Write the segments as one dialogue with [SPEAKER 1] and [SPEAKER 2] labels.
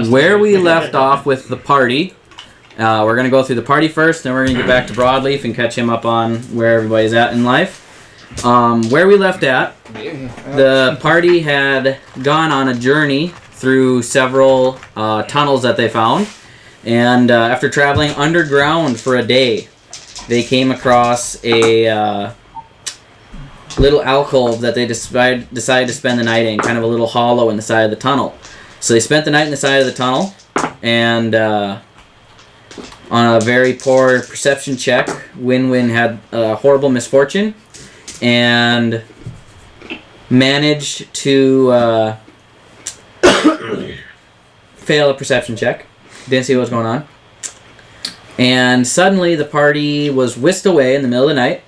[SPEAKER 1] where we left off with the party. We're going to go through the party first, then we're going to get back to Brawed Leaf and catch him up on where everybody's at in life. Where we left at, the party had gone on a journey through several tunnels that they found. And after traveling underground for a day, they came across a little alcove that they decided to spend the night in, kind of a little hollow in the side of the tunnel. So they spent the night in the side of the tunnel, and on a very poor perception check, Win-Win had a horrible misfortune and managed to fail a perception check. Didn't see what was going on. And suddenly the party was whisked away in the middle of the night,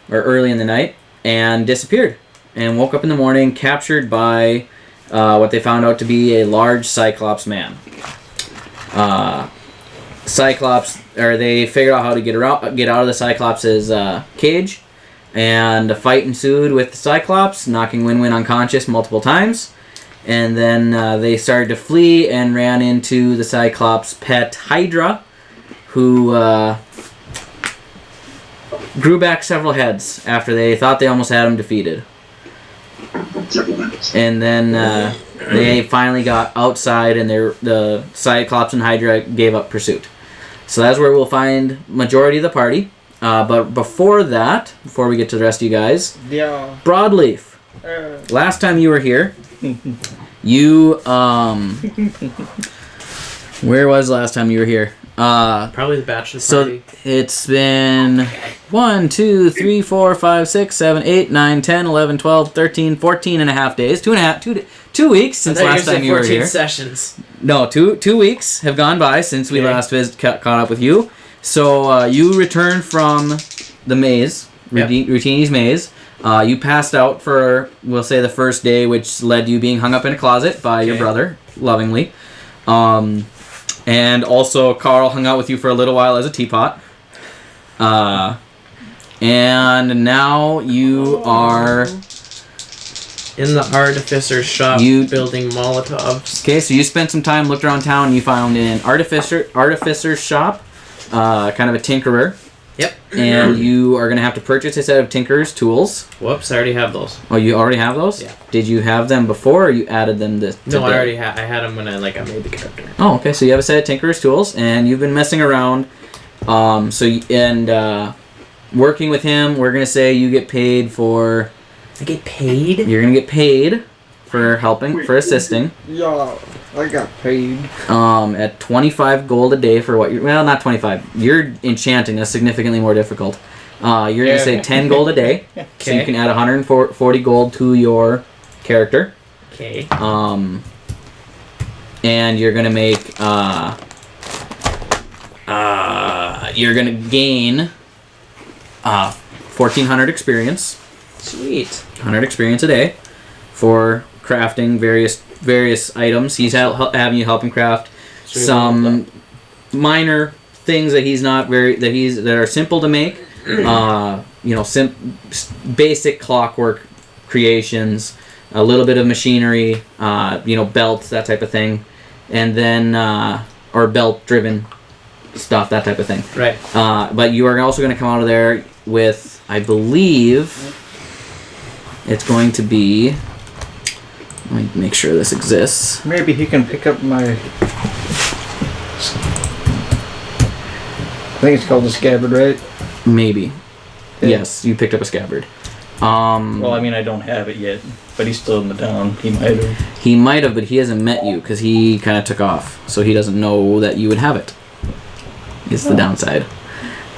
[SPEAKER 1] or early in the night, and disappeared. And woke up in the morning captured by what they found out to be a large Cyclops man. They figured out how to get out of the Cyclops' cage, and a fight ensued with the Cyclops, knocking Win-Win unconscious multiple times. And then they started to flee and ran into the Cyclops' pet Hydra, who grew back several heads after they thought they almost had him defeated. And then they finally got outside, and the Cyclops and Hydra gave up pursuit. So that's where we'll find majority of the party. But before we get to the rest of you guys, Brawed Leaf. Last time you were here, you where was last time you were here?
[SPEAKER 2] Probably the bachelor party.
[SPEAKER 1] So it's been 1, 2, 3, 4, 5, 6, 7, 8, 9, 10, 11, 12, 13, 14 and a half days. 2 weeks since last time you were here.
[SPEAKER 2] 14 sessions.
[SPEAKER 1] No, 2 weeks have gone by since we last caught up with you. So you returned from the maze, Routini's maze. You passed out for, we'll say, the first day, which led to you being hung up in a closet by your brother, lovingly. And also, Carl hung out with you for a little while as a teapot. And now you are
[SPEAKER 2] in the artificer's shop building Molotovs.
[SPEAKER 1] Okay, so you spent some time, looked around town, and you found an artificer's shop, kind of a tinkerer.
[SPEAKER 2] Yep.
[SPEAKER 1] And you are going to have to purchase a set of tinkerer's tools.
[SPEAKER 2] Whoops, I already have those.
[SPEAKER 1] Oh, you already have those?
[SPEAKER 2] Yeah.
[SPEAKER 1] Did you have them before, or you added them today?
[SPEAKER 2] No, I already had. I had them when I made the character.
[SPEAKER 1] Oh, okay. So you have a set of tinkerer's tools, and you've been messing around. Working with him, we're going to say you get paid for...
[SPEAKER 2] I get paid?
[SPEAKER 1] You're going to get paid for helping, for assisting.
[SPEAKER 3] Yeah, I got paid.
[SPEAKER 1] At 25 gold a day for what you're... Well, not 25. You're enchanting. That's significantly more difficult. You're going to say 10 gold a day. Okay. So you can add 140 gold to your character.
[SPEAKER 2] Okay.
[SPEAKER 1] And you're going to make... you're going to gain 1,400 experience.
[SPEAKER 2] Sweet.
[SPEAKER 1] 100 experience a day for crafting various items. He's having you help him craft some minor things that that are simple to make. Basic clockwork creations, a little bit of machinery, belts, that type of thing, and then or belt-driven stuff, that type of thing.
[SPEAKER 2] Right.
[SPEAKER 1] But you are also going to come out of there with, I believe, it's going to be... Let me make sure this exists.
[SPEAKER 3] Maybe he can pick up my... I think it's called a scabbard, right?
[SPEAKER 1] Maybe.
[SPEAKER 3] Yeah.
[SPEAKER 1] Yes, you picked up a scabbard.
[SPEAKER 3] Well, I mean, I don't have it yet, but he's still in the town. He might have.
[SPEAKER 1] He might have, but he hasn't met you because he kind of took off, so he doesn't know that you would have it. It's the downside.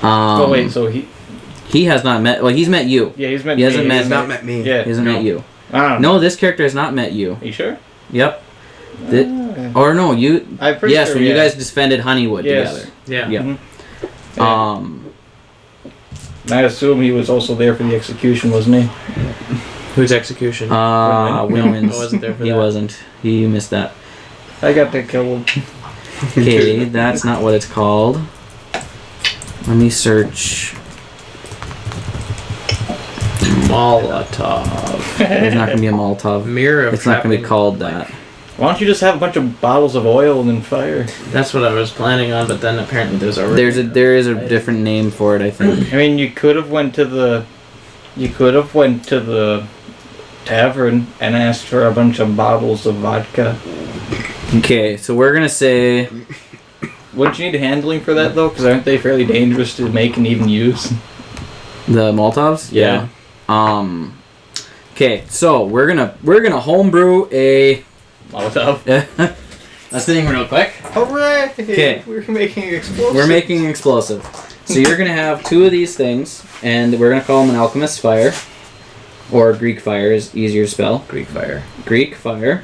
[SPEAKER 3] Wait, so
[SPEAKER 1] he has not met... Well, he's met you.
[SPEAKER 3] Yeah, he's met
[SPEAKER 1] me. He hasn't
[SPEAKER 4] met me.
[SPEAKER 3] Yeah.
[SPEAKER 1] He hasn't met you.
[SPEAKER 3] No,
[SPEAKER 1] this character has not met you.
[SPEAKER 3] Are you sure?
[SPEAKER 1] Yep. Or no, you...
[SPEAKER 3] I'm pretty sure,
[SPEAKER 1] when you guys defended Honeywood together.
[SPEAKER 2] Yeah.
[SPEAKER 1] Yeah.
[SPEAKER 3] Mm-hmm. I assume he was also there for the execution, wasn't he?
[SPEAKER 2] Whose execution?
[SPEAKER 1] Win-Win's.
[SPEAKER 2] I wasn't there for that.
[SPEAKER 1] He wasn't. He missed that.
[SPEAKER 3] I got to kill him.
[SPEAKER 1] Okay, that's not what it's called. Let me search.
[SPEAKER 2] Molotov.
[SPEAKER 1] There's not going to be a Molotov.
[SPEAKER 2] Mirror of
[SPEAKER 1] It's not going to be
[SPEAKER 2] trapping
[SPEAKER 1] called
[SPEAKER 2] life.
[SPEAKER 1] that.
[SPEAKER 3] Why don't you just have a bunch of bottles of oil and then fire?
[SPEAKER 2] That's what I was planning on, but then apparently there is a
[SPEAKER 1] different name for it, I think.
[SPEAKER 3] I mean, you could have went to the tavern and asked for a bunch of bottles of vodka.
[SPEAKER 1] Okay, so we're gonna say.
[SPEAKER 3] Wouldn't you need handling for that though? Because aren't they fairly dangerous to make and even use?
[SPEAKER 1] The Molotovs?
[SPEAKER 3] Yeah.
[SPEAKER 1] Okay, so we're gonna homebrew a
[SPEAKER 3] Molotov.
[SPEAKER 1] Let's think real quick.
[SPEAKER 3] Hooray!
[SPEAKER 1] Okay.
[SPEAKER 3] We're making explosive.
[SPEAKER 1] We're making an explosive. So you're gonna have two of these things, and we're gonna call them an alchemist's fire, or Greek fire is easier to spell.
[SPEAKER 2] Greek fire.
[SPEAKER 1] Greek fire.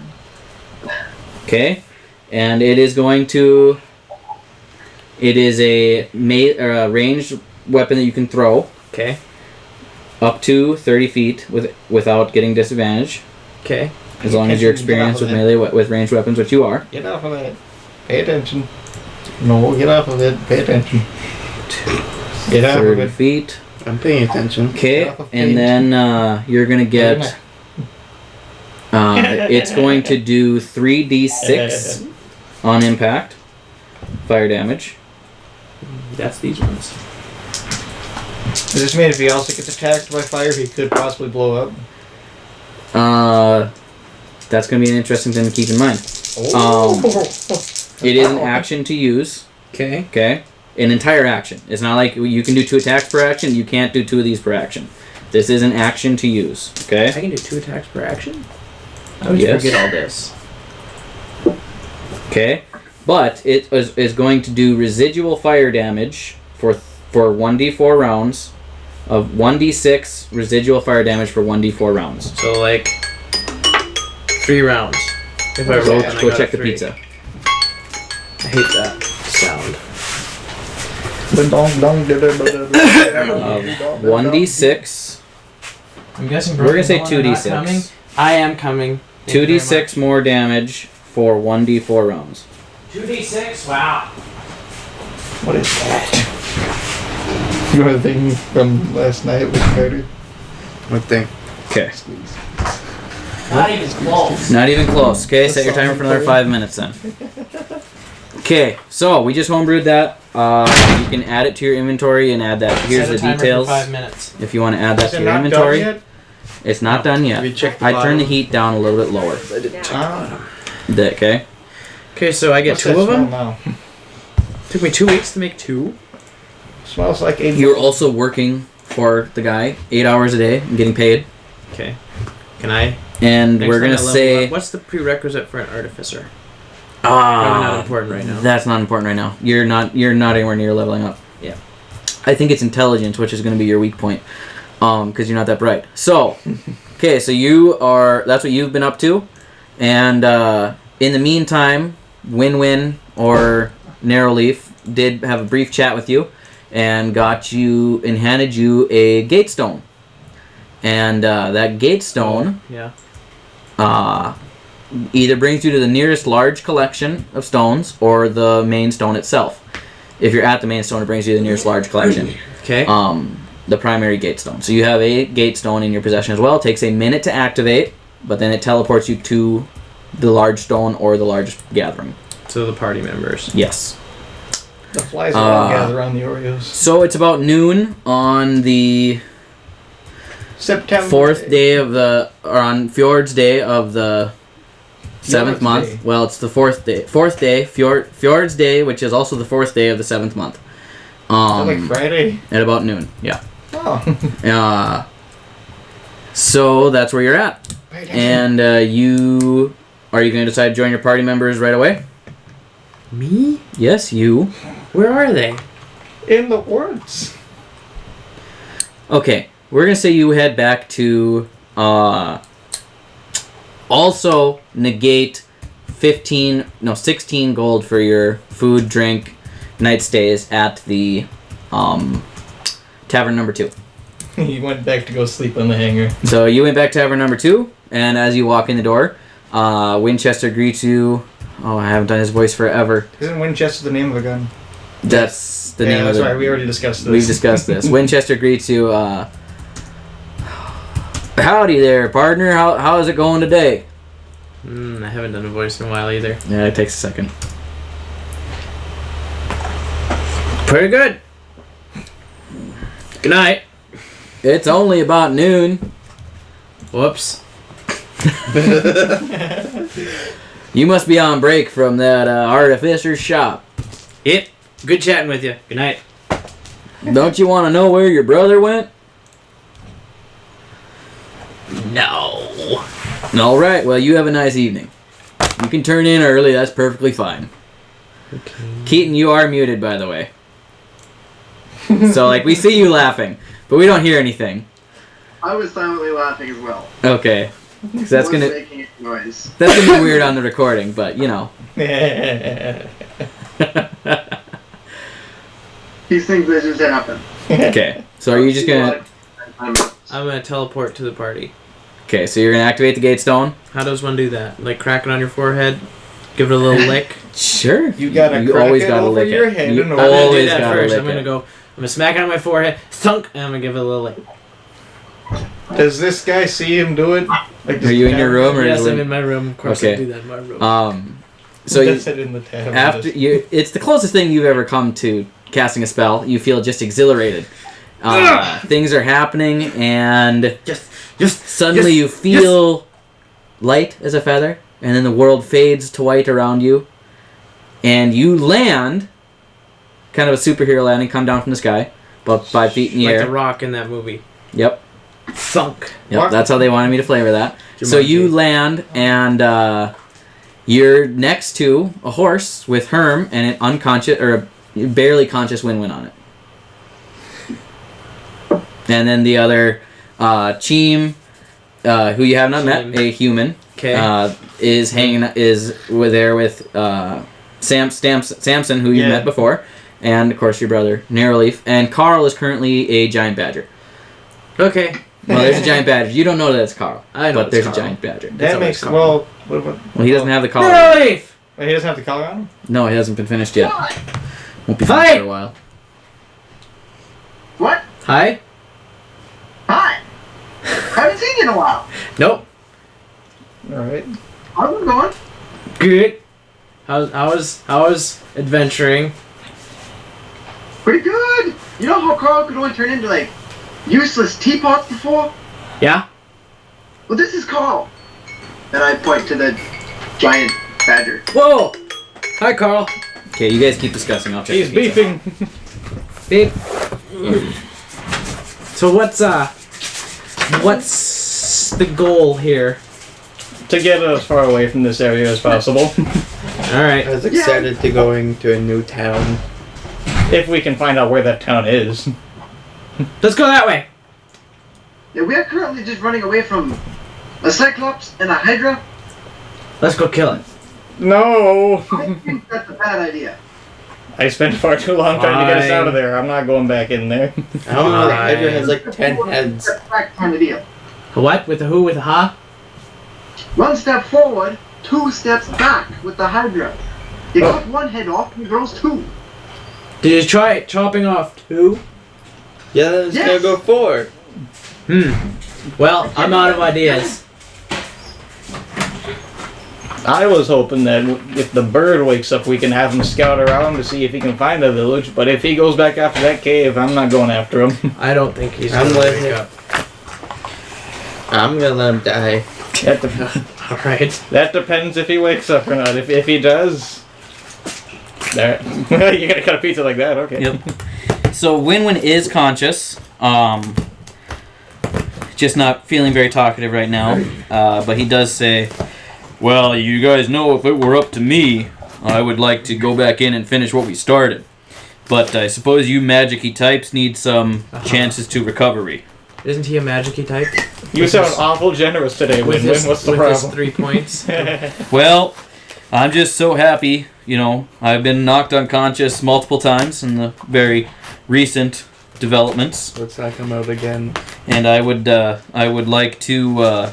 [SPEAKER 1] Okay, and it is going to. It is a ranged weapon that you can throw.
[SPEAKER 2] Okay.
[SPEAKER 1] Up to 30 feet without getting disadvantage.
[SPEAKER 2] Okay.
[SPEAKER 1] As long as you're experienced with melee with ranged weapons, which you are.
[SPEAKER 3] Get off of it. Pay attention. No, get off of it. Pay attention. Get off of
[SPEAKER 1] 30
[SPEAKER 3] it.
[SPEAKER 1] feet.
[SPEAKER 4] I'm paying attention.
[SPEAKER 1] Okay, and then you're gonna get. It's going to do 3d6 on impact fire damage.
[SPEAKER 2] That's these ones.
[SPEAKER 3] Does this mean if he also gets attacked by fire, he could possibly blow up?
[SPEAKER 1] That's going to be an interesting thing to keep in mind. It is an action to use.
[SPEAKER 2] Okay.
[SPEAKER 1] Okay? An entire action. It's not like you can do 2 attacks per action. You can't do 2 of these per action. This is an action to use. Okay?
[SPEAKER 2] I can do 2 attacks per action? I would
[SPEAKER 1] Yes.
[SPEAKER 2] forget all this.
[SPEAKER 1] Okay? But it is going to do residual fire damage for 1d4 rounds of 1d6 residual fire damage for 1d4 rounds.
[SPEAKER 2] So, like, 3 rounds. If I roll,
[SPEAKER 1] Go check the pizza.
[SPEAKER 2] I hate that sound.
[SPEAKER 1] 1d6.
[SPEAKER 2] I'm guessing
[SPEAKER 1] We're going to say 2d6.
[SPEAKER 2] I am coming.
[SPEAKER 1] 2d6 more damage for 1d4 rounds.
[SPEAKER 2] 2d6? Wow.
[SPEAKER 3] What is that? You know the thing from last night with Carter?
[SPEAKER 4] What thing?
[SPEAKER 1] Okay.
[SPEAKER 2] Not even close.
[SPEAKER 1] Not even close. Okay, set your timer for another 5 minutes then. Okay, so we just homebrewed that. You can add it to your inventory and add that. Here's the details.
[SPEAKER 2] 5 minutes.
[SPEAKER 1] If you want to add that
[SPEAKER 3] Is
[SPEAKER 1] to
[SPEAKER 3] it
[SPEAKER 1] your
[SPEAKER 3] not
[SPEAKER 1] inventory.
[SPEAKER 3] done yet?
[SPEAKER 1] It's not done yet.
[SPEAKER 4] We checked the
[SPEAKER 1] I turned the
[SPEAKER 4] bottom.
[SPEAKER 1] heat down a little bit lower.
[SPEAKER 4] I didn't check the bottom.
[SPEAKER 1] Okay.
[SPEAKER 2] Okay, so I get
[SPEAKER 3] What's
[SPEAKER 2] 2
[SPEAKER 3] that
[SPEAKER 2] of them?
[SPEAKER 3] smell now?
[SPEAKER 2] Took me 2 weeks to make 2.
[SPEAKER 3] Smells like a.
[SPEAKER 1] You're also working for the guy 8 hours a day and getting paid.
[SPEAKER 2] Okay. Can I?
[SPEAKER 1] And
[SPEAKER 2] next
[SPEAKER 1] we're
[SPEAKER 2] time
[SPEAKER 1] gonna
[SPEAKER 2] I level
[SPEAKER 1] say.
[SPEAKER 2] up, what's the prerequisite for an artificer? Probably not important right now.
[SPEAKER 1] That's not important right now. You're not anywhere near leveling up.
[SPEAKER 2] Yeah.
[SPEAKER 1] I think it's intelligence, which is going to be your weak point, because you're not that bright. So, okay, so that's what you've been up to, and in the meantime, Win-Win or Narrowleaf did have a brief chat with you, and handed you a gate stone, and that gate stone.
[SPEAKER 2] Yeah.
[SPEAKER 1] Either brings you to the nearest large collection of stones or the main stone itself. If you're at the main stone, it brings you to the nearest large collection.
[SPEAKER 2] Okay.
[SPEAKER 1] The primary gate stone. So you have a gate stone in your possession as well. It takes a minute to activate, but then it teleports you to the large stone or the large gathering.
[SPEAKER 2] So the party members.
[SPEAKER 1] Yes.
[SPEAKER 3] The flies all gather around the Oreos.
[SPEAKER 1] So it's about noon on the
[SPEAKER 3] September.
[SPEAKER 1] on Fjord's day of the 7th month.
[SPEAKER 3] Day.
[SPEAKER 1] Well, it's the 4th day. Fjord's day, which is also the 4th day of the 7th month.
[SPEAKER 3] Like Friday.
[SPEAKER 1] At about noon. Yeah.
[SPEAKER 3] Oh.
[SPEAKER 1] So that's where you're at. And are you going to decide to join your party members right away?
[SPEAKER 2] Me?
[SPEAKER 1] Yes, you.
[SPEAKER 2] Where are they?
[SPEAKER 3] In the woods.
[SPEAKER 1] Okay, we're going to say you head back to also negate 16 gold for your food, drink, night stays at the tavern number 2.
[SPEAKER 3] He went back to go sleep on the hangar.
[SPEAKER 1] So you went back to tavern number 2, and as you walk in the door, Winchester greets you. Oh, I haven't done his voice forever.
[SPEAKER 3] Isn't Winchester the name of a gun?
[SPEAKER 1] That's the name
[SPEAKER 3] that's
[SPEAKER 1] of the...
[SPEAKER 3] right. We already discussed this.
[SPEAKER 1] We've discussed this. Winchester greets you. Howdy there, partner. How is it going today?
[SPEAKER 2] I haven't done a voice in a while either.
[SPEAKER 1] Yeah, it takes a second.
[SPEAKER 2] Pretty good. Good night.
[SPEAKER 1] It's only about noon.
[SPEAKER 2] Whoops.
[SPEAKER 1] You must be on break from that artificer's shop.
[SPEAKER 2] Yep. Good chatting with you. Good night.
[SPEAKER 1] Don't you want to know where your brother went?
[SPEAKER 2] No.
[SPEAKER 1] All right. Well, you have a nice evening. You can turn in early. That's perfectly fine.
[SPEAKER 2] Okay.
[SPEAKER 1] Keaton, you are muted, by the way. So, like, we see you laughing, but we don't hear anything.
[SPEAKER 5] I was silently laughing as well.
[SPEAKER 1] Okay. 'Cause that's
[SPEAKER 5] Was
[SPEAKER 1] gonna
[SPEAKER 5] making a noise.
[SPEAKER 1] that's gonna be weird on the recording, but you know.
[SPEAKER 5] These things that just happen.
[SPEAKER 1] Okay. So are you just gonna?
[SPEAKER 2] I'm gonna teleport to the party.
[SPEAKER 1] Okay. So you're gonna activate the gate stone.
[SPEAKER 2] How does one do that? Like crack it on your forehead? Give it a little lick?
[SPEAKER 1] Sure.
[SPEAKER 3] You gotta crack
[SPEAKER 1] always
[SPEAKER 3] it
[SPEAKER 1] gotta
[SPEAKER 3] over
[SPEAKER 1] lick
[SPEAKER 3] your
[SPEAKER 1] it.
[SPEAKER 3] head
[SPEAKER 1] You
[SPEAKER 3] in order-
[SPEAKER 2] I'm gonna do
[SPEAKER 1] always
[SPEAKER 2] that
[SPEAKER 1] gotta
[SPEAKER 2] first.
[SPEAKER 1] lick
[SPEAKER 2] I'm gonna
[SPEAKER 1] it.
[SPEAKER 2] go. I'm gonna smack it on my forehead, thunk, and I'm gonna give it a little lick.
[SPEAKER 3] Does this guy see him do it? Like,
[SPEAKER 1] Are you in your room or
[SPEAKER 2] Yes,
[SPEAKER 1] is
[SPEAKER 2] I'm
[SPEAKER 1] it?
[SPEAKER 2] in my room. Of course,
[SPEAKER 1] Okay.
[SPEAKER 2] I do that in my room.
[SPEAKER 1] So you,
[SPEAKER 3] That's it in the tab.
[SPEAKER 1] after you, it's the closest thing you've ever come to casting a spell. You feel just exhilarated. Things are happening, and suddenly you feel light as a feather, and then the world fades to white around you, and you land, kind of a superhero landing, come down from the sky, about 5 feet in the
[SPEAKER 2] Like
[SPEAKER 1] air.
[SPEAKER 2] the Rock in that movie.
[SPEAKER 1] Yep.
[SPEAKER 2] Thunk.
[SPEAKER 1] Yep, that's how they wanted me to flavor that.
[SPEAKER 2] Jumanji.
[SPEAKER 1] So you land, and you're next to a horse with Herm and an unconscious or a barely conscious Win-Win on it. And then the other Cheem, who you have not met,
[SPEAKER 2] Cheem.
[SPEAKER 1] a human,
[SPEAKER 2] Okay.
[SPEAKER 1] is there with Samson, who you
[SPEAKER 3] Yeah.
[SPEAKER 1] met before, and of course your brother Narrowleaf. And Carl is currently a giant badger.
[SPEAKER 2] Okay.
[SPEAKER 1] Well, there's a giant badger. You don't know that it's Carl.
[SPEAKER 2] I know
[SPEAKER 1] but
[SPEAKER 2] it's
[SPEAKER 1] there's
[SPEAKER 2] Carl.
[SPEAKER 1] a giant badger.
[SPEAKER 3] That
[SPEAKER 2] always
[SPEAKER 3] makes
[SPEAKER 2] Carl.
[SPEAKER 3] well.
[SPEAKER 1] Well, he doesn't have the collar.
[SPEAKER 2] Relief!
[SPEAKER 3] Wait, he doesn't have the collar on him.
[SPEAKER 1] No, he hasn't been finished yet.
[SPEAKER 5] What?
[SPEAKER 1] Won't be
[SPEAKER 2] Hi!
[SPEAKER 1] finished for a while.
[SPEAKER 5] What?
[SPEAKER 2] Hi?
[SPEAKER 5] Hi. Haven't seen you in a while.
[SPEAKER 2] Nope.
[SPEAKER 3] All right.
[SPEAKER 5] How's it going?
[SPEAKER 2] Good. How's adventuring?
[SPEAKER 5] Pretty good. You know how Carl could only turn into like useless teapots before?
[SPEAKER 2] Yeah?
[SPEAKER 5] Well, this is Carl. And I point to the giant badger.
[SPEAKER 2] Whoa! Hi, Carl.
[SPEAKER 1] Okay, you guys keep discussing. I'll check.
[SPEAKER 3] He's
[SPEAKER 1] the pizza.
[SPEAKER 3] beefing.
[SPEAKER 2] Beep. So what's the goal here?
[SPEAKER 3] To get as far away from this area as possible.
[SPEAKER 2] All right.
[SPEAKER 4] I was excited to going to a new town.
[SPEAKER 3] If we can find out where that town is.
[SPEAKER 2] Let's go that way.
[SPEAKER 5] Yeah, we are currently just running away from a Cyclops and a Hydra.
[SPEAKER 2] Let's go kill it.
[SPEAKER 3] No!
[SPEAKER 5] I think that's a bad idea.
[SPEAKER 3] I spent far too long trying to get us out of
[SPEAKER 2] Fine.
[SPEAKER 3] there. I'm not going back in there.
[SPEAKER 4] I don't know, the
[SPEAKER 2] Fine.
[SPEAKER 4] Hydra has like 10 heads.
[SPEAKER 5] Step back kind of deal.
[SPEAKER 2] A what? With a who? With a ha?
[SPEAKER 5] 1 step forward, 2 steps back with the Hydra. You cut 1 head off and it grows 2.
[SPEAKER 2] Did you try chopping off 2?
[SPEAKER 4] Yeah, then it's
[SPEAKER 5] Yes.
[SPEAKER 4] gonna go 4.
[SPEAKER 2] Well, I'm out of ideas.
[SPEAKER 3] I was hoping that if the bird wakes up, we can have him scout around to see if he can find a village. But if he goes back after that cave, I'm not going after him.
[SPEAKER 2] I don't think he's
[SPEAKER 4] I'm
[SPEAKER 2] gonna
[SPEAKER 4] letting
[SPEAKER 2] wake
[SPEAKER 4] him-
[SPEAKER 2] up.
[SPEAKER 4] I'm gonna let him die.
[SPEAKER 2] All right.
[SPEAKER 3] That depends if he wakes up or not. If he does, there. You're gonna cut a pizza like that, okay?
[SPEAKER 1] Yep. So Win-Win is conscious. Just not feeling very talkative right now. But he does say, "Well, you guys know if it were up to me, I would like to go back in and finish what we started. But I suppose you magic-y types need some chances to recovery."
[SPEAKER 2] Isn't he a magic-y type?
[SPEAKER 3] You sound awful generous today, Win-Win. What's the
[SPEAKER 2] with his
[SPEAKER 3] problem?
[SPEAKER 2] 3 points?
[SPEAKER 1] Well, I'm just so happy. You know, I've been knocked unconscious multiple times in the very recent developments.
[SPEAKER 4] Let's not come out again.
[SPEAKER 1] And I would like to,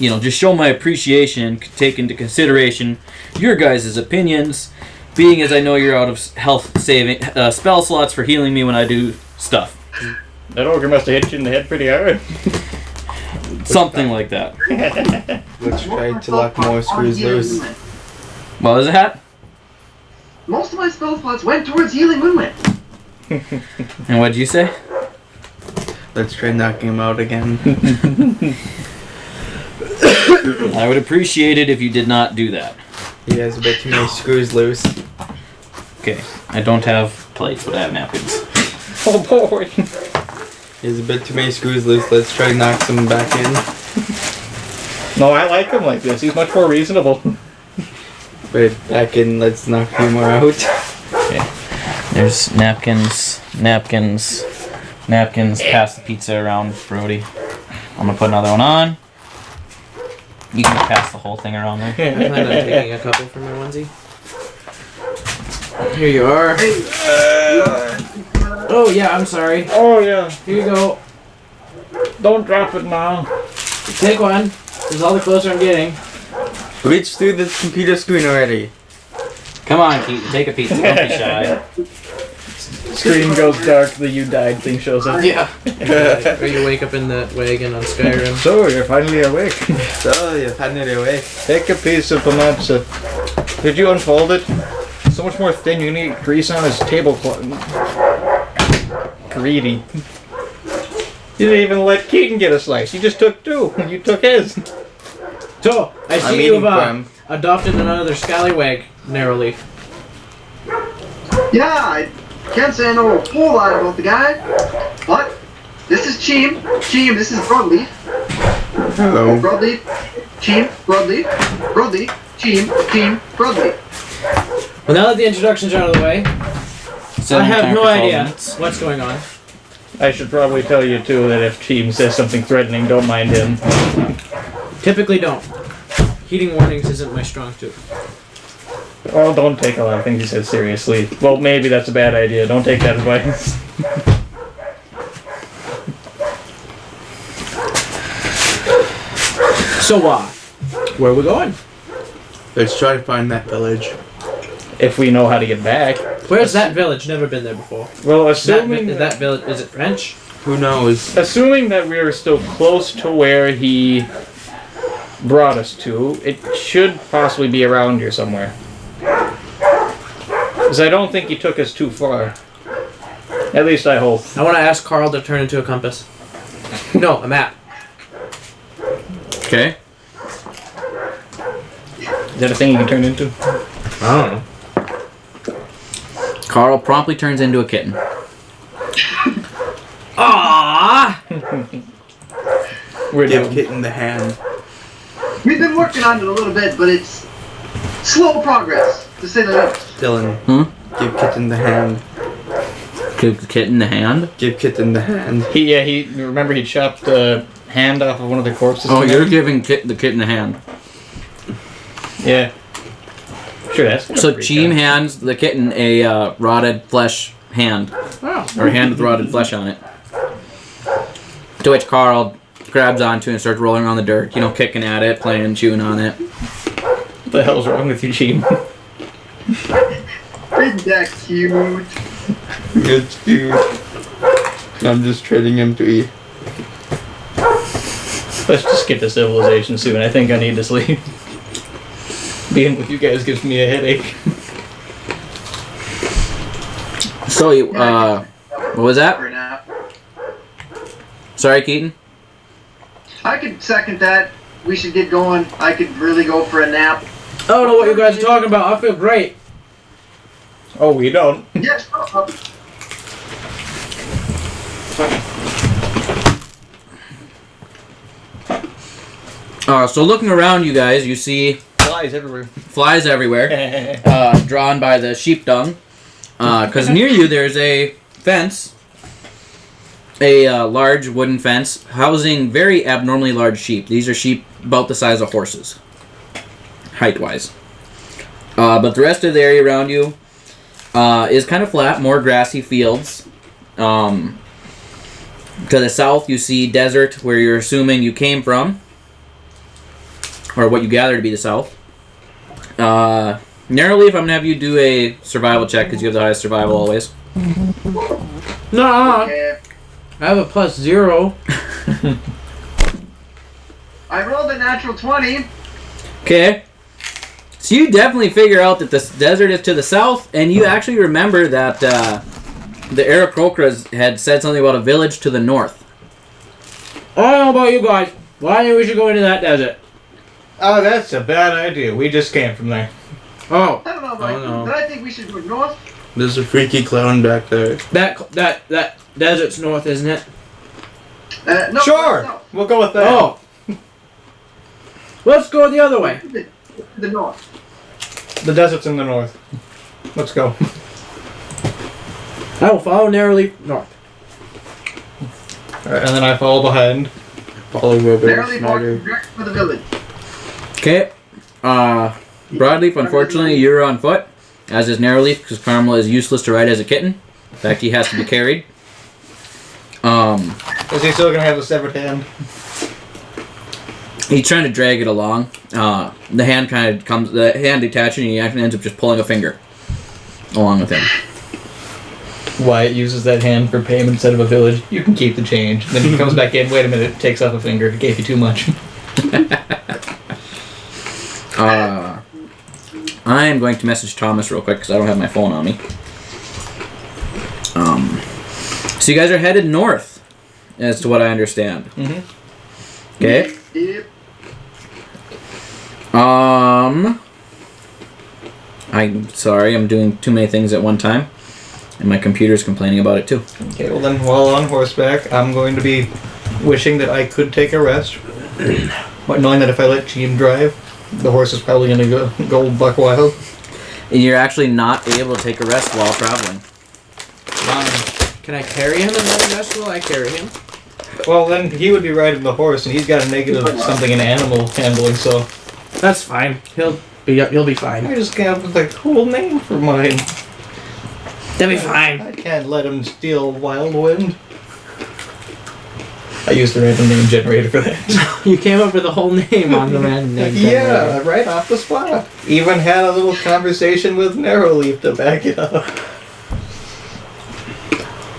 [SPEAKER 1] just show my appreciation and take into consideration your guys' opinions, being as I know you're out of health saving spell slots for healing me when I do stuff.
[SPEAKER 3] That ogre must have hit you in the head pretty hard.
[SPEAKER 1] Something like that.
[SPEAKER 4] Let's try to lock more screws loose.
[SPEAKER 1] What was that?
[SPEAKER 5] Most of my spell slots went towards healing movement.
[SPEAKER 1] And what'd you say?
[SPEAKER 4] Let's try knocking him out again.
[SPEAKER 1] I would appreciate it if you did not do that.
[SPEAKER 4] He has a bit too many screws loose.
[SPEAKER 1] Okay, I don't have plates, but I have napkins.
[SPEAKER 3] Oh boy.
[SPEAKER 4] He has a bit too many screws loose. Let's try to knock some back in.
[SPEAKER 3] No, I like him like this. He's much more reasonable.
[SPEAKER 4] Wait, back in. Let's knock a few more out.
[SPEAKER 1] Okay. There's napkins. Pass the pizza around, Brody. I'm gonna put another one on. You can pass the whole thing around there.
[SPEAKER 2] I plan on taking a couple for my onesie. Here you are. Oh yeah, I'm sorry.
[SPEAKER 3] Oh yeah.
[SPEAKER 2] Here you go.
[SPEAKER 3] Don't drop it now.
[SPEAKER 2] Take one. This is all the closer I'm getting.
[SPEAKER 4] Reach through this computer screen already.
[SPEAKER 1] Come on, Keaton, take a pizza. Don't be shy.
[SPEAKER 3] Screen goes dark, the you died thing shows up.
[SPEAKER 2] Yeah. Or you wake up in that wagon on Skyrim.
[SPEAKER 3] So, you're finally awake.
[SPEAKER 4] So, you're finally awake.
[SPEAKER 3] Take a piece of the matzo. Did you unfold it? So much more thin, you're gonna get grease on his tablecloth. Greedy. You didn't even let Keaton get a slice. You just took two. You took his.
[SPEAKER 2] So, I
[SPEAKER 4] I'm
[SPEAKER 2] see you've
[SPEAKER 4] eating from.
[SPEAKER 2] adopted another scallywag, Narrowleaf.
[SPEAKER 5] Yeah, I can't say I know a whole lot about the guy, but this is Cheem. Cheem, this is Brawed Leaf.
[SPEAKER 4] Hello.
[SPEAKER 5] Brawed Leaf, Cheem, Brawed Leaf, Brawd Leaf, Cheem, Cheem, Brawd Leaf.
[SPEAKER 2] Well, now that the introductions are out of the way, I have no idea what's going on.
[SPEAKER 3] I should probably tell you too that if Team says something threatening, don't mind him.
[SPEAKER 2] Typically don't. Heeding warnings isn't my strong suit.
[SPEAKER 3] Well, don't take a lot of things he says seriously. Well, maybe that's a bad idea. Don't take that advice.
[SPEAKER 2] So, where are we going?
[SPEAKER 4] Let's try to find that village.
[SPEAKER 3] If we know how to get back.
[SPEAKER 2] Where's that village? Never been there before.
[SPEAKER 3] Well, assuming
[SPEAKER 2] That village, is it French?
[SPEAKER 4] Who knows?
[SPEAKER 3] Assuming that we are still close to where he brought us to, it should possibly be around here somewhere. Because I don't think he took us too far. At least I hope.
[SPEAKER 2] I want to ask Carl to turn into a compass. No, a map.
[SPEAKER 1] Okay.
[SPEAKER 3] Is that a thing you can turn into?
[SPEAKER 2] I don't know.
[SPEAKER 1] Carl promptly turns into a kitten.
[SPEAKER 2] Aww!
[SPEAKER 3] We're
[SPEAKER 4] Give
[SPEAKER 3] doing.
[SPEAKER 4] Kitten the hand.
[SPEAKER 5] We've been working on it a little bit, but it's slow progress, to say the least.
[SPEAKER 4] Dylan. Give Kitten the hand.
[SPEAKER 1] Give the kitten the hand.
[SPEAKER 4] Give Kitten the hand.
[SPEAKER 3] He remember he chopped the hand off of one of the corpses.
[SPEAKER 1] Oh, you're giving the kitten the hand.
[SPEAKER 3] Yeah. Sure, that's
[SPEAKER 1] So Cheem hands the kitten a rotted flesh hand.
[SPEAKER 2] Oh.
[SPEAKER 1] Or a hand with rotted flesh on it. To which Carl grabs onto and starts rolling around the dirt, kicking at it, playing, chewing on it.
[SPEAKER 3] What the hell's wrong with you, Cheem?
[SPEAKER 5] Isn't that cute?
[SPEAKER 4] It's cute. I'm just trading him to eat.
[SPEAKER 3] Let's just get to civilization soon. I think I need to sleep. Being with you guys gives me a headache.
[SPEAKER 1] So, what was that?
[SPEAKER 5] For a nap.
[SPEAKER 1] Sorry, Keaton?
[SPEAKER 5] I could second that. We should get going. I could really go for a nap.
[SPEAKER 2] I don't know what you guys are talking about. I feel great.
[SPEAKER 3] Oh, we don't.
[SPEAKER 5] Yes.
[SPEAKER 1] So looking around you guys, you see
[SPEAKER 3] Flies everywhere.
[SPEAKER 1] flies everywhere, drawn by the sheep dung. Because near you there's a fence, a large wooden fence, housing very abnormally large sheep. These are sheep about the size of horses, height-wise. But the rest of the area around you is kind of flat, more grassy fields. To the south you see desert, where you're assuming you came from, or what you gather to be the south. Narrowleaf, I'm going to have you do a survival check, because you have the highest survival always.
[SPEAKER 2] No,
[SPEAKER 5] Okay.
[SPEAKER 2] I have a +0.
[SPEAKER 5] I rolled a natural 20.
[SPEAKER 1] Okay. So you definitely figure out that this desert is to the south, and you actually remember that the Aarakocras had said something about a village to the north.
[SPEAKER 2] I don't know about you guys. Well, I think we should go into that desert.
[SPEAKER 3] Oh, that's a bad idea. We just came from there.
[SPEAKER 2] Oh.
[SPEAKER 5] I don't know, Mike.
[SPEAKER 4] Oh, no.
[SPEAKER 5] But I think we should go north.
[SPEAKER 4] There's a freaky clown back there.
[SPEAKER 2] That desert's north, isn't it?
[SPEAKER 5] No,
[SPEAKER 3] Sure.
[SPEAKER 5] no.
[SPEAKER 3] We'll go with that.
[SPEAKER 2] Oh. Let's go the other way.
[SPEAKER 5] The north.
[SPEAKER 3] The desert's in the north. Let's go.
[SPEAKER 2] I will follow narrowly north.
[SPEAKER 3] Alright, and then I follow behind.
[SPEAKER 4] Follow Robert
[SPEAKER 5] Narrowly
[SPEAKER 4] Snyder.
[SPEAKER 5] direct for the village.
[SPEAKER 1] Okay. Broadleaf, unfortunately, you're on foot, as is Narrowleaf, because Carmel is useless to ride as a kitten. In fact, he has to be carried.
[SPEAKER 3] Is he still gonna have a severed hand?
[SPEAKER 1] He's trying to drag it along. The hand detaches, and he actually ends up just pulling a finger along with him.
[SPEAKER 3] Wyatt uses that hand for payment instead of a village. You can keep the change. Then he comes back in. Wait a minute. Takes off a finger. Gave you too much.
[SPEAKER 1] I am going to message Thomas real quick because I don't have my phone on me. So you guys are headed north, as to what I understand.
[SPEAKER 3] Mm-hmm.
[SPEAKER 1] Okay.
[SPEAKER 5] Yep.
[SPEAKER 1] I'm sorry, I'm doing too many things at one time, and my computer's complaining about it too.
[SPEAKER 3] Okay, well then, while on horseback, I'm going to be wishing that I could take a rest. But knowing that if I let Team drive, the horse is probably going to go buck wild.
[SPEAKER 1] And you're actually not able to take a rest while traveling.
[SPEAKER 2] Can I carry him and then rest while I carry him?
[SPEAKER 3] Well, then he would be riding the horse, and he's got a negative something in animal handling, so...
[SPEAKER 2] That's fine. He'll be fine.
[SPEAKER 3] I just came up with a cool name for mine.
[SPEAKER 2] They'll be fine.
[SPEAKER 3] I can't let him steal Wild Wind. I used the random name generator for that.
[SPEAKER 2] You came up with a whole name on the random name.
[SPEAKER 3] Yeah, right off the spot. Even had a little conversation with Narrowleaf to back it up.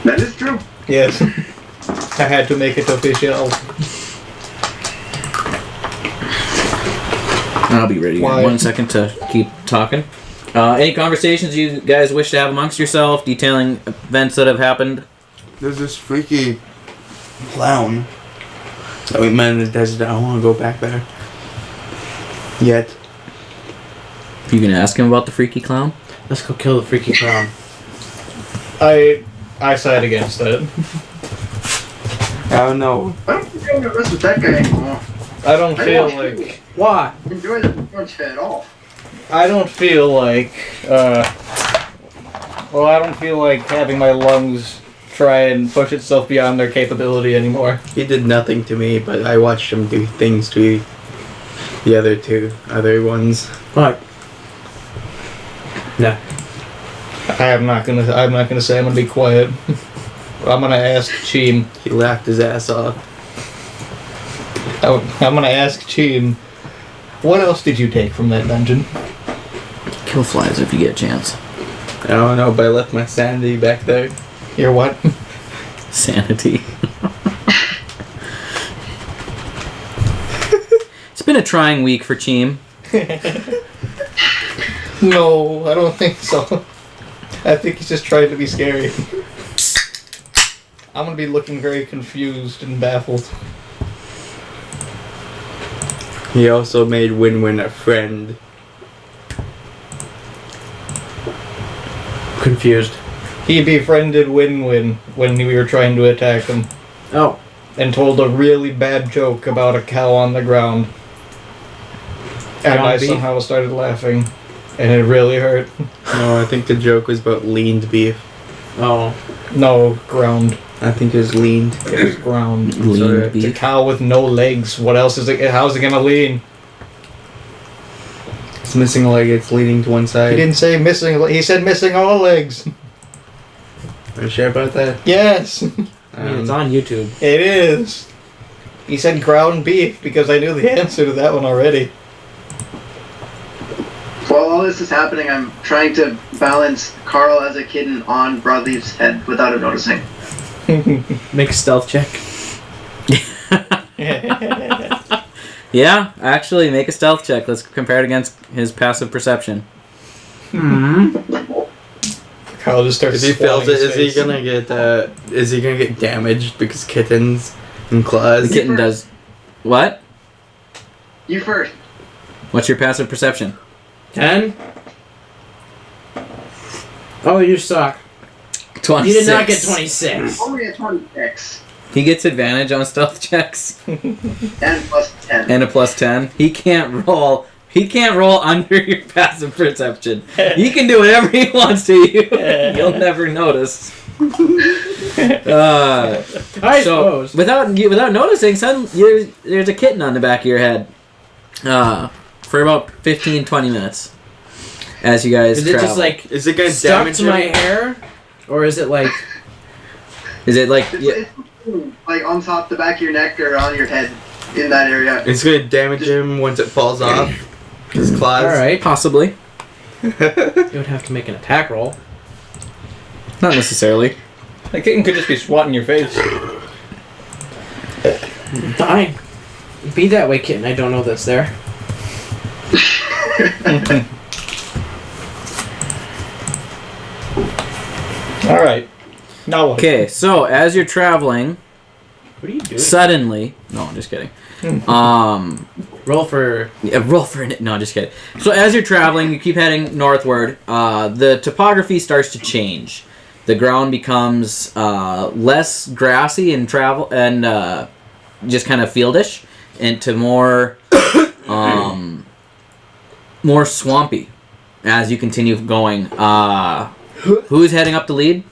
[SPEAKER 5] That is true.
[SPEAKER 3] Yes. I had to make it official.
[SPEAKER 1] I'll be ready in
[SPEAKER 3] Why?
[SPEAKER 1] 1 second to keep talking. Any conversations you guys wish to have amongst yourself, detailing events that have happened?
[SPEAKER 4] There's this freaky clown that we met in the desert. I don't want to go back there yet.
[SPEAKER 1] You can ask him about the freaky clown?
[SPEAKER 2] Let's go kill the freaky clown.
[SPEAKER 3] I side against it.
[SPEAKER 4] I don't know.
[SPEAKER 5] I don't think I'm gonna rest with that guy anymore.
[SPEAKER 3] I don't feel like...
[SPEAKER 2] Why?
[SPEAKER 5] Enjoy the punch at all.
[SPEAKER 3] I don't feel like... I don't feel like having my lungs try and push itself beyond their capability anymore.
[SPEAKER 4] He did nothing to me, but I watched him do things to the other ones.
[SPEAKER 2] What? No.
[SPEAKER 3] I'm not gonna say. I'm gonna be quiet. I'm gonna ask Cheem.
[SPEAKER 4] He laughed his ass off.
[SPEAKER 3] I'm gonna ask Cheem. What else did you take from that dungeon?
[SPEAKER 1] Kill flies if you get a chance.
[SPEAKER 4] I don't know, but I left my sanity back there.
[SPEAKER 3] Your what?
[SPEAKER 1] Sanity. It's been a trying week for Cheem.
[SPEAKER 3] No, I don't think so. I think he's just trying to be scary. I'm gonna be looking very confused and baffled.
[SPEAKER 4] He also made Win-Win a friend.
[SPEAKER 2] Confused.
[SPEAKER 3] He befriended Win-Win when we were trying to attack him,
[SPEAKER 2] Oh.
[SPEAKER 3] and told a really bad joke about a cow on the ground. And
[SPEAKER 2] Ground
[SPEAKER 3] I
[SPEAKER 2] beef?
[SPEAKER 3] somehow started laughing, and it really hurt.
[SPEAKER 4] No, I think the joke was about leaned beef.
[SPEAKER 2] Oh.
[SPEAKER 3] No, ground.
[SPEAKER 4] I think it was leaned.
[SPEAKER 3] It was ground.
[SPEAKER 1] Lean
[SPEAKER 3] It's a
[SPEAKER 1] beef.
[SPEAKER 3] cow with no legs. What else is it? How's it gonna lean?
[SPEAKER 4] It's missing a leg, it's leaning to one
[SPEAKER 3] He
[SPEAKER 4] side.
[SPEAKER 3] didn't say missing. He said missing all legs.
[SPEAKER 4] Are you sure about that?
[SPEAKER 3] Yes,
[SPEAKER 2] I mean, it's on YouTube.
[SPEAKER 3] it is. He said ground beef because I knew the answer to that one already.
[SPEAKER 5] While all this is happening, I'm trying to balance Carl as a kitten on Broadleaf's head without him noticing.
[SPEAKER 2] Make a stealth check.
[SPEAKER 1] Yeah, actually, make a stealth check. Let's compare it against his passive perception.
[SPEAKER 3] Kyle just starts.
[SPEAKER 4] If he fails it,
[SPEAKER 3] swatting his
[SPEAKER 4] is he
[SPEAKER 3] face.
[SPEAKER 4] gonna get Is he gonna get damaged because kittens and claws?
[SPEAKER 1] The kitten does... What?
[SPEAKER 5] You first.
[SPEAKER 1] What's your passive perception?
[SPEAKER 2] 10? Oh, you suck.
[SPEAKER 1] 26.
[SPEAKER 2] You did not get 26.
[SPEAKER 5] Only a 26.
[SPEAKER 1] He gets advantage on stealth checks.
[SPEAKER 5] And plus 10.
[SPEAKER 1] And a plus 10. He can't roll under your passive perception. He can do whatever he wants to you. You'll never notice.
[SPEAKER 2] I suppose.
[SPEAKER 1] Without noticing, there's a kitten on the back of your head. For about 15-20 minutes. As you guys
[SPEAKER 2] Is it
[SPEAKER 1] travel.
[SPEAKER 2] just like
[SPEAKER 4] Is it gonna
[SPEAKER 2] stuck
[SPEAKER 4] damage
[SPEAKER 2] to my
[SPEAKER 4] him?
[SPEAKER 2] hair? Or is it like...
[SPEAKER 1] Is it like...
[SPEAKER 5] It's like on top the back of your neck or on your head in that area.
[SPEAKER 4] It's gonna damage him once it falls off. His claws.
[SPEAKER 2] Alright.
[SPEAKER 1] Possibly.
[SPEAKER 2] You would have to make an attack roll.
[SPEAKER 1] Not necessarily.
[SPEAKER 3] The kitten could just be swatting your face.
[SPEAKER 2] Fine. Be that way, kitten. I don't know that's there.
[SPEAKER 3] All right. Now what?
[SPEAKER 1] Okay, so as you're traveling,
[SPEAKER 2] What are you doing?
[SPEAKER 1] suddenly... No, I'm just kidding.
[SPEAKER 2] Roll for...
[SPEAKER 1] Yeah, roll for it. No, just kidding. So as you're traveling, you keep heading northward. The topography starts to change. The ground becomes less grassy and just kind of fieldish, into more more swampy as you continue going. Who's heading up the lead?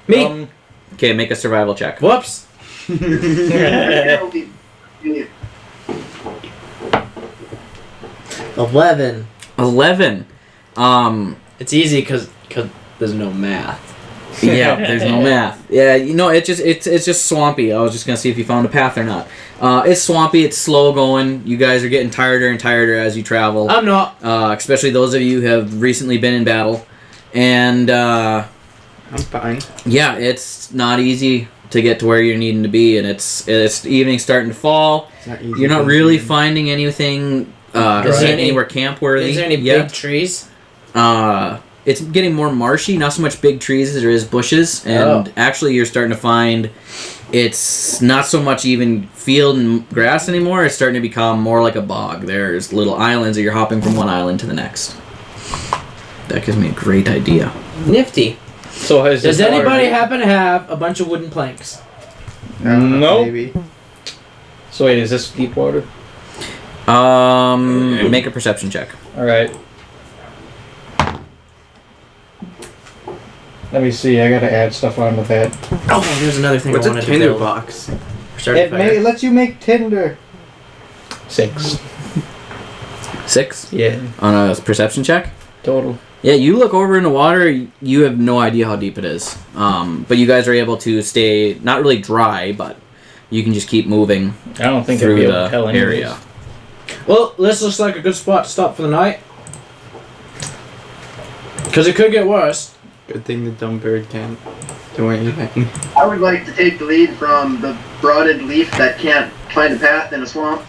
[SPEAKER 2] Me!
[SPEAKER 1] Okay, make a survival check.
[SPEAKER 2] Whoops! 11.
[SPEAKER 1] 11.
[SPEAKER 2] It's easy because there's no math.
[SPEAKER 1] Yeah, there's no math. Yeah, it's just swampy. I was just gonna see if you found a path or not. It's swampy. It's slow going. You guys are getting tireder and tireder as you travel.
[SPEAKER 2] I'm not.
[SPEAKER 1] Especially those of you who have recently been in battle, and
[SPEAKER 4] I'm fine.
[SPEAKER 1] yeah, it's not easy to get to where you're needing to be, and it's evening starting to fall.
[SPEAKER 4] It's not easy
[SPEAKER 1] You're not
[SPEAKER 4] to
[SPEAKER 1] really
[SPEAKER 4] do.
[SPEAKER 1] finding anything
[SPEAKER 2] Is there any-
[SPEAKER 1] anywhere camp worthy.
[SPEAKER 2] Is there any
[SPEAKER 1] yet.
[SPEAKER 2] big trees?
[SPEAKER 1] It's getting more marshy, not so much big trees as there is bushes, and actually you're starting to find it's not so much even field and grass anymore, it's starting to become more like a bog. There's little islands that you're hopping from one island to the next. That gives me a great idea.
[SPEAKER 2] Nifty.
[SPEAKER 3] So
[SPEAKER 2] Does anybody happen to have a bunch of wooden planks?
[SPEAKER 3] No.
[SPEAKER 4] Maybe.
[SPEAKER 3] So wait, is this deep water?
[SPEAKER 1] Make a perception check.
[SPEAKER 3] All right. Let me see. I gotta add stuff onto that.
[SPEAKER 2] Oh, there's another thing
[SPEAKER 4] What's
[SPEAKER 2] I
[SPEAKER 4] a
[SPEAKER 2] wanted to
[SPEAKER 4] tinder
[SPEAKER 2] build.
[SPEAKER 4] box?
[SPEAKER 2] Starting fire.
[SPEAKER 3] lets you make tinder. 6.
[SPEAKER 1] 6
[SPEAKER 3] Yeah.
[SPEAKER 1] on a perception check.
[SPEAKER 3] Total.
[SPEAKER 1] Yeah, you look over in the water, you have no idea how deep it is. But you guys are able to stay, not really dry, but you can just keep moving
[SPEAKER 3] I don't think I'd
[SPEAKER 1] through
[SPEAKER 3] be able to
[SPEAKER 1] the
[SPEAKER 3] tell anyways.
[SPEAKER 1] area.
[SPEAKER 2] Well, this looks like a good spot to stop for the night. Because it could get worse.
[SPEAKER 4] Good thing the dumb bird can't do anything.
[SPEAKER 5] I would like to take the lead from the Brawed Leaf that can't find a path in a swamp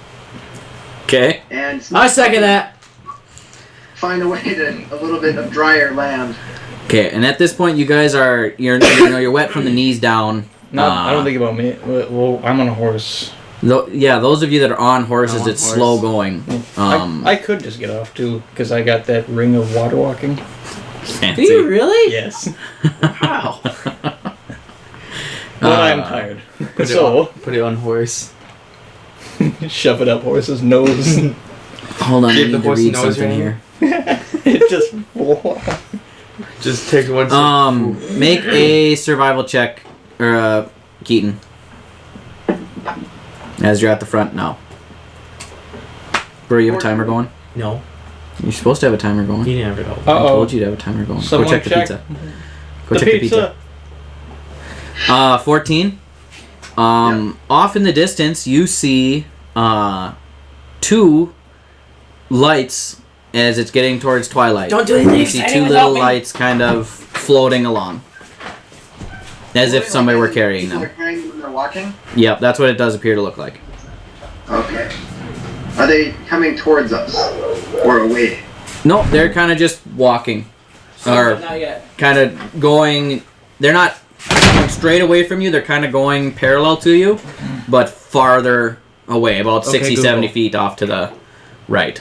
[SPEAKER 1] Okay.
[SPEAKER 5] and
[SPEAKER 2] I second that.
[SPEAKER 5] find a way to a little bit of drier land.
[SPEAKER 1] Okay, and at this point, you guys are you're wet from the knees down.
[SPEAKER 3] No, I don't think about me. Well, I'm on a horse.
[SPEAKER 1] Those of you that are on horses,
[SPEAKER 4] I'm on
[SPEAKER 1] it's
[SPEAKER 4] horse.
[SPEAKER 1] slow going.
[SPEAKER 3] I could just get off too, because I got that ring of water walking.
[SPEAKER 1] Fancy.
[SPEAKER 2] Do you really?
[SPEAKER 3] Yes.
[SPEAKER 2] Wow.
[SPEAKER 3] But I'm tired. So
[SPEAKER 4] Put it on horse.
[SPEAKER 3] shove it up horse's nose.
[SPEAKER 1] Hold on, I
[SPEAKER 4] Give
[SPEAKER 1] need
[SPEAKER 4] the
[SPEAKER 1] to
[SPEAKER 4] horse
[SPEAKER 1] read
[SPEAKER 4] a nose
[SPEAKER 1] something
[SPEAKER 4] ring.
[SPEAKER 1] here.
[SPEAKER 3] It just.
[SPEAKER 4] Just take one.
[SPEAKER 1] Make a survival check, or Keaton. As you're at the front now. Bro, you have a timer going?
[SPEAKER 2] No.
[SPEAKER 1] You're supposed to have a timer going.
[SPEAKER 2] You never know.
[SPEAKER 1] I
[SPEAKER 3] Uh-oh.
[SPEAKER 1] told you to have a timer going.
[SPEAKER 3] Someone
[SPEAKER 1] Go check the
[SPEAKER 3] check
[SPEAKER 1] pizza. Go check the pizza. 14. Off in the distance, you see 2 lights as it's getting towards twilight.
[SPEAKER 2] Don't do anything
[SPEAKER 1] You see
[SPEAKER 2] exciting
[SPEAKER 1] 2
[SPEAKER 2] without
[SPEAKER 1] little
[SPEAKER 2] me.
[SPEAKER 1] lights kind of floating along. As if somebody were carrying them.
[SPEAKER 5] They're carrying them when they're walking?
[SPEAKER 1] Yep, that's what it does appear to look like.
[SPEAKER 5] Okay. Are they coming towards us or away?
[SPEAKER 1] No, they're kind of just walking. Or
[SPEAKER 2] Not yet.
[SPEAKER 1] kind of going. They're not coming straight away from you. They're kind of going parallel to you, but farther away, about 60, 70 feet off to the right.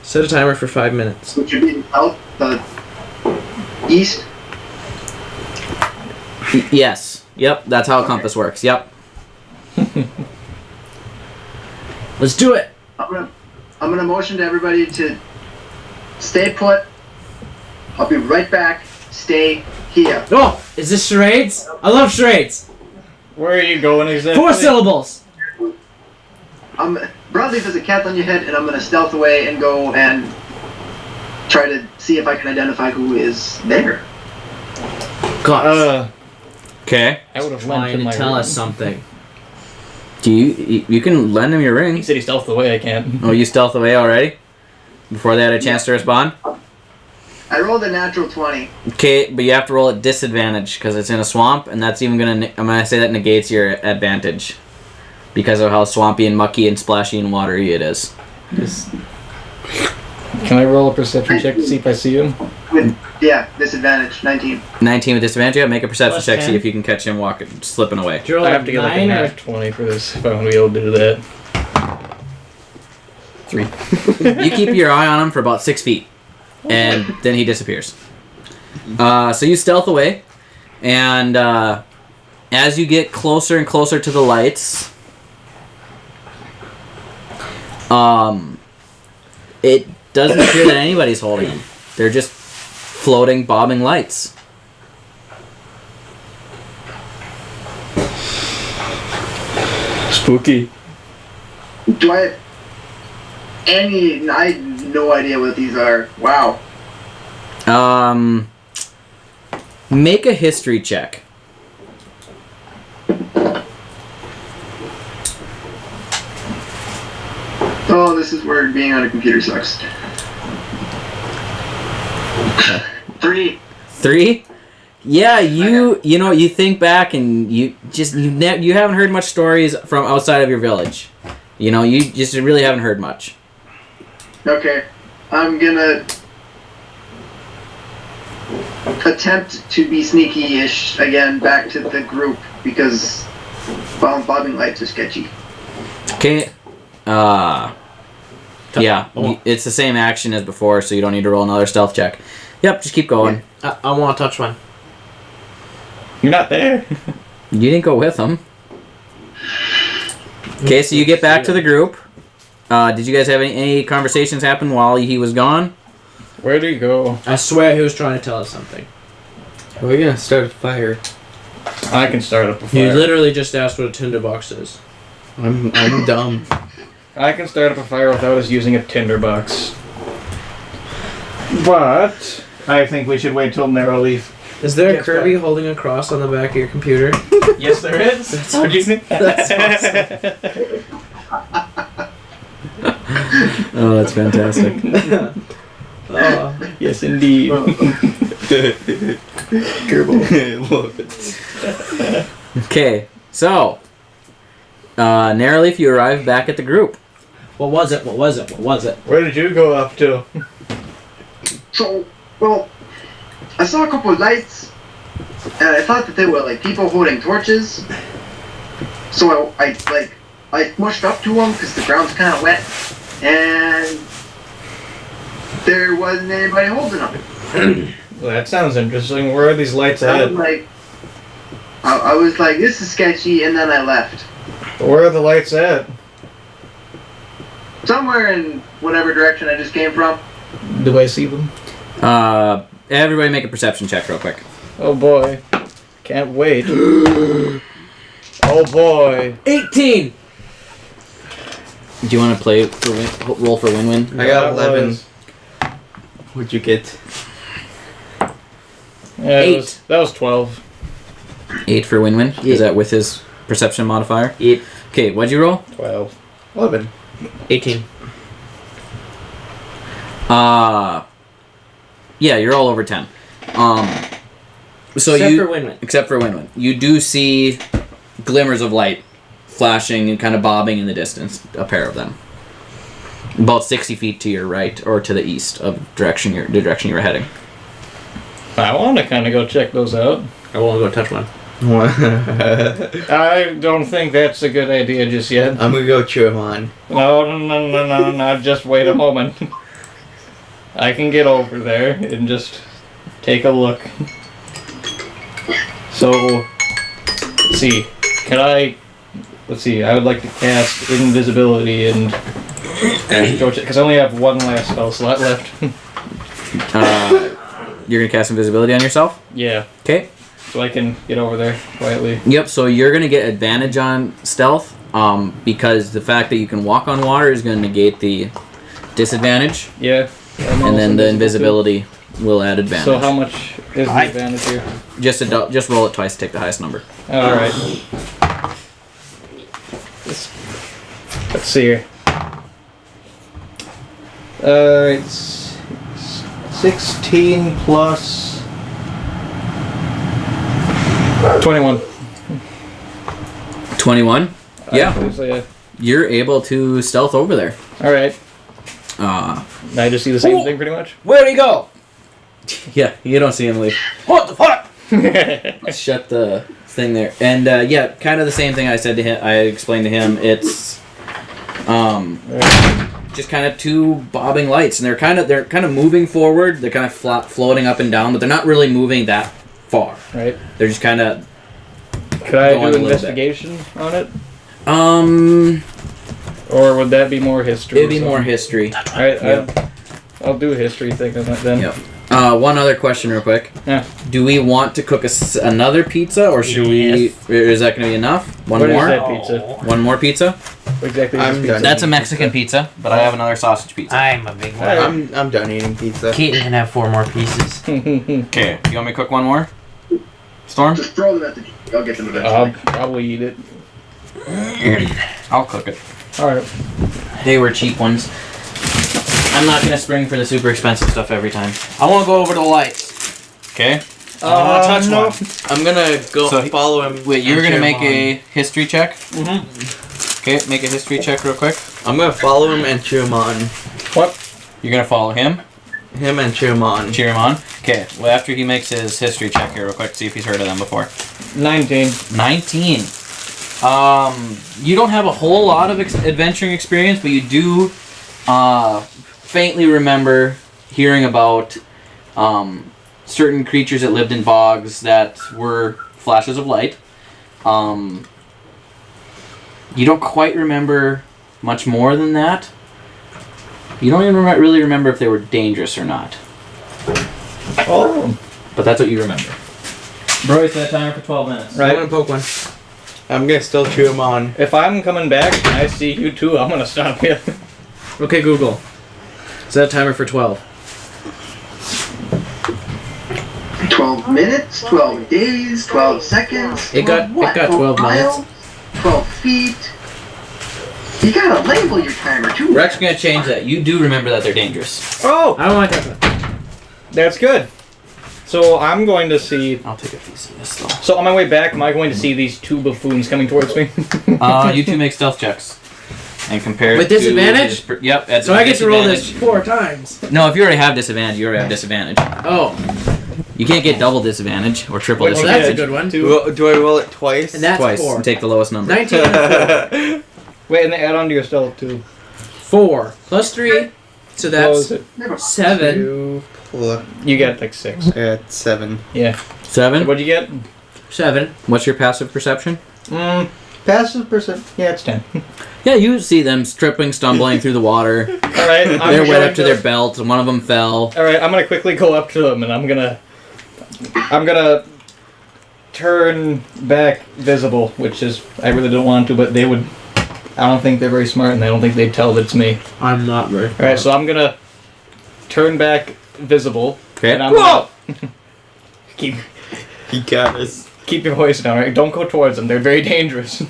[SPEAKER 6] Set a timer for 5 minutes.
[SPEAKER 5] Which would be the south, the east.
[SPEAKER 1] Yes. Yep. That's how a compass works. Yep.
[SPEAKER 2] Let's do it.
[SPEAKER 5] I'm gonna motion to everybody to stay put. I'll be right back. Stay here.
[SPEAKER 2] Oh, is this charades? I love charades.
[SPEAKER 3] Where are you going exactly?
[SPEAKER 2] 4 syllables.
[SPEAKER 5] Brawd Leaf has a cap on your head, and I'm gonna stealth away and go and try to see if I can identify who is there.
[SPEAKER 2] God,
[SPEAKER 1] Okay.
[SPEAKER 3] I would have
[SPEAKER 2] trying to tell us something.
[SPEAKER 1] Do you can lend him your ring?
[SPEAKER 3] He said he stealthed away. I can't.
[SPEAKER 1] Oh, you stealth away already? Before they had a chance to respond?
[SPEAKER 5] I rolled a natural 20.
[SPEAKER 1] Okay, but you have to roll at disadvantage because it's in a swamp, and that's even I'm gonna say that negates your advantage because of how swampy and mucky and splashy and watery it is.
[SPEAKER 3] Can I roll a perception check to see if I see him?
[SPEAKER 5] Yeah, disadvantage. 19.
[SPEAKER 1] 19 with disadvantage. Yeah, make a perception
[SPEAKER 2] Plus
[SPEAKER 1] check.
[SPEAKER 2] 10.
[SPEAKER 1] See if you can catch him slipping away.
[SPEAKER 2] Did you roll
[SPEAKER 3] I have to get like a
[SPEAKER 2] 9 or
[SPEAKER 3] nat 20 for this if I want to be able to do that.
[SPEAKER 1] 3. You keep your eye on him for about 6 feet, and then he disappears. So you stealth away, and as you get closer and closer to the lights, it doesn't appear that anybody's holding them. They're just floating, bobbing lights.
[SPEAKER 3] Spooky.
[SPEAKER 5] Do I I have no idea what these are. Wow.
[SPEAKER 1] Make a history check.
[SPEAKER 5] Oh, this is where being on a computer sucks. 3.
[SPEAKER 1] 3? Yeah, you think back and you haven't heard much stories from outside of your village. You just really haven't heard much.
[SPEAKER 5] Okay. I'm gonna attempt to be sneaky-ish again back to the group because bobbing lights are sketchy.
[SPEAKER 1] Okay. Yeah, it's the same action as before, so you don't need to roll another stealth check. Yep, just keep going.
[SPEAKER 6] I want to touch one.
[SPEAKER 3] You're not there.
[SPEAKER 1] You didn't go with him. Okay, so you get back to the group. Did you guys have any conversations happen while he was gone?
[SPEAKER 3] Where do you go?
[SPEAKER 2] I swear he was trying to tell us something.
[SPEAKER 4] We're gonna start a fire.
[SPEAKER 3] I can start up a
[SPEAKER 2] You
[SPEAKER 3] fire.
[SPEAKER 2] literally just asked what a tinderbox is.
[SPEAKER 4] I'm dumb.
[SPEAKER 3] I can start up a fire without us using a tinderbox. But I think we should wait till Narrow Leaf.
[SPEAKER 6] Is there a
[SPEAKER 3] Yes,
[SPEAKER 6] Kirby holding a cross on the back of your computer?
[SPEAKER 3] Yes, there is. What do you think?
[SPEAKER 6] That's awesome.
[SPEAKER 1] Oh, that's fantastic.
[SPEAKER 6] Oh.
[SPEAKER 3] Yes, indeed.
[SPEAKER 1] Okay, so Narrowleaf, you arrive back at the group.
[SPEAKER 2] What was it? What was it? What was it?
[SPEAKER 3] Where did you go up to?
[SPEAKER 5] So, well, I saw a couple of lights, and I thought that they were like people holding torches. So I mushed up to them because the ground's kind of wet, and there wasn't anybody holding them.
[SPEAKER 3] Well, that sounds interesting. Where are these lights
[SPEAKER 5] I
[SPEAKER 3] at?
[SPEAKER 5] was like, I was like, this is sketchy, and then I left.
[SPEAKER 3] Where are the lights at?
[SPEAKER 5] Somewhere in whatever direction I just came from.
[SPEAKER 3] Do I see them?
[SPEAKER 1] Everybody make a perception check real quick.
[SPEAKER 3] Oh boy. Can't wait. Oh boy.
[SPEAKER 2] 18!
[SPEAKER 1] Do you want to play for roll for win-win?
[SPEAKER 4] I got
[SPEAKER 3] That
[SPEAKER 4] 11.
[SPEAKER 3] was-
[SPEAKER 4] What'd you get?
[SPEAKER 3] Yeah,
[SPEAKER 2] 8.
[SPEAKER 3] That was 12.
[SPEAKER 1] 8 for win-win?
[SPEAKER 6] Yeah.
[SPEAKER 1] Is that with his perception modifier?
[SPEAKER 6] Yep.
[SPEAKER 1] Okay, what'd you roll?
[SPEAKER 3] 12.
[SPEAKER 4] 11.
[SPEAKER 6] 18.
[SPEAKER 1] Yeah, you're all over 10. So
[SPEAKER 2] Except
[SPEAKER 1] you,
[SPEAKER 2] for Win-Win.
[SPEAKER 1] Except for Win-Win. You do see glimmers of light flashing and kind of bobbing in the distance, a pair of them. About 60 feet to your right or to the east of the direction you were heading.
[SPEAKER 3] I want to kind of go check those out.
[SPEAKER 6] I won't go touch one.
[SPEAKER 3] I don't think that's a good idea just yet.
[SPEAKER 4] I'm gonna go cheer him on.
[SPEAKER 3] No, just wait a moment. I can get over there and just take a look. So, let's see, I would like to cast invisibility and because I only have one last spell slot left.
[SPEAKER 1] You're gonna cast invisibility on yourself?
[SPEAKER 3] Yeah.
[SPEAKER 1] Okay.
[SPEAKER 3] So I can get over there quietly.
[SPEAKER 1] Yep, so you're gonna get advantage on stealth, because the fact that you can walk on water is gonna negate the disadvantage.
[SPEAKER 3] Yeah.
[SPEAKER 1] And then the invisibility will add advantage.
[SPEAKER 3] So how much is the advantage here?
[SPEAKER 1] Just roll it twice to take the highest number.
[SPEAKER 3] Alright. Let's see here. It's 16 plus 21.
[SPEAKER 1] 21? Yeah.
[SPEAKER 3] So, yeah.
[SPEAKER 1] You're able to stealth over there.
[SPEAKER 3] Alright. I just see the same thing pretty much?
[SPEAKER 2] Where'd he go?
[SPEAKER 1] Yeah, you don't see him leave.
[SPEAKER 2] What the fuck?
[SPEAKER 1] Shut the thing there. And yeah, kind of the same thing I said to him. I explained to him. It's just kind of two bobbing lights, and they're kind of moving forward. They're kind of floating up and down, but they're not really moving that far.
[SPEAKER 3] Right.
[SPEAKER 1] They're just kind of.
[SPEAKER 3] Could I do investigation on it? Or would that be more history?
[SPEAKER 1] It'd be more history.
[SPEAKER 3] Alright, I'll do a history thing on that then.
[SPEAKER 1] Yep. One other question real quick.
[SPEAKER 3] Yeah.
[SPEAKER 1] Do we want to cook another pizza, or should we... Is that going to be enough? One
[SPEAKER 3] What
[SPEAKER 1] more?
[SPEAKER 3] is that pizza?
[SPEAKER 1] One more pizza?
[SPEAKER 3] What exactly is
[SPEAKER 4] I'm
[SPEAKER 3] pizza?
[SPEAKER 4] done.
[SPEAKER 1] That's a Mexican pizza, but I have another sausage pizza.
[SPEAKER 6] I'm a big one.
[SPEAKER 4] I'm done eating pizza.
[SPEAKER 6] Keaton can have 4 more pieces.
[SPEAKER 1] Okay, you want me to cook one more? Storm?
[SPEAKER 5] Just throw them at the... I'll get them eventually.
[SPEAKER 3] I'll probably eat it.
[SPEAKER 1] I'll cook it.
[SPEAKER 3] Alright.
[SPEAKER 1] They were cheap ones. I'm not going to spring for the super expensive stuff every time. I want to go over to the lights. Okay?
[SPEAKER 6] I don't want to touch one.
[SPEAKER 4] I'm gonna go follow him.
[SPEAKER 1] Wait, you're
[SPEAKER 4] and
[SPEAKER 1] going to
[SPEAKER 4] cheer
[SPEAKER 1] make
[SPEAKER 4] him
[SPEAKER 1] a history check?
[SPEAKER 3] Mm-hmm.
[SPEAKER 1] Okay, make a history check real quick.
[SPEAKER 4] I'm gonna follow him and cheer him on.
[SPEAKER 3] What?
[SPEAKER 1] You're going to follow him?
[SPEAKER 4] Him and cheer him on.
[SPEAKER 1] Cheer him on? Okay, well after he makes his history check here real quick, see if he's heard of them before.
[SPEAKER 3] 19.
[SPEAKER 1] 19. You don't have a whole lot of adventuring experience, but you do faintly remember hearing about certain creatures that lived in bogs that were flashes of light. You don't quite remember much more than that. You don't even really remember if they were dangerous or not.
[SPEAKER 3] Oh.
[SPEAKER 1] But that's what you remember. Bro, set a timer for 12 minutes.
[SPEAKER 3] Right.
[SPEAKER 4] I'm gonna poke one. I'm gonna still cheer him on.
[SPEAKER 3] If I'm coming back and I see you two, I'm gonna stop you.
[SPEAKER 2] Okay, Google. Set a timer for 12.
[SPEAKER 5] 12 minutes, 12 days, 12 seconds.
[SPEAKER 2] It got 12
[SPEAKER 5] mile, 12 feet. You gotta label your timer too.
[SPEAKER 1] We're actually going to change that. You do remember that they're dangerous.
[SPEAKER 3] Oh!
[SPEAKER 2] I don't want to touch that.
[SPEAKER 3] That's good. So I'm going to see...
[SPEAKER 1] I'll take a piece of this though.
[SPEAKER 3] So on my way back, am I going to see these two buffoons coming towards me?
[SPEAKER 1] You two make stealth checks. And compare
[SPEAKER 2] With
[SPEAKER 1] it to
[SPEAKER 2] disadvantage?
[SPEAKER 1] Yep. At
[SPEAKER 2] So I get to roll this
[SPEAKER 1] disadvantage.
[SPEAKER 2] 4 times.
[SPEAKER 1] No, if you already have disadvantage, you already have disadvantage.
[SPEAKER 2] Oh,
[SPEAKER 1] You can't get double disadvantage or triple
[SPEAKER 3] Wait,
[SPEAKER 2] well,
[SPEAKER 1] disadvantage.
[SPEAKER 2] that's a good one.
[SPEAKER 4] Do I roll it twice?
[SPEAKER 2] And that's
[SPEAKER 1] Twice
[SPEAKER 2] 4.
[SPEAKER 1] and take the lowest number.
[SPEAKER 2] 19 and
[SPEAKER 3] Wait, and they add on to your stealth too.
[SPEAKER 2] 4. Plus 3. So
[SPEAKER 3] What was
[SPEAKER 2] that's
[SPEAKER 3] it?
[SPEAKER 2] 7.
[SPEAKER 4] 2 plus...
[SPEAKER 3] You get like 6.
[SPEAKER 4] Yeah, 7.
[SPEAKER 3] Yeah.
[SPEAKER 1] 7.
[SPEAKER 3] What'd you get?
[SPEAKER 2] 7.
[SPEAKER 1] What's your passive perception?
[SPEAKER 3] Passive percent. Yeah, it's 10.
[SPEAKER 1] Yeah, you see them tripping, stumbling through the water.
[SPEAKER 3] Alright,
[SPEAKER 1] They're wet up to their belts, and one of them fell.
[SPEAKER 3] Alright, I'm gonna quickly go up to them and I'm gonna turn back visible, which is, I really don't want to, but they would, I don't think they're very smart and I don't think they'd tell that it's me.
[SPEAKER 2] I'm not very.
[SPEAKER 3] Alright, so I'm gonna turn back visible.
[SPEAKER 1] Okay.
[SPEAKER 3] And I'm gonna keep
[SPEAKER 4] He got us.
[SPEAKER 3] your voice down, right? Don't go towards them, they're very dangerous.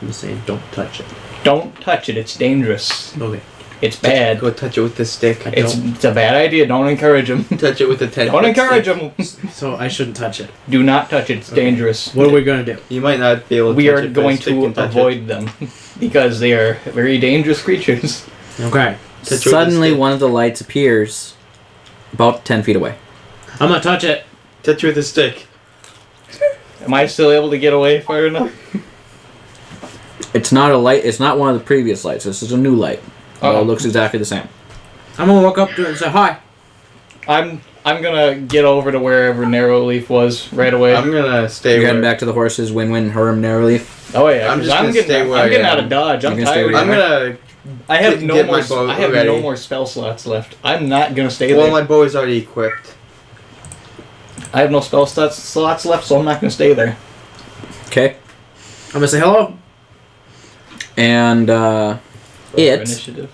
[SPEAKER 2] I'm saying don't touch it.
[SPEAKER 3] Don't touch it, it's dangerous.
[SPEAKER 2] Okay.
[SPEAKER 3] It's bad.
[SPEAKER 4] Go touch it with the stick.
[SPEAKER 3] It's a bad idea, don't encourage them.
[SPEAKER 4] Touch it with the 10.
[SPEAKER 3] Don't encourage them.
[SPEAKER 2] So I shouldn't touch it.
[SPEAKER 3] Do not touch it, it's dangerous.
[SPEAKER 2] What are we going to do?
[SPEAKER 4] You might not be able to
[SPEAKER 3] We
[SPEAKER 4] touch
[SPEAKER 3] are
[SPEAKER 4] it, but a
[SPEAKER 3] going
[SPEAKER 4] stick
[SPEAKER 3] to
[SPEAKER 4] can touch
[SPEAKER 3] avoid them. because they are very dangerous creatures.
[SPEAKER 2] Okay.
[SPEAKER 1] Suddenly, one of the lights appears about 10 feet away.
[SPEAKER 2] I'm gonna touch it.
[SPEAKER 4] Touch you with a stick.
[SPEAKER 3] Am I still able to get away far enough?
[SPEAKER 1] It's not a light. It's not one of the previous lights. This is a new light.
[SPEAKER 3] Oh.
[SPEAKER 1] It looks exactly the same.
[SPEAKER 2] I'm gonna walk up to it and say hi.
[SPEAKER 3] I'm gonna get over to wherever Narrow Leaf was right away.
[SPEAKER 4] I'm gonna stay.
[SPEAKER 1] You're heading back to the horses. Win-win. Herm. Narrowleaf.
[SPEAKER 3] Oh yeah,
[SPEAKER 4] I'm
[SPEAKER 3] 'cause
[SPEAKER 4] just gonna stay where
[SPEAKER 3] I'm getting
[SPEAKER 4] I
[SPEAKER 3] out
[SPEAKER 4] am.
[SPEAKER 3] of dodge. I'm
[SPEAKER 1] You're gonna stay
[SPEAKER 3] tired.
[SPEAKER 1] where
[SPEAKER 4] I'm gonna.
[SPEAKER 3] I have no
[SPEAKER 4] get
[SPEAKER 3] more.
[SPEAKER 4] my bow
[SPEAKER 3] I have
[SPEAKER 4] ready.
[SPEAKER 3] no more spell slots left. I'm not gonna stay
[SPEAKER 4] Well,
[SPEAKER 3] there.
[SPEAKER 4] my bow is already equipped.
[SPEAKER 3] I have no spell slots left, so I'm not gonna stay there.
[SPEAKER 1] Okay.
[SPEAKER 2] I'm gonna say hello.
[SPEAKER 1] And
[SPEAKER 3] For initiative.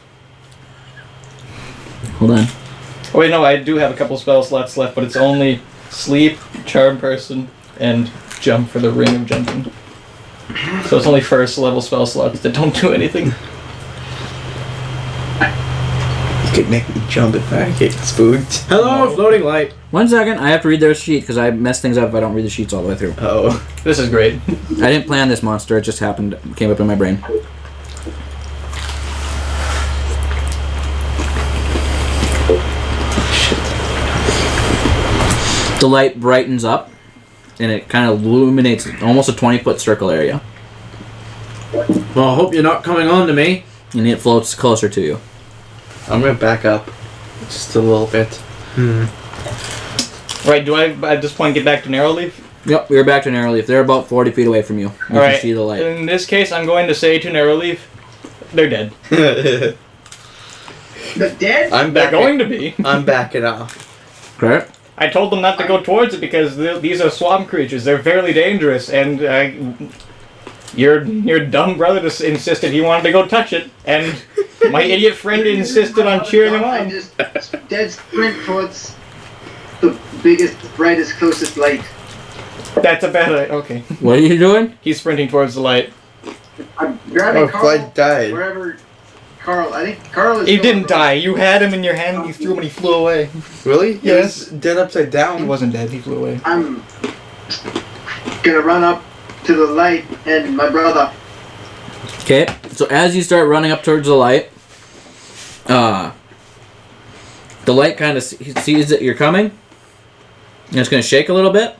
[SPEAKER 1] Hold on.
[SPEAKER 3] Oh wait, no, I do have a couple spell slots left, but it's only sleep, charm person, and jump for the ring of jumping. So it's only first level spell slots that don't do anything.
[SPEAKER 4] You could make me jump if I get spooked.
[SPEAKER 2] Hello,
[SPEAKER 3] No.
[SPEAKER 2] floating light.
[SPEAKER 1] 1 second. I have to read their sheet because I mess things up if I don't read the sheets all the way through.
[SPEAKER 4] Oh.
[SPEAKER 3] This is great.
[SPEAKER 1] I didn't plan this monster. It just happened. Came up in my brain. The light brightens up, and it kind of illuminates almost a 20-foot circle area,
[SPEAKER 2] Well, I hope you're not coming on to me.
[SPEAKER 1] and it floats closer to you.
[SPEAKER 4] I'm gonna back up. Just a little bit.
[SPEAKER 3] Right, do I at this point get back to Narrow Leaf?
[SPEAKER 1] Yep, we're back to Narrowleaf. They're about 40 feet away from you. You
[SPEAKER 3] Alright.
[SPEAKER 1] can see the light.
[SPEAKER 3] In this case, I'm going to say to Narrow Leaf, they're dead.
[SPEAKER 5] The dead?
[SPEAKER 4] I'm
[SPEAKER 3] They're
[SPEAKER 4] backing.
[SPEAKER 3] going to be.
[SPEAKER 4] I'm backing off.
[SPEAKER 1] Correct?
[SPEAKER 3] I told them not to go towards it because these are swamp creatures. They're fairly dangerous, and your dumb brother just insisted he wanted to go touch it, and my idiot friend insisted on cheering him
[SPEAKER 5] I
[SPEAKER 3] on.
[SPEAKER 5] just dead sprint towards the biggest, brightest, closest light.
[SPEAKER 3] That's a bad idea. Okay.
[SPEAKER 1] What are you doing?
[SPEAKER 3] He's sprinting towards the light.
[SPEAKER 5] I'm grabbing
[SPEAKER 4] Oh,
[SPEAKER 5] Carl.
[SPEAKER 4] Clyde died.
[SPEAKER 5] Wherever Carl, I think Carl is.
[SPEAKER 3] He
[SPEAKER 5] still
[SPEAKER 3] didn't
[SPEAKER 5] on the-
[SPEAKER 3] die. You had him in your hand and you threw him and he flew away.
[SPEAKER 4] Really? He
[SPEAKER 3] Yes.
[SPEAKER 4] was dead upside down.
[SPEAKER 3] He wasn't dead. He flew away.
[SPEAKER 5] I'm gonna run up to the light and my brother.
[SPEAKER 1] Okay, so as you start running up towards the light, the light kind of sees that you're coming, and it's going to shake a little bit,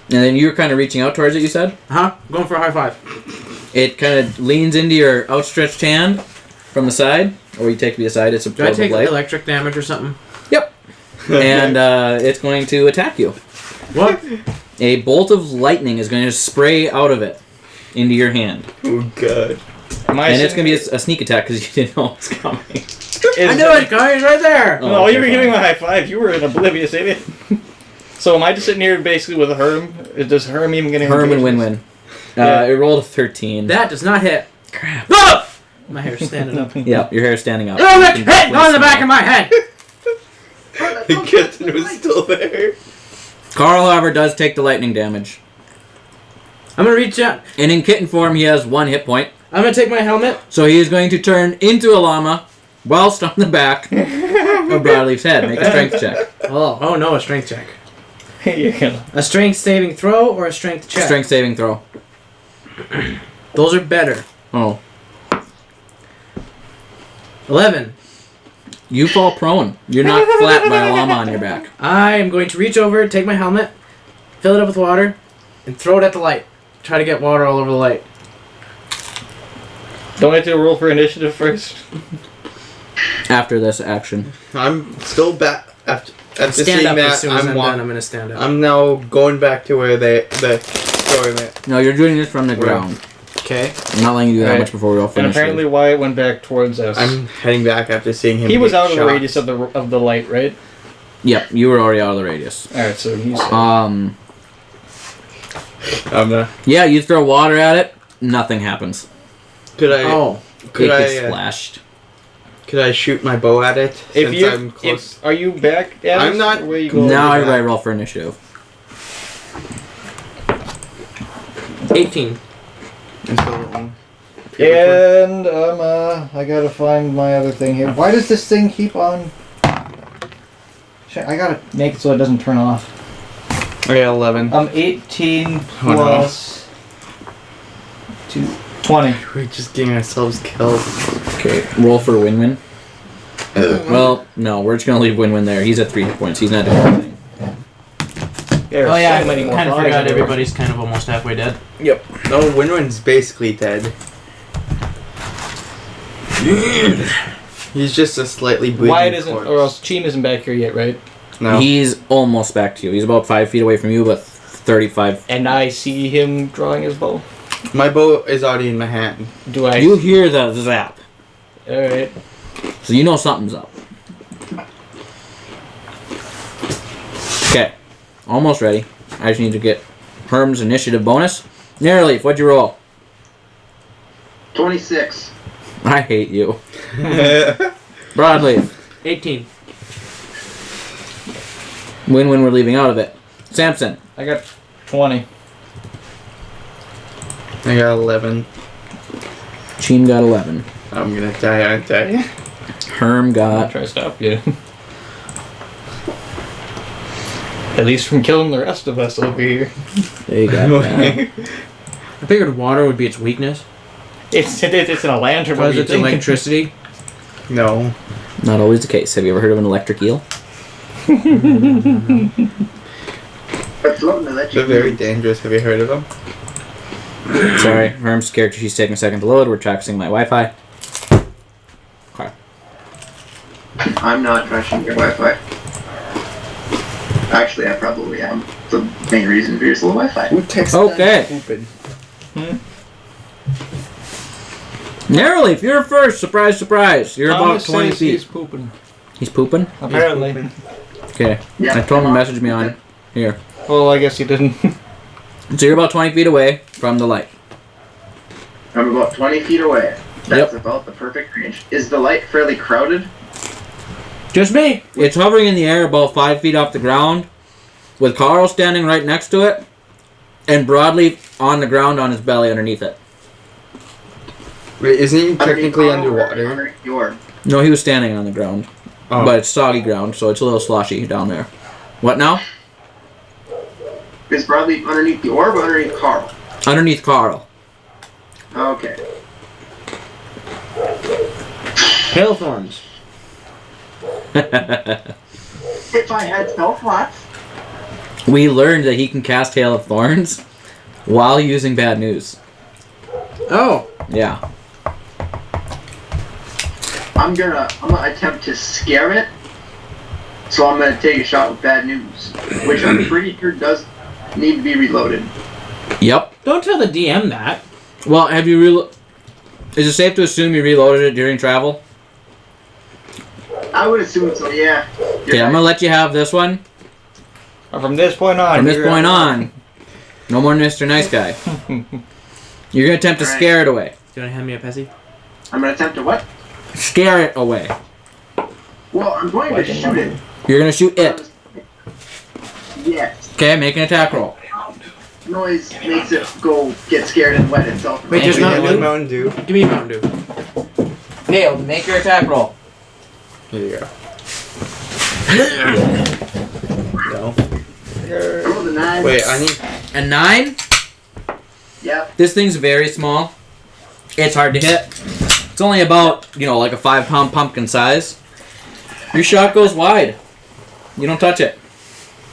[SPEAKER 1] and then you're kind of reaching out towards it, you said?
[SPEAKER 2] Huh? I'm going for a high five.
[SPEAKER 1] It kind of leans into your outstretched hand from the side, or you take it to the side, it's a
[SPEAKER 2] Do I
[SPEAKER 1] bolt
[SPEAKER 2] take
[SPEAKER 1] of light.
[SPEAKER 2] electric damage or something?
[SPEAKER 1] Yep. And it's going to attack you.
[SPEAKER 2] What?
[SPEAKER 1] A bolt of lightning is going to spray out of it into your hand.
[SPEAKER 4] Oh god.
[SPEAKER 3] Am I
[SPEAKER 1] And it's
[SPEAKER 3] sitting-
[SPEAKER 1] going to be a sneak attack because you didn't know it was coming.
[SPEAKER 2] I knew it, guys, right there.
[SPEAKER 1] Oh,
[SPEAKER 3] No,
[SPEAKER 1] okay,
[SPEAKER 3] you were
[SPEAKER 1] fine.
[SPEAKER 3] giving me a high five. You were an oblivious idiot. So am I just sitting here basically with Herm? Does Herm even get any
[SPEAKER 1] Herm and
[SPEAKER 3] engagements?
[SPEAKER 1] win-win.
[SPEAKER 3] Yeah.
[SPEAKER 1] It rolled a 13.
[SPEAKER 2] That does not hit.
[SPEAKER 1] Crap.
[SPEAKER 2] Ah! My hair's standing up.
[SPEAKER 1] Yeah, your hair's standing up.
[SPEAKER 2] Electric hit on the back of my head.
[SPEAKER 4] The kitten was still there.
[SPEAKER 1] Carl, however, does take the lightning damage.
[SPEAKER 2] I'm gonna reach out.
[SPEAKER 1] And in kitten form, he has 1 hit point.
[SPEAKER 2] I'm gonna take my helmet.
[SPEAKER 1] So he is going to turn into a llama whilst on the back of Broadleaf's head. Make a strength check.
[SPEAKER 2] Oh no, a strength check.
[SPEAKER 3] You're gonna-
[SPEAKER 2] A strength saving throw or a strength check?
[SPEAKER 1] Strength saving throw.
[SPEAKER 2] Those are better.
[SPEAKER 1] Oh.
[SPEAKER 2] 11.
[SPEAKER 1] You fall prone. You're knocked flat by a llama on your back.
[SPEAKER 2] I am going to reach over, take my helmet, fill it up with water, and throw it at the light. Try to get water all over the light.
[SPEAKER 3] Don't I have to roll for initiative first?
[SPEAKER 1] After this action.
[SPEAKER 4] I'm still back after
[SPEAKER 2] Stand
[SPEAKER 4] seeing
[SPEAKER 2] up
[SPEAKER 4] that.
[SPEAKER 2] as soon as I'm
[SPEAKER 4] wa-
[SPEAKER 2] done. I'm gonna stand up.
[SPEAKER 4] I'm now going back to where the throwing it.
[SPEAKER 1] No, you're doing this from the ground.
[SPEAKER 2] Okay.
[SPEAKER 1] I'm not letting you do that
[SPEAKER 3] Right.
[SPEAKER 1] much before we all
[SPEAKER 3] And
[SPEAKER 1] finish.
[SPEAKER 3] apparently Wyatt went back towards us.
[SPEAKER 4] I'm heading back after seeing him.
[SPEAKER 3] He was
[SPEAKER 4] get
[SPEAKER 3] out of the
[SPEAKER 4] shot.
[SPEAKER 3] radius of the light, right?
[SPEAKER 1] Yep, you were already out of the radius.
[SPEAKER 3] Alright, so he's...
[SPEAKER 4] I'm not.
[SPEAKER 1] Yeah, you throw water at it, nothing happens.
[SPEAKER 4] Could I?
[SPEAKER 2] Oh.
[SPEAKER 4] Could
[SPEAKER 1] it
[SPEAKER 4] I?
[SPEAKER 1] gets splashed.
[SPEAKER 4] Could I shoot my bow at it?
[SPEAKER 3] if
[SPEAKER 4] since
[SPEAKER 3] you...
[SPEAKER 4] I'm close.
[SPEAKER 3] Are you back at
[SPEAKER 4] I'm
[SPEAKER 3] us,
[SPEAKER 4] not-
[SPEAKER 3] or where you going?
[SPEAKER 1] Now
[SPEAKER 4] back.
[SPEAKER 1] everybody roll for initiative.
[SPEAKER 2] 18.
[SPEAKER 3] And, I gotta find my other thing here. Why does this thing keep on... Shit, I gotta make it so it doesn't turn off.
[SPEAKER 4] Okay, 11.
[SPEAKER 3] 18
[SPEAKER 4] Oh, no.
[SPEAKER 3] plus... 2... 20.
[SPEAKER 4] We're just getting ourselves killed.
[SPEAKER 1] Okay, roll for win-win. Well, no, we're just gonna leave win-win there. He's at 3 hit points. He's not doing anything.
[SPEAKER 3] There
[SPEAKER 6] Oh
[SPEAKER 3] are
[SPEAKER 6] yeah,
[SPEAKER 3] so many
[SPEAKER 6] I
[SPEAKER 3] more
[SPEAKER 6] kind of
[SPEAKER 3] flies
[SPEAKER 6] forgot
[SPEAKER 3] everywhere.
[SPEAKER 6] everybody's kind of almost halfway dead.
[SPEAKER 1] Yep.
[SPEAKER 4] No, Winwin's basically dead. He's just a slightly bleeding
[SPEAKER 3] Wyatt isn't,
[SPEAKER 4] corpse.
[SPEAKER 3] or else Cheem isn't back here yet, right?
[SPEAKER 4] No.
[SPEAKER 1] He's almost back to you. He's about 5 feet away from you, but 35.
[SPEAKER 3] And I see him drawing his bow.
[SPEAKER 4] My bow is already in my hand.
[SPEAKER 3] Do I?
[SPEAKER 1] You hear the zap,
[SPEAKER 3] Alright.
[SPEAKER 1] so you know something's up. Okay, almost ready. I just need to get Herm's initiative bonus. Nearleaf, what'd you roll?
[SPEAKER 5] 26.
[SPEAKER 1] I hate you. Broadleaf.
[SPEAKER 2] 18.
[SPEAKER 1] Win-win, we're leaving out of it. Samson.
[SPEAKER 3] I got 20.
[SPEAKER 4] I got 11.
[SPEAKER 1] Cheem got 11.
[SPEAKER 4] I'm gonna die, aren't I?
[SPEAKER 1] Herm
[SPEAKER 3] I'll
[SPEAKER 1] got...
[SPEAKER 3] try to stop you. At least from killing the rest of us over here.
[SPEAKER 1] They got that.
[SPEAKER 2] I figured water would be its weakness.
[SPEAKER 3] It's in a lantern. What
[SPEAKER 2] Because
[SPEAKER 3] do you
[SPEAKER 2] it's
[SPEAKER 3] think?
[SPEAKER 2] electricity.
[SPEAKER 4] No.
[SPEAKER 1] Not always the case. Have you ever heard of an electric eel?
[SPEAKER 5] But floating
[SPEAKER 4] They're
[SPEAKER 5] electric.
[SPEAKER 4] very dangerous. Have you heard of them?
[SPEAKER 1] Sorry, Herm's character she's taking a second to load. We're tracking my Wi-Fi. Okay.
[SPEAKER 5] I'm not trashing your Wi-Fi. Actually, I probably am. The main reason for your slow Wi-Fi.
[SPEAKER 4] Who texted
[SPEAKER 1] Okay.
[SPEAKER 4] that stupid?
[SPEAKER 1] Nearleaf, you're first. Surprise, surprise. You're
[SPEAKER 3] Thomas
[SPEAKER 1] about 20
[SPEAKER 3] says
[SPEAKER 1] feet.
[SPEAKER 3] He's pooping.
[SPEAKER 1] He's pooping?
[SPEAKER 3] Apparently.
[SPEAKER 1] Okay.
[SPEAKER 5] Yeah,
[SPEAKER 1] I told him to message me on here.
[SPEAKER 3] Well, I guess he didn't.
[SPEAKER 1] So you're about 20 feet away from the light.
[SPEAKER 5] I'm about 20 feet away. That's
[SPEAKER 1] Yep.
[SPEAKER 5] about the perfect range. Is the light fairly crowded?
[SPEAKER 2] Just me.
[SPEAKER 1] It's hovering in the air about 5 feet off the ground, with Carl standing right next to it, and Broadleaf on the ground on his belly underneath it.
[SPEAKER 4] Wait, isn't he technically
[SPEAKER 5] Underneath
[SPEAKER 4] underwater?
[SPEAKER 5] the orb.
[SPEAKER 1] No, he was standing on the ground.
[SPEAKER 4] Oh.
[SPEAKER 1] But it's soggy ground, so it's a little sloshy down there. What now?
[SPEAKER 5] Is Bradley underneath the orb or underneath Carl?
[SPEAKER 1] Underneath Carl.
[SPEAKER 5] Okay.
[SPEAKER 2] Hail thorns.
[SPEAKER 5] If I had spell slots.
[SPEAKER 1] We learned that he can cast Hail of Thorns while using bad news.
[SPEAKER 2] Oh.
[SPEAKER 1] Yeah.
[SPEAKER 5] I'm gonna attempt to scare it. So I'm gonna take a shot with bad news, which I'm pretty sure does need to be reloaded.
[SPEAKER 1] Yep.
[SPEAKER 2] Don't tell the DM that.
[SPEAKER 1] Well, have you is it safe to assume you reloaded it during travel?
[SPEAKER 5] I would assume so, yeah.
[SPEAKER 1] Okay, I'm gonna let you have this one.
[SPEAKER 3] From this point on.
[SPEAKER 1] From this
[SPEAKER 3] you're-
[SPEAKER 1] point on, no more Mr. Nice Guy. You're gonna attempt to
[SPEAKER 5] Alright.
[SPEAKER 1] scare it away.
[SPEAKER 2] Do you want to hand me a Pezzy?
[SPEAKER 5] I'm gonna attempt to what?
[SPEAKER 1] Scare it away.
[SPEAKER 5] Well, I'm going to shoot it.
[SPEAKER 1] You're gonna shoot it.
[SPEAKER 5] Yes.
[SPEAKER 1] Okay, make an attack roll.
[SPEAKER 5] Noise makes it go get scared and wet itself.
[SPEAKER 2] Wait, just
[SPEAKER 4] We
[SPEAKER 2] Mountain
[SPEAKER 4] have
[SPEAKER 2] Dew?
[SPEAKER 4] Mountain Dew.
[SPEAKER 2] Give me Mountain Dew.
[SPEAKER 1] Neil, make your attack roll.
[SPEAKER 4] Here you go. No.
[SPEAKER 5] Roll the 9.
[SPEAKER 4] Wait, I need.
[SPEAKER 1] A 9?
[SPEAKER 5] Yep.
[SPEAKER 1] This thing's very small. It's hard to hit. It's only about, like a 5-pound pumpkin size. Your shot goes wide. You don't touch it.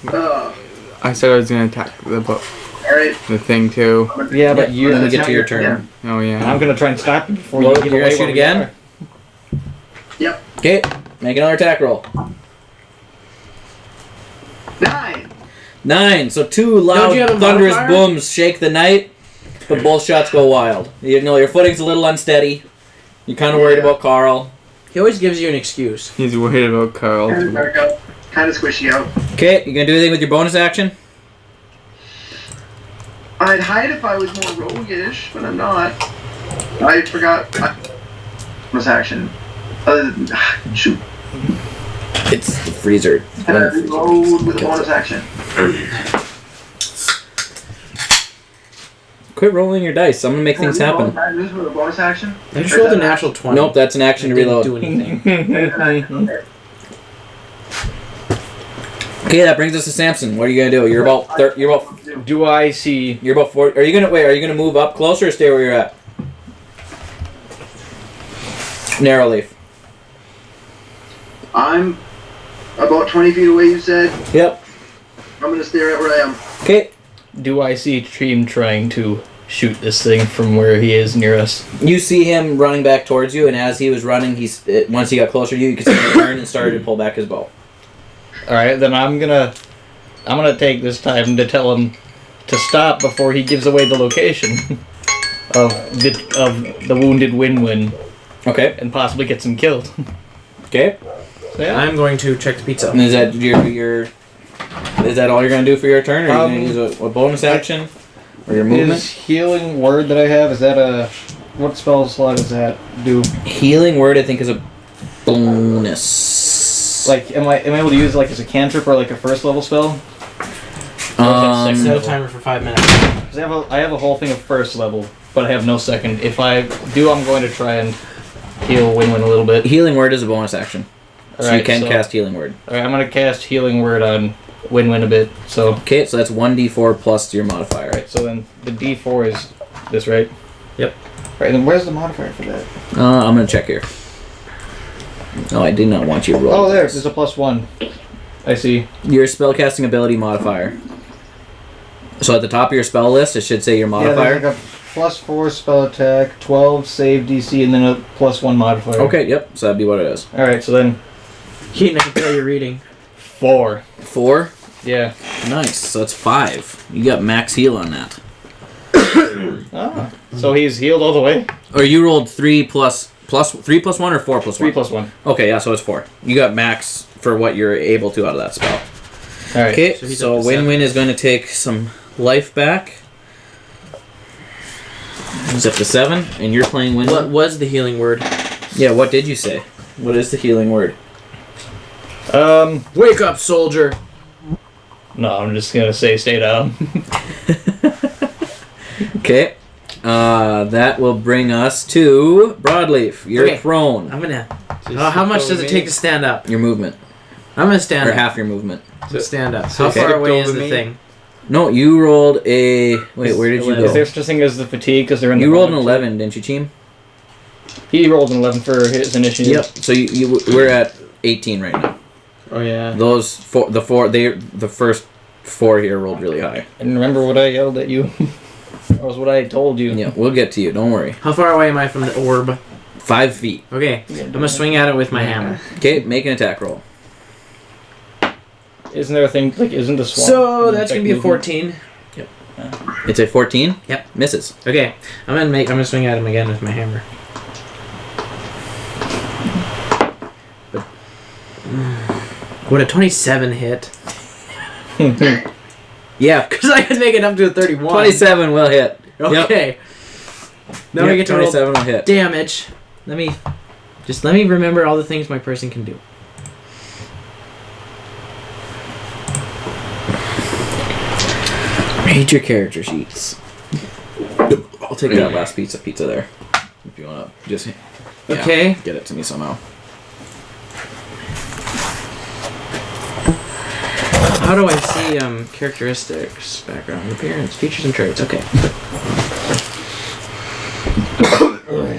[SPEAKER 4] I said I was gonna attack
[SPEAKER 5] Alright.
[SPEAKER 4] the thing too.
[SPEAKER 3] Yeah, but
[SPEAKER 1] You're
[SPEAKER 3] you're.
[SPEAKER 1] gonna get to your turn.
[SPEAKER 4] Oh
[SPEAKER 3] I'm
[SPEAKER 4] yeah.
[SPEAKER 3] gonna try and stop you before
[SPEAKER 1] Well,
[SPEAKER 3] you get
[SPEAKER 1] you're
[SPEAKER 3] away
[SPEAKER 1] gonna shoot
[SPEAKER 3] where we
[SPEAKER 1] again?
[SPEAKER 3] are.
[SPEAKER 5] Yep.
[SPEAKER 1] Okay, make another attack roll.
[SPEAKER 5] 9.
[SPEAKER 1] 9. So 2 loud,
[SPEAKER 2] Don't you have a
[SPEAKER 1] thunderous
[SPEAKER 2] modifier?
[SPEAKER 1] booms shake the night, but both shots go wild. Your footing's a little unsteady. You're kind of worried
[SPEAKER 5] Yeah.
[SPEAKER 1] about Carl.
[SPEAKER 2] He always gives you an excuse.
[SPEAKER 4] He's worried about Carl.
[SPEAKER 5] Kind of dark out. Kind of squishy out.
[SPEAKER 1] Okay, you gonna do anything with your bonus action?
[SPEAKER 5] I'd hide if I was more roguish, but I'm not. I forgot. Bonus action. Other than. Shoot.
[SPEAKER 1] It's the freezer.
[SPEAKER 5] Reload with a bonus action.
[SPEAKER 1] Quit rolling your dice. I'm gonna make things happen.
[SPEAKER 5] This with a bonus action?
[SPEAKER 2] I just rolled a natural 20.
[SPEAKER 1] Nope, that's an action to
[SPEAKER 2] Didn't
[SPEAKER 1] reload.
[SPEAKER 2] do anything.
[SPEAKER 5] Okay.
[SPEAKER 1] Okay, that brings us to Samson. What are you gonna do? You're about
[SPEAKER 3] Do I see?
[SPEAKER 1] You're about 40. Are you gonna move up closer or stay where you're at? Narrow leaf.
[SPEAKER 5] I'm about 20 feet away, you said.
[SPEAKER 1] Yep.
[SPEAKER 5] I'm gonna stare at where I am.
[SPEAKER 1] Okay.
[SPEAKER 3] Do I see Treem trying to shoot this thing from where he is near us?
[SPEAKER 1] You see him running back towards you, and as he was running, once he got closer to you, you could see him turn and started to pull back his bow.
[SPEAKER 3] Alright, then I'm gonna take this time to tell him to stop before he gives away the location of the wounded Win-Win
[SPEAKER 1] Okay.
[SPEAKER 3] and possibly gets him killed.
[SPEAKER 1] Okay.
[SPEAKER 3] So, yeah.
[SPEAKER 2] I'm going to check the pizza.
[SPEAKER 1] And is that your? Is that all you're gonna do for your turn, or are you gonna use a bonus action, or your movement?
[SPEAKER 3] Is healing word that I have, is that a... What spell slot does that do?
[SPEAKER 1] Healing word, I think, is a bonus.
[SPEAKER 3] Like, am I able to use it like as a cantrip or like a first level spell?
[SPEAKER 2] Set a timer for 5 minutes.
[SPEAKER 3] 'Cause I have a whole thing of first level, but I have no second. If I do, I'm going to try and heal Win-Win a little bit.
[SPEAKER 1] Healing word is a bonus action, so you
[SPEAKER 3] Alright,
[SPEAKER 1] can cast healing word.
[SPEAKER 3] Alright, I'm gonna cast healing word on Win-Win a bit. So,
[SPEAKER 1] Okay, so that's 1d4 plus your modifier.
[SPEAKER 3] alright, so then the D4 is this, right?
[SPEAKER 2] Yep.
[SPEAKER 3] Right, then where's the modifier for that?
[SPEAKER 1] I'm gonna check here. No, I did not want you to roll.
[SPEAKER 3] Oh, there.
[SPEAKER 1] this.
[SPEAKER 3] There's a +1. I see.
[SPEAKER 1] Your spellcasting ability modifier. So at the top of your spell list, it should say your modifier.
[SPEAKER 3] Yeah, there's like a +4 spell attack, 12 save DC, and then a +1 modifier.
[SPEAKER 1] Okay, yep. So that'd be what it is.
[SPEAKER 3] Alright, so then
[SPEAKER 2] Keaton, I can tell you're reading.
[SPEAKER 3] 4.
[SPEAKER 1] 4.
[SPEAKER 3] Yeah.
[SPEAKER 1] Nice. So it's 5. You got max heal on that.
[SPEAKER 3] Ah. So he's healed all the way?
[SPEAKER 1] Or you rolled 3 plus 3 plus 1 or 4 plus 1?
[SPEAKER 3] 3 +1.
[SPEAKER 1] Okay, yeah. So it's 4. You got max for what you're able to out of that spell.
[SPEAKER 3] Alright.
[SPEAKER 1] Okay,
[SPEAKER 2] So he's
[SPEAKER 1] so
[SPEAKER 2] up to 7.
[SPEAKER 1] Win-Win is going to take some life back. He's up to 7, and you're playing Win-Win.
[SPEAKER 2] What was the healing word?
[SPEAKER 1] Yeah, what did you say? What is the healing word?
[SPEAKER 2] Wake up, soldier.
[SPEAKER 3] No, I'm just gonna say stay down.
[SPEAKER 1] Okay. That will bring us to Brawed Leaf. You're
[SPEAKER 2] Okay.
[SPEAKER 1] prone.
[SPEAKER 2] I'm gonna. How much does it take to stand up?
[SPEAKER 1] Your movement.
[SPEAKER 2] I'm gonna stand
[SPEAKER 1] Or
[SPEAKER 2] up.
[SPEAKER 1] half your movement.
[SPEAKER 2] Stand up.
[SPEAKER 4] So
[SPEAKER 2] How
[SPEAKER 1] okay.
[SPEAKER 2] far away
[SPEAKER 4] Over
[SPEAKER 2] is the
[SPEAKER 4] me.
[SPEAKER 2] thing?
[SPEAKER 1] No, you rolled a... Wait, where did you
[SPEAKER 3] Is
[SPEAKER 1] go?
[SPEAKER 3] there such a thing as the fatigue because they're in the
[SPEAKER 1] You rolled an
[SPEAKER 3] bottom?
[SPEAKER 1] 11, didn't you, Cheem?
[SPEAKER 3] He rolled an 11 for his initiative.
[SPEAKER 1] Yep. So we're at 18 right now.
[SPEAKER 2] Oh yeah.
[SPEAKER 1] Those the first 4 here rolled really high.
[SPEAKER 3] And remember what I yelled at you? That was what I told you.
[SPEAKER 1] Yeah, we'll get to you. Don't worry.
[SPEAKER 2] How far away am I from the orb?
[SPEAKER 1] 5 feet.
[SPEAKER 2] Okay, I'm gonna swing at it with my hammer.
[SPEAKER 1] Okay, make an attack roll.
[SPEAKER 3] Isn't there a thing, like, isn't the swamp?
[SPEAKER 2] So that's gonna be a
[SPEAKER 3] movement?
[SPEAKER 2] 14.
[SPEAKER 1] It's a 14.
[SPEAKER 2] Yep.
[SPEAKER 1] Misses.
[SPEAKER 2] Okay, I'm gonna swing at him again with my hammer. Would a 27 hit?
[SPEAKER 1] Yeah.
[SPEAKER 2] Because I could make it up to a 31.
[SPEAKER 1] 27 will hit.
[SPEAKER 2] Okay. Now we
[SPEAKER 1] Yep,
[SPEAKER 2] get to roll
[SPEAKER 1] 27 will hit.
[SPEAKER 2] damage. Let me remember all the things my person can do.
[SPEAKER 1] Read your character sheets. I'll take that last piece of pizza there. If you want to just... yeah,
[SPEAKER 2] Okay.
[SPEAKER 1] get it to me somehow.
[SPEAKER 2] How do I see characteristics, background, appearance, features, and traits? Okay.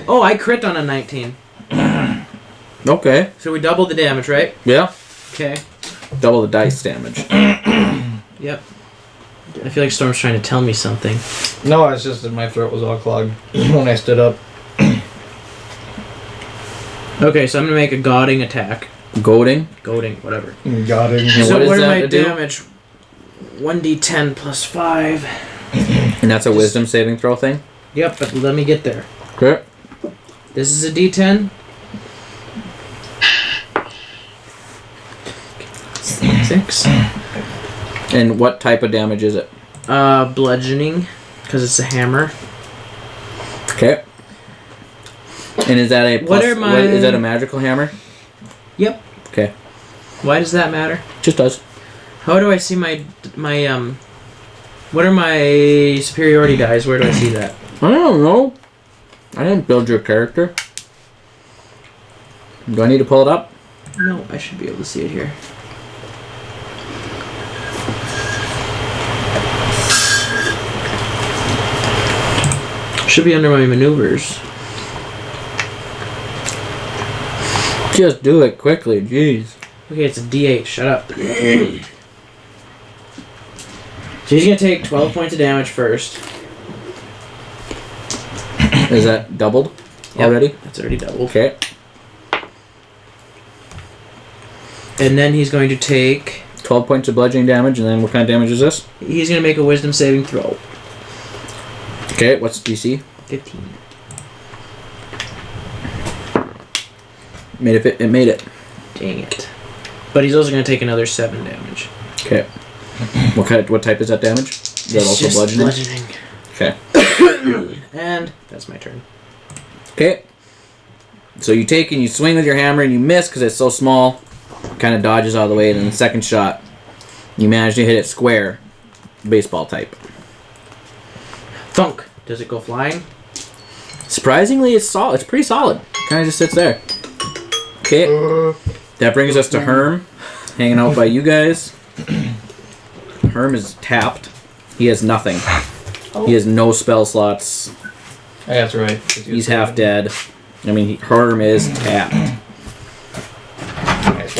[SPEAKER 2] Oh, I crit on a 19.
[SPEAKER 1] Okay.
[SPEAKER 2] So we doubled the damage, right?
[SPEAKER 1] Yeah.
[SPEAKER 2] Okay.
[SPEAKER 1] Double the dice damage.
[SPEAKER 2] Yep. I feel like Storm's trying to tell me something.
[SPEAKER 3] No, it's just that my throat was all clogged when I stood up.
[SPEAKER 2] Okay, so I'm gonna make a goading attack.
[SPEAKER 1] Goading.
[SPEAKER 2] Goading, whatever.
[SPEAKER 3] Got it.
[SPEAKER 1] And
[SPEAKER 2] So
[SPEAKER 1] what is
[SPEAKER 2] what are
[SPEAKER 1] that
[SPEAKER 2] my
[SPEAKER 1] to do?
[SPEAKER 2] damage? 1d10 plus 5.
[SPEAKER 1] And that's a wisdom saving throw thing?
[SPEAKER 2] Yep, but let me get there.
[SPEAKER 1] Okay.
[SPEAKER 2] This is a d10. 6.
[SPEAKER 1] And what type of damage is it?
[SPEAKER 2] Bludgeoning, because it's a hammer.
[SPEAKER 1] Okay. And is that a plus,
[SPEAKER 2] What are my-
[SPEAKER 1] is that a magical hammer?
[SPEAKER 2] Yep.
[SPEAKER 1] Okay.
[SPEAKER 2] Why does that matter?
[SPEAKER 1] Just does.
[SPEAKER 2] How do I see my what are my superiority dice? Where do I see that?
[SPEAKER 1] I don't know. I didn't build your character. Do I need to pull it up?
[SPEAKER 2] No, I should be able to see it here. Should be under my maneuvers.
[SPEAKER 1] Just do it quickly, jeez.
[SPEAKER 2] Okay, it's a D8. Shut up. So he's gonna take 12 points of damage first.
[SPEAKER 1] Is that doubled already?
[SPEAKER 2] That's already doubled.
[SPEAKER 1] Okay.
[SPEAKER 2] And then he's going to take...
[SPEAKER 1] 12 points of bludgeoning damage, and then what kind of damage is this?
[SPEAKER 2] He's going to make a wisdom saving throw.
[SPEAKER 1] Okay, what's DC?
[SPEAKER 2] 15.
[SPEAKER 1] It made it.
[SPEAKER 2] Dang it. But he's also going to take another 7 damage.
[SPEAKER 1] Okay. What type is that damage? Is that also bludgeoning? Okay.
[SPEAKER 2] And that's my turn.
[SPEAKER 1] Okay. So you take and you swing with your hammer and you miss because it's so small. Kind of dodges out of the way, and then the second shot, you manage to hit it square. Baseball type.
[SPEAKER 2] Thunk. Does it go flying?
[SPEAKER 1] Surprisingly, it's solid. It's pretty solid. Kind of just sits there. Okay. That brings us to Herm, hanging out by you guys. Herm is tapped. He has nothing. He has no spell slots.
[SPEAKER 3] That's right.
[SPEAKER 1] He's half dead. I mean, Herm is tapped.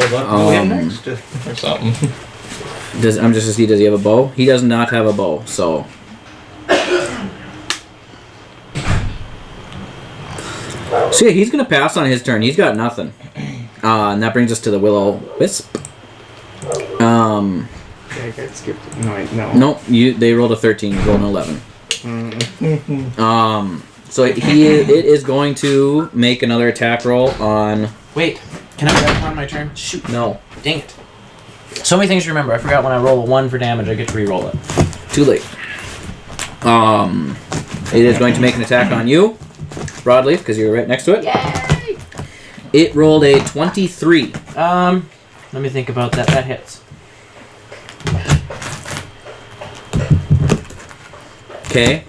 [SPEAKER 3] Go him next or something.
[SPEAKER 1] I'm just to see, does he have a bow? He does not have a bow, so. So yeah, he's gonna pass on his turn. He's got nothing. And that brings us to the Will-O-Wisp.
[SPEAKER 4] I got skipped. No, wait, no.
[SPEAKER 1] Nope, they rolled a 13, you rolled an 11. So it is going to make another attack roll on...
[SPEAKER 2] Wait, can I grab on my turn? Shoot.
[SPEAKER 1] No.
[SPEAKER 2] Dang it. So many things to remember. I forgot when I roll a 1 for damage, I get to re-roll it.
[SPEAKER 1] Too late. It is going to make an attack on you, Brawed Leaf, because you're right next to it.
[SPEAKER 2] Yay!
[SPEAKER 1] It rolled a 23.
[SPEAKER 2] Let me think about that. That hits.
[SPEAKER 1] Okay.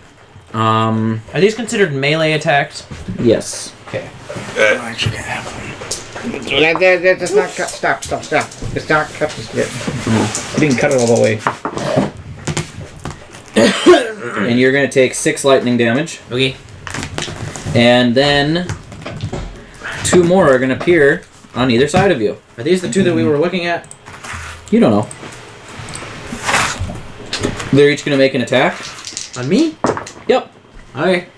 [SPEAKER 2] Are these considered melee attacks?
[SPEAKER 1] Yes.
[SPEAKER 2] Okay.
[SPEAKER 3] That's not cut. Stop. It's not cut just yet. I didn't cut it all the way.
[SPEAKER 1] And you're going to take 6 lightning damage.
[SPEAKER 2] Okay.
[SPEAKER 1] And then 2 more are going to appear on either side of you.
[SPEAKER 2] Are these the 2 that we were looking at?
[SPEAKER 1] You don't know. They're each going to make an attack.
[SPEAKER 2] On me?
[SPEAKER 1] Yep.
[SPEAKER 2] Okay.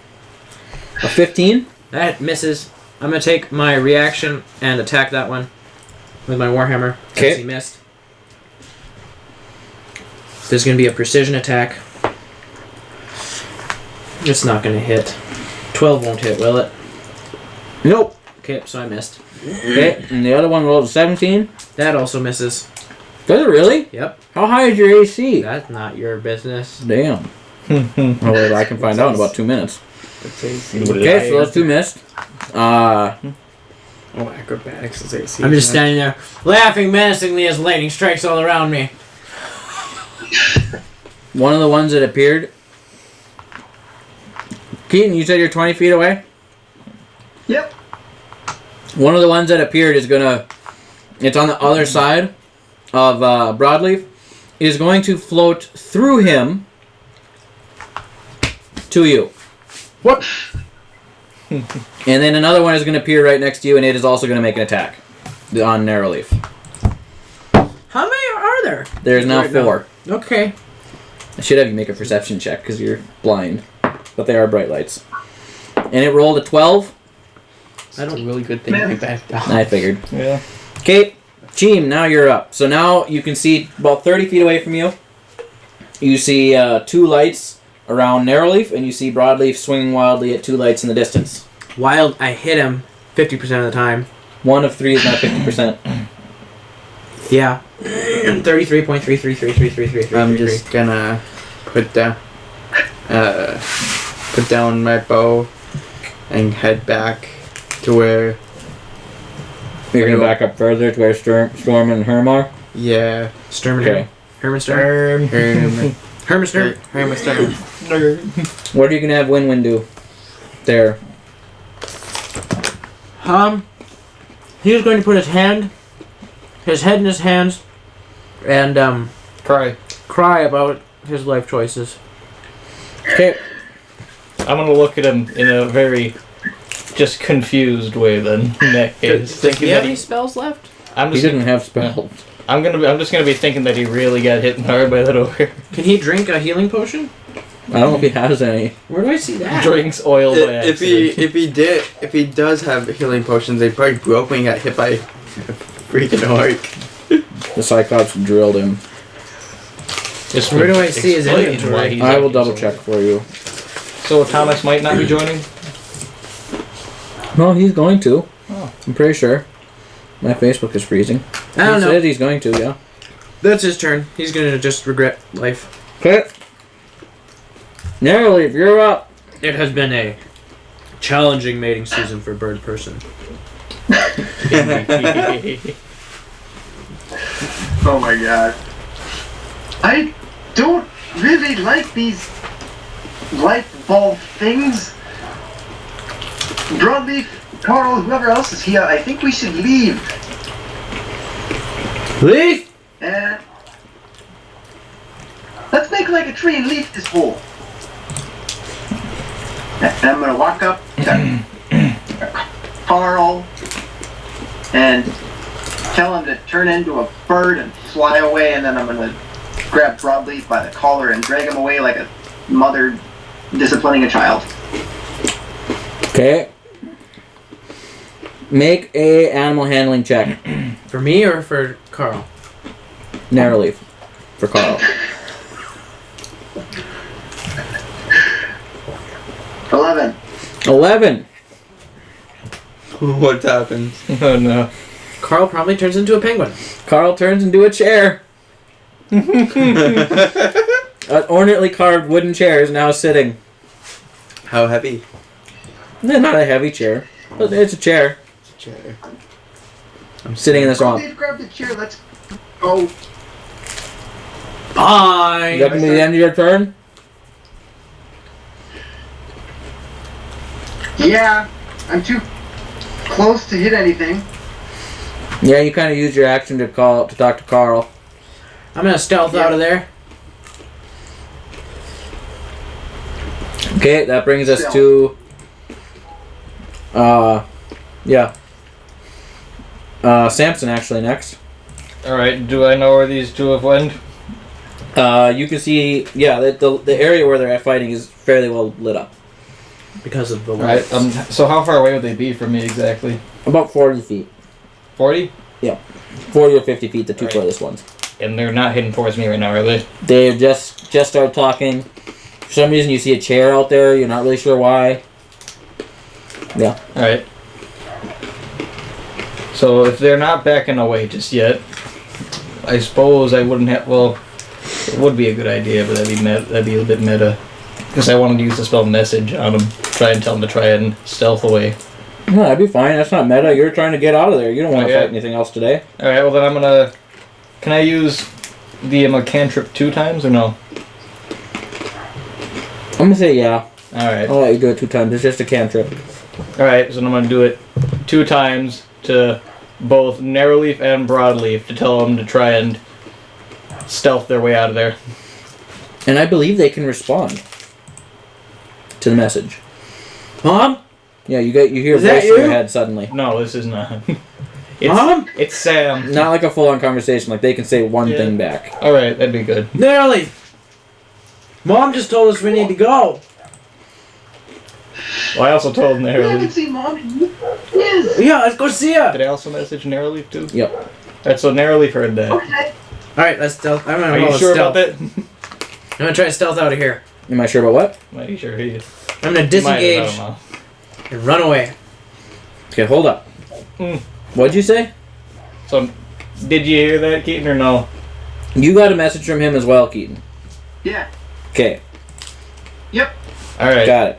[SPEAKER 1] A 15.
[SPEAKER 2] That misses. I'm going to take my reaction and attack that one with my Warhammer.
[SPEAKER 1] Okay.
[SPEAKER 2] Since he missed. This is going to be a precision attack. It's not going to hit. 12 won't hit, will it?
[SPEAKER 1] Nope.
[SPEAKER 2] Okay, so I missed.
[SPEAKER 1] Okay, and the other one rolled a 17.
[SPEAKER 2] That also misses.
[SPEAKER 1] Does it really?
[SPEAKER 2] Yep.
[SPEAKER 1] How high is your AC?
[SPEAKER 2] That's not your business.
[SPEAKER 1] Damn. Well, I can find out in about 2 minutes.
[SPEAKER 4] AC.
[SPEAKER 1] Okay, so those 2 missed.
[SPEAKER 4] Oh, acrobatics is AC.
[SPEAKER 2] I'm just standing there, laughing menacingly as lightning strikes all around me.
[SPEAKER 1] One of the ones that appeared... Keaton, you said you're 20 feet away?
[SPEAKER 5] Yep.
[SPEAKER 1] One of the ones that appeared is gonna... It's on the other side of Brawd Leaf. It is going to float through him to you.
[SPEAKER 2] What?
[SPEAKER 1] And then another one is going to appear right next to you, and it is also going to make an attack on Narrowleaf.
[SPEAKER 2] How many are there?
[SPEAKER 1] There's now 4.
[SPEAKER 2] Okay.
[SPEAKER 1] I should have you make a perception check because you're blind. But they are bright lights. And it rolled a 12.
[SPEAKER 4] That's a really good thing we backed down.
[SPEAKER 1] I figured.
[SPEAKER 3] Yeah.
[SPEAKER 1] Okay, Cheem, now you're up. So now you can see about 30 feet away from you. You see 2 lights around Narrowleaf, and you see Brawd Leaf swinging wildly at 2 lights in the distance.
[SPEAKER 2] Wild, I hit him 50% of the time.
[SPEAKER 1] 1 of 3 is not 50%.
[SPEAKER 2] Yeah. 33.33333333.
[SPEAKER 4] I'm just gonna put down my bow and head back to where...
[SPEAKER 1] You're going to back up further to where Storm and Herm are?
[SPEAKER 4] Yeah.
[SPEAKER 2] Sturm and
[SPEAKER 1] Okay.
[SPEAKER 2] Herman Sturm. Herman Sturm.
[SPEAKER 4] Herman Sturm.
[SPEAKER 1] What are you going to have Win-Win do there?
[SPEAKER 2] He's going to put his head in his hands, and cry about his life choices.
[SPEAKER 1] Okay.
[SPEAKER 3] I'm gonna look at him in a very just confused way then. In that case,
[SPEAKER 2] Does he have any spells left?
[SPEAKER 3] I'm
[SPEAKER 1] He
[SPEAKER 3] just
[SPEAKER 1] didn't have spells.
[SPEAKER 3] I'm just gonna be thinking that he really got hit hard by that ogre.
[SPEAKER 2] Can he drink a healing potion?
[SPEAKER 1] I don't know if he has any.
[SPEAKER 2] Where do I see that?
[SPEAKER 3] Drinks oil by
[SPEAKER 4] If he does have healing potions, they probably broke when he got hit by a freaking orc.
[SPEAKER 1] The Cyclops drilled him.
[SPEAKER 3] Just
[SPEAKER 2] Where do I see his
[SPEAKER 3] explain
[SPEAKER 2] inventory?
[SPEAKER 3] why he's
[SPEAKER 1] I will
[SPEAKER 3] acting
[SPEAKER 1] double
[SPEAKER 3] so
[SPEAKER 1] check for you.
[SPEAKER 3] weird. So Thomas might not be joining.
[SPEAKER 1] No, he's going to.
[SPEAKER 3] Oh.
[SPEAKER 1] I'm pretty sure. My Facebook is freezing.
[SPEAKER 2] I don't
[SPEAKER 1] He
[SPEAKER 2] know.
[SPEAKER 1] said he's going to, yeah.
[SPEAKER 2] That's his turn. He's gonna just regret life.
[SPEAKER 1] Okay. Narrowly, if you're up.
[SPEAKER 2] It has been a challenging mating season for Bird Person.
[SPEAKER 5] Oh my god. I don't really like these light bulb things. Brawed Leaf, Carl, whoever else is here, I think we should leave.
[SPEAKER 1] Leaf!
[SPEAKER 5] Let's make like a tree and leaf this hole. And I'm gonna walk up to Carl and tell him to turn into a bird and fly away, and then I'm gonna grab Brawed Leaf by the collar and drag him away like a mother disciplining a child.
[SPEAKER 1] Okay. Make a animal handling check.
[SPEAKER 2] For me or for Carl?
[SPEAKER 1] Narrowleaf. For Carl.
[SPEAKER 5] 11.
[SPEAKER 1] 11.
[SPEAKER 4] What happens?
[SPEAKER 3] Oh no.
[SPEAKER 2] Carl probably turns into a penguin.
[SPEAKER 1] Carl turns into a chair. An ornately carved wooden chair is now sitting.
[SPEAKER 4] How heavy?
[SPEAKER 1] Not a heavy chair, but it's a chair.
[SPEAKER 4] Chair.
[SPEAKER 1] I'm sitting in the swamp.
[SPEAKER 5] Dave, grab the chair, let's go.
[SPEAKER 2] Bye!
[SPEAKER 1] Is that going to be the end of your turn?
[SPEAKER 5] Yeah, I'm too close to hit anything.
[SPEAKER 1] Yeah, you kind of used your action to talk to Carl.
[SPEAKER 2] I'm gonna stealth out of there.
[SPEAKER 1] Okay, that brings us to... Samson actually next.
[SPEAKER 3] Alright, do I know where these two have went?
[SPEAKER 1] You can see, the area where they're fighting is fairly well lit up.
[SPEAKER 2] Because of the
[SPEAKER 3] Right.
[SPEAKER 2] lights.
[SPEAKER 3] So how far away would they be from me exactly?
[SPEAKER 1] About 40 feet.
[SPEAKER 3] 40?
[SPEAKER 1] 40 or 50 feet, the two
[SPEAKER 3] Right.
[SPEAKER 1] furthest ones.
[SPEAKER 3] And they're not heading towards me right now, are they?
[SPEAKER 1] They just started talking. For some reason you see a chair out there, you're not really sure why. Yeah.
[SPEAKER 3] Alright. So if they're not backing away just yet, I suppose I wouldn't have... Well, it would be a good idea, but that'd be a bit meta. Because I wanted to use the spell message on them. Try and tell them to try and stealth away.
[SPEAKER 1] No, that'd be fine. That's not meta. You're trying to get out of there. You don't want to
[SPEAKER 3] Okay.
[SPEAKER 1] fight anything else today.
[SPEAKER 3] Alright, well then I'm gonna... Can I use the cantrip 2 times or no?
[SPEAKER 1] I'm going to say yeah.
[SPEAKER 3] Alright.
[SPEAKER 1] I'll let you do it 2 times. It's just a cantrip.
[SPEAKER 3] Alright, so I'm gonna do it 2 times to both Narrowleaf and Broadleaf to tell them to try and stealth their way out of there.
[SPEAKER 1] And I believe they can respond to the message.
[SPEAKER 2] Mom?
[SPEAKER 1] Yeah, you hear a
[SPEAKER 2] Is that
[SPEAKER 1] voice in your
[SPEAKER 2] you?
[SPEAKER 1] head suddenly.
[SPEAKER 3] No, this is not.
[SPEAKER 2] Mom?
[SPEAKER 3] It's Sam.
[SPEAKER 1] Not like a full-on conversation. Like they can say one
[SPEAKER 3] Yeah.
[SPEAKER 1] thing back.
[SPEAKER 3] Alright, that'd be good.
[SPEAKER 2] Nearly! Mom just told us we need to go.
[SPEAKER 3] Well, I also told
[SPEAKER 5] We haven't
[SPEAKER 3] Narrowleaf.
[SPEAKER 5] seen Mom. Yes.
[SPEAKER 2] Yeah, let's go see her.
[SPEAKER 3] Did I also message Narrowleaf too?
[SPEAKER 1] Yep.
[SPEAKER 3] Alright, so Narrowleaf heard that.
[SPEAKER 5] Okay.
[SPEAKER 2] Alright, let's stealth. I'm gonna
[SPEAKER 3] Are
[SPEAKER 2] roll
[SPEAKER 3] you
[SPEAKER 2] a
[SPEAKER 3] sure
[SPEAKER 2] stealth.
[SPEAKER 3] about that?
[SPEAKER 2] I'm gonna try to stealth out of here.
[SPEAKER 1] Am I sure about what?
[SPEAKER 3] Are you sure he is?
[SPEAKER 2] I'm gonna
[SPEAKER 3] He might have, I
[SPEAKER 2] disengage
[SPEAKER 3] don't know.
[SPEAKER 2] and run away.
[SPEAKER 1] Okay, hold up.
[SPEAKER 3] Mm.
[SPEAKER 1] What'd you say?
[SPEAKER 3] So, did you hear that, Keaton, or no?
[SPEAKER 1] You got a message from him as well, Keaton.
[SPEAKER 5] Yeah.
[SPEAKER 1] Okay,
[SPEAKER 5] Yep.
[SPEAKER 3] Alright.
[SPEAKER 1] got it.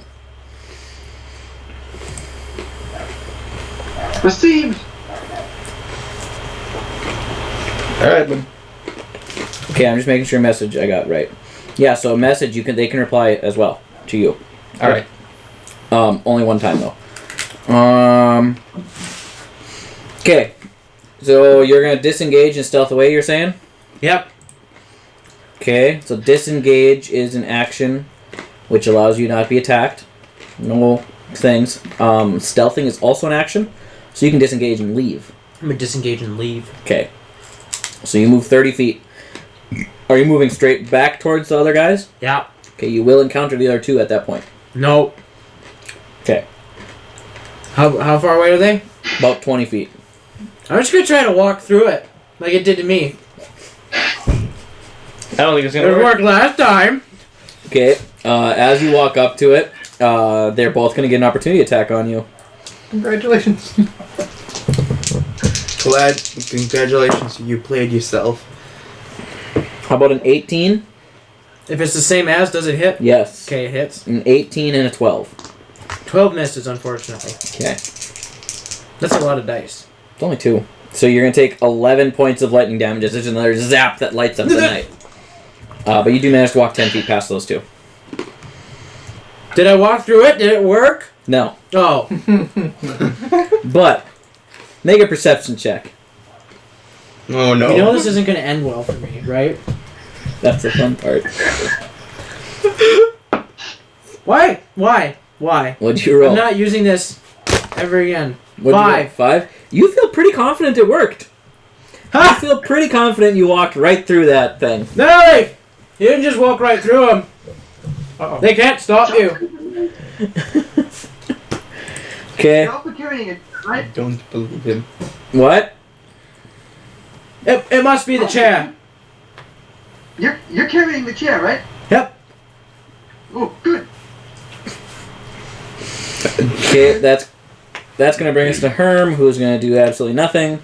[SPEAKER 5] Received.
[SPEAKER 3] Alright, then.
[SPEAKER 1] Okay, I'm just making sure message I got right. Yeah, so a message they can reply as well to you.
[SPEAKER 3] Alright.
[SPEAKER 1] Only one time though. Okay. So you're gonna disengage and stealth away, you're saying?
[SPEAKER 2] Yep.
[SPEAKER 1] Okay, so disengage is an action which allows you not to be attacked. No things. Stealthing is also an action, so you can disengage and leave.
[SPEAKER 2] I'm gonna disengage and leave.
[SPEAKER 1] Okay. So you move 30 feet. Are you moving straight back towards the other guys?
[SPEAKER 2] Yeah.
[SPEAKER 1] Okay, you will encounter the other two at that point.
[SPEAKER 2] Nope.
[SPEAKER 1] Okay.
[SPEAKER 2] How far away are they?
[SPEAKER 1] About 20 feet.
[SPEAKER 2] I'm just gonna try to walk through it, like it did to me.
[SPEAKER 3] I don't think it's gonna
[SPEAKER 2] It
[SPEAKER 3] work.
[SPEAKER 2] worked last time.
[SPEAKER 1] Okay, as you walk up to it, they're both going to get an opportunity attack on you.
[SPEAKER 3] Congratulations.
[SPEAKER 4] Congratulations, you played yourself.
[SPEAKER 1] How about an 18?
[SPEAKER 2] If it's the same as, does it hit?
[SPEAKER 1] Yes.
[SPEAKER 2] Okay, it hits.
[SPEAKER 1] An 18 and a 12.
[SPEAKER 2] 12 misses, unfortunately.
[SPEAKER 1] Okay.
[SPEAKER 2] That's a lot of dice.
[SPEAKER 1] It's only 2. So you're going to take 11 points of lightning damage. There's another zap that lights up the night. But you do manage to walk 10 feet past those two.
[SPEAKER 2] Did I walk through it? Did it work?
[SPEAKER 1] No.
[SPEAKER 2] Oh.
[SPEAKER 1] But, make a perception check.
[SPEAKER 4] Oh no.
[SPEAKER 2] You know this isn't going to end well for me, right?
[SPEAKER 1] That's the fun part.
[SPEAKER 2] Why?
[SPEAKER 1] What'd you roll?
[SPEAKER 2] I'm not using this ever again.
[SPEAKER 1] What'd you roll? 5? You feel pretty confident it worked. I feel pretty confident you walked right through that thing.
[SPEAKER 2] No! You didn't just walk right through them.
[SPEAKER 3] Uh-oh.
[SPEAKER 2] They can't stop you.
[SPEAKER 1] Okay.
[SPEAKER 5] You're also carrying it, right?
[SPEAKER 4] I don't believe him.
[SPEAKER 1] What?
[SPEAKER 2] It must be the chair.
[SPEAKER 5] You're carrying the chair, right?
[SPEAKER 2] Yep.
[SPEAKER 5] Oh, good.
[SPEAKER 1] Okay, that's going to bring us to Herm, who's going to do absolutely nothing.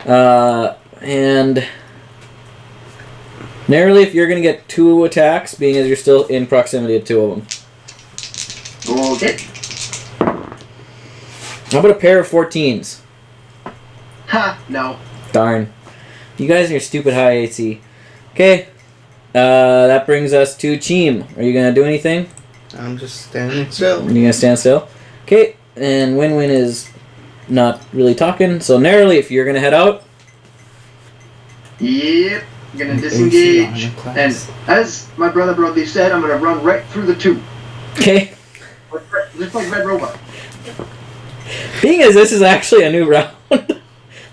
[SPEAKER 1] And narrowly, if you're going to get 2 attacks, being as you're still in proximity to 2 of them.
[SPEAKER 5] Okay.
[SPEAKER 1] How about a pair of 14s?
[SPEAKER 5] Ha, no.
[SPEAKER 1] Darn. You guys and your stupid high AC. Okay. That brings us to Cheem. Are you going to do anything?
[SPEAKER 4] I'm just standing still.
[SPEAKER 1] You're going to stand still? Okay. And Win-Win is not really talking. So narrowly, if you're going to head out.
[SPEAKER 5] Yep. I'm gonna disengage. And as my brother Brawed Leaf said, I'm gonna run right through the 2.
[SPEAKER 1] Okay.
[SPEAKER 5] Just like Red Robot.
[SPEAKER 1] Being as this is actually a new round,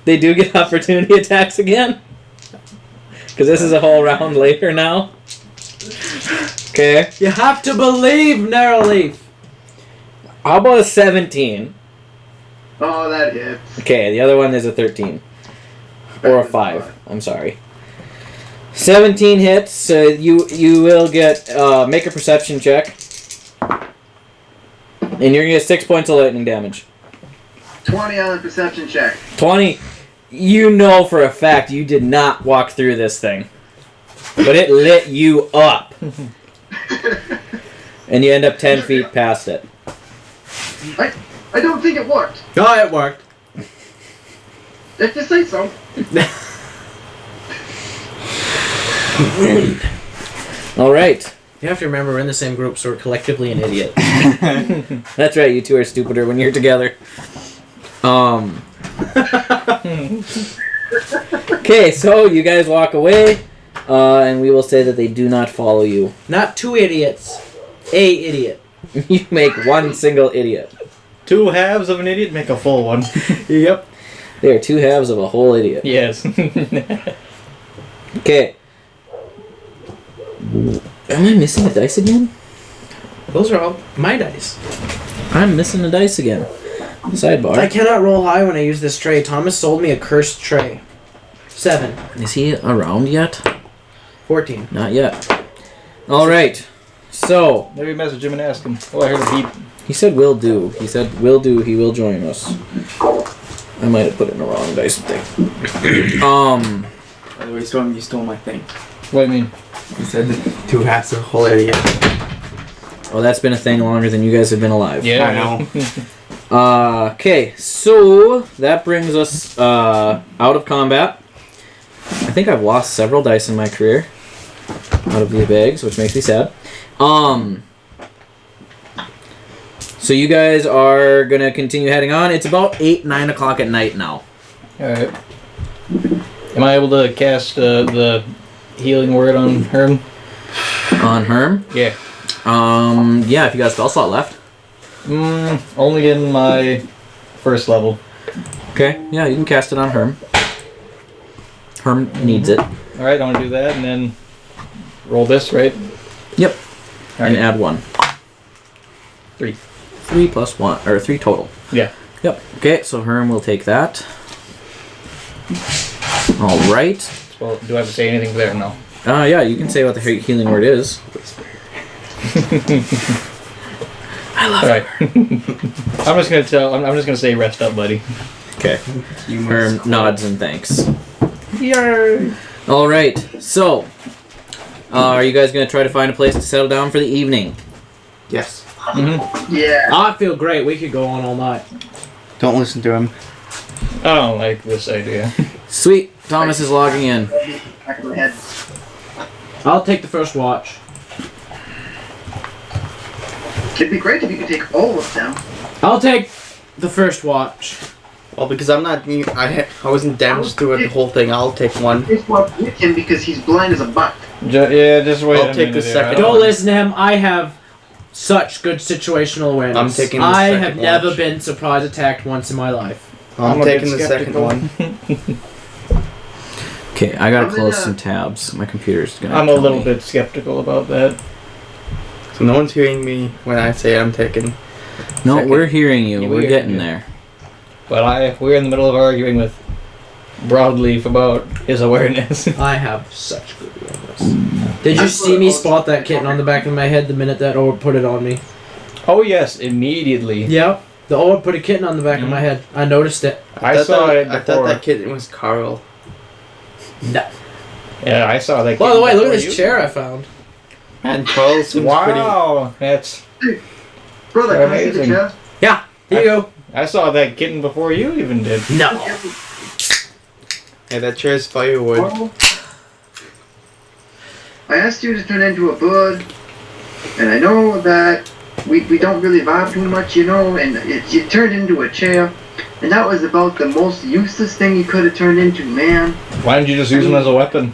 [SPEAKER 1] they do get opportunity attacks again. Because this is a whole round later now. Okay.
[SPEAKER 2] You have to believe, Narrowleaf.
[SPEAKER 1] How about a 17?
[SPEAKER 5] Oh, that hits.
[SPEAKER 1] Okay, the other one is a 13. Or a 5. I'm sorry. 17 hits. So you will get make a perception check. And you're going to get 6 points of lightning damage.
[SPEAKER 5] 20 on the perception check.
[SPEAKER 1] 20. You know for a fact you did not walk through this thing. But it lit you up. And you end up 10 feet past it.
[SPEAKER 5] I don't think it worked.
[SPEAKER 2] Oh, it worked.
[SPEAKER 5] If you say so.
[SPEAKER 1] Alright.
[SPEAKER 2] You have to remember we're in the same group, so we're collectively an idiot.
[SPEAKER 1] That's right, you two are stupider when you're together. Okay, so you guys walk away, and we will say that they do not follow you.
[SPEAKER 2] Not 2 idiots. A idiot.
[SPEAKER 1] You make one single idiot.
[SPEAKER 3] 2 halves of an idiot make a full one.
[SPEAKER 2] Yep.
[SPEAKER 1] They are 2 halves of a whole idiot.
[SPEAKER 3] Yes.
[SPEAKER 1] Okay. Am I missing a dice again?
[SPEAKER 2] Those are all my dice.
[SPEAKER 1] I'm missing a dice again. Sidebar.
[SPEAKER 2] I cannot roll high when I use this tray. Thomas sold me a cursed tray. 7.
[SPEAKER 1] Is he around yet?
[SPEAKER 2] 14.
[SPEAKER 1] Not yet. Alright. So,
[SPEAKER 3] Maybe message him and ask him. Oh, I heard a beep.
[SPEAKER 1] he said will do. He said will do, he will join us. I might have put in the wrong dice thing.
[SPEAKER 4] By the way, Storm, you stole my thing.
[SPEAKER 3] What do you mean?
[SPEAKER 4] You said the 2 halves of a whole idiot.
[SPEAKER 1] Well, that's been a thing longer than you guys have been alive.
[SPEAKER 3] Yeah,
[SPEAKER 4] I know.
[SPEAKER 1] Okay, so that brings us out of combat. I think I've lost several dice in my career out of the bags, which makes me sad. So you guys are gonna continue heading on. It's about 9 o'clock at night now.
[SPEAKER 3] Alright. Am I able to cast the healing word on Herm?
[SPEAKER 1] On Herm?
[SPEAKER 3] Yeah.
[SPEAKER 1] Yeah, if you got a spell slot left.
[SPEAKER 3] Only in my first level.
[SPEAKER 1] Okay, yeah, you can cast it on Herm. Herm needs it.
[SPEAKER 3] Alright, I'm gonna do that and then roll this, right?
[SPEAKER 1] Yep.
[SPEAKER 3] All
[SPEAKER 1] And
[SPEAKER 3] right.
[SPEAKER 1] add 1.
[SPEAKER 3] 3.
[SPEAKER 1] 3 plus 1, or 3 total.
[SPEAKER 3] Yeah.
[SPEAKER 1] Yep. Okay, so Herm will take that. Alright.
[SPEAKER 3] Well, do I have to say anything there? No.
[SPEAKER 1] Yeah, you can say what the healing word is. I love
[SPEAKER 3] Alright. I'm just gonna say rest up, buddy.
[SPEAKER 1] Okay. Herm nods and thanks.
[SPEAKER 3] Yay!
[SPEAKER 1] Alright, so are you guys going to try to find a place to settle down for the evening?
[SPEAKER 4] Yes.
[SPEAKER 5] Yeah.
[SPEAKER 2] I feel great. We could go on all night.
[SPEAKER 4] Don't listen to him.
[SPEAKER 3] I don't like this idea.
[SPEAKER 1] Sweet. Thomas is logging in.
[SPEAKER 5] Back of my head.
[SPEAKER 2] I'll take the first watch.
[SPEAKER 5] It'd be great if you could take all of them.
[SPEAKER 2] I'll take the first watch.
[SPEAKER 4] Well, because I'm not. I wasn't damaged through the whole thing. I'll take one.
[SPEAKER 5] Just walk with him because he's blind as a buck.
[SPEAKER 3] Just wait.
[SPEAKER 4] I'll
[SPEAKER 3] a
[SPEAKER 4] take
[SPEAKER 3] minute
[SPEAKER 4] the
[SPEAKER 3] here.
[SPEAKER 4] second
[SPEAKER 3] I
[SPEAKER 2] Don't listen to him. I have such good situational awareness.
[SPEAKER 4] I'm taking the
[SPEAKER 2] I
[SPEAKER 4] second
[SPEAKER 2] have never
[SPEAKER 4] watch.
[SPEAKER 2] been surprise attacked once in my life.
[SPEAKER 4] I'm
[SPEAKER 3] a bit
[SPEAKER 4] taking the second
[SPEAKER 3] skeptical.
[SPEAKER 4] one.
[SPEAKER 1] Okay, I got to
[SPEAKER 5] I'm
[SPEAKER 1] close
[SPEAKER 5] gonna-
[SPEAKER 1] some tabs. My computer's going to
[SPEAKER 3] I'm a little bit skeptical about that.
[SPEAKER 4] So no one's hearing me when I say I'm taking.
[SPEAKER 1] No,
[SPEAKER 4] second.
[SPEAKER 1] we're hearing you.
[SPEAKER 3] Yeah,
[SPEAKER 1] We're
[SPEAKER 3] we're
[SPEAKER 1] getting
[SPEAKER 3] hearing you.
[SPEAKER 1] there.
[SPEAKER 3] But we're in the middle of arguing with Brawed Leaf about his awareness.
[SPEAKER 2] I have such good awareness. Did you see me spot that kitten on the back of my head the minute that orb put it on me?
[SPEAKER 3] Oh yes, immediately.
[SPEAKER 2] Yep. The orb put a kitten on the back of my head. I noticed it.
[SPEAKER 3] I saw it
[SPEAKER 4] I
[SPEAKER 3] before.
[SPEAKER 4] thought that kid was Carl.
[SPEAKER 2] No.
[SPEAKER 3] Yeah, I saw that.
[SPEAKER 2] By the way, look at
[SPEAKER 3] before
[SPEAKER 2] this
[SPEAKER 3] you.
[SPEAKER 2] chair I found.
[SPEAKER 4] Man, Carl seems
[SPEAKER 3] Wow, that's.
[SPEAKER 5] Brother, can I see the
[SPEAKER 3] Amazing.
[SPEAKER 5] chair?
[SPEAKER 2] Yeah. Here you go.
[SPEAKER 3] I saw that kitten before you even did.
[SPEAKER 2] No.
[SPEAKER 4] pretty. Hey, that chair's firewood.
[SPEAKER 5] Well, I asked you to turn into a bird, and I know that we don't really vibe too much, you know, and you turned into a chair, and that was about the most useless thing you could have turned into, man.
[SPEAKER 3] Why didn't you just use him as a weapon?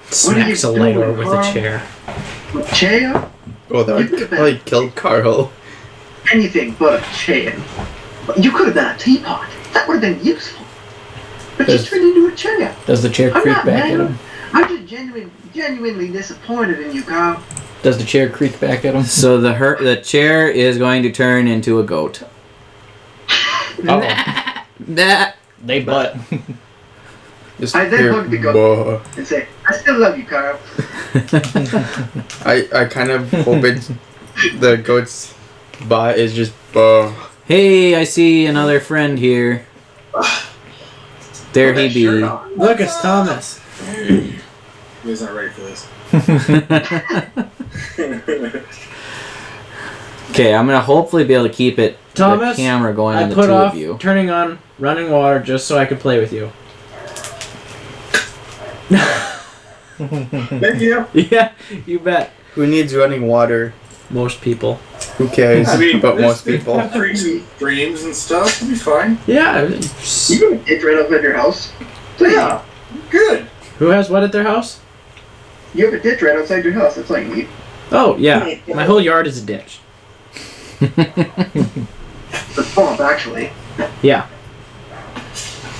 [SPEAKER 2] Smacks a
[SPEAKER 5] doing,
[SPEAKER 2] light orb with a
[SPEAKER 5] Carl?
[SPEAKER 2] chair.
[SPEAKER 5] A chair?
[SPEAKER 4] Oh, that would probably killed Carl.
[SPEAKER 5] Anything but a chair. You could have done a teapot. That would have been useful. But you
[SPEAKER 3] Yes.
[SPEAKER 5] turned into a chair.
[SPEAKER 3] Does the chair
[SPEAKER 5] I'm
[SPEAKER 3] creak
[SPEAKER 5] not
[SPEAKER 3] back at
[SPEAKER 5] mad.
[SPEAKER 3] him?
[SPEAKER 5] I'm just genuinely disappointed in you, Carl.
[SPEAKER 3] Does the chair creak back at him?
[SPEAKER 1] So the chair is going to turn into a goat.
[SPEAKER 3] Oh,
[SPEAKER 1] That.
[SPEAKER 3] they butt.
[SPEAKER 4] Just
[SPEAKER 5] I then
[SPEAKER 4] hear,
[SPEAKER 5] hugged the goat.
[SPEAKER 4] "Bah."
[SPEAKER 5] And say, I still love you, Carl.
[SPEAKER 4] I kind of hope it's the goat's butt is just bah.
[SPEAKER 1] Hey, I see another friend here. There he be.
[SPEAKER 2] Look, it's Thomas.
[SPEAKER 7] He's not ready for this.
[SPEAKER 1] Okay, I'm gonna hopefully be able to keep it.
[SPEAKER 2] Thomas,
[SPEAKER 1] the camera going
[SPEAKER 2] I
[SPEAKER 1] on the
[SPEAKER 2] put
[SPEAKER 1] two
[SPEAKER 2] off
[SPEAKER 1] of you.
[SPEAKER 2] turning on running water just so I could play with you.
[SPEAKER 7] Thank you.
[SPEAKER 2] Yeah, you bet.
[SPEAKER 4] Who needs running water?
[SPEAKER 2] Most people.
[SPEAKER 4] Who cares
[SPEAKER 7] I mean,
[SPEAKER 4] about most
[SPEAKER 7] this-
[SPEAKER 4] people?
[SPEAKER 7] Streams and stuff. It'll be fine.
[SPEAKER 2] Yeah.
[SPEAKER 5] You have a ditch right outside your house? Please.
[SPEAKER 7] Yeah. Good.
[SPEAKER 2] Who has what at their house?
[SPEAKER 5] You have a ditch right outside your house. That's all you need.
[SPEAKER 2] Oh, yeah. My whole yard is a ditch.
[SPEAKER 5] The swamp, actually.
[SPEAKER 2] Yeah.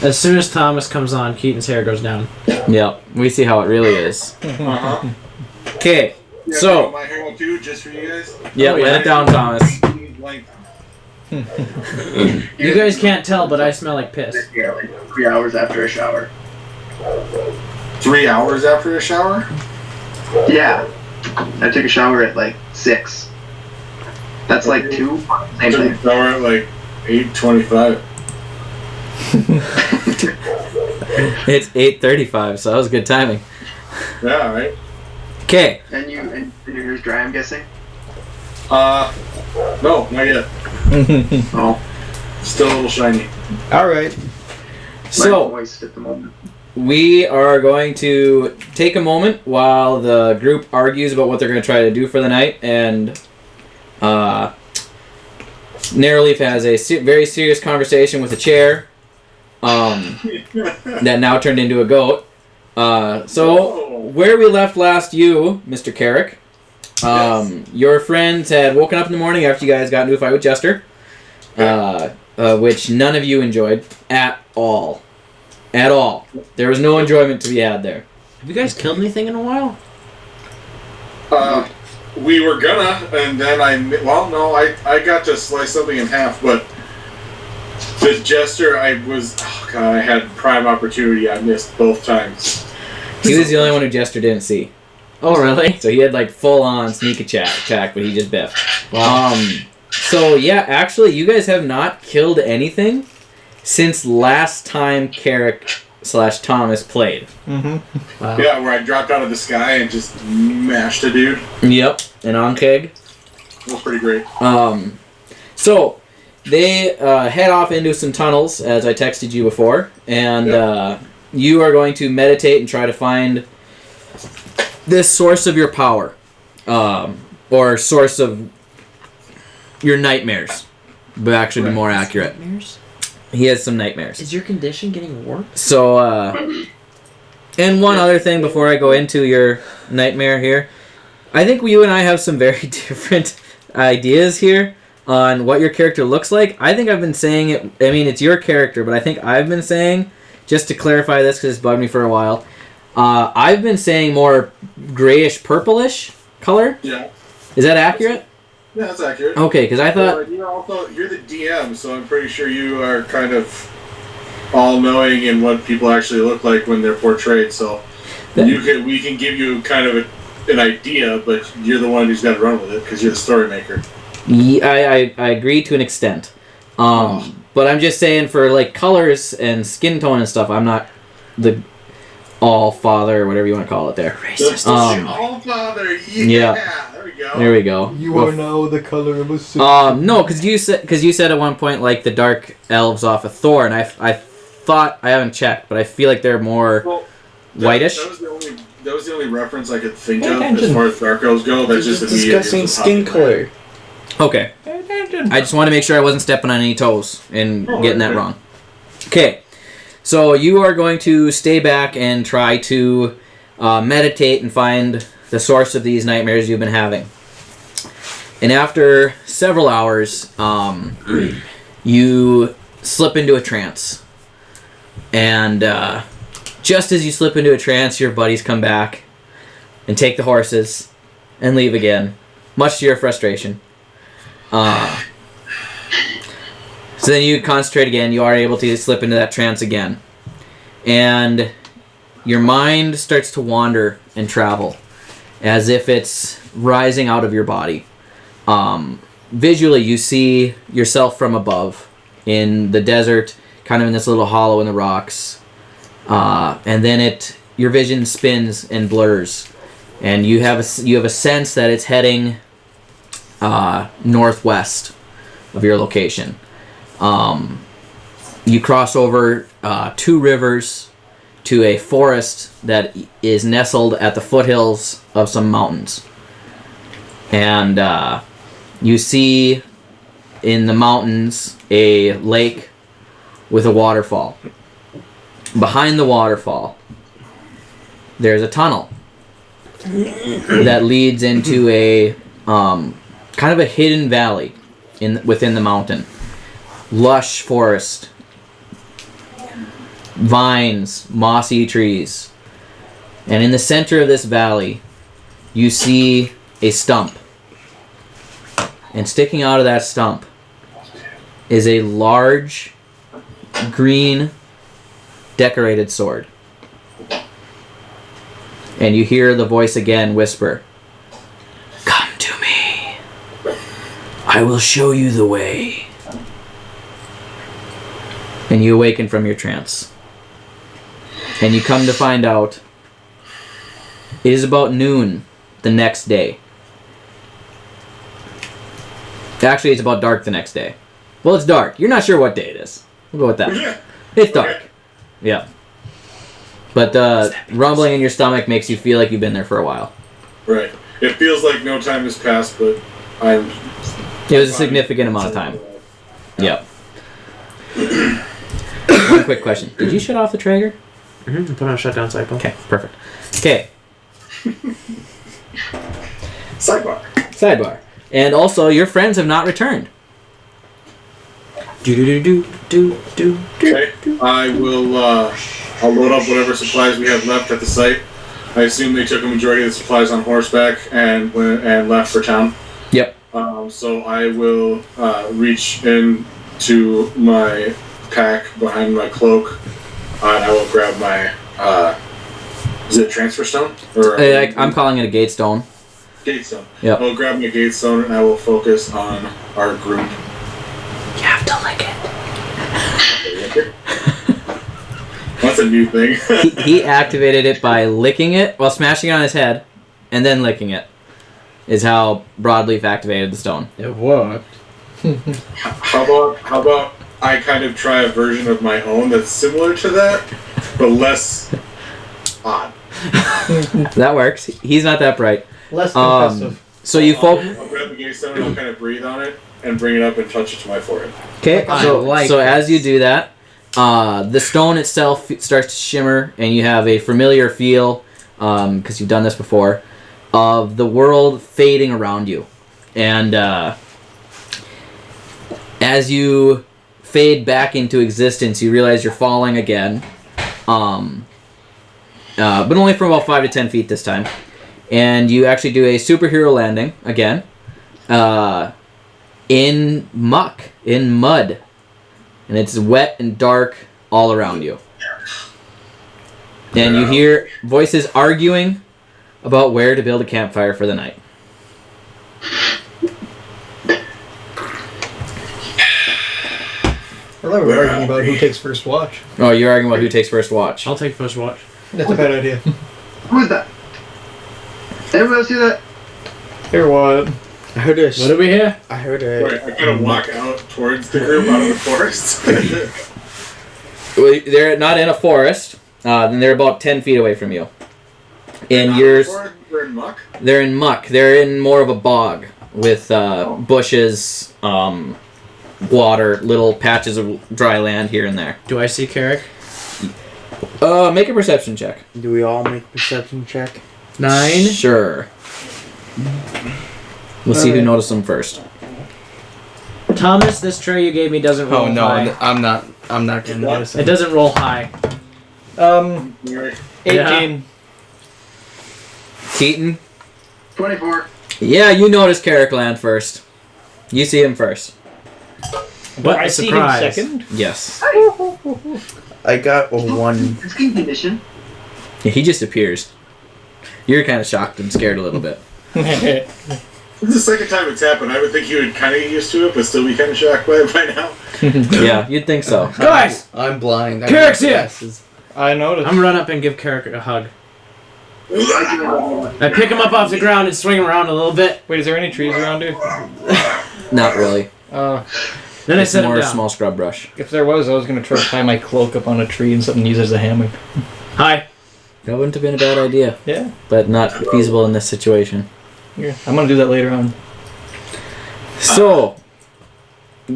[SPEAKER 2] As soon as Thomas comes on, Keaton's hair goes down.
[SPEAKER 1] Yep, we see how it really is.
[SPEAKER 7] Uh-huh.
[SPEAKER 1] Okay,
[SPEAKER 7] Yeah,
[SPEAKER 1] so
[SPEAKER 7] my hair will do just for you guys.
[SPEAKER 1] yeah,
[SPEAKER 2] Oh,
[SPEAKER 1] lay
[SPEAKER 2] yeah.
[SPEAKER 1] it down, Thomas.
[SPEAKER 2] You guys can't tell, but I smell like piss.
[SPEAKER 5] Yeah, like 3 hours after a shower.
[SPEAKER 7] 3 hours after a shower.
[SPEAKER 5] Yeah. I took a shower at like 6. That's like 2. Same
[SPEAKER 7] Took
[SPEAKER 5] thing.
[SPEAKER 7] a shower at like 8:25.
[SPEAKER 1] It's 8:35, so that was good timing.
[SPEAKER 7] Yeah, right.
[SPEAKER 1] Okay,
[SPEAKER 5] And your hair's dry, I'm guessing?
[SPEAKER 7] No, not yet.
[SPEAKER 5] Oh.
[SPEAKER 7] Still a little shiny.
[SPEAKER 3] Alright.
[SPEAKER 1] so
[SPEAKER 5] Moist at the moment.
[SPEAKER 1] we are going to take a moment while the group argues about what they're going to try to do for the night, and Narrowleaf has a very serious conversation with a chair that now turned into a goat. So where we left last, you, Mr. Carrick, Your friends had woken up in the morning after you guys got into a fight with Jester, which none of you enjoyed at all. At all. There was no enjoyment to be had there.
[SPEAKER 2] Have you guys killed anything in a while?
[SPEAKER 7] We were gonna, and then I got to slice something in half, but the Jester, I had prime opportunity. I missed both times.
[SPEAKER 1] He was the only one who Jester didn't see.
[SPEAKER 2] Oh, really?
[SPEAKER 1] So he had like full on sneak attack, but he just biffed. Wow. So yeah, actually, you guys have not killed anything since last time Carrick/Thomas played.
[SPEAKER 3] Mm-hmm.
[SPEAKER 2] Wow.
[SPEAKER 7] Yeah, where I dropped out of the sky and just mashed a dude.
[SPEAKER 1] Yep, an Onkeg.
[SPEAKER 7] It was pretty great.
[SPEAKER 1] So they head off into some tunnels, as I texted you before, and you are going to meditate and try to find this source of your power, or source of your nightmares, but actually be more accurate.
[SPEAKER 2] Nightmares?
[SPEAKER 1] He has some nightmares.
[SPEAKER 2] Is your condition getting worse?
[SPEAKER 1] So, and one other thing before I go into your nightmare here, I think you and I have some very different ideas here on what your character looks like. I think I've been saying it, I mean, it's your character, but I think I've been saying, just to clarify this because it's bugged me for a while, I've been saying more grayish purplish color.
[SPEAKER 7] Yeah.
[SPEAKER 1] Is that accurate?
[SPEAKER 7] Yeah, that's accurate.
[SPEAKER 1] Okay, because I thought...
[SPEAKER 7] You're the DM, so I'm pretty sure you are kind of all-knowing in what people actually look like when they're portrayed, so we can give you kind of an idea, but you're the one who's got to run with it, because you're the story maker.
[SPEAKER 1] Yeah, I agree to an extent. But I'm just saying for like colors and skin tone and stuff, I'm not the all-father or whatever you want to call it there.
[SPEAKER 2] Racist.
[SPEAKER 7] All-father, yeah.
[SPEAKER 1] There we go.
[SPEAKER 3] You are now the color of a suit.
[SPEAKER 1] No, because you said at one point like the dark elves off of Thor, and I thought, I haven't checked, but I feel like they're more whitish.
[SPEAKER 7] That was the only reference I could think of as far as dark elves go. That's just
[SPEAKER 4] discussing skin color.
[SPEAKER 1] Okay. I just want to make sure I wasn't stepping on any toes and getting that wrong. Okay. So you are going to stay back and try to meditate and find the source of these nightmares you've been having. And after several hours, you slip into a trance. And just as you slip into a trance, your buddies come back and take the horses and leave again, much to your frustration. So then you concentrate again. You are able to slip into that trance again. And your mind starts to wander and travel as if it's rising out of your body. Visually, you see yourself from above in the desert, kind of in this little hollow in the rocks. And then your vision spins and blurs. And you have a sense that it's heading northwest of your location. You cross over 2 rivers to a forest that is nestled at the foothills of some mountains. And you see in the mountains a lake with a waterfall. Behind the waterfall, there's a tunnel that leads into a kind of a hidden valley within the mountain. Lush forest, vines, mossy trees. And in the center of this valley, you see a stump. And sticking out of that stump is a large, green, decorated sword. And you hear the voice again whisper, "Come to me. I will show you the way." And you awaken from your trance. And you come to find out it is about noon the next day. Actually, it's about dark the next day. Well, it's dark. You're not sure what day it is. We'll go with that.
[SPEAKER 7] Yeah.
[SPEAKER 1] It's dark. Yeah. But the rumbling in your stomach makes you feel like you've been there for a while.
[SPEAKER 7] Right. It feels like no time has passed, but
[SPEAKER 1] It was a significant amount of time. Yep. One quick question. Did you shut off the Traeger?
[SPEAKER 2] Mm-hmm. Put on a shutdown cycle.
[SPEAKER 1] Okay, perfect. Okay. Sidebar. And also, your friends have not returned.
[SPEAKER 7] Okay. I will. I'll load up whatever supplies we have left at the site. I assume they took a majority of the supplies on horseback and left for town.
[SPEAKER 1] Yep.
[SPEAKER 7] So I will reach into my pack behind my cloak, and I will grab my. Is it a transfer stone? Or
[SPEAKER 1] I'm calling it a gate stone.
[SPEAKER 7] Gate stone.
[SPEAKER 1] Yep.
[SPEAKER 7] I'll grab my gate stone and I will focus on our group.
[SPEAKER 2] You have to lick it.
[SPEAKER 7] That's a new thing.
[SPEAKER 1] he activated it by licking it while smashing it on his head, and then licking it. Is how Brawed Leaf activated the stone.
[SPEAKER 2] It worked.
[SPEAKER 7] How about I kind of try a version of my own that's similar to that, but less odd.
[SPEAKER 1] That works. He's not that bright.
[SPEAKER 3] Less competitive.
[SPEAKER 1] So you
[SPEAKER 7] I'll grab the gate stone and I'll kind of breathe on it and bring it up and touch it to my forehead.
[SPEAKER 1] Okay. So as you do that, the stone itself starts to shimmer, and you have a familiar feel, because you've done this before, of the world fading around you. And as you fade back into existence, you realize you're falling again. But only from about 5 to 10 feet this time. And you actually do a superhero landing again. In muck, in mud. And it's wet and dark all around you. And you hear voices arguing about where to build a campfire for the night.
[SPEAKER 3] I thought we were arguing about who takes first watch.
[SPEAKER 1] Oh, you're arguing about who takes first watch.
[SPEAKER 2] I'll take first watch.
[SPEAKER 3] That's a bad idea.
[SPEAKER 5] Who is that? Everybody else hear that?
[SPEAKER 3] Hear what?
[SPEAKER 4] I heard a.
[SPEAKER 2] What did we hear?
[SPEAKER 4] I heard a.
[SPEAKER 7] Right, I kind of walk out towards the group out of the forest.
[SPEAKER 1] Well, they're not in a forest. And they're about 10 feet away from you. In yours,
[SPEAKER 7] They're in muck?
[SPEAKER 1] they're in muck. They're in more of a bog with bushes, water, little patches of dry land here and there.
[SPEAKER 2] Do I see Carrick?
[SPEAKER 1] Make a perception check.
[SPEAKER 4] Do we all make a perception check?
[SPEAKER 2] 9.
[SPEAKER 1] Sure. We'll see who noticed them first.
[SPEAKER 2] Thomas, this tray you gave me doesn't roll
[SPEAKER 4] Oh no,
[SPEAKER 2] high.
[SPEAKER 4] I'm not gonna notice
[SPEAKER 2] It doesn't roll high.
[SPEAKER 3] 18.
[SPEAKER 1] Keaton?
[SPEAKER 5] 24.
[SPEAKER 1] Yeah, you notice Carrick land first. You see him first.
[SPEAKER 2] What
[SPEAKER 3] I
[SPEAKER 2] a
[SPEAKER 3] see him
[SPEAKER 2] surprise.
[SPEAKER 3] second.
[SPEAKER 1] Yes.
[SPEAKER 4] I got a 1.
[SPEAKER 5] It's king condition.
[SPEAKER 1] Yeah, he just appears. You're kind of shocked and scared a little bit.
[SPEAKER 7] This is the second time it's happened. I would think you would kind of get used to it, but still be kind of shocked by it by now.
[SPEAKER 1] Yeah, you'd think so.
[SPEAKER 2] Guys!
[SPEAKER 4] I'm blind. I
[SPEAKER 2] Carrick's
[SPEAKER 4] got
[SPEAKER 2] here!
[SPEAKER 4] glasses.
[SPEAKER 3] I noticed.
[SPEAKER 2] I'm gonna run up and give Carrick a hug.
[SPEAKER 5] I
[SPEAKER 2] I pick him up off the ground and swing him around a little bit.
[SPEAKER 3] Wait, is there any trees around here?
[SPEAKER 1] Not really.
[SPEAKER 2] Then I
[SPEAKER 1] It's
[SPEAKER 2] set him
[SPEAKER 1] more a
[SPEAKER 2] down.
[SPEAKER 1] small scrub brush.
[SPEAKER 3] If there was, I was going to try to tie my cloak up on a tree and something use as a hammock.
[SPEAKER 2] Hi.
[SPEAKER 1] That wouldn't have been a bad idea,
[SPEAKER 3] Yeah.
[SPEAKER 1] but not feasible in this situation.
[SPEAKER 3] Here. I'm going to do that later on.
[SPEAKER 1] So,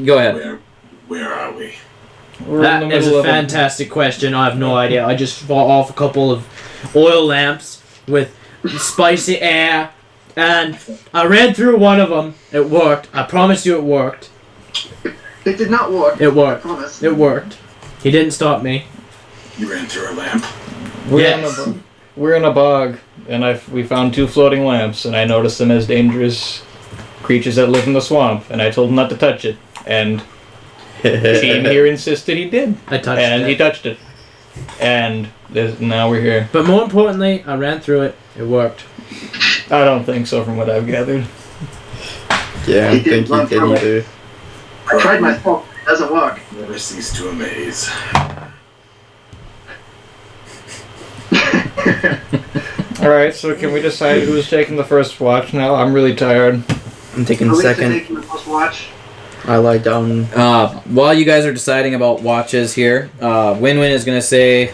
[SPEAKER 1] go ahead.
[SPEAKER 7] Where are we?
[SPEAKER 3] We're in
[SPEAKER 2] That
[SPEAKER 3] the
[SPEAKER 2] is
[SPEAKER 3] middle
[SPEAKER 2] a
[SPEAKER 3] of
[SPEAKER 2] fantastic question. I have no idea. I just fought off a couple of oil lamps with spicy air, and I ran through one of them. It worked. I promise you it worked.
[SPEAKER 5] It did not work.
[SPEAKER 2] It
[SPEAKER 5] I
[SPEAKER 2] worked.
[SPEAKER 5] promise.
[SPEAKER 2] It worked. He didn't stop me.
[SPEAKER 7] You ran through a lamp.
[SPEAKER 2] Yes.
[SPEAKER 3] We're in a bog, and we found 2 floating lamps, and I noticed them as dangerous creatures that live in the swamp, and I told him not to touch it, and Team here insisted he did,
[SPEAKER 2] I touched
[SPEAKER 3] and
[SPEAKER 2] it.
[SPEAKER 3] he touched it, and now we're here.
[SPEAKER 2] But more importantly, I ran through it. It worked.
[SPEAKER 3] I don't think so, from what I've gathered.
[SPEAKER 4] Yeah, I
[SPEAKER 5] He did
[SPEAKER 4] think you
[SPEAKER 5] run
[SPEAKER 4] did
[SPEAKER 5] through it.
[SPEAKER 4] either.
[SPEAKER 5] I tried myself. It doesn't work.
[SPEAKER 7] Never cease to amaze.
[SPEAKER 3] Alright, so can we decide who's taking the first watch now? I'm really tired.
[SPEAKER 4] I'm taking
[SPEAKER 5] At least
[SPEAKER 4] second.
[SPEAKER 5] taking the first watch.
[SPEAKER 4] I lie down.
[SPEAKER 1] While you guys are deciding about watches here, Win-Win is going to say,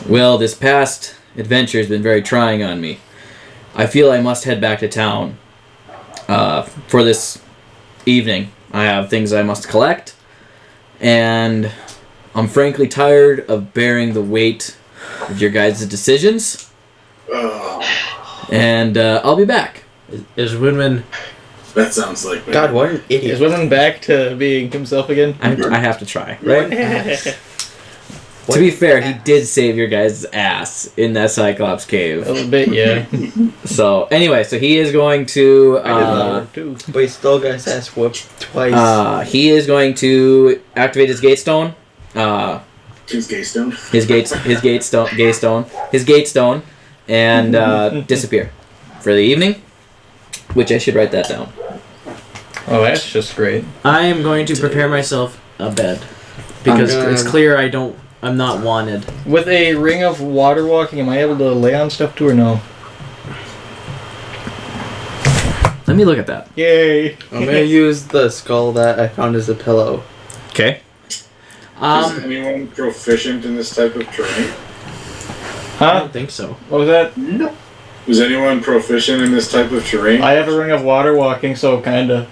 [SPEAKER 1] well, this past adventure has been very trying on me. I feel I must head back to town for this evening. I have things I must collect, and I'm frankly tired of bearing the weight of your guys' decisions. And I'll be back.
[SPEAKER 2] Is Winman...
[SPEAKER 7] That sounds like me.
[SPEAKER 4] God, what an idiot.
[SPEAKER 3] Is Winman back to being himself again?
[SPEAKER 1] I have to try, right? To be fair, he did save your guys' ass in that Cyclops
[SPEAKER 3] A
[SPEAKER 1] cave.
[SPEAKER 3] little bit, yeah.
[SPEAKER 1] So, anyway, so he is going to...
[SPEAKER 3] I did that work too.
[SPEAKER 4] But he still got his ass whooped twice.
[SPEAKER 1] he is going to activate his gate stone.
[SPEAKER 7] His gay stone.
[SPEAKER 1] His gate stone, and disappear for the evening. Which I should write that down.
[SPEAKER 3] Oh, that's just great.
[SPEAKER 2] I am going to prepare myself a bed. Because it's clear I'm not wanted.
[SPEAKER 3] With a ring of water walking, am I able to lay on stuff too or no?
[SPEAKER 1] Let me look at that.
[SPEAKER 3] Yay!
[SPEAKER 4] I'm gonna use the skull that I found as a pillow.
[SPEAKER 1] Okay.
[SPEAKER 7] Is anyone proficient in this type of terrain?
[SPEAKER 2] I
[SPEAKER 3] Huh?
[SPEAKER 2] don't think so.
[SPEAKER 3] What was that?
[SPEAKER 5] Nope.
[SPEAKER 7] Is anyone proficient in this type of terrain?
[SPEAKER 3] I have a ring of water walking, so kinda.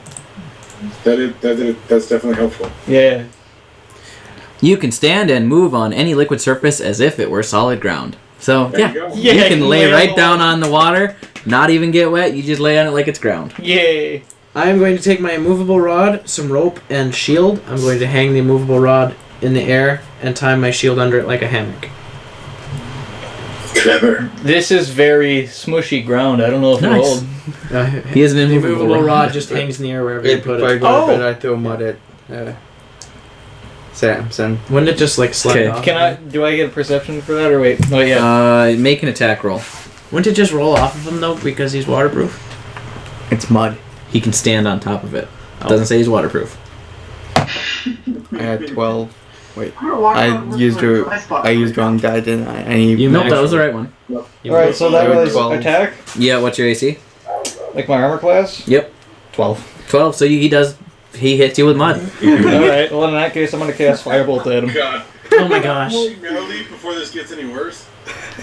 [SPEAKER 7] That's definitely helpful.
[SPEAKER 3] Yeah.
[SPEAKER 1] You can stand and move on any liquid surface as if it were solid ground. So,
[SPEAKER 7] There
[SPEAKER 1] yeah.
[SPEAKER 7] you go.
[SPEAKER 3] Yeah,
[SPEAKER 1] You can lay right
[SPEAKER 3] on
[SPEAKER 1] down on the water, not even get wet, you just lay on it like it's ground.
[SPEAKER 3] Yay!
[SPEAKER 2] I am going to take my immovable rod, some rope, and shield. I'm going to hang the immovable rod in the air and tie my shield under it like a hammock.
[SPEAKER 7] Clever.
[SPEAKER 3] This is very smushy ground. I don't know if
[SPEAKER 1] Nice.
[SPEAKER 3] it'll hold.
[SPEAKER 1] He has an
[SPEAKER 2] The
[SPEAKER 1] immovable
[SPEAKER 2] immovable
[SPEAKER 1] rod.
[SPEAKER 2] rod just hangs in the air wherever you put
[SPEAKER 4] Before I
[SPEAKER 2] it.
[SPEAKER 4] go to bed, I throw mud at Samson.
[SPEAKER 2] Wouldn't it just like slide
[SPEAKER 1] Okay.
[SPEAKER 2] off?
[SPEAKER 3] Do I get a perception for that or wait? No, yeah.
[SPEAKER 1] Make an attack roll.
[SPEAKER 2] Wouldn't it just roll off of him though because he's waterproof?
[SPEAKER 4] It's mud.
[SPEAKER 1] He can stand on top of it.
[SPEAKER 2] Oh.
[SPEAKER 1] Doesn't say he's waterproof.
[SPEAKER 4] I had 12.
[SPEAKER 5] I'm gonna walk around looking for a dry spot.
[SPEAKER 4] I used wrong die, didn't I?
[SPEAKER 2] You
[SPEAKER 1] Nope, that
[SPEAKER 2] maxed
[SPEAKER 1] was the
[SPEAKER 2] it.
[SPEAKER 1] right one.
[SPEAKER 3] Alright, so that
[SPEAKER 4] I would
[SPEAKER 3] was
[SPEAKER 4] 12.
[SPEAKER 3] attack?
[SPEAKER 1] Yeah, what's your AC?
[SPEAKER 3] Like my armor class?
[SPEAKER 1] Yep.
[SPEAKER 3] 12.
[SPEAKER 1] 12, so he hits you with mud.
[SPEAKER 3] Alright, well in that case I'm gonna cast Firebolt at him.
[SPEAKER 7] God.
[SPEAKER 2] Oh my gosh.
[SPEAKER 7] Really? Before this gets any worse?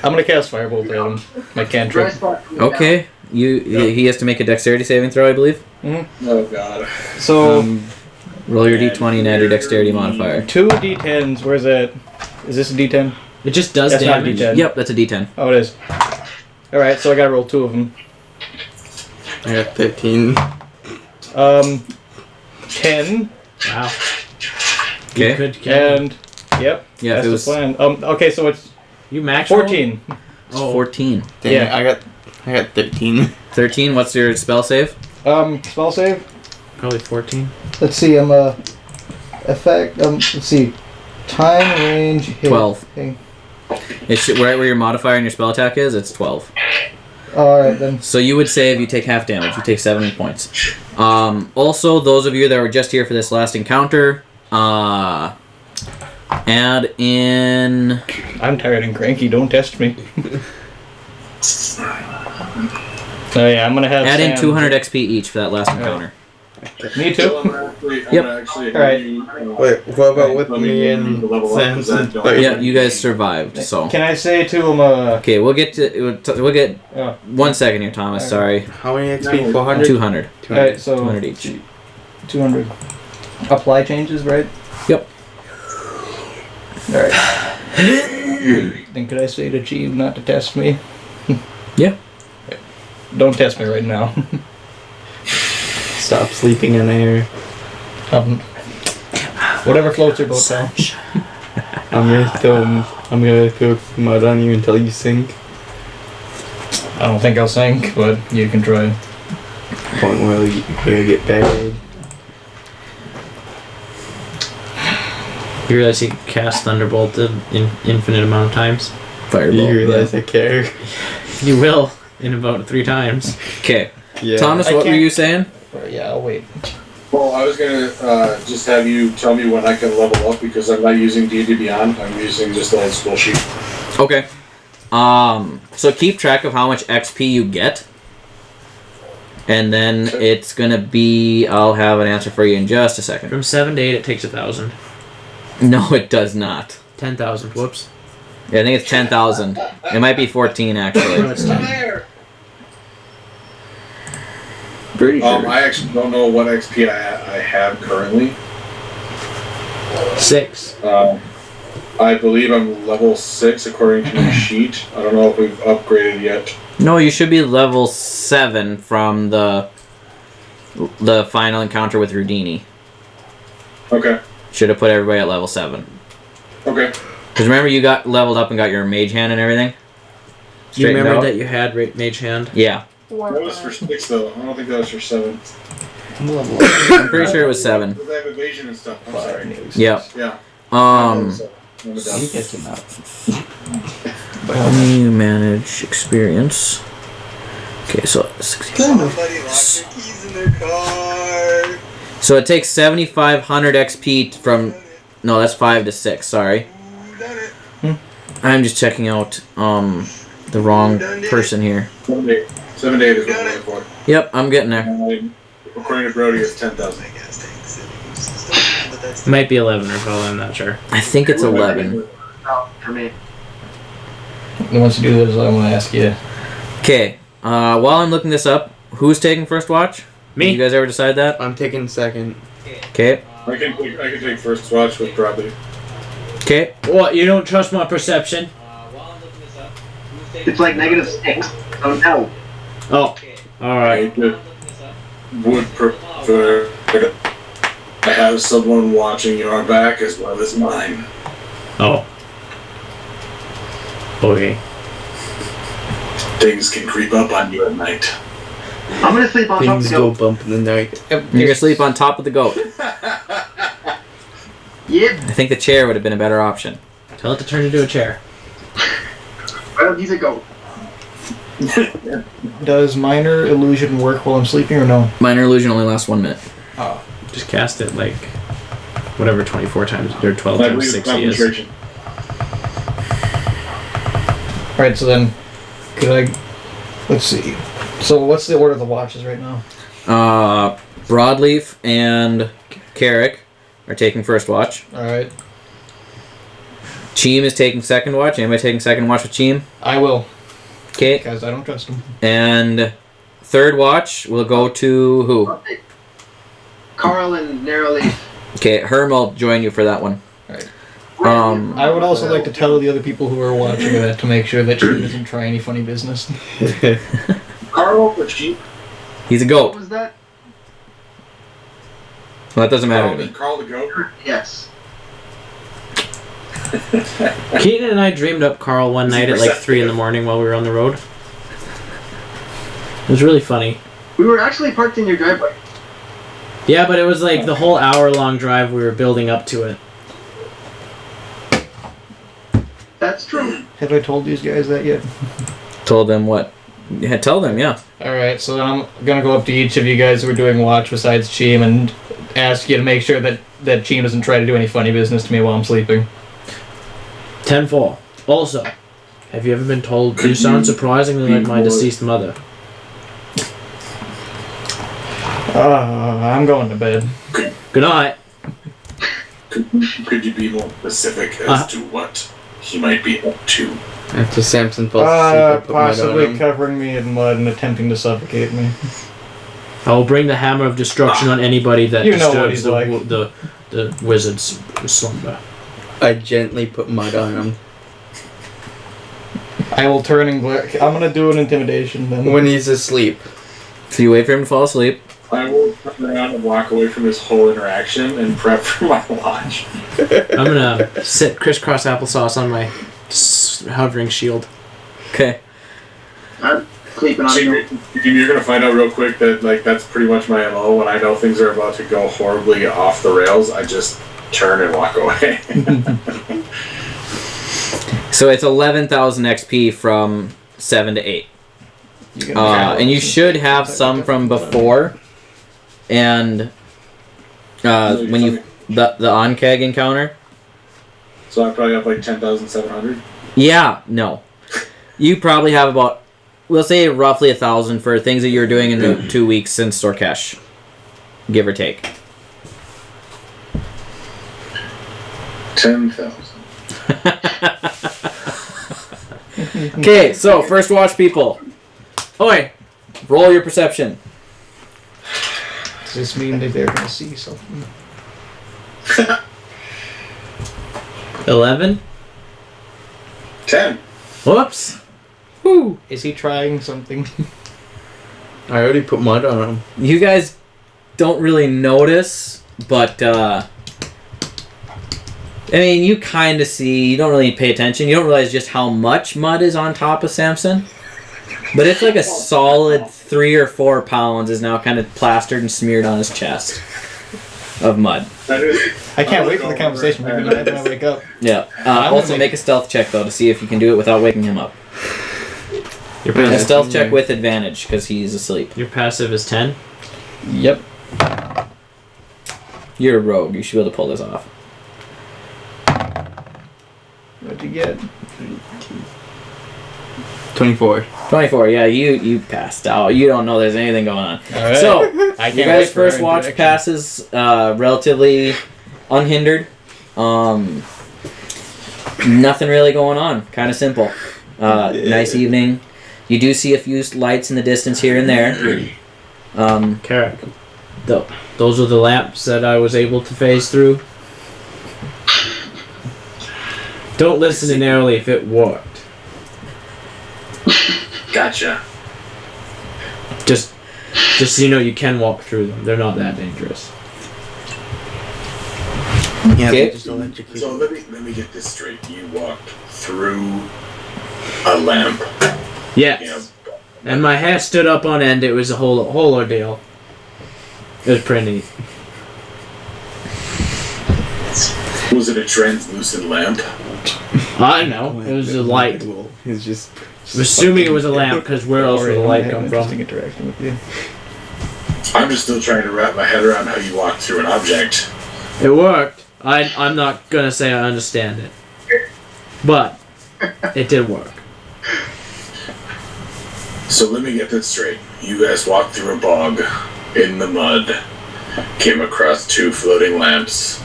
[SPEAKER 3] I'm gonna cast Firebolt at him. My
[SPEAKER 5] Dry
[SPEAKER 3] cantrip.
[SPEAKER 5] spot.
[SPEAKER 1] Okay. He has to make a dexterity saving throw, I believe.
[SPEAKER 7] Oh God.
[SPEAKER 3] So,
[SPEAKER 1] Roll your d20 and add your dexterity modifier.
[SPEAKER 3] 2 d10s, where's that? Is this a d10?
[SPEAKER 2] It just does
[SPEAKER 3] That's not
[SPEAKER 2] damage.
[SPEAKER 3] D10.
[SPEAKER 1] Yep, that's a d10.
[SPEAKER 3] Oh, it is. Alright, so I gotta roll 2 of them.
[SPEAKER 4] I got 15.
[SPEAKER 3] 10,
[SPEAKER 2] Wow.
[SPEAKER 1] Okay.
[SPEAKER 2] You could kill him.
[SPEAKER 3] and, yep,
[SPEAKER 1] Yeah, if
[SPEAKER 3] that's
[SPEAKER 1] it was
[SPEAKER 3] the plan. Okay, so it's
[SPEAKER 2] You max
[SPEAKER 3] 14.
[SPEAKER 2] Oh.
[SPEAKER 1] 14.
[SPEAKER 4] Dang
[SPEAKER 3] Yeah.
[SPEAKER 4] it, I got 13.
[SPEAKER 1] 13, what's your spell save?
[SPEAKER 3] Spell save?
[SPEAKER 2] Probably 14.
[SPEAKER 3] Let's see, effect, let's see. Time, range, hit.
[SPEAKER 1] 12.
[SPEAKER 3] Okay.
[SPEAKER 1] It's right where your modifier and your spell attack is, it's 12.
[SPEAKER 3] Alright then.
[SPEAKER 1] So you would save, you take half damage, you take 7 points. Also, those of you that were just here for this last encounter, add in...
[SPEAKER 3] I'm tired and cranky, don't test me. Oh yeah, I'm gonna have
[SPEAKER 1] Add in
[SPEAKER 3] Sam-
[SPEAKER 1] 200 XP each for that last encounter.
[SPEAKER 3] Me
[SPEAKER 7] So
[SPEAKER 3] too.
[SPEAKER 7] I'm actually
[SPEAKER 3] Alright.
[SPEAKER 4] Wait, what about with
[SPEAKER 7] Let me
[SPEAKER 4] me and
[SPEAKER 7] level up, 'cause I
[SPEAKER 4] Samson?
[SPEAKER 7] don't-
[SPEAKER 1] Yeah, you guys survived, so...
[SPEAKER 3] Can I say to him,
[SPEAKER 1] Okay, we'll get 1 second here, Thomas,
[SPEAKER 3] Alright.
[SPEAKER 1] sorry.
[SPEAKER 4] How many XP? 400?
[SPEAKER 1] 200.
[SPEAKER 3] alright, so
[SPEAKER 1] 200 each.
[SPEAKER 3] 200. Apply changes, right?
[SPEAKER 1] Yep.
[SPEAKER 3] Alright. Then could I say to G not to test me?
[SPEAKER 1] Yeah.
[SPEAKER 3] Don't test me right now.
[SPEAKER 4] Stop sleeping in air.
[SPEAKER 3] Whatever floats your boat down.
[SPEAKER 4] I'm gonna throw mud on you until you sink.
[SPEAKER 3] I don't think I'll sink, but you can try.
[SPEAKER 4] Point where you're gonna get buried.
[SPEAKER 2] You realize you can cast Thunderbolt in infinite amount of times?
[SPEAKER 1] Fireball.
[SPEAKER 4] You realize I care.
[SPEAKER 2] You will in about 3 times.
[SPEAKER 1] Okay.
[SPEAKER 4] Yeah.
[SPEAKER 1] Thomas,
[SPEAKER 3] I
[SPEAKER 1] what were
[SPEAKER 3] can't-
[SPEAKER 1] you saying?
[SPEAKER 3] Yeah, I'll wait.
[SPEAKER 7] Well, I was gonna just have you tell me when I can level up because I'm not using D&D Beyond. I'm using just the old school sheet.
[SPEAKER 1] Okay. So keep track of how much XP you get. And then it's gonna be... I'll have an answer for you in just a second.
[SPEAKER 2] From 7 to 8, it takes 1,000.
[SPEAKER 1] No, it does not.
[SPEAKER 2] 10,000. Whoops.
[SPEAKER 1] Yeah, I think it's 10,000. It might be 14,
[SPEAKER 2] No,
[SPEAKER 1] actually.
[SPEAKER 2] it's 10.
[SPEAKER 1] Pretty sure.
[SPEAKER 7] I actually don't know what XP I have currently.
[SPEAKER 2] 6.
[SPEAKER 7] I believe I'm level 6 according to your sheet. I don't know if we've upgraded yet.
[SPEAKER 1] No, you should be level 7 from the final encounter with Rudini.
[SPEAKER 7] Okay.
[SPEAKER 1] Should have put everybody at level 7.
[SPEAKER 7] Okay.
[SPEAKER 1] Because remember you got leveled up and got your mage hand and everything?
[SPEAKER 2] You remember
[SPEAKER 1] Straightened out?
[SPEAKER 2] that you had Mage Hand?
[SPEAKER 1] Yeah.
[SPEAKER 7] That was for 6 though. I don't think that was for 7.
[SPEAKER 1] I'm pretty sure it was 7.
[SPEAKER 7] Because I have evasion and stuff. I'm sorry.
[SPEAKER 1] Yep.
[SPEAKER 7] Yeah.
[SPEAKER 4] You get him out.
[SPEAKER 1] How do you manage experience? Okay, so 60.
[SPEAKER 5] Somebody locked their keys in their car.
[SPEAKER 1] So it takes 7,500 XP from. No, that's 5 to 6. Sorry.
[SPEAKER 5] Done it.
[SPEAKER 1] I'm just checking out the wrong person here.
[SPEAKER 7] 7 to 8 is what I'm looking for.
[SPEAKER 1] Yep, I'm getting there.
[SPEAKER 7] According to Brody, it's 10,000.
[SPEAKER 2] Might be 11 or 12, I'm not sure.
[SPEAKER 1] I think it's 11.
[SPEAKER 5] For me.
[SPEAKER 3] And once you do this, I want to ask you.
[SPEAKER 1] Okay. While I'm looking this up, who's taking first watch?
[SPEAKER 2] Me.
[SPEAKER 1] Did you guys ever decide that?
[SPEAKER 4] I'm taking second.
[SPEAKER 1] Okay.
[SPEAKER 7] I can take first watch with Bradley.
[SPEAKER 1] Okay.
[SPEAKER 2] What, you don't trust my perception?
[SPEAKER 5] It's like -6. So no.
[SPEAKER 2] Oh, alright.
[SPEAKER 7] I would prefer to have someone watching your back as well as mine.
[SPEAKER 2] Oh. Okay.
[SPEAKER 7] Things can creep up on you at night.
[SPEAKER 5] I'm gonna sleep on top of
[SPEAKER 4] Things
[SPEAKER 5] the
[SPEAKER 4] go
[SPEAKER 5] goat.
[SPEAKER 4] bump in the night.
[SPEAKER 1] You're gonna sleep on top of the goat.
[SPEAKER 5] Yep.
[SPEAKER 1] I think the chair would have been a better option.
[SPEAKER 2] Tell it to turn into a chair.
[SPEAKER 5] Well, he's a goat.
[SPEAKER 3] Does minor illusion work while I'm sleeping or no?
[SPEAKER 1] Minor illusion only lasts 1 minute.
[SPEAKER 2] Just cast it like whatever 24 times or 12
[SPEAKER 7] I
[SPEAKER 2] times
[SPEAKER 7] believe
[SPEAKER 2] 60 is.
[SPEAKER 7] concentration.
[SPEAKER 3] Alright, so then, could I... Let's see. So what's the order of the watches right now?
[SPEAKER 1] Brawed Leaf and Carrick are taking first watch.
[SPEAKER 3] Alright.
[SPEAKER 1] Cheem is taking second watch. Anybody taking second watch with Cheem?
[SPEAKER 3] I will,
[SPEAKER 1] Okay.
[SPEAKER 3] because I don't trust him.
[SPEAKER 1] And third watch will go to who?
[SPEAKER 5] Carl and Narrowleaf.
[SPEAKER 1] Okay, Herm will join you for that one.
[SPEAKER 3] Alright.
[SPEAKER 1] I
[SPEAKER 3] I would also like to tell the other people who are watching that to make sure that she doesn't try any funny business.
[SPEAKER 7] Carl or Sheep?
[SPEAKER 1] He's a
[SPEAKER 5] What
[SPEAKER 1] goat.
[SPEAKER 5] was that?
[SPEAKER 1] Well, that doesn't matter to me.
[SPEAKER 7] Carl the goat?
[SPEAKER 5] Yes.
[SPEAKER 2] Keaton and I dreamed up Carl one night at like 3 in the morning while we were on the road. It was really funny.
[SPEAKER 5] We were actually parked in your driveway.
[SPEAKER 2] Yeah, but it was like the whole hour-long drive we were building up to it.
[SPEAKER 5] That's true.
[SPEAKER 3] Have I told these guys that yet?
[SPEAKER 1] Told them what? Yeah, tell them, yeah.
[SPEAKER 3] Alright, so then I'm gonna go up to each of you guys who are doing watch besides Cheem and ask you to make sure that Cheem doesn't try to do any funny business to me while I'm sleeping.
[SPEAKER 2] 10-4. Also, have you ever been told you sound surprisingly like my deceased mother?
[SPEAKER 3] I'm going to bed.
[SPEAKER 2] Good night.
[SPEAKER 7] Could you be more specific as to what he might be up to?
[SPEAKER 4] After Samson falls asleep, I put mud on
[SPEAKER 3] Possibly
[SPEAKER 4] him.
[SPEAKER 3] covering me in mud and attempting to suffocate me.
[SPEAKER 2] I will bring the hammer of destruction on anybody that
[SPEAKER 3] You know what
[SPEAKER 2] disturbs
[SPEAKER 3] he's
[SPEAKER 2] the,
[SPEAKER 3] like.
[SPEAKER 2] the wizard's slumber.
[SPEAKER 4] I gently put mud on him.
[SPEAKER 3] I will turn and glare. I'm gonna do an intimidation then.
[SPEAKER 4] When he's asleep.
[SPEAKER 1] So you wait for him to fall asleep.
[SPEAKER 7] I will turn around and walk away from this whole interaction and prep for my watch.
[SPEAKER 2] I'm gonna sit crisscross applesauce on my hovering shield.
[SPEAKER 1] Okay.
[SPEAKER 5] I'm sleeping on
[SPEAKER 7] So
[SPEAKER 5] you.
[SPEAKER 7] you're gonna find out real quick that that's pretty much my MO. When I know things are about to go horribly off the rails, I just turn and walk away.
[SPEAKER 1] So it's 11,000 XP from 7 to 8. And you should have some from before. And when you the on-keg encounter.
[SPEAKER 7] So I probably have like 10,700.
[SPEAKER 1] Yeah, no. You probably have about, we'll say roughly 1,000 for things that you're doing in the 2 weeks since Zor-Kesh. Give or take.
[SPEAKER 7] 10,000.
[SPEAKER 1] Okay, so first watch people. Oi, roll your perception.
[SPEAKER 3] Does this mean that they're gonna see something?
[SPEAKER 2] 11.
[SPEAKER 7] 10.
[SPEAKER 2] Whoops.
[SPEAKER 3] Woo! Is he trying something?
[SPEAKER 4] I already put mud on him.
[SPEAKER 1] You guys don't really notice, but I mean, you kind of see. You don't really pay attention. You don't realize just how much mud is on top of Samson. But it's like a solid 3 or 4 pounds is now kind of plastered and smeared on his chest of mud.
[SPEAKER 3] I can't wait for the conversation between you when I wake up.
[SPEAKER 1] Yeah. Also, make a stealth check though to see if you can do it without waking him up. A stealth check with advantage because he's asleep.
[SPEAKER 2] Your passive is 10.
[SPEAKER 3] Yep.
[SPEAKER 1] You're a rogue. You should be able to pull this off.
[SPEAKER 3] What'd you get?
[SPEAKER 4] 24.
[SPEAKER 1] 24. Yeah, you passed out. You don't know there's anything going on.
[SPEAKER 3] All right.
[SPEAKER 1] So,
[SPEAKER 3] I can't
[SPEAKER 1] you
[SPEAKER 3] wait
[SPEAKER 1] guys'
[SPEAKER 3] for our
[SPEAKER 1] first watch
[SPEAKER 3] interaction.
[SPEAKER 1] passes relatively unhindered. Nothing really going on. Kind of simple. Nice evening. You do see a few lights in the distance here and there.
[SPEAKER 2] Carrick. Those are the lamps that I was able to phase through. Don't listen to narrowly if it worked.
[SPEAKER 7] Gotcha.
[SPEAKER 2] Just so you know, you can walk through them. They're not that dangerous.
[SPEAKER 4] Yeah,
[SPEAKER 1] Okay.
[SPEAKER 4] just electrocute.
[SPEAKER 7] So let me get this straight. You walked through a lamp.
[SPEAKER 2] Yes.
[SPEAKER 7] Yeah.
[SPEAKER 2] And my hair stood up on end. It was a whole ordeal. It was pretty neat.
[SPEAKER 7] Was it a translucent lamp?
[SPEAKER 2] I don't know. It was a light.
[SPEAKER 4] He's just.
[SPEAKER 2] I'm assuming it was a lamp because where else would the light come from?
[SPEAKER 3] Interesting interaction with you.
[SPEAKER 7] I'm just still trying to wrap my head around how you walked through an object.
[SPEAKER 2] It worked. I'm not gonna say I understand it, but it did work.
[SPEAKER 7] So let me get this straight. You guys walked through a bog in the mud, came across 2 floating lamps,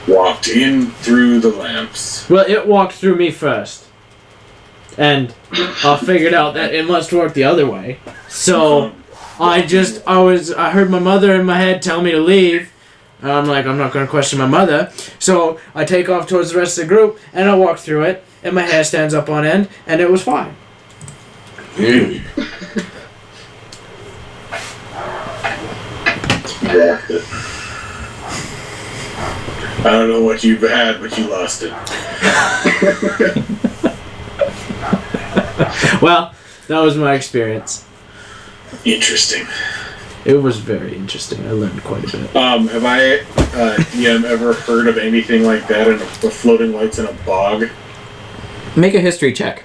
[SPEAKER 7] walked in through the lamps.
[SPEAKER 2] Well, it walked through me first, and I figured out that it must work the other way. So I heard my mother in my head tell me to leave. And I'm like, I'm not going to question my mother. So I take off towards the rest of the group, and I walk through it, and my hair stands up on end, and it was fine.
[SPEAKER 7] Walked it. I don't know what you've had, but you lost it.
[SPEAKER 2] Well, that was my experience.
[SPEAKER 7] Interesting.
[SPEAKER 2] It was very interesting. I learned quite a bit.
[SPEAKER 7] Have I, DM, ever heard of anything like that in the floating lights in a bog?
[SPEAKER 1] Make a history check.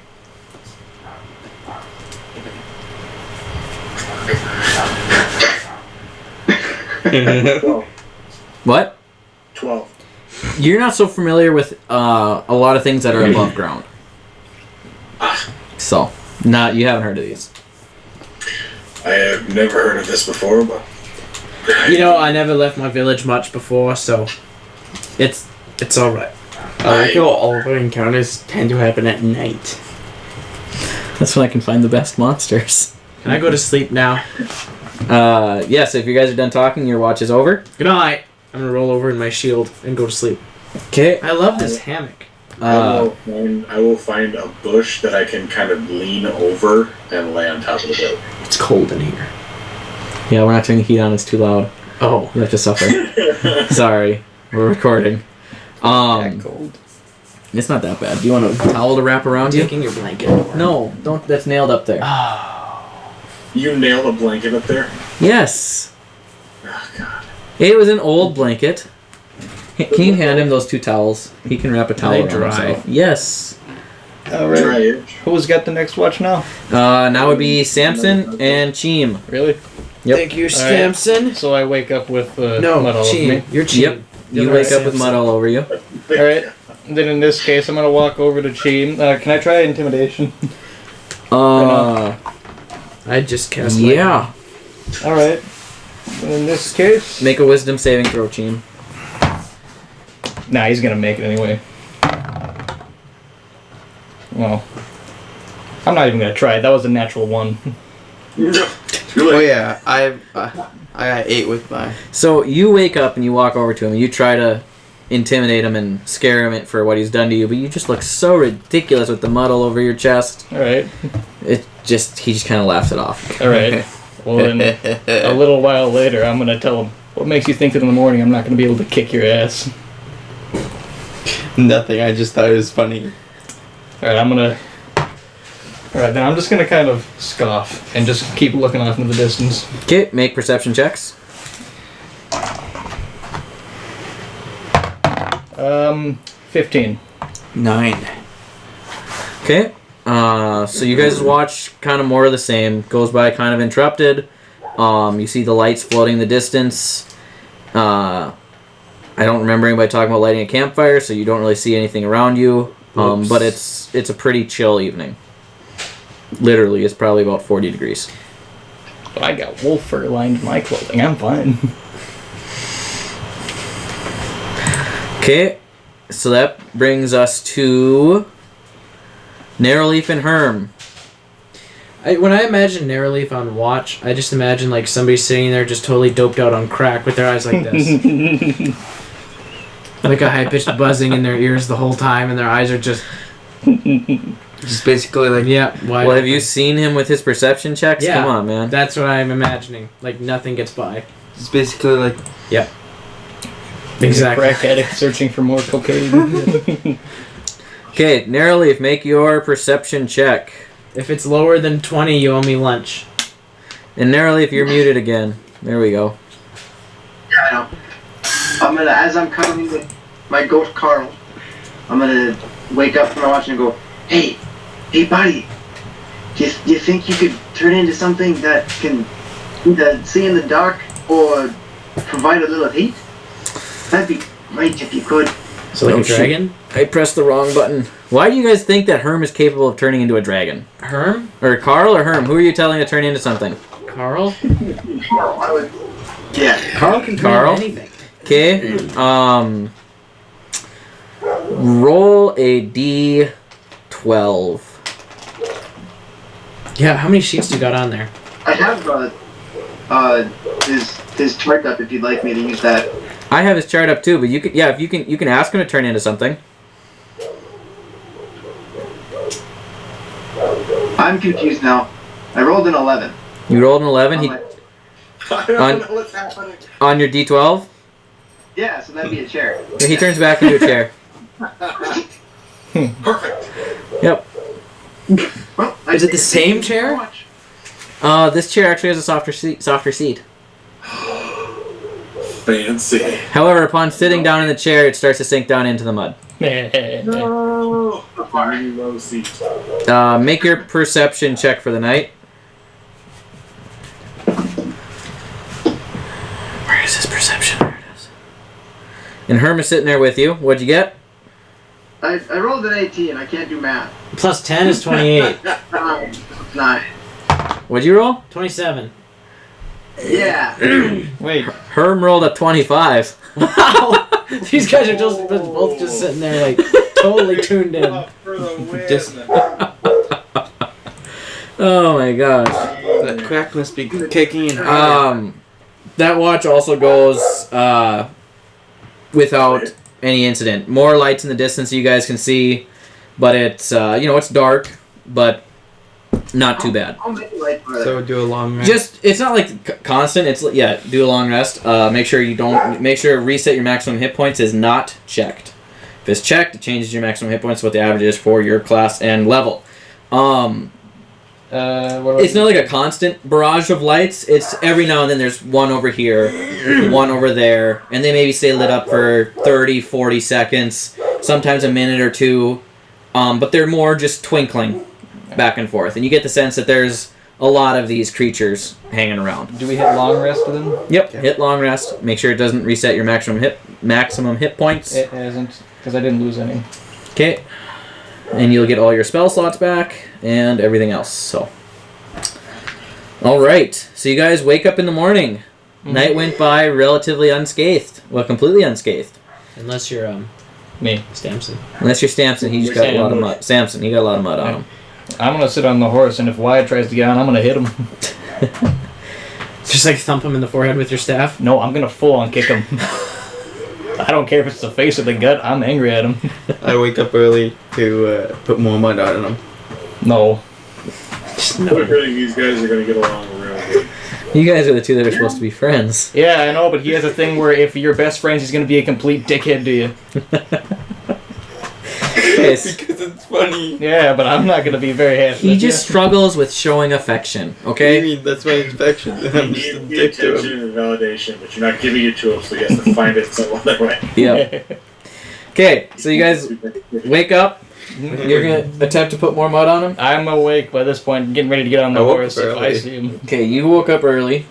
[SPEAKER 1] What?
[SPEAKER 7] 12.
[SPEAKER 1] You're not so familiar with a lot of things that are above ground. So, you haven't heard of these.
[SPEAKER 7] I have never heard of this before, but...
[SPEAKER 2] You know, I never left my village much before, so it's alright.
[SPEAKER 4] I like how all of our encounters tend to happen at night.
[SPEAKER 1] That's when I can find the best monsters.
[SPEAKER 2] Can I go to sleep now?
[SPEAKER 1] Yes, if you guys are done talking, your watch is over.
[SPEAKER 2] Good night. I'm gonna roll over in my shield and go to sleep.
[SPEAKER 1] Okay.
[SPEAKER 2] I love this hammock.
[SPEAKER 7] I will find a bush that I can kind of lean over and lay on top of the boat.
[SPEAKER 2] It's cold in here.
[SPEAKER 1] Yeah, we're not turning the heat on. It's too loud.
[SPEAKER 2] Oh.
[SPEAKER 1] You have to suffer. Sorry. We're recording.
[SPEAKER 3] Cold.
[SPEAKER 1] It's not that bad. Do you want a towel to wrap around you?
[SPEAKER 2] Taking your blanket.
[SPEAKER 1] No, don't. That's nailed up there.
[SPEAKER 7] You nailed a blanket up there?
[SPEAKER 1] Yes.
[SPEAKER 7] Oh, God.
[SPEAKER 1] It was an old blanket. Can you hand him those 2 towels? He can wrap a towel
[SPEAKER 2] they
[SPEAKER 1] around
[SPEAKER 2] dry?
[SPEAKER 1] himself. Yes.
[SPEAKER 3] Alright.
[SPEAKER 7] Try it.
[SPEAKER 3] Who's got the next watch now?
[SPEAKER 1] Now would be Samson and Cheem.
[SPEAKER 3] Really?
[SPEAKER 1] Yep.
[SPEAKER 2] Thank you,
[SPEAKER 3] Alright.
[SPEAKER 2] Samson.
[SPEAKER 3] So I wake up with mud
[SPEAKER 2] No,
[SPEAKER 3] all over me.
[SPEAKER 2] Cheem. You're Cheem.
[SPEAKER 1] Yep. You wake up with mud all over you.
[SPEAKER 3] Alright. Then in this case, I'm gonna walk over to Cheem. Can I try intimidation?
[SPEAKER 2] I just cast
[SPEAKER 1] Yeah.
[SPEAKER 3] Alright. In this case...
[SPEAKER 1] Make a wisdom saving throw, Cheem.
[SPEAKER 3] Nah, he's gonna make it anyway. Well... I'm not even gonna try it. That was a natural 1.
[SPEAKER 4] Oh yeah, I got 8 with my.
[SPEAKER 1] So you wake up and you walk over to him and you try to intimidate him and scare him for what he's done to you, but you just look so ridiculous with the mud all over your chest.
[SPEAKER 3] All right.
[SPEAKER 1] He just kind of laughs it off.
[SPEAKER 3] All right. Well, then a little while later, I'm gonna tell him, what makes you think that in the morning I'm not gonna be able to kick your ass?
[SPEAKER 4] Nothing. I just thought it was funny.
[SPEAKER 3] All right, then I'm just gonna kind of scoff and just keep looking off into the distance.
[SPEAKER 1] Okay, make perception checks.
[SPEAKER 3] 15.
[SPEAKER 4] 9.
[SPEAKER 1] Okay. So you guys watch kind of more of the same. Goes by kind of interrupted. You see the lights floating in the distance. I don't remember anybody talking about lighting a campfire, so you don't really see anything around you. But it's a pretty chill evening. Literally, it's probably about 40 degrees.
[SPEAKER 3] But I got wolf fur lined my clothing. I'm fine.
[SPEAKER 1] Okay, so that brings us to Narrowleaf and Herm.
[SPEAKER 2] When I imagine Narrowleaf on watch, I just imagine like somebody sitting there just totally doped out on crack with their eyes like this. Like a high-pitched buzzing in their ears the whole time, and their eyes are just...
[SPEAKER 4] Just basically like...
[SPEAKER 2] Yeah.
[SPEAKER 1] Well, have you seen him with his perception checks?
[SPEAKER 2] Yeah,
[SPEAKER 1] Come on, man.
[SPEAKER 2] That's what I'm imagining. Like, nothing gets by.
[SPEAKER 4] It's basically like...
[SPEAKER 2] Yep. Exactly.
[SPEAKER 3] Crack addict searching for more cocaine.
[SPEAKER 1] Okay, Narrowleaf, make your perception check.
[SPEAKER 2] If it's lower than 20, you owe me lunch.
[SPEAKER 1] And Narrowleaf, you're muted again. There we go.
[SPEAKER 5] Yeah, I know. I'm gonna, as I'm cuddling with my goat Carl, I'm gonna wake up from my watch and go, hey buddy, do you think you could turn into something that can either see in the dark or provide a little heat? That'd be great if you could.
[SPEAKER 2] So like
[SPEAKER 1] Oh,
[SPEAKER 2] a dragon?
[SPEAKER 1] I pressed the wrong button. Why do you guys think that Herm is capable of turning into a dragon?
[SPEAKER 2] Herm?
[SPEAKER 1] Or Carl or Herm? Who are you telling to turn into something?
[SPEAKER 2] Carl?
[SPEAKER 5] No, I would. Yeah.
[SPEAKER 2] Carl can turn
[SPEAKER 1] Carl?
[SPEAKER 2] into anything.
[SPEAKER 1] Okay, roll a d12.
[SPEAKER 2] Yeah, how many sheets do you got on there?
[SPEAKER 5] I have his chart up if you'd like me to use that.
[SPEAKER 1] I have his chart up too, but you can, if you can ask him to turn into something.
[SPEAKER 5] I'm confused now. I rolled an 11.
[SPEAKER 1] You rolled an 11.
[SPEAKER 5] On
[SPEAKER 1] He
[SPEAKER 5] my-
[SPEAKER 7] I don't know what's happening.
[SPEAKER 1] on your d12.
[SPEAKER 5] Yeah, so that'd be a chair.
[SPEAKER 1] He turns back into a chair.
[SPEAKER 7] Perfect.
[SPEAKER 1] Yep.
[SPEAKER 5] Well,
[SPEAKER 2] Is it the same chair?
[SPEAKER 1] This chair actually has a softer seat.
[SPEAKER 7] Fancy.
[SPEAKER 1] However, upon sitting down in the chair, it starts to sink down into the mud.
[SPEAKER 7] No. Very low seat.
[SPEAKER 1] Make your perception check for the night. Where is his perception? There it is. And Herm is sitting there with you. What'd you get?
[SPEAKER 5] I rolled an 18. I can't do math.
[SPEAKER 2] Plus 10 is 28.
[SPEAKER 5] 9.
[SPEAKER 1] What'd you roll?
[SPEAKER 2] 27.
[SPEAKER 5] Yeah.
[SPEAKER 3] Wait.
[SPEAKER 1] Herm rolled a 25.
[SPEAKER 2] Wow! These guys are just both just sitting there like totally tuned in.
[SPEAKER 7] For the win.
[SPEAKER 4] Just-
[SPEAKER 1] Oh my gosh.
[SPEAKER 4] That crack must be kicking in hard.
[SPEAKER 1] That watch also goes without any incident. More lights in the distance you guys can see, but it's it's dark, but not too bad.
[SPEAKER 5] I'll make it light for it.
[SPEAKER 4] So do a long rest.
[SPEAKER 1] Just it's not like constant. It's do a long rest. Make sure reset your maximum hit points is not checked. If it's checked, it changes your maximum hit points to what the average is for your class and level. It's not like a constant barrage of lights. It's every now and then there's one over here, one over there, and they maybe stay lit up for 30, 40 seconds, sometimes a minute or two, but they're more just twinkling back and forth. And you get the sense that there's a lot of these creatures hanging around.
[SPEAKER 3] Do we hit long rest then?
[SPEAKER 1] Yep, hit long rest. Make sure it doesn't reset your maximum hit points.
[SPEAKER 3] It hasn't, because I didn't lose any.
[SPEAKER 1] Okay. And you'll get all your spell slots back and everything else. So, all right. So you guys wake up in the morning. Mm-hmm. Night went by relatively unscathed. Well, completely unscathed.
[SPEAKER 2] Unless you're
[SPEAKER 3] Me.
[SPEAKER 2] Stamson.
[SPEAKER 1] Unless you're Stamson, he's got a lot of mud. Samson, he got a lot of mud on him.
[SPEAKER 3] I'm gonna sit on the horse, and if Wyatt tries to get on, I'm gonna hit him.
[SPEAKER 2] Just like thump him in the forehead with your staff.
[SPEAKER 3] No, I'm gonna full on kick him. I don't care if it's the face or the gut. I'm angry at him.
[SPEAKER 4] I wake up early to put more mud on him.
[SPEAKER 3] No.
[SPEAKER 7] I have a feeling these guys are going to get along real good.
[SPEAKER 1] You guys are the two that are supposed to be friends.
[SPEAKER 3] Yeah, I know, but he has a thing where if you're best friends, he's going to be a complete dickhead to you.
[SPEAKER 1] Yes.
[SPEAKER 4] Because it's funny.
[SPEAKER 3] Yeah, but I'm not going to be very happy.
[SPEAKER 1] He just struggles with showing affection, okay?
[SPEAKER 4] I mean, that's my infection. I'm just a
[SPEAKER 7] You need
[SPEAKER 4] dick to
[SPEAKER 7] attention
[SPEAKER 4] him.
[SPEAKER 7] and validation, but you're not giving it to him, so he has to find it some other way.
[SPEAKER 1] Yep. Okay, so you guys wake up. You're going to attempt to put more mud on him?
[SPEAKER 3] I'm awake by this point, getting ready to get on the
[SPEAKER 4] I woke
[SPEAKER 3] horse
[SPEAKER 4] up
[SPEAKER 3] if I
[SPEAKER 4] early.
[SPEAKER 3] see him.
[SPEAKER 1] Okay, you woke up early.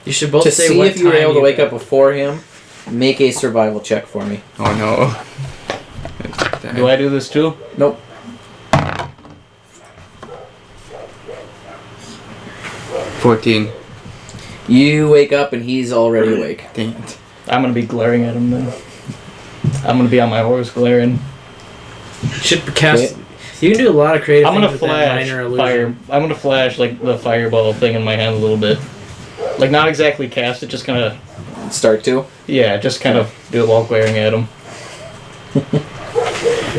[SPEAKER 2] You should both
[SPEAKER 1] To
[SPEAKER 2] say
[SPEAKER 1] see
[SPEAKER 2] what
[SPEAKER 1] if you were
[SPEAKER 2] time
[SPEAKER 1] able to
[SPEAKER 2] you
[SPEAKER 1] wake
[SPEAKER 2] got.
[SPEAKER 1] up before him, make a survival check for me.
[SPEAKER 4] Oh no.
[SPEAKER 3] Do I do this too?
[SPEAKER 1] Nope.
[SPEAKER 4] 14.
[SPEAKER 1] You wake up and he's already awake.
[SPEAKER 4] Dang it.
[SPEAKER 3] I'm going to be glaring at him then. I'm going to be on my horse glaring.
[SPEAKER 2] You should cast. You can do a lot of creative
[SPEAKER 3] I'm
[SPEAKER 2] things
[SPEAKER 3] gonna
[SPEAKER 2] with that
[SPEAKER 3] flash
[SPEAKER 2] minor illusion.
[SPEAKER 3] fire. I'm gonna flash like the fireball thing in my hand a little bit. Like not exactly cast it, just kind of
[SPEAKER 1] Start to.
[SPEAKER 3] just kind of do it while glaring at him.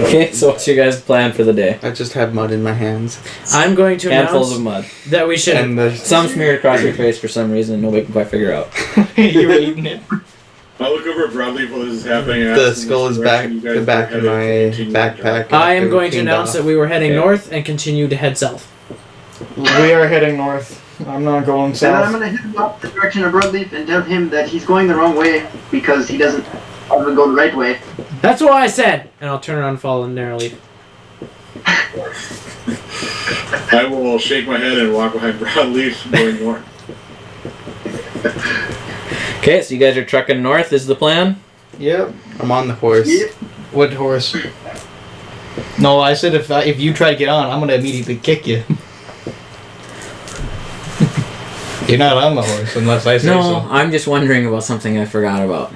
[SPEAKER 1] Okay, so what's your guys' plan for the day?
[SPEAKER 4] I just have mud in my hands.
[SPEAKER 2] I'm going to
[SPEAKER 1] Handfuls
[SPEAKER 2] announce
[SPEAKER 1] of mud.
[SPEAKER 2] that we should.
[SPEAKER 4] And the
[SPEAKER 1] Some smeared across your face for some reason and nobody can quite figure out.
[SPEAKER 3] You were eating it.
[SPEAKER 7] I look over at Brawed Leaf while this is happening. And
[SPEAKER 4] the
[SPEAKER 7] ask him
[SPEAKER 4] skull
[SPEAKER 7] which
[SPEAKER 4] is back.
[SPEAKER 7] direction you guys
[SPEAKER 4] The back
[SPEAKER 7] are
[SPEAKER 4] of my
[SPEAKER 7] headed to continue your job.
[SPEAKER 4] backpack.
[SPEAKER 2] I am going to announce that we were heading
[SPEAKER 4] Okay.
[SPEAKER 2] north and continue to head south.
[SPEAKER 3] We are heading north. I'm not going
[SPEAKER 5] And then I'm
[SPEAKER 3] south.
[SPEAKER 5] gonna hit him up the direction of Brawed Leaf and tell him that he's going the wrong way because he doesn't want to go the right way.
[SPEAKER 2] That's what I said. And I'll turn around and follow narrowly.
[SPEAKER 7] I will shake my head and walk behind Brawd Leaf going north.
[SPEAKER 1] Okay, so you guys are trucking north is the plan?
[SPEAKER 3] Yep.
[SPEAKER 4] I'm on the horse.
[SPEAKER 5] Yep.
[SPEAKER 3] What horse? No, I said if you try to get on, I'm gonna immediately kick you. You're not on the horse unless I say
[SPEAKER 1] No,
[SPEAKER 3] so.
[SPEAKER 1] I'm just wondering about something I forgot about.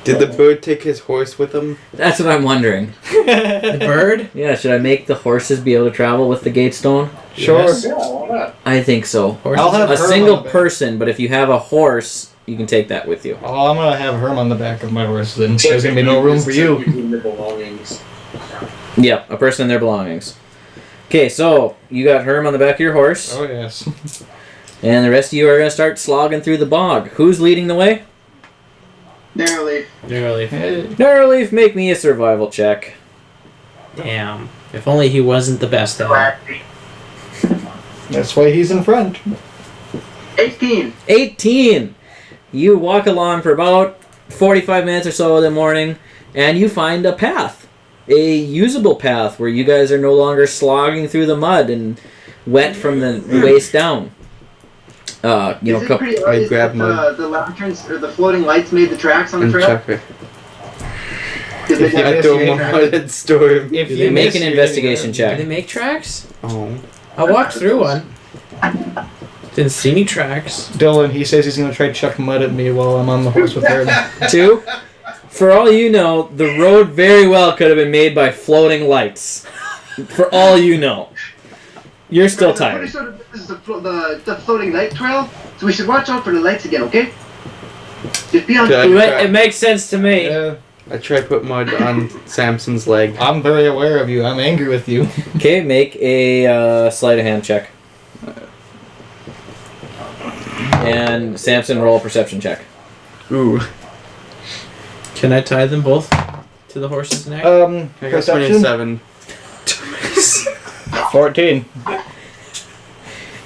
[SPEAKER 4] Did the bird take his horse with him?
[SPEAKER 1] That's what I'm wondering.
[SPEAKER 2] The bird?
[SPEAKER 1] Yeah, should I make the horses be able to travel with the gate stone?
[SPEAKER 3] Sure.
[SPEAKER 2] Yes.
[SPEAKER 7] Yeah, why not?
[SPEAKER 1] I think so.
[SPEAKER 2] Horses?
[SPEAKER 3] I'll have
[SPEAKER 1] A
[SPEAKER 3] Herm
[SPEAKER 1] single
[SPEAKER 3] on the back.
[SPEAKER 1] person, but if you have a horse, you can take that with you.
[SPEAKER 3] Oh, I'm gonna have Herm on the back of my horse then. There's gonna be no room for you.
[SPEAKER 7] Technically their belongings.
[SPEAKER 1] Yep, a person and their belongings. Okay, so you got Herm on the back of your horse,
[SPEAKER 3] Oh yes.
[SPEAKER 1] and the rest of you are going to start slogging through the bog. Who's leading the way?
[SPEAKER 5] Narrowly.
[SPEAKER 2] Narrowly.
[SPEAKER 1] Narrowleaf, make me a survival check.
[SPEAKER 2] Damn. If only he wasn't the best at it.
[SPEAKER 3] That's why he's in front.
[SPEAKER 5] 18.
[SPEAKER 1] 18! You walk along for about 45 minutes or so in the morning, and you find a path. A usable path where you guys are no longer slogging through the mud and wet from the waist down. You know,
[SPEAKER 5] Is it pretty
[SPEAKER 4] I
[SPEAKER 5] obvious
[SPEAKER 4] grab
[SPEAKER 5] that the lanterns or the floating lights made the tracks on the
[SPEAKER 4] And
[SPEAKER 5] trail?
[SPEAKER 4] chuck it.
[SPEAKER 5] Did they
[SPEAKER 3] Yeah,
[SPEAKER 5] not
[SPEAKER 4] I
[SPEAKER 3] if
[SPEAKER 4] throw
[SPEAKER 3] you-
[SPEAKER 4] more mud and store him.
[SPEAKER 3] If
[SPEAKER 1] Do they make an
[SPEAKER 3] miss,
[SPEAKER 1] investigation
[SPEAKER 2] Do they
[SPEAKER 1] check?
[SPEAKER 2] make tracks?
[SPEAKER 4] Oh.
[SPEAKER 2] I walked through one. Didn't see any tracks.
[SPEAKER 3] Dylan, he says he's gonna try to chuck mud at me while I'm on the horse with Herm.
[SPEAKER 1] 2. For all you know, the road very well could have been made by floating lights. For all you know. You're still
[SPEAKER 5] I'm pretty
[SPEAKER 1] tired.
[SPEAKER 5] sure that this is the floating light trail, so we should watch out for the lights again, okay? Just be on.
[SPEAKER 4] Okay.
[SPEAKER 2] It makes sense to me.
[SPEAKER 3] Yeah,
[SPEAKER 4] I try to put mud on Samson's leg.
[SPEAKER 3] I'm very aware of you. I'm angry with you.
[SPEAKER 1] Okay, make a sleight of hand check. And Samson, roll a perception check.
[SPEAKER 4] Ooh.
[SPEAKER 2] Can I tie them both to the horse's neck?
[SPEAKER 4] I got
[SPEAKER 3] Perception.
[SPEAKER 4] 27.
[SPEAKER 3] 14.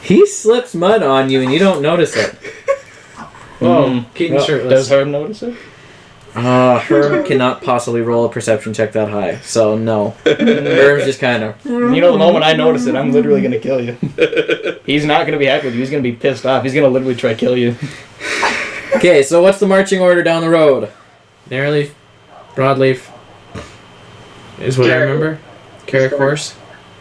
[SPEAKER 1] He slips mud on you and you don't notice it.
[SPEAKER 2] Whoa, Keaton
[SPEAKER 1] Well,
[SPEAKER 2] shirtless.
[SPEAKER 3] Does Herm notice it?
[SPEAKER 1] Herm cannot possibly roll a perception check that high, so no. Herm's just kind of...
[SPEAKER 3] You know, the moment I notice it, I'm literally gonna kill you. He's not gonna be happy with you. He's gonna be pissed off. He's gonna literally try to kill you.
[SPEAKER 1] Okay, so what's the marching order down the road?
[SPEAKER 2] Narrowleaf, Broadleaf is what I
[SPEAKER 5] Carrick.
[SPEAKER 2] remember. Carrick horse.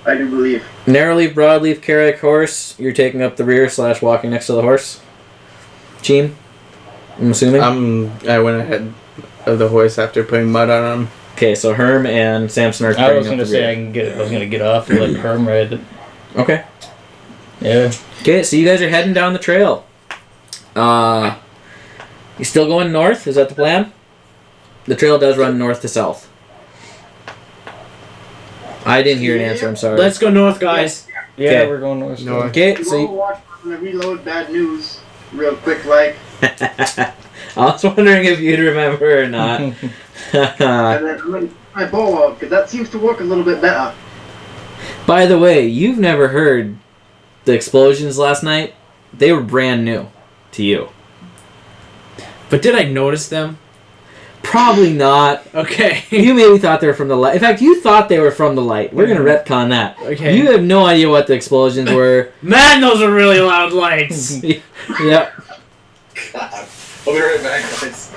[SPEAKER 5] I do believe.
[SPEAKER 1] Narrowleaf, broadleaf, carrick, horse. You're taking up the rear / walking next to the horse. Cheem, I'm assuming.
[SPEAKER 4] I went ahead of the horse after putting mud on him.
[SPEAKER 1] Okay, so Herm and Samson are
[SPEAKER 3] I
[SPEAKER 1] turning
[SPEAKER 3] was
[SPEAKER 1] up
[SPEAKER 3] gonna
[SPEAKER 1] the
[SPEAKER 3] say
[SPEAKER 1] rear.
[SPEAKER 3] I was gonna get off and let Herm ride it.
[SPEAKER 1] Okay.
[SPEAKER 3] Yeah.
[SPEAKER 1] Okay, so you guys are heading down the trail. You still going north? Is that the plan? The trail does run north to south. I didn't hear an answer. I'm sorry.
[SPEAKER 2] Let's go north, guys.
[SPEAKER 3] Yeah,
[SPEAKER 1] Okay.
[SPEAKER 3] we're going north.
[SPEAKER 4] North.
[SPEAKER 1] Okay,
[SPEAKER 5] You
[SPEAKER 1] so
[SPEAKER 5] all watch, I'm gonna reload bad news real quick, like,
[SPEAKER 1] I was wondering if you'd remember or not.
[SPEAKER 5] and then I'm gonna put my bow out because that seems to work a little bit better.
[SPEAKER 1] By the way, you've never heard the explosions last night? They were brand new to you.
[SPEAKER 2] But did I notice them?
[SPEAKER 1] Probably not.
[SPEAKER 2] Okay.
[SPEAKER 1] You maybe thought they were from the light. In fact, you thought they were from the light. We're gonna retcon that.
[SPEAKER 2] Okay.
[SPEAKER 1] You have no idea what the explosions were.
[SPEAKER 2] Man, those are really loud lights.
[SPEAKER 1] Yep.
[SPEAKER 7] God. I'll be right back, guys.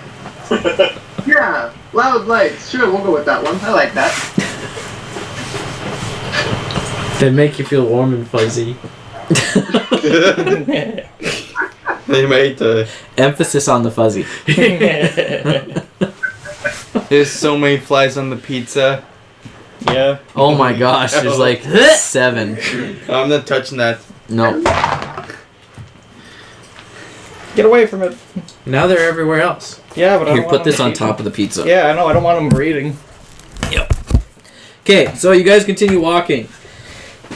[SPEAKER 5] Yeah, loud lights. Sure, we'll go with that one. I like that.
[SPEAKER 2] They make you feel warm and fuzzy.
[SPEAKER 4] They made the.
[SPEAKER 1] Emphasis on the fuzzy.
[SPEAKER 4] There's so many flies on the pizza.
[SPEAKER 3] Yeah.
[SPEAKER 1] Oh my gosh, there's like 7.
[SPEAKER 4] I'm not touching that.
[SPEAKER 1] No.
[SPEAKER 3] Get away from it.
[SPEAKER 2] Now they're everywhere else.
[SPEAKER 3] Yeah, but I
[SPEAKER 1] Here,
[SPEAKER 3] don't
[SPEAKER 1] put
[SPEAKER 3] want
[SPEAKER 1] this
[SPEAKER 3] them
[SPEAKER 1] on
[SPEAKER 3] to
[SPEAKER 1] top of the pizza.
[SPEAKER 3] eat. Yeah, I know. I don't want them breathing.
[SPEAKER 1] Okay, so you guys continue walking.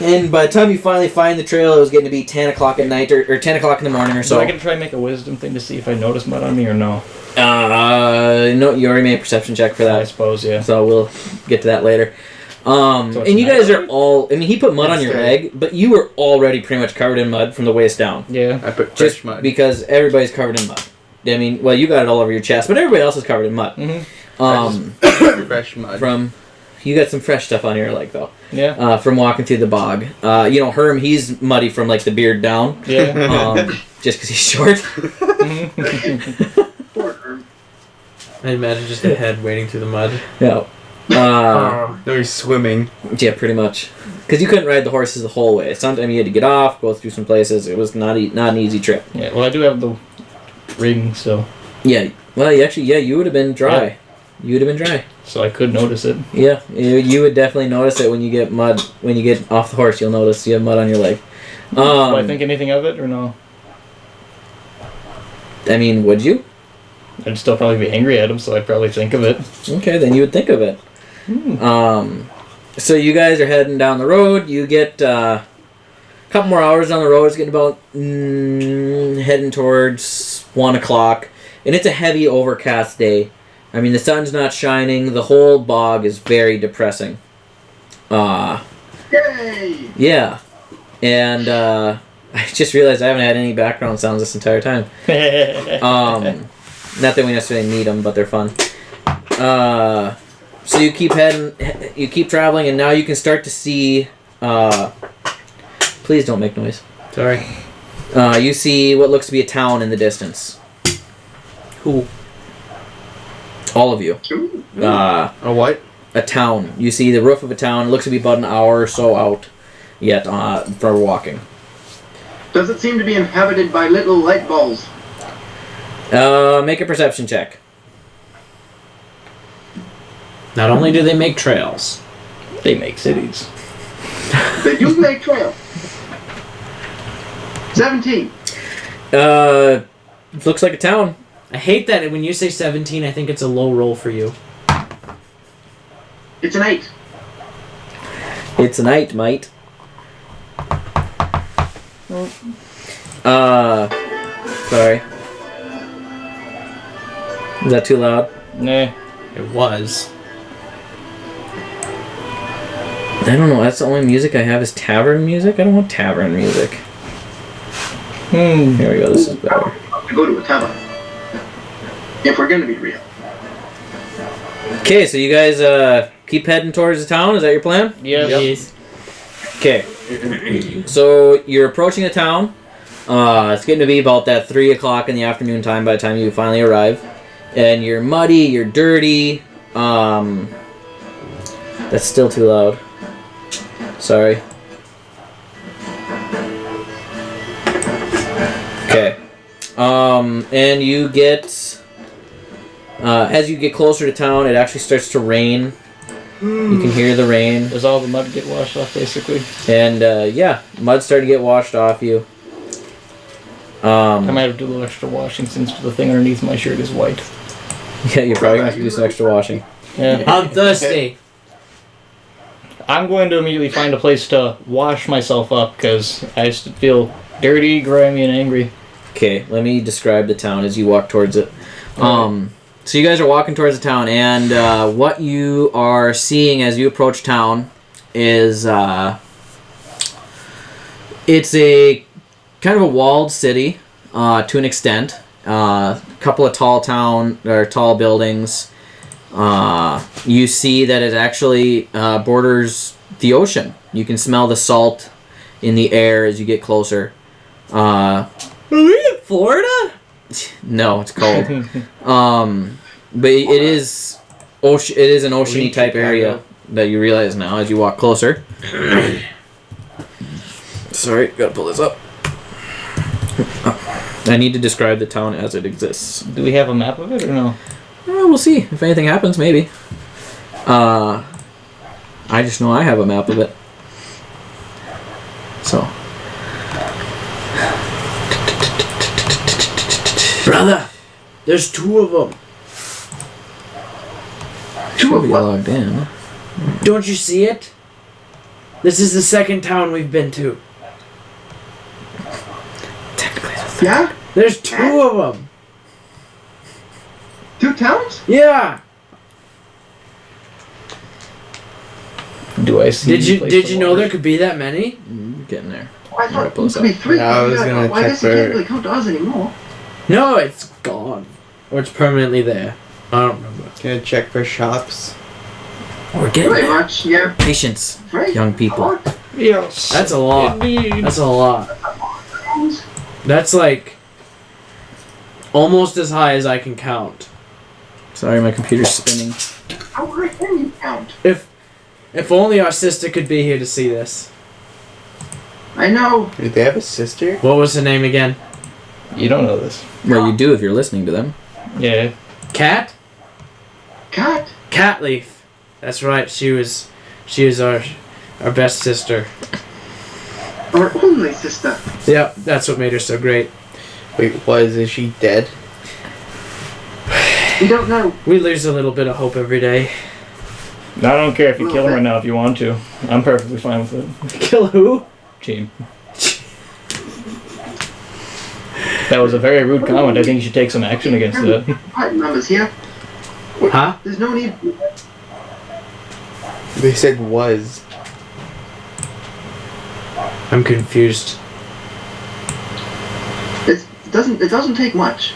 [SPEAKER 1] And by the time you finally find the trail, it was getting to be 10 o'clock at night, or 10 o'clock in the morning or
[SPEAKER 3] So
[SPEAKER 1] so.
[SPEAKER 3] I can try and make a wisdom thing to see if I notice mud on me or no.
[SPEAKER 1] No, you already made a perception check for
[SPEAKER 3] I
[SPEAKER 1] that.
[SPEAKER 3] suppose, yeah.
[SPEAKER 1] So we'll get to that later.
[SPEAKER 3] So it's
[SPEAKER 1] And you
[SPEAKER 3] night
[SPEAKER 1] guys are
[SPEAKER 3] already?
[SPEAKER 1] all... I mean, he put mud on
[SPEAKER 4] It's
[SPEAKER 1] your
[SPEAKER 4] day.
[SPEAKER 1] leg, but you were already pretty much covered in mud from the waist down.
[SPEAKER 3] Yeah.
[SPEAKER 4] I put
[SPEAKER 1] Just
[SPEAKER 4] fresh mud.
[SPEAKER 1] because everybody's covered in mud. I mean, well, you got it all over your chest, but everybody else is covered in mud.
[SPEAKER 3] Mm-hmm.
[SPEAKER 4] Fresh mud.
[SPEAKER 1] From... You got some fresh stuff on your leg, though.
[SPEAKER 3] Yeah.
[SPEAKER 1] From walking through the bog. Herm, he's muddy from, like, the beard down.
[SPEAKER 3] Yeah.
[SPEAKER 1] Just because he's short.
[SPEAKER 5] Poor Herb.
[SPEAKER 2] I imagine just a head wading through the mud.
[SPEAKER 1] Yeah.
[SPEAKER 4] No, he's swimming.
[SPEAKER 1] Yeah, pretty much. Because you couldn't ride the horses the whole way. Sometimes you had to get off, go through some places. It was not an easy trip.
[SPEAKER 3] Yeah. Well, I do have the ring, so
[SPEAKER 1] Yeah. Well, you would have been dry.
[SPEAKER 3] Yeah.
[SPEAKER 1] You would have been dry.
[SPEAKER 3] I could notice it.
[SPEAKER 1] Yeah. You would definitely notice it when you get mud. When you get off the horse, you'll notice you have mud on your leg.
[SPEAKER 3] Do I think anything of it or no?
[SPEAKER 1] I mean, would you?
[SPEAKER 3] I'd still probably be angry at him, so I'd probably think of it.
[SPEAKER 1] Okay, then you would think of it. So you guys are heading down the road. You get a couple more hours down the road. It's getting about heading towards 1 o'clock, and it's a heavy overcast day. I mean, the sun's not shining. The whole bog is very depressing.
[SPEAKER 5] Yay!
[SPEAKER 1] Yeah, and I just realized I haven't had any background sounds this entire time. Not that we necessarily need them, but they're fun. So you keep heading, you keep traveling, and now you can start to see. Please don't make noise.
[SPEAKER 2] Sorry.
[SPEAKER 1] You see what looks to be a town in the distance.
[SPEAKER 2] Who?
[SPEAKER 1] All of you.
[SPEAKER 5] Ooh.
[SPEAKER 4] A what?
[SPEAKER 1] A town. You see the roof of a town. It looks to be about an hour or so out yet for walking.
[SPEAKER 5] Does it seem to be inhabited by little light balls?
[SPEAKER 1] Make a perception check.
[SPEAKER 2] Not only do they make trails,
[SPEAKER 3] They make cities.
[SPEAKER 5] They do make trail. 17.
[SPEAKER 1] Looks like a town.
[SPEAKER 2] I hate that when you say 17, I think it's a low roll for you.
[SPEAKER 5] It's an 8.
[SPEAKER 1] It's a night, mate. Sorry. Is that too loud?
[SPEAKER 3] Nah.
[SPEAKER 2] It was.
[SPEAKER 1] I don't know. That's the only music I have is tavern music. I don't want tavern music. Here we go. This is better.
[SPEAKER 5] To go to a tavern. If we're gonna be real.
[SPEAKER 1] Okay, so you guys keep heading towards the town. Is that your plan?
[SPEAKER 3] Yeah.
[SPEAKER 2] Yes.
[SPEAKER 1] Okay. So you're approaching the town. It's getting to be about that 3 o'clock in the afternoon time by the time you finally arrive. And you're muddy, you're dirty. That's still too loud. Sorry. Okay. And you get... as you get closer to town, it actually starts to rain. You can hear the rain.
[SPEAKER 3] Does all the mud get washed off, basically?
[SPEAKER 1] And, yeah, mud's starting to get washed off you.
[SPEAKER 3] I might have to do a little extra washing since the thing underneath my shirt is white.
[SPEAKER 1] Yeah, you're probably gonna have to do some extra washing.
[SPEAKER 3] Yeah.
[SPEAKER 2] I'm thirsty.
[SPEAKER 3] I'm going to immediately find a place to wash myself up because I just feel dirty, grimy, and angry.
[SPEAKER 1] Okay, let me describe the town as you walk towards it. So you guys are walking towards the town, and what you are seeing as you approach town is it's a kind of a walled city to an extent. A couple of tall buildings. You see that it actually borders the ocean. You can smell the salt in the air as you get closer.
[SPEAKER 2] Are we in Florida?
[SPEAKER 1] No, it's cold. But it is ocean. It is an oceany type area that you realize now as you walk closer. Sorry, gotta pull this up. I need to describe the town as it exists.
[SPEAKER 3] Do we have a map of it or no?
[SPEAKER 1] We'll see if anything happens. Maybe. I just know I have a map of it. So.
[SPEAKER 2] Brother, there's 2 of them.
[SPEAKER 1] Should be logged in.
[SPEAKER 2] Don't you see it? This is the second town we've been to.
[SPEAKER 1] Technically, it's
[SPEAKER 5] Yeah?
[SPEAKER 2] There's 2 of them.
[SPEAKER 5] 2 towns?
[SPEAKER 2] Yeah.
[SPEAKER 3] Do I see?
[SPEAKER 2] Did you know there could be that many?
[SPEAKER 1] getting there.
[SPEAKER 5] I thought
[SPEAKER 1] Alright, pull
[SPEAKER 5] it
[SPEAKER 1] this
[SPEAKER 5] could be
[SPEAKER 1] up.
[SPEAKER 5] 3.
[SPEAKER 4] Yeah, I was gonna
[SPEAKER 5] well, I
[SPEAKER 4] check
[SPEAKER 5] guess you can't
[SPEAKER 4] for-
[SPEAKER 5] really count to us anymore.
[SPEAKER 2] No, it's gone. Or it's permanently there. I don't remember.
[SPEAKER 4] Gonna check for shops.
[SPEAKER 1] We're getting
[SPEAKER 5] Pretty
[SPEAKER 1] there.
[SPEAKER 5] much, yeah.
[SPEAKER 1] Patience,
[SPEAKER 5] Right.
[SPEAKER 1] young people.
[SPEAKER 3] Yes.
[SPEAKER 2] That's a lot.
[SPEAKER 3] Indeed.
[SPEAKER 2] That's a lot. That's like almost as high as I can count.
[SPEAKER 1] Sorry, my computer's spinning.
[SPEAKER 5] How high can you count?
[SPEAKER 2] If only our sister could be here to see this.
[SPEAKER 5] I know.
[SPEAKER 4] Do they have a sister?
[SPEAKER 2] What was her name again?
[SPEAKER 3] You don't know this.
[SPEAKER 1] Well, you do if you're listening to them.
[SPEAKER 3] Yeah.
[SPEAKER 2] Cat?
[SPEAKER 5] Cat.
[SPEAKER 2] Cat Leaf. That's right. She was our best sister.
[SPEAKER 5] Our only sister.
[SPEAKER 2] Yep, that's what made her so great.
[SPEAKER 4] Wait, is she dead?
[SPEAKER 5] We don't know.
[SPEAKER 2] We lose a little bit of hope every day.
[SPEAKER 3] I don't care if you kill him right now if you want to. I'm perfectly fine with it.
[SPEAKER 2] Kill who?
[SPEAKER 3] Team. That was a very rude comment. I think you should take some action against it.
[SPEAKER 5] Party members here.
[SPEAKER 2] Huh?
[SPEAKER 5] There's no need.
[SPEAKER 4] They said was.
[SPEAKER 2] I'm confused.
[SPEAKER 5] It doesn't take much.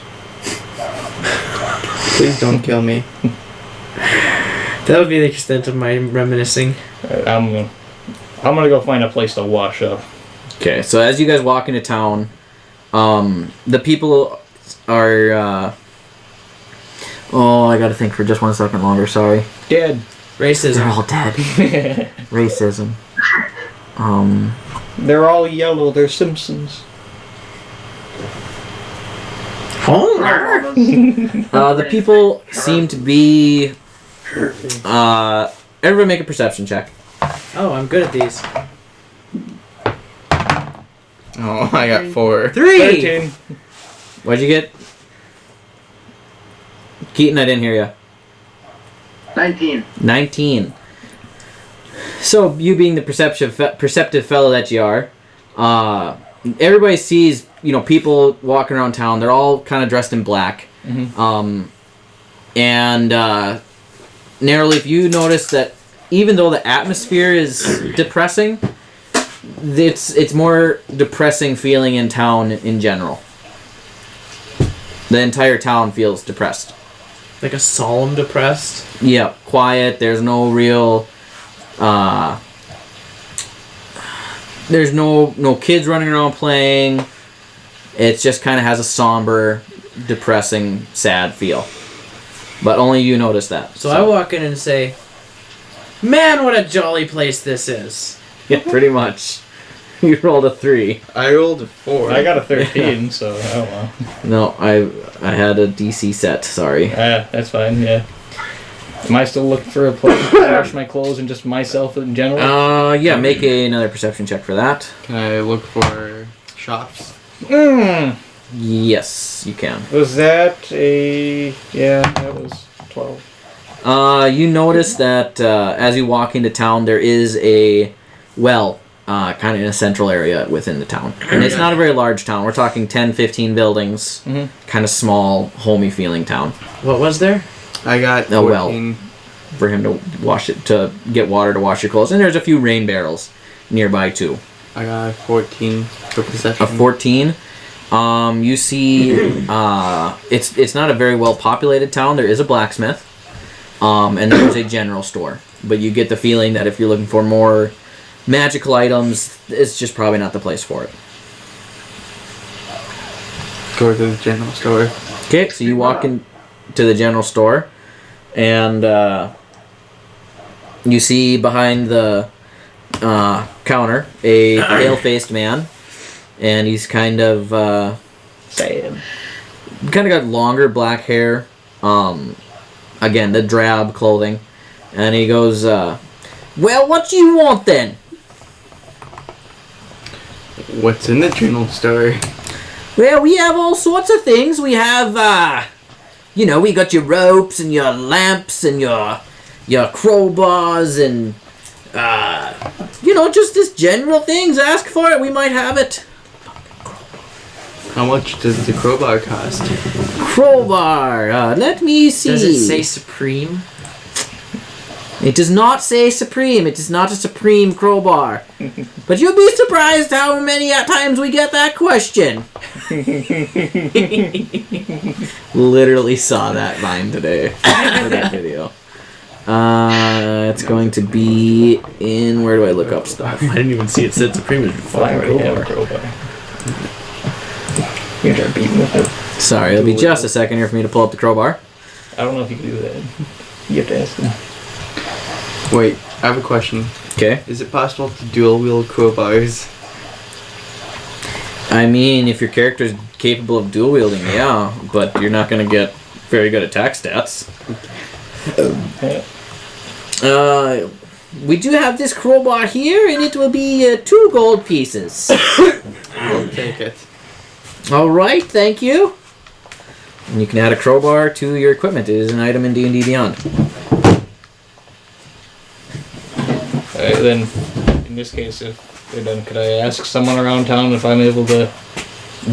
[SPEAKER 4] Please don't kill me.
[SPEAKER 2] That would be the extent of my reminiscing.
[SPEAKER 3] I'm gonna go find a place to wash up.
[SPEAKER 1] Okay, so as you guys walk into town, the people are. I gotta think for just 1 second longer. Sorry.
[SPEAKER 3] Dead.
[SPEAKER 1] They're
[SPEAKER 2] Racism.
[SPEAKER 1] all dead. Racism.
[SPEAKER 3] They're all yellow. They're Simpsons.
[SPEAKER 2] Homer.
[SPEAKER 1] The people seem to be. Everybody make a perception check.
[SPEAKER 2] Oh, I'm good at these.
[SPEAKER 4] Oh, I got 4.
[SPEAKER 2] 3.
[SPEAKER 3] 13.
[SPEAKER 1] What'd you get? Keaton, I didn't hear you.
[SPEAKER 5] 19.
[SPEAKER 1] 19. So, you being the perceptive fellow that you are, everybody sees, people walking around town. They're all kind of dressed in black.
[SPEAKER 3] Mm-hmm.
[SPEAKER 1] Narrowly, if you notice that even though the atmosphere is depressing, it's more depressing feeling in town in general. The entire town feels depressed.
[SPEAKER 2] Like a solemn depressed.
[SPEAKER 1] Yeah, quiet. There's no real. There's no kids running around playing. It just kind of has a somber, depressing, sad feel. But only you notice that.
[SPEAKER 2] So I walk in and say, "Man, what a jolly place this is."
[SPEAKER 1] Yeah, pretty much. You rolled a 3.
[SPEAKER 4] I rolled a 4.
[SPEAKER 3] I got a 13, so oh well.
[SPEAKER 1] No, I had a DC set. Sorry.
[SPEAKER 3] That's fine. Yeah. Am I still looking for a place to wash my clothes and just myself in general?
[SPEAKER 1] Yeah. Make another perception check for that.
[SPEAKER 4] Can I look for shops?
[SPEAKER 1] Yes, you can.
[SPEAKER 3] Was that a... Yeah, that was 12.
[SPEAKER 1] You notice that as you walk into town, there is a well, kind of in a central area within the town. And it's not a very large town. We're talking 10, 15 buildings.
[SPEAKER 3] Mhm.
[SPEAKER 1] Kind of small, homey feeling town.
[SPEAKER 2] What was there?
[SPEAKER 4] I got
[SPEAKER 1] A well.
[SPEAKER 4] 14.
[SPEAKER 1] For him to to get water to wash your clothes. And there's a few rain barrels nearby too.
[SPEAKER 4] I got 14 for possession.
[SPEAKER 1] A 14. You see, it's not a very well populated town. There is a blacksmith, and there's a general store. But you get the feeling that if you're looking for more magical items, it's just probably not the place for it.
[SPEAKER 4] Go to the general store.
[SPEAKER 1] Okay, so you walk into the general store, and you see behind the counter a pale-faced man, and he's kind of
[SPEAKER 3] Sad.
[SPEAKER 1] kind of got longer black hair, again the drab clothing, and he goes, well, what do you want then?
[SPEAKER 4] What's in the general store?
[SPEAKER 1] Well, we have all sorts of things. We have we got your ropes and your lamps and your crowbars and just this general things. Ask for it, we might have it.
[SPEAKER 4] How much does the crowbar cost?
[SPEAKER 1] Crowbar, let me see.
[SPEAKER 2] Does it say Supreme?
[SPEAKER 1] It does not say Supreme. It is not a Supreme crowbar. But you'll be surprised how many times we get that question. Literally saw that line today for that video. It's going to be in... Where do I look up stuff?
[SPEAKER 2] I didn't even see it said Supreme.
[SPEAKER 3] Well, I already have a crowbar. You're gonna beat me with it.
[SPEAKER 1] Sorry, it'll be just a second here for me to pull up the crowbar.
[SPEAKER 3] I don't know if you can do that. You have to ask him.
[SPEAKER 4] Wait, I have a question.
[SPEAKER 1] Okay.
[SPEAKER 4] Is it possible to dual wield crowbars?
[SPEAKER 1] I mean, if your character is capable of dual wielding, yeah, but you're not going to get very good attack stats. We do have this crowbar here, and it will be 2 gold pieces.
[SPEAKER 4] I'll take it.
[SPEAKER 1] All right, thank you. And you can add a crowbar to your equipment. It is an item in D&D Beyond.
[SPEAKER 3] Alright, then, in this case, if they're done, could I ask someone around town if I'm able to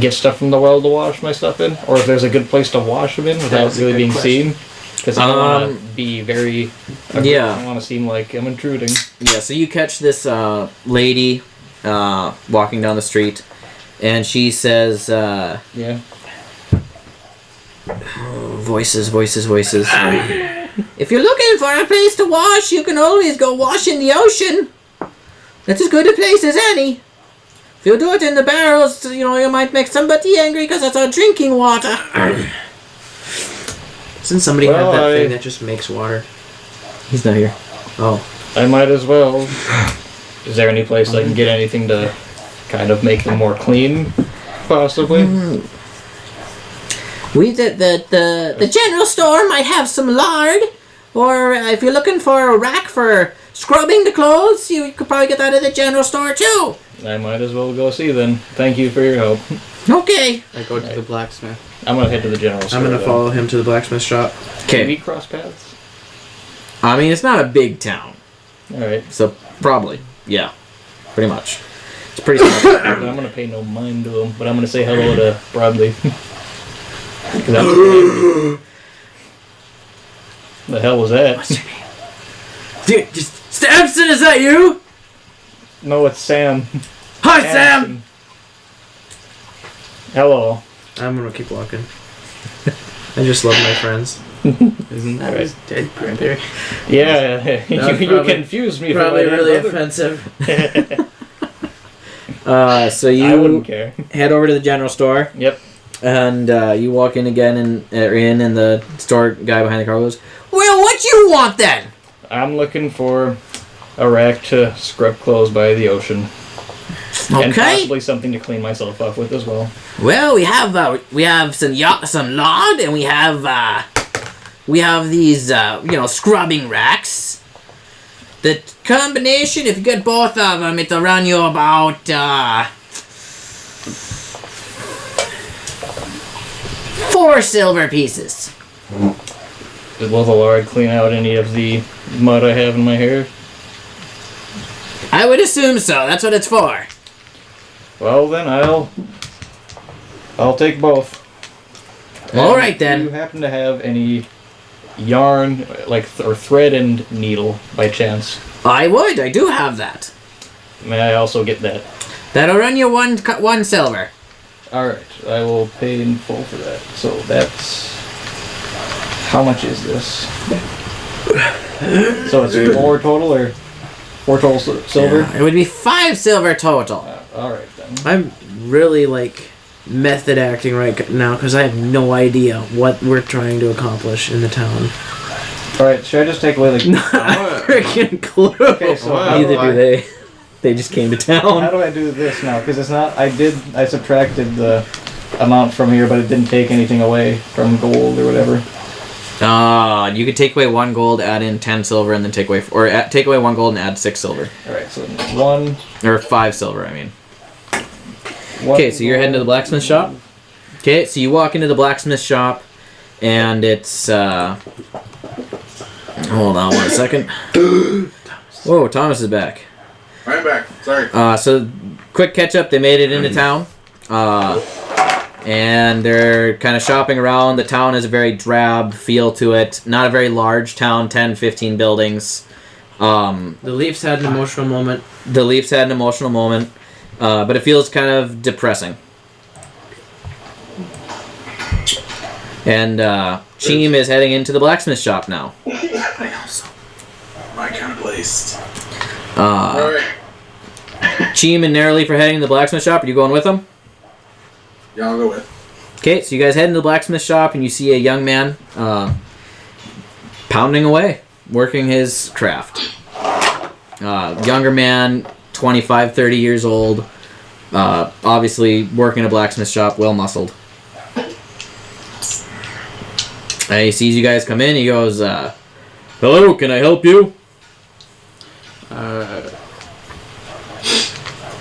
[SPEAKER 3] get stuff from the well to wash my stuff in? Or if there's a good place to wash them in without really being seen? Because I don't want to be very...
[SPEAKER 1] Yeah.
[SPEAKER 3] I don't want to seem like I'm intruding.
[SPEAKER 1] Yeah, so you catch this lady walking down the street, and she says...
[SPEAKER 3] Yeah.
[SPEAKER 1] Voices. If you're looking for a place to wash, you can always go wash in the ocean. That's as good a place as any. If you do it in the barrels, you might make somebody angry because it's our drinking water.
[SPEAKER 2] Doesn't somebody have that thing that just makes water?
[SPEAKER 1] He's not here.
[SPEAKER 2] Oh.
[SPEAKER 3] I might as well. Is there any place I can get anything to kind of make them more clean, possibly?
[SPEAKER 1] The general store might have some lard, or if you're looking for a rack for scrubbing the clothes, you could probably get that at the general store too.
[SPEAKER 3] I might as well go see then. Thank you for your help.
[SPEAKER 1] Okay.
[SPEAKER 4] I go to the blacksmith.
[SPEAKER 3] I'm gonna head to the general store.
[SPEAKER 2] I'm gonna
[SPEAKER 3] then.
[SPEAKER 2] follow him to the blacksmith shop.
[SPEAKER 3] Can we
[SPEAKER 1] Okay.
[SPEAKER 3] cross paths?
[SPEAKER 1] I mean, it's not a big town,
[SPEAKER 3] Alright.
[SPEAKER 1] so probably, yeah, pretty much. It's pretty small.
[SPEAKER 3] I'm gonna pay no mind to him, but I'm gonna say hello to Brawed Leaf. The hell was that?
[SPEAKER 2] What's your name? Dude, just... Stamson, is that you?
[SPEAKER 3] No, it's Sam.
[SPEAKER 2] Hi, Sam!
[SPEAKER 3] Hello.
[SPEAKER 2] I'm gonna keep walking. I just love my friends.
[SPEAKER 4] Isn't that his dead brother?
[SPEAKER 3] Yeah, you
[SPEAKER 2] probably-
[SPEAKER 3] confused me.
[SPEAKER 2] Probably
[SPEAKER 3] for my
[SPEAKER 2] really
[SPEAKER 3] brother.
[SPEAKER 2] offensive.
[SPEAKER 1] So
[SPEAKER 3] I
[SPEAKER 1] you
[SPEAKER 3] wouldn't care.
[SPEAKER 1] head over to the general store.
[SPEAKER 3] Yep.
[SPEAKER 1] And you walk in again, and the store guy behind the car goes, well, what you want then?
[SPEAKER 3] I'm looking for a rack to scrub clothes by the ocean. And
[SPEAKER 1] Okay.
[SPEAKER 3] possibly something to clean myself up with as well.
[SPEAKER 1] Well, we have some lard, and we have these scrubbing racks. The combination, if you get both of them, it'll run you about 4 silver pieces.
[SPEAKER 3] Did Lothalard clean out any of the mud I have in my hair?
[SPEAKER 1] I would assume so. That's what it's for.
[SPEAKER 3] Well, then I'll take both.
[SPEAKER 1] All right,
[SPEAKER 3] Do you
[SPEAKER 1] then.
[SPEAKER 3] happen to have any yarn, or thread and needle, by chance?
[SPEAKER 1] I would. I do have that.
[SPEAKER 3] May I also get that?
[SPEAKER 1] That'll run you one silver.
[SPEAKER 3] Alright, I will pay in full for that. So that's... How much is this? So it's 4 total, or 4 total silver?
[SPEAKER 1] Yeah, it would be 5 silver total.
[SPEAKER 3] Alright then.
[SPEAKER 2] I'm really method acting right now because I have no idea what we're trying to accomplish in the town.
[SPEAKER 3] Alright, should I just take away
[SPEAKER 2] Not a freaking clue.
[SPEAKER 3] Okay, so
[SPEAKER 1] Neither do they. They just came to town.
[SPEAKER 3] How do I do this now? Because it's not... I subtracted the amount from here, but it didn't take anything away from gold or whatever.
[SPEAKER 1] You could take away 1 gold, add in 10 silver, and then take away... take away 1 gold and add 6 silver.
[SPEAKER 3] Alright, so 1...
[SPEAKER 1] Or 5 silver, I mean.
[SPEAKER 3] 1
[SPEAKER 1] Okay, so you're heading to the blacksmith shop? Okay, so you walk into the blacksmith shop, and it's... Hold on 1 second. Whoa, Thomas is back.
[SPEAKER 7] I'm back. Sorry.
[SPEAKER 1] So, quick catch up. They made it into town. And they're kind of shopping around. The town has a very drab feel to it. Not a very large town, 10, 15 buildings.
[SPEAKER 2] The Leafs had an emotional moment.
[SPEAKER 1] But it feels kind of depressing. And Cheem is heading into the blacksmith shop now.
[SPEAKER 7] I also. My kind of place.
[SPEAKER 1] Alright. Cheem and Narrowleaf are heading to the blacksmith shop. Are you going with them?
[SPEAKER 7] Yeah, I'll go with.
[SPEAKER 1] Okay, so you guys head into the blacksmith shop and you see a young man pounding away, working his craft. Younger man, 25, 30 years old, obviously working in a blacksmith shop, well muscled. And he sees you guys come in, he goes, hello, can I help you?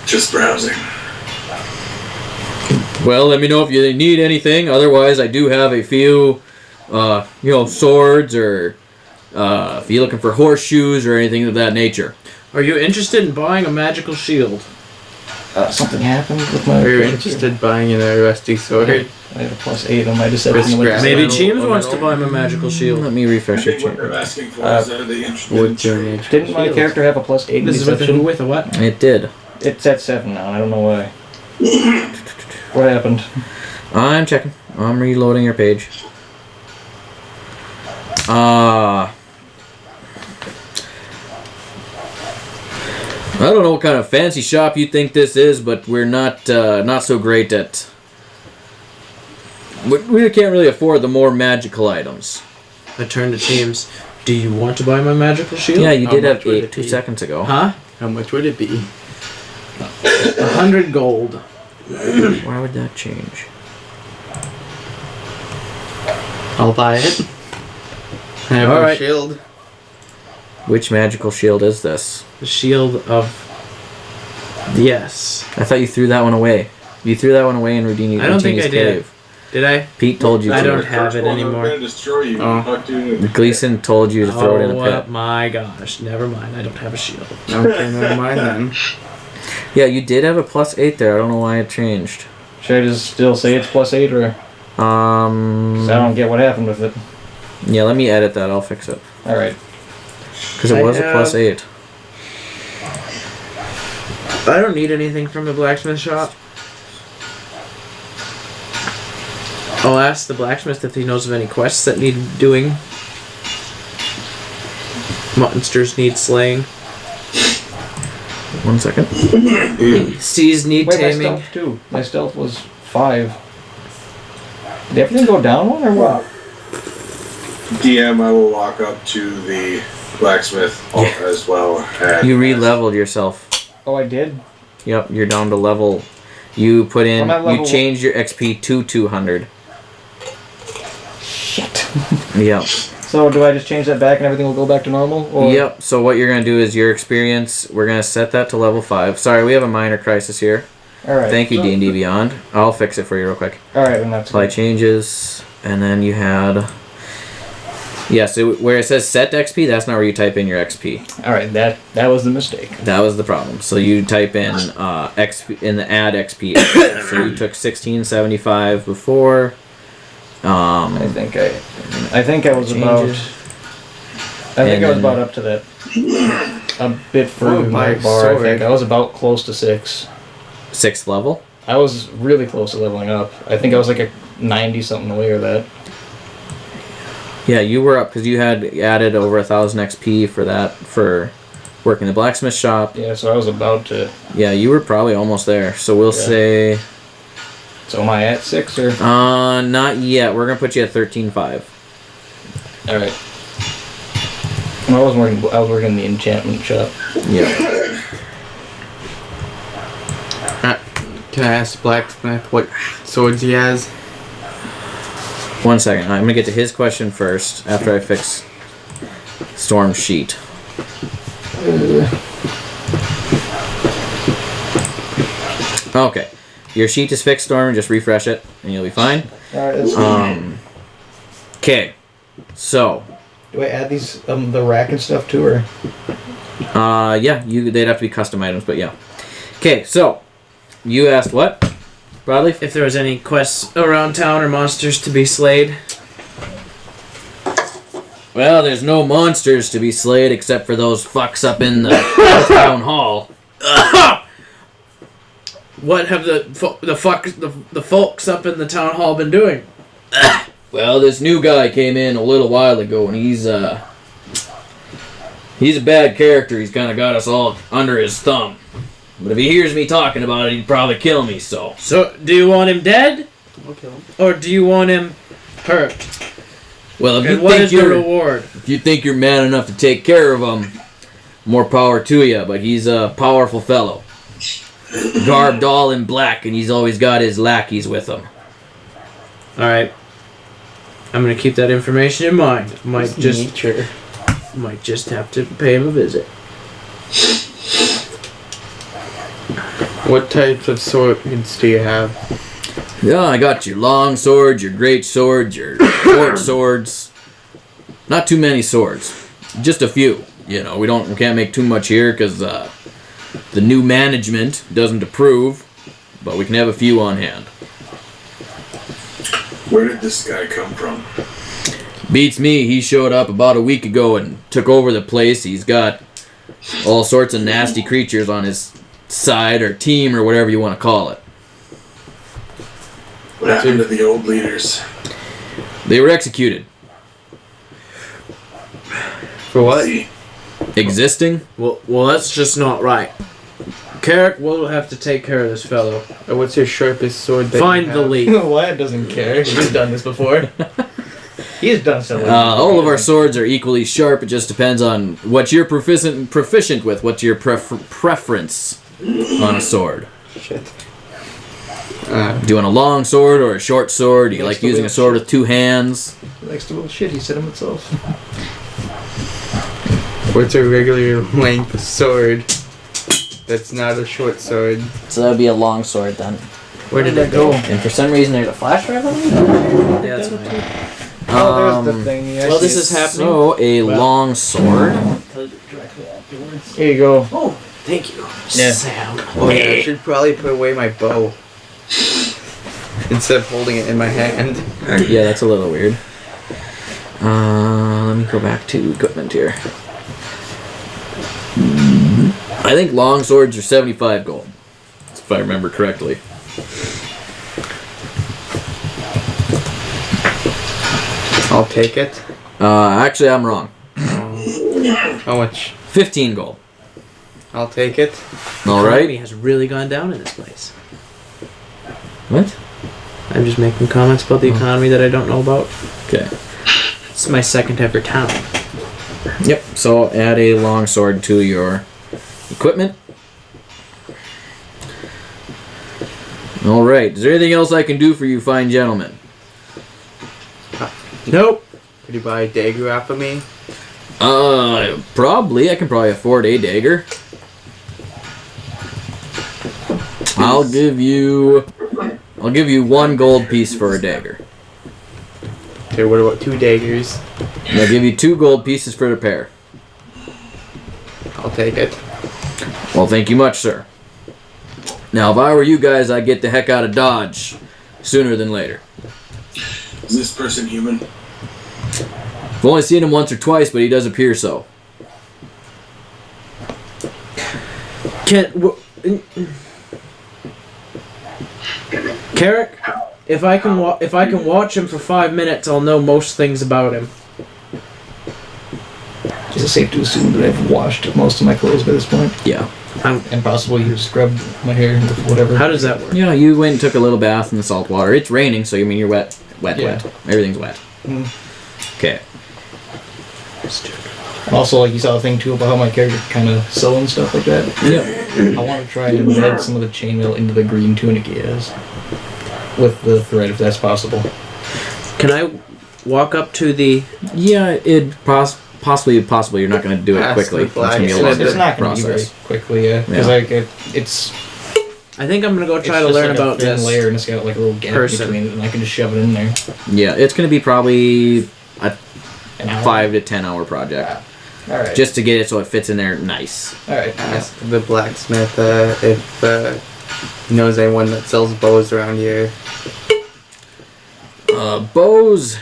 [SPEAKER 7] Just browsing.
[SPEAKER 1] Well, let me know if you need anything. Otherwise, I do have a few, swords, or if you're looking for horseshoes or anything of that nature.
[SPEAKER 2] Are you interested in buying a magical shield?
[SPEAKER 3] Something happened with my...
[SPEAKER 4] Are you interested in buying a rusty sword?
[SPEAKER 3] I have a +8 on my deception.
[SPEAKER 2] Maybe Cheems wants to buy him a magical shield.
[SPEAKER 1] Let me refresh your
[SPEAKER 7] What
[SPEAKER 1] chain.
[SPEAKER 7] they're asking for is are they interested
[SPEAKER 4] What's your
[SPEAKER 7] in
[SPEAKER 4] nature?
[SPEAKER 3] Didn't my character have a +8 in
[SPEAKER 2] This is with a
[SPEAKER 3] deception?
[SPEAKER 2] who, with a what?
[SPEAKER 1] It did.
[SPEAKER 3] It's at 7 now, I don't know why. What happened?
[SPEAKER 1] I'm checking. I'm reloading your page. I don't know what kind of fancy shop you think this is, but we're not so great at... We can't really afford the more magical items.
[SPEAKER 2] I turned to Cheems. Do you want to buy my magical shield?
[SPEAKER 1] Yeah, you
[SPEAKER 4] How
[SPEAKER 1] did
[SPEAKER 4] much
[SPEAKER 1] have
[SPEAKER 4] would
[SPEAKER 1] 8
[SPEAKER 4] it
[SPEAKER 1] 2
[SPEAKER 4] be?
[SPEAKER 1] seconds ago.
[SPEAKER 2] Huh?
[SPEAKER 4] How much would it be?
[SPEAKER 2] 100 gold.
[SPEAKER 1] Why would that change?
[SPEAKER 4] I'll buy it. I have
[SPEAKER 2] All
[SPEAKER 4] a
[SPEAKER 2] right.
[SPEAKER 4] shield.
[SPEAKER 1] Which magical shield is this?
[SPEAKER 2] The shield of... Yes.
[SPEAKER 1] I thought you threw that one away. You threw that one away in Rudini's
[SPEAKER 2] I don't think I did.
[SPEAKER 1] cave.
[SPEAKER 2] Did I?
[SPEAKER 1] Pete told you
[SPEAKER 2] I
[SPEAKER 1] to.
[SPEAKER 2] don't have it
[SPEAKER 7] I'm
[SPEAKER 2] anymore.
[SPEAKER 7] going to destroy you.
[SPEAKER 4] Oh.
[SPEAKER 7] Fuck you.
[SPEAKER 1] Gleason told you to throw it in the pit.
[SPEAKER 2] My gosh. Never mind. I don't have a shield.
[SPEAKER 4] Okay, never mind then.
[SPEAKER 1] Yeah, you did have a +8 there. I don't know why it changed.
[SPEAKER 3] Should I just still say it's +8, or... 'Cause I don't get what happened with it.
[SPEAKER 1] Yeah, let me edit that. I'll fix it.
[SPEAKER 3] Alright.
[SPEAKER 1] Because it was a +8.
[SPEAKER 2] I don't need anything from the blacksmith shop. I'll ask the blacksmith if he knows of any quests that need doing. Monsters need slaying.
[SPEAKER 1] 1 second.
[SPEAKER 2] Seas need
[SPEAKER 3] Wait, my
[SPEAKER 2] taming.
[SPEAKER 3] stealth too. My stealth was 5. Did everything go down 1, or what?
[SPEAKER 7] DM, I will walk up to the blacksmith as well. And
[SPEAKER 1] You re-leveled yourself.
[SPEAKER 3] Oh, I did?
[SPEAKER 1] Yep, you're down to level. You put in.
[SPEAKER 3] I'm at
[SPEAKER 1] You
[SPEAKER 3] level-
[SPEAKER 1] changed your XP to 200.
[SPEAKER 3] Shit.
[SPEAKER 1] Yep.
[SPEAKER 3] So do I just change that back and everything will go back to normal? Or?
[SPEAKER 1] Yep. So what you're gonna do is your experience. We're gonna set that to level 5. Sorry, we have a minor crisis here.
[SPEAKER 3] All right.
[SPEAKER 1] Thank you, D&D Beyond. I'll fix it for you real quick.
[SPEAKER 3] All right, and that's
[SPEAKER 1] Apply changes, and then you had... Yeah, so where it says set XP, that's not where you type in your XP.
[SPEAKER 3] All right. That was the mistake.
[SPEAKER 1] That was the problem. So you type in XP in the add XP. So you took 1675 before.
[SPEAKER 3] I think I was about.
[SPEAKER 1] Changes.
[SPEAKER 3] I think
[SPEAKER 1] And
[SPEAKER 3] I was
[SPEAKER 1] then-
[SPEAKER 3] about up to that. A bit further than
[SPEAKER 4] my
[SPEAKER 3] my bar. I
[SPEAKER 4] sword.
[SPEAKER 3] think I was about close to 6.
[SPEAKER 1] 6th level.
[SPEAKER 3] I was really close to leveling up. I think I was like a 90 something away or that.
[SPEAKER 1] Yeah, you were up because you had added over 1,000 XP for that for working the blacksmith shop.
[SPEAKER 3] Yeah, so I was about to.
[SPEAKER 1] Yeah, you were probably almost there. So we'll
[SPEAKER 3] Yeah.
[SPEAKER 1] say,
[SPEAKER 3] So am I at 6 or?
[SPEAKER 1] not yet. We're gonna put you at 13.5.
[SPEAKER 3] All right. Well, I was working in the enchantment shop.
[SPEAKER 1] Yeah.
[SPEAKER 4] Can I ask the blacksmith what swords he has?
[SPEAKER 1] 1 second. I'm gonna get to his question first after I fix Storm's sheet. Okay. Your sheet is fixed, Storm. Just refresh it, and you'll be fine.
[SPEAKER 3] All right. That's
[SPEAKER 1] Okay. So,
[SPEAKER 3] Do I add these the rack and stuff too, or?
[SPEAKER 1] yeah, they'd have to be custom items, but yeah. Okay, so you asked what? Bradley?
[SPEAKER 2] If there was any quests around town or monsters to be slayed.
[SPEAKER 1] Well, there's no monsters to be slayed except for those fucks up in the town hall.
[SPEAKER 2] What have the folks up in the town hall been doing?
[SPEAKER 1] Well, this new guy came in a little while ago, and he's a bad character. He's kind of got us all under his thumb. But if he hears me talking about it, he'd probably kill me, so...
[SPEAKER 2] So, do you want him dead?
[SPEAKER 4] I'll kill him.
[SPEAKER 2] Or do you want him hurt?
[SPEAKER 1] Well, if
[SPEAKER 2] And
[SPEAKER 1] you
[SPEAKER 2] what
[SPEAKER 1] think
[SPEAKER 2] is the
[SPEAKER 1] you're
[SPEAKER 2] reward?
[SPEAKER 1] if you think you're man enough to take care of him, more power to you. But he's a powerful fellow, garbed all in black, and he's always got his lackeys with him.
[SPEAKER 2] Alright. I'm gonna keep that information in mind. Might just
[SPEAKER 4] Nature.
[SPEAKER 2] have to pay him a visit.
[SPEAKER 4] What types of swords do you have?
[SPEAKER 1] Yeah, I got your long swords, your great swords, your short swords. Not too many swords, just a few. You know, we can't make too much here because the new management doesn't approve. But we can have a few on hand.
[SPEAKER 7] Where did this guy come from?
[SPEAKER 1] Beats me. He showed up about a week ago and took over the place. He's got all sorts of nasty creatures on his side or team or whatever you want to call it.
[SPEAKER 7] What happened to the old leaders?
[SPEAKER 1] They were executed.
[SPEAKER 4] For what?
[SPEAKER 7] See,
[SPEAKER 1] Existing?
[SPEAKER 2] Well, that's just not right. Carrick will have to take care of this fellow.
[SPEAKER 4] What's your sharpest sword that
[SPEAKER 2] Find
[SPEAKER 4] you
[SPEAKER 2] the
[SPEAKER 4] have?
[SPEAKER 2] leaf.
[SPEAKER 3] Wyatt doesn't care. He's done this before. He's done so.
[SPEAKER 1] All of our swords are equally sharp. It just depends on what you're proficient with. What's your preference on a sword?
[SPEAKER 4] Shit.
[SPEAKER 1] Doing a long sword or a short sword? Do you like using a sword with two hands?
[SPEAKER 3] He likes to bullshit. He said him himself.
[SPEAKER 4] What's a regular length sword that's not a short sword?
[SPEAKER 1] So that would be a long sword then.
[SPEAKER 2] Where did it go?
[SPEAKER 1] And for some reason there's a flash drive on it?
[SPEAKER 2] Yeah, that's fine.
[SPEAKER 3] Oh, there's the thing.
[SPEAKER 2] Well, this is happening.
[SPEAKER 1] So, a long sword.
[SPEAKER 3] Here you go.
[SPEAKER 2] Oh, thank you,
[SPEAKER 3] Yeah.
[SPEAKER 2] Sam.
[SPEAKER 4] Oh yeah, I should probably put away my bow instead of holding it in my hand.
[SPEAKER 1] Yeah, that's a little weird. Let me go back to equipment here. I think long swords are 75 gold, if I remember correctly.
[SPEAKER 4] I'll take it.
[SPEAKER 1] Actually, I'm wrong.
[SPEAKER 4] How much?
[SPEAKER 1] 15 gold.
[SPEAKER 4] I'll take it.
[SPEAKER 1] All
[SPEAKER 2] Economy
[SPEAKER 1] right.
[SPEAKER 2] has really gone down in this place.
[SPEAKER 1] What?
[SPEAKER 2] I'm just making comments about the economy that I don't know about.
[SPEAKER 1] Okay.
[SPEAKER 2] It's my second ever town.
[SPEAKER 1] Yep. So add a long sword to your equipment. All right. Is there anything else I can do for you, fine gentlemen?
[SPEAKER 2] Nope.
[SPEAKER 4] Could you buy a dagger off of me?
[SPEAKER 1] Probably. I can probably afford a dagger. I'll give you 1 gold piece for a dagger.
[SPEAKER 4] Okay, what about 2 daggers?
[SPEAKER 1] And I'll give you 2 gold pieces for the pair.
[SPEAKER 4] I'll take it.
[SPEAKER 1] Well, thank you much, sir. Now, if I were you guys, I'd get the heck out of Dodge sooner than later.
[SPEAKER 7] Is this person human?
[SPEAKER 1] I've only seen him once or twice, but he does appear so.
[SPEAKER 2] Carrick, if I can watch him for 5 minutes, I'll know most things about him.
[SPEAKER 3] Is it safe to assume that I've washed most of my clothes by this point?
[SPEAKER 1] Yeah.
[SPEAKER 3] And possibly you scrubbed my hair and whatever.
[SPEAKER 2] How does that work?
[SPEAKER 1] Yeah, you went and took a little bath in the salt water. It's raining, so you mean you're wet.
[SPEAKER 3] Yeah.
[SPEAKER 1] Everything's wet. Okay.
[SPEAKER 3] And also, like, you saw a thing too about how my character kind of sew and stuff like that.
[SPEAKER 1] Yeah.
[SPEAKER 3] I want to try and embed some of the chainmail into the green tunic he has. With the thread, if that's possible.
[SPEAKER 2] Can I walk up to the...
[SPEAKER 1] Yeah, it possibly you're not going to do it
[SPEAKER 4] Ask
[SPEAKER 1] quickly.
[SPEAKER 4] the
[SPEAKER 1] It's going to be a
[SPEAKER 3] It's
[SPEAKER 1] longer
[SPEAKER 3] not going to be very
[SPEAKER 1] process.
[SPEAKER 3] quickly, yeah. Because,
[SPEAKER 1] Yeah.
[SPEAKER 3] like, it's...
[SPEAKER 2] I think I'm going to go try
[SPEAKER 3] it's
[SPEAKER 2] to
[SPEAKER 3] just
[SPEAKER 2] learn
[SPEAKER 3] like
[SPEAKER 2] about
[SPEAKER 3] a thin
[SPEAKER 2] this.
[SPEAKER 3] layer, and it's got, like, a little gap
[SPEAKER 2] person.
[SPEAKER 3] between it, and I can just shove it in there.
[SPEAKER 1] Yeah, it's going to be probably a
[SPEAKER 3] An hour?
[SPEAKER 1] 5 to 10 hour project.
[SPEAKER 3] Alright.
[SPEAKER 1] Just to get it so it fits in there nice.
[SPEAKER 3] Alright.
[SPEAKER 4] Ask the blacksmith if he knows anyone that sells bows around here.
[SPEAKER 1] Bows.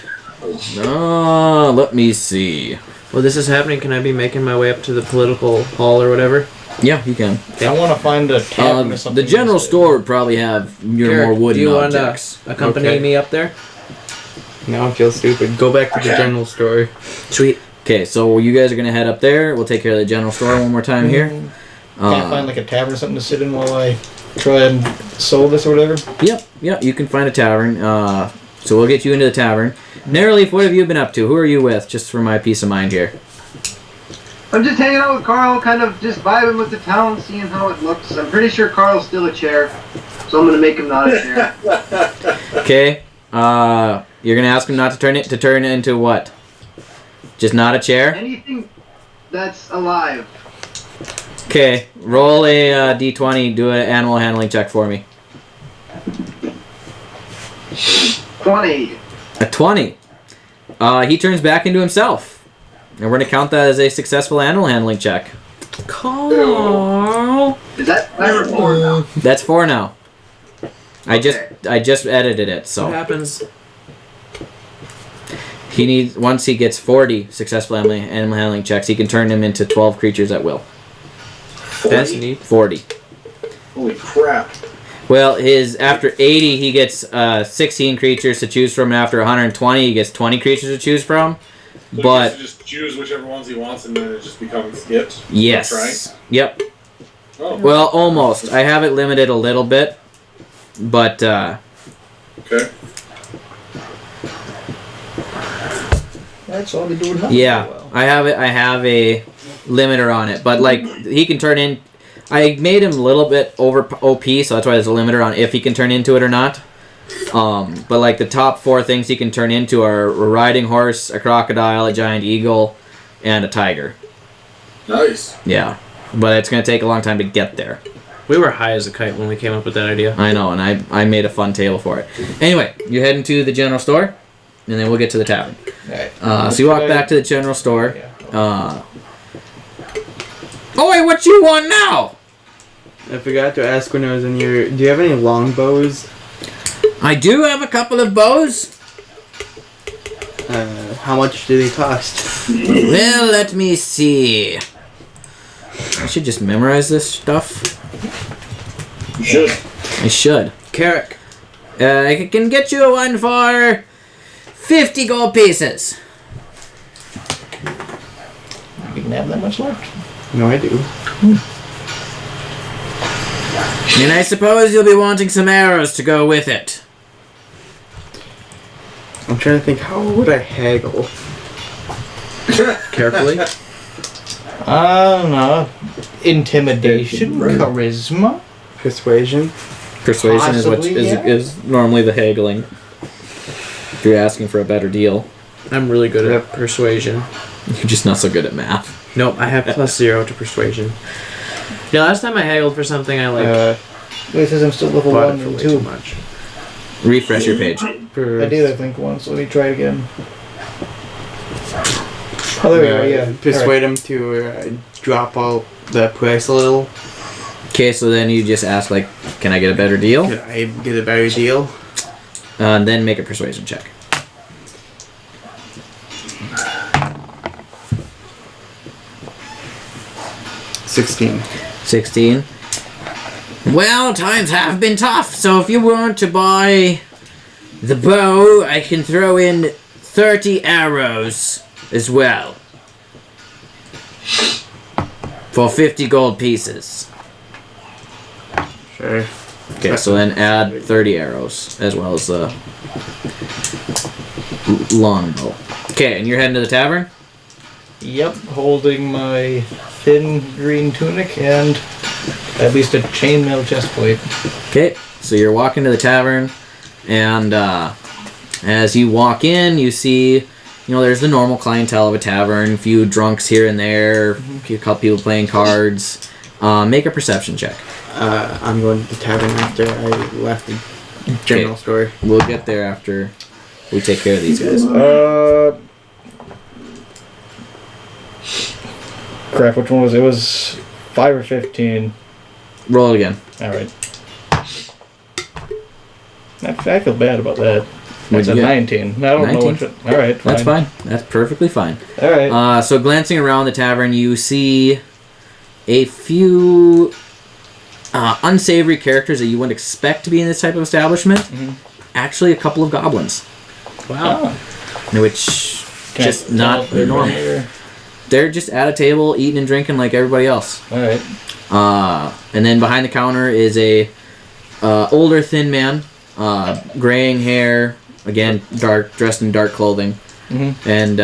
[SPEAKER 1] Let me see.
[SPEAKER 2] While this is happening, can I be making my way up to the political hall or whatever?
[SPEAKER 1] Yeah, you can.
[SPEAKER 3] I want to find a tavern or something.
[SPEAKER 1] The general
[SPEAKER 3] instead.
[SPEAKER 1] store would probably have your
[SPEAKER 2] Carrick,
[SPEAKER 1] more wooden
[SPEAKER 2] do you want
[SPEAKER 1] objects.
[SPEAKER 2] to accompany
[SPEAKER 4] Okay.
[SPEAKER 2] me up there?
[SPEAKER 4] Now I feel stupid. Go back to the general store.
[SPEAKER 2] Sweet.
[SPEAKER 1] Okay, so you guys are gonna head up there. We'll take care of the general store one more time here.
[SPEAKER 3] Can I
[SPEAKER 1] Uh,
[SPEAKER 3] find, like, a tavern or something to sit in while I try and sew this or whatever?
[SPEAKER 1] Yep, you can find a tavern. So we'll get you into the tavern. Narrowleaf, what have you been up to? Who are you with? Just for my peace of mind here.
[SPEAKER 5] I'm just hanging out with Carl, kind of just vibing with the town, seeing how it looks. I'm pretty sure Carl's still a chair, so I'm gonna make him not a chair.
[SPEAKER 1] Okay. You're gonna ask him not to turn it into what? Just not a chair?
[SPEAKER 5] Anything that's alive.
[SPEAKER 1] Okay. Roll a d20. Do an animal handling check for me.
[SPEAKER 5] 20.
[SPEAKER 1] A 20. He turns back into himself. And we're going to count that as a successful animal handling check.
[SPEAKER 2] Carl.
[SPEAKER 5] Is that 5 or 4 now?
[SPEAKER 1] That's 4 now. I
[SPEAKER 5] Okay.
[SPEAKER 1] just edited it,
[SPEAKER 2] What
[SPEAKER 1] so
[SPEAKER 2] happens?
[SPEAKER 1] he needs once he gets 40 successful animal handling checks, he can turn them into 12 creatures at will.
[SPEAKER 2] That's neat.
[SPEAKER 1] 40.
[SPEAKER 7] Holy crap.
[SPEAKER 1] Well, after 80 he gets 16 creatures to choose from, and after 120 he gets 20 creatures to choose from.
[SPEAKER 7] So
[SPEAKER 1] But
[SPEAKER 7] he just choose whichever ones he wants, and then it just becomes it.
[SPEAKER 1] yes. Yep.
[SPEAKER 7] Oh.
[SPEAKER 1] Well, almost. I have it limited a little bit, but
[SPEAKER 7] Okay.
[SPEAKER 3] That's all they do now.
[SPEAKER 1] yeah,
[SPEAKER 3] Well.
[SPEAKER 1] I have a limiter on it, but like he can turn in. I made him a little bit over OP, so that's why there's a limiter on if he can turn into it or not. But like the top 4 things he can turn into are a riding horse, a crocodile, a giant eagle, and a tiger.
[SPEAKER 7] Nice.
[SPEAKER 1] Yeah, but it's gonna take a long time to get there.
[SPEAKER 2] We were high as a kite when we came up with that idea.
[SPEAKER 1] I know, and I made a fun table for it. Anyway, you head into the general store, and then we'll get to the tavern.
[SPEAKER 3] Alright.
[SPEAKER 1] So you walk back to the general store.
[SPEAKER 3] Yeah.
[SPEAKER 1] Oh wait, what you want now?
[SPEAKER 4] I forgot to ask when I was in your... Do you have any long bows?
[SPEAKER 1] I do have a couple of bows.
[SPEAKER 4] How much do they cost?
[SPEAKER 1] Well, let me see. I should just memorize this stuff.
[SPEAKER 7] You should.
[SPEAKER 1] I should.
[SPEAKER 2] Carrick.
[SPEAKER 1] I can get you one for 50 gold pieces.
[SPEAKER 3] You can have that much left.
[SPEAKER 4] No, I do.
[SPEAKER 1] And I suppose you'll be wanting some arrows to go with it.
[SPEAKER 4] I'm trying to think, how would I haggle?
[SPEAKER 2] Carefully.
[SPEAKER 3] I don't know. Intimidation, charisma.
[SPEAKER 4] Persuasion?
[SPEAKER 1] Persuasion
[SPEAKER 3] Possibly, yeah.
[SPEAKER 1] is normally the haggling. If you're asking for a better deal.
[SPEAKER 2] I'm really good at persuasion.
[SPEAKER 1] You're just not so good at math.
[SPEAKER 2] Nope, I have +0 to persuasion. Yeah, last time I haggled for something, I
[SPEAKER 3] It says I'm still level
[SPEAKER 6] Bought
[SPEAKER 3] 1
[SPEAKER 6] it for
[SPEAKER 3] and
[SPEAKER 6] way
[SPEAKER 3] 2.
[SPEAKER 6] too much.
[SPEAKER 1] Refresh your page.
[SPEAKER 3] I did, I think, once. Let me try it again. Oh, there we go, yeah.
[SPEAKER 4] Persuade him to drop all the price a little.
[SPEAKER 1] Okay, so then you just ask, like, can I get a better deal?
[SPEAKER 4] Could I get a better deal?
[SPEAKER 1] And then make a persuasion check.
[SPEAKER 4] $16.
[SPEAKER 1] 16. Well, times have been tough, so if you want to buy the bow, I can throw in 30 arrows as well. For 50 gold pieces.
[SPEAKER 4] Sure.
[SPEAKER 1] Okay, so then add 30 arrows, as well as the longbow. Okay, and you're heading to the tavern?
[SPEAKER 3] Yep, holding my thin green tunic and at least a chainmail chestplate.
[SPEAKER 1] Okay, so you're walking to the tavern, and as you walk in, you see, there's the normal clientele of a tavern, a few drunks here and there, a couple people playing cards. Make a perception check.
[SPEAKER 4] I'm going to the tavern after I left the general store.
[SPEAKER 1] We'll get there after we take care of these guys.
[SPEAKER 3] Crap, which one was it? It was 5 or 15.
[SPEAKER 1] Roll it again.
[SPEAKER 3] Alright. I feel bad about that.
[SPEAKER 1] What'd
[SPEAKER 3] That's a
[SPEAKER 1] you get?
[SPEAKER 3] 19. I don't
[SPEAKER 1] 19?
[SPEAKER 3] know which one. Alright, fine.
[SPEAKER 1] That's fine. That's perfectly fine.
[SPEAKER 3] Alright.
[SPEAKER 1] So glancing around the tavern, you see a few unsavory characters that you wouldn't expect to be in this type of establishment.
[SPEAKER 3] Mhm.
[SPEAKER 1] Actually, a couple of goblins.
[SPEAKER 3] Wow.
[SPEAKER 1] Which
[SPEAKER 3] Can
[SPEAKER 1] just
[SPEAKER 3] I
[SPEAKER 1] not
[SPEAKER 3] tell if they're
[SPEAKER 1] normal.
[SPEAKER 3] here?
[SPEAKER 1] They're just at a table eating and drinking like everybody else.
[SPEAKER 3] Alright.
[SPEAKER 1] And then behind the counter is a older thin man, graying hair, again dressed in dark clothing, and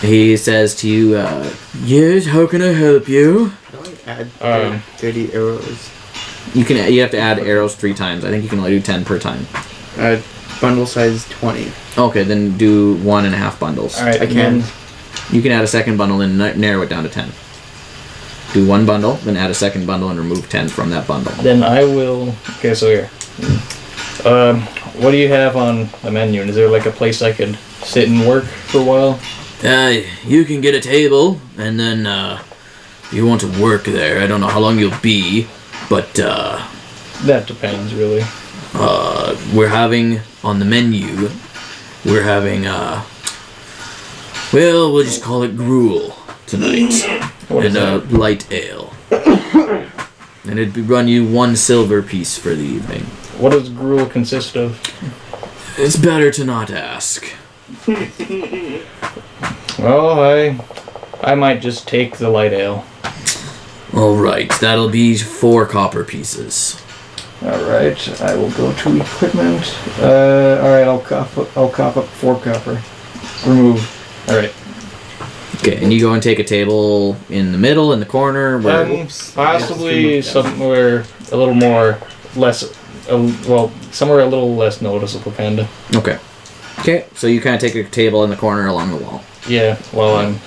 [SPEAKER 1] he says to you, "Yes, how can I help you?"
[SPEAKER 4] Add 30 arrows.
[SPEAKER 1] You have to add arrows 3 times. I think you can only do 10 per time.
[SPEAKER 4] Bundle size 20.
[SPEAKER 1] Okay, then do 1.5 bundles.
[SPEAKER 3] Alright,
[SPEAKER 4] I can.
[SPEAKER 1] You can add a second bundle and narrow it down to 10. Do 1 bundle, then add a second bundle and remove 10 from that bundle.
[SPEAKER 3] Then I will... Okay, so here. What do you have on the menu? Is there like a place I could sit and work for a while?
[SPEAKER 1] You can get a table, and then if you want to work there, I don't know how long you'll be, but
[SPEAKER 3] That depends, really.
[SPEAKER 1] we're having on the menu, we're having we'll just call it gruel tonight,
[SPEAKER 3] What is
[SPEAKER 1] and a
[SPEAKER 3] that?
[SPEAKER 1] light ale, and it'd run you 1 silver piece for the evening.
[SPEAKER 3] What does gruel consist of?
[SPEAKER 1] It's better to not ask.
[SPEAKER 3] Well, I might just take the light ale.
[SPEAKER 1] All right, that'll be 4 copper pieces.
[SPEAKER 3] Alright, I will go to equipment. Alright, I'll cough up 4 copper. Remove. Alright.
[SPEAKER 1] Okay, and you go and take a table in the middle, in the corner, where
[SPEAKER 3] Possibly somewhere a little more less, somewhere a little less noticeable, kinda.
[SPEAKER 1] Okay. Okay, so you kind of take a table in the corner along the wall.
[SPEAKER 3] Yeah, while I'm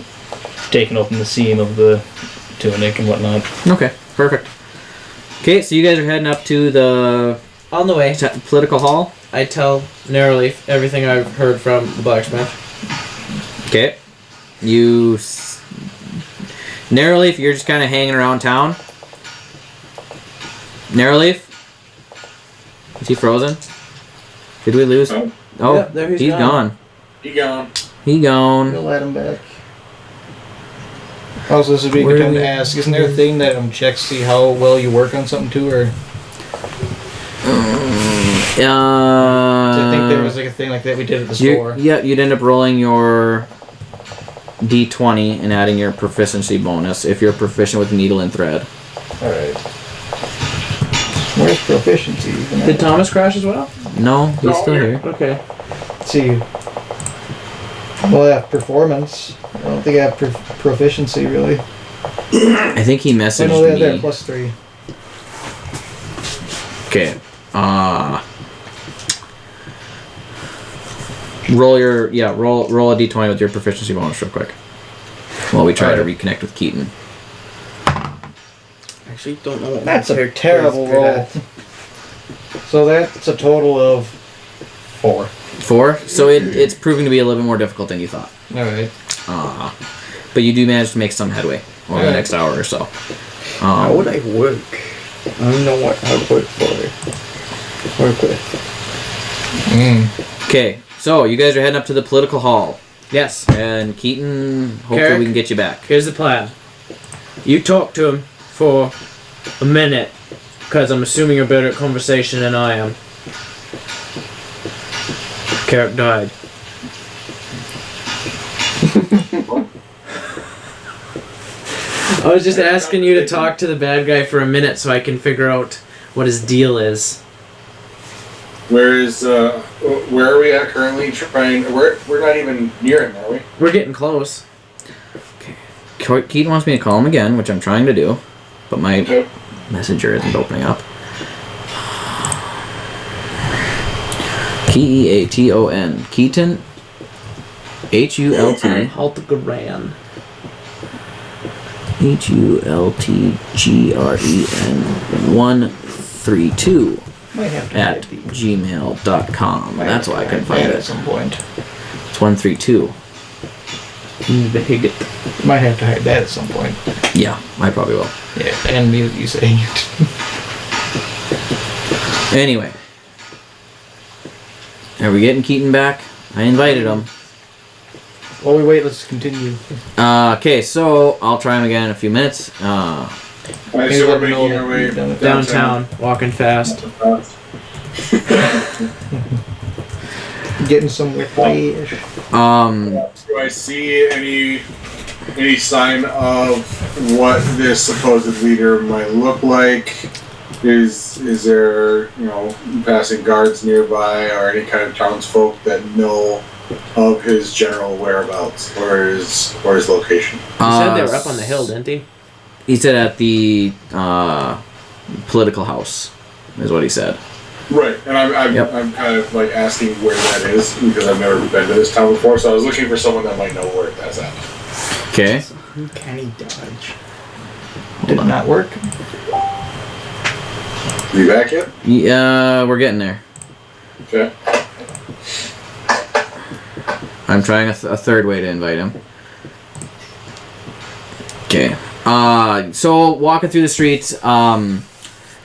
[SPEAKER 3] taking open the seam of the tunic and whatnot.
[SPEAKER 1] Okay, perfect. Okay, so you guys are heading up to the
[SPEAKER 2] On the way,
[SPEAKER 1] political hall.
[SPEAKER 2] I tell Narrowleaf everything I've heard from the blacksmith.
[SPEAKER 1] Okay. Narrowleaf, you're just kind of hanging around town. Narrowleaf? Is he frozen? Did we lose?
[SPEAKER 7] Oh.
[SPEAKER 1] Oh,
[SPEAKER 2] Yeah, there he's
[SPEAKER 1] he's
[SPEAKER 2] gone.
[SPEAKER 1] gone.
[SPEAKER 7] You gone?
[SPEAKER 1] He gone.
[SPEAKER 3] We'll let him back. Also, this would be a
[SPEAKER 1] Where
[SPEAKER 3] good time
[SPEAKER 1] do
[SPEAKER 3] to
[SPEAKER 1] we-
[SPEAKER 3] ask, isn't there a thing that checks to see how well you work on something too, or... I think there was like a thing like that we did at the store.
[SPEAKER 1] Yeah, you'd end up rolling your D20 and adding your proficiency bonus if you're proficient with needle and thread.
[SPEAKER 3] Alright. Where's proficiency? even
[SPEAKER 2] Did
[SPEAKER 3] at?
[SPEAKER 2] Thomas crash as well?
[SPEAKER 1] No, he's still here.
[SPEAKER 2] Okay.
[SPEAKER 3] Let's see. Well, I have performance. I don't think I have proficiency, really.
[SPEAKER 1] I think he
[SPEAKER 3] Oh,
[SPEAKER 1] messaged
[SPEAKER 3] no, there,
[SPEAKER 1] me.
[SPEAKER 3] +3.
[SPEAKER 1] Okay. Roll a D20 with your proficiency bonus real quick. While we try to reconnect with Keaton.
[SPEAKER 4] I
[SPEAKER 6] actually don't know what
[SPEAKER 3] That's
[SPEAKER 6] my
[SPEAKER 3] a
[SPEAKER 6] character
[SPEAKER 3] terrible
[SPEAKER 6] is good
[SPEAKER 3] roll.
[SPEAKER 6] at.
[SPEAKER 3] So that's a total of 4.
[SPEAKER 1] 4. So it's proving to be a little bit more difficult than you thought.
[SPEAKER 3] Alright.
[SPEAKER 1] But you do manage to make some headway over the next hour or so.
[SPEAKER 4] How would I work? I don't know what I would work for. Work with.
[SPEAKER 1] Okay, so you guys are heading up to the political hall.
[SPEAKER 2] Yes.
[SPEAKER 1] And Keaton, hopefully
[SPEAKER 2] Carrick?
[SPEAKER 1] we can get you back.
[SPEAKER 2] Here's the plan. You talk to him for a minute, because I'm assuming you're better at conversation than I am. Carrick died. I was just asking you to talk to the bad guy for a minute so I can figure out what his deal is.
[SPEAKER 7] Where are we at currently? We're not even near him, are we?
[SPEAKER 2] We're getting close.
[SPEAKER 1] Keaton wants me to call him again, which I'm trying to do, but my
[SPEAKER 7] Okay.
[SPEAKER 1] messenger isn't opening up. Keaton. Keaton. H-U-L-T.
[SPEAKER 2] Haltgren.
[SPEAKER 1] HULTGREN 132
[SPEAKER 3] Might have to
[SPEAKER 1] at
[SPEAKER 3] hide the-
[SPEAKER 1] gmail.com.
[SPEAKER 3] might have
[SPEAKER 1] That's
[SPEAKER 3] to
[SPEAKER 1] why I
[SPEAKER 3] hide
[SPEAKER 1] couldn't
[SPEAKER 3] that
[SPEAKER 1] find
[SPEAKER 3] at
[SPEAKER 1] it.
[SPEAKER 3] some point.
[SPEAKER 1] It's 132.
[SPEAKER 2] Big.
[SPEAKER 3] Might have to hide that at some point.
[SPEAKER 1] Yeah, I probably will.
[SPEAKER 3] Yeah, and you say.
[SPEAKER 1] Anyway. Are we getting Keaton back? I invited him.
[SPEAKER 3] While we wait, let's continue.
[SPEAKER 1] Okay, so I'll try him again in a few minutes.
[SPEAKER 7] Alright,
[SPEAKER 3] Maybe
[SPEAKER 7] so
[SPEAKER 3] let
[SPEAKER 7] we're
[SPEAKER 3] me know
[SPEAKER 7] making
[SPEAKER 3] that
[SPEAKER 7] our way
[SPEAKER 3] you've done it.
[SPEAKER 2] Downtown, walking fast.
[SPEAKER 3] Getting somewhere flash.
[SPEAKER 7] Do I see any sign of what this supposed leader might look like? Is there, passing guards nearby or any kind of townsfolk that know of his general whereabouts or his location?
[SPEAKER 2] He said they were up on the hill, didn't he?
[SPEAKER 1] He said at the political house, is what he said.
[SPEAKER 7] Right, and I'm
[SPEAKER 1] Yep.
[SPEAKER 7] I'm kind of like asking where that is because I've never been to this town before, so I was looking for someone that might know where that's at.
[SPEAKER 1] Okay.
[SPEAKER 3] Can he dodge? Did it not work?
[SPEAKER 7] Are you back yet?
[SPEAKER 1] Yeah, we're getting there.
[SPEAKER 7] Okay.
[SPEAKER 1] I'm trying a third way to invite him. Okay. So walking through the streets, are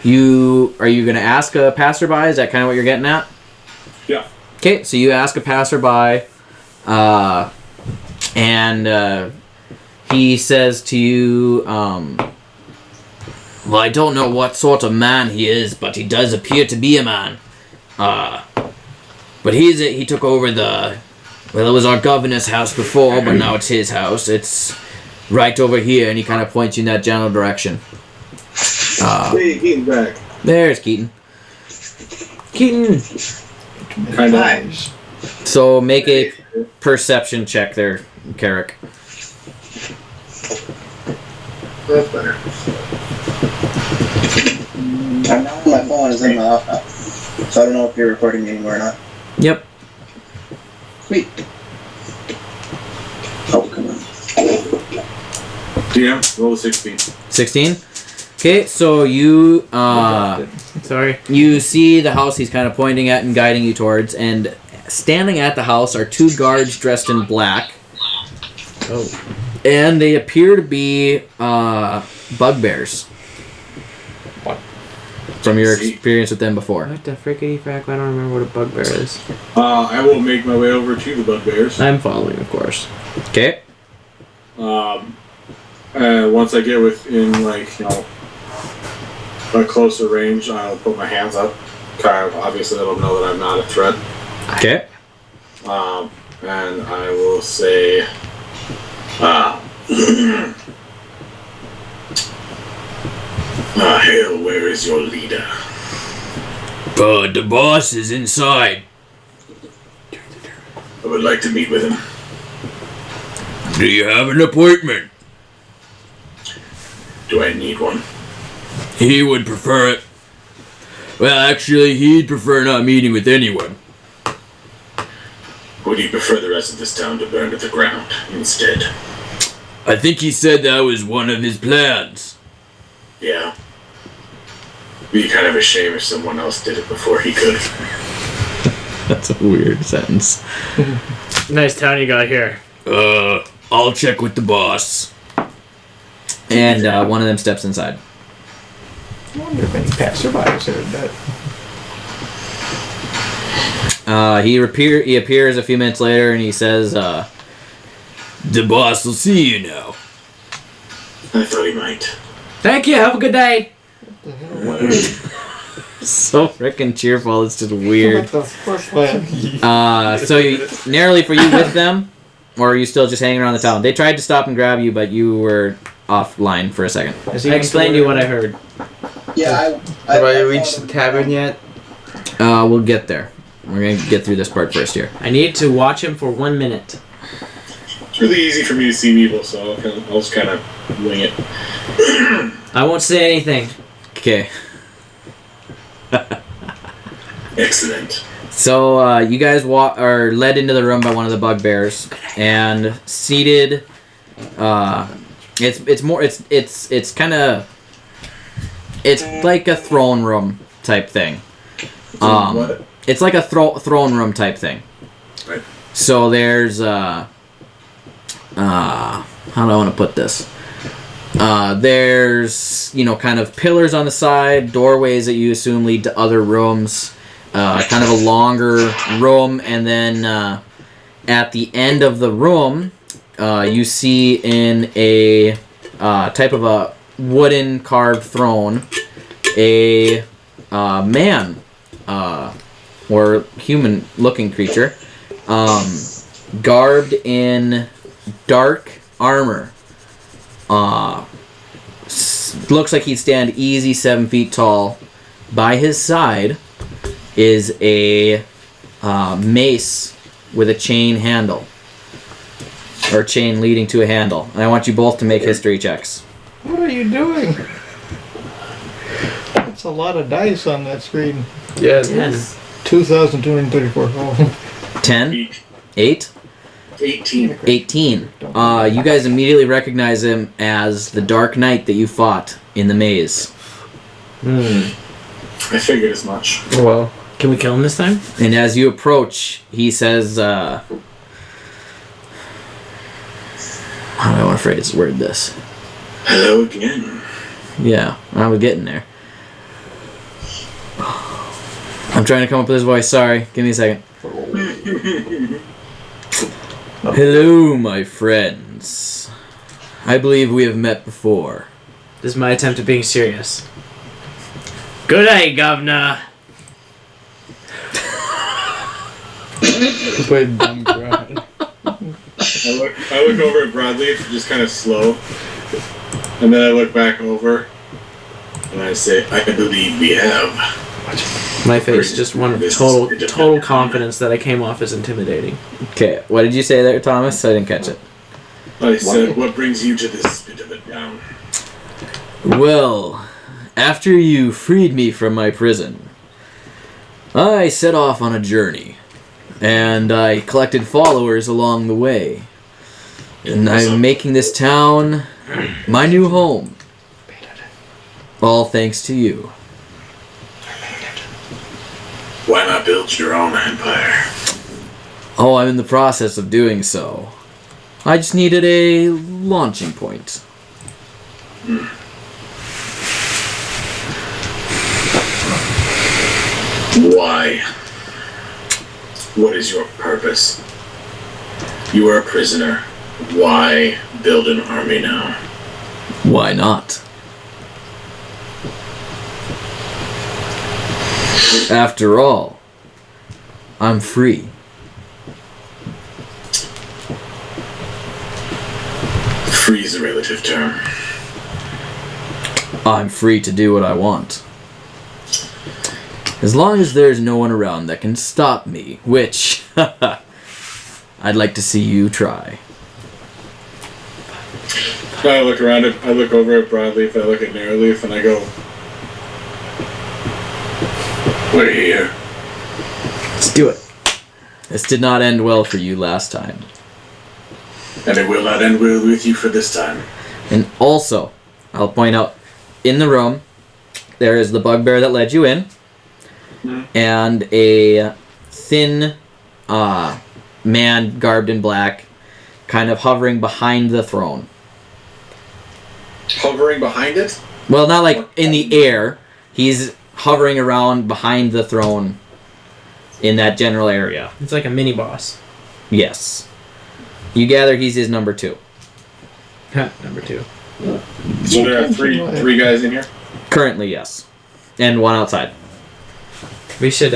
[SPEAKER 1] you gonna ask a passerby? Is that kind of what you're getting at?
[SPEAKER 7] Yeah.
[SPEAKER 1] Okay, so you ask a passerby, and he says to you, well, I don't know what sort of man he is, but he does appear to be a man. But he took over it was our governor's house before, but now it's his house. It's right over here, and he kind of points you in that general direction.
[SPEAKER 7] Hey, Keaton back.
[SPEAKER 1] There's Keaton.
[SPEAKER 2] Keaton!
[SPEAKER 7] Kind of.
[SPEAKER 1] So make a perception check there, Carrick.
[SPEAKER 7] That's better.
[SPEAKER 5] My phone is in my off now, so I don't know if you're recording me anymore or not.
[SPEAKER 1] Yep.
[SPEAKER 5] Sweet. Oh, come on.
[SPEAKER 7] DM, roll a 16.
[SPEAKER 1] 16? Okay, so you
[SPEAKER 2] Sorry.
[SPEAKER 1] you see the house he's kind of pointing at and guiding you towards, and standing at the house are two guards dressed in black.
[SPEAKER 2] Oh.
[SPEAKER 1] And they appear to be bugbears.
[SPEAKER 3] What?
[SPEAKER 1] From your experience with them before.
[SPEAKER 2] What the frickety frack? I don't remember what a bugbear is.
[SPEAKER 7] I will make my way over to the bugbears.
[SPEAKER 2] I'm following, of course.
[SPEAKER 1] Okay.
[SPEAKER 7] Once I get within, a closer range, I'll put my hands up. Kind of obviously let them know that I'm not a threat.
[SPEAKER 1] Okay.
[SPEAKER 7] And I will say, hail, where is your leader?
[SPEAKER 1] The boss is inside.
[SPEAKER 7] I would like to meet with him.
[SPEAKER 1] Do you have an appointment?
[SPEAKER 7] Do I need one?
[SPEAKER 1] He would prefer it. Well, actually, he'd prefer not meeting with anyone.
[SPEAKER 7] Would you prefer the rest of this town to burn to the ground instead?
[SPEAKER 1] I think he said that was one of his plans.
[SPEAKER 7] Yeah. Be kind of a shame if someone else did it before he could.
[SPEAKER 1] That's a weird sentence.
[SPEAKER 2] Nice town you got here.
[SPEAKER 1] I'll check with the boss. And one of them steps inside.
[SPEAKER 3] I wonder if any past survivors heard that.
[SPEAKER 1] He appears a few minutes later and he says, the boss will see you now.
[SPEAKER 7] I thought he might.
[SPEAKER 2] Thank you. Have a good day.
[SPEAKER 1] So freaking cheerful, it's just weird.
[SPEAKER 3] What the fuck, man?
[SPEAKER 1] So Narrowly, for you with them, or are you still just hanging around the town? They tried to stop and grab you, but you were offline for a second.
[SPEAKER 2] I explained to you what I heard.
[SPEAKER 5] Yeah,
[SPEAKER 4] Have I reached the tavern yet?
[SPEAKER 1] We'll get there. We're gonna get through this part first here.
[SPEAKER 2] I need to watch him for 1 minute.
[SPEAKER 7] It's really easy for me to seem evil, so I'll just kind of wing it.
[SPEAKER 2] I won't say anything.
[SPEAKER 1] Okay.
[SPEAKER 7] Excellent.
[SPEAKER 1] So you guys are led into the room by one of the bugbears, and seated. It's kind of. It's like a throne room type thing.
[SPEAKER 7] What?
[SPEAKER 1] It's like a throne room type thing.
[SPEAKER 7] Right.
[SPEAKER 1] So there's how do I want to put this? There's kind of pillars on the side, doorways that you assume lead to other rooms. Kind of a longer room, and then at the end of the room, you see in a type of a wooden carved throne a man or human looking creature garbed in dark armor. Looks like he'd stand easy 7 feet tall. By his side is a mace with a chain handle, or chain leading to a handle. And I want you both to make history checks.
[SPEAKER 3] What are you doing? That's a lot of dice on that screen.
[SPEAKER 4] Yeah.
[SPEAKER 3] 2,234. Oh.
[SPEAKER 1] 10? 8?
[SPEAKER 7] 18.
[SPEAKER 1] 18. You guys immediately recognize him as the Dark Knight that you fought in the maze.
[SPEAKER 7] I figured as much.
[SPEAKER 4] Well,
[SPEAKER 2] Can we kill him this time?
[SPEAKER 1] And as you approach, he says, how do I want to word this?
[SPEAKER 7] Hello again.
[SPEAKER 1] Yeah, I was getting there. I'm trying to come up with his voice. Sorry. Give me a second. Hello, my friends. I believe we have met before.
[SPEAKER 2] This is my attempt at being serious. Good day, Governor.
[SPEAKER 4] Played dumb crowd.
[SPEAKER 7] I look over at Brawed Leaf, just kind of slow, and then I look back over, and I say, I believe we have.
[SPEAKER 2] My face just one of total confidence that I came off as intimidating.
[SPEAKER 1] Okay, what did you say there, Thomas? I didn't catch it.
[SPEAKER 7] I said, what brings you to this bit of a town?
[SPEAKER 1] Well, after you freed me from my prison, I set off on a journey, and I collected followers along the way. And I'm making this town my new home. All thanks to you.
[SPEAKER 7] Why not build your own empire?
[SPEAKER 1] Oh, I'm in the process of doing so. I just needed a launching point.
[SPEAKER 7] Why? What is your purpose? You are a prisoner. Why build an army now?
[SPEAKER 1] Why not? After all, I'm free.
[SPEAKER 7] Free is a relative term.
[SPEAKER 1] I'm free to do what I want. As long as there's no one around that can stop me, which I'd like to see you try.
[SPEAKER 7] I look around it, I look over at Brawd Leaf, I look at Narrow Leaf, and I go, we're here.
[SPEAKER 2] Let's do it.
[SPEAKER 1] This did not end well for you last time.
[SPEAKER 7] And it will not end well with you for this time.
[SPEAKER 1] And also, I'll point out, in the room, there is the bugbear that led you in, and a thin man garbed in black, kind of hovering behind the throne.
[SPEAKER 7] Hovering behind it?
[SPEAKER 1] Well, not like in the air. He's hovering around behind the throne in that general area.
[SPEAKER 2] It's like a mini boss.
[SPEAKER 1] Yes. You gather he's his number 2.
[SPEAKER 2] Number 2.
[SPEAKER 7] So there are three guys in here?
[SPEAKER 1] Currently, yes. And one outside.
[SPEAKER 2] We should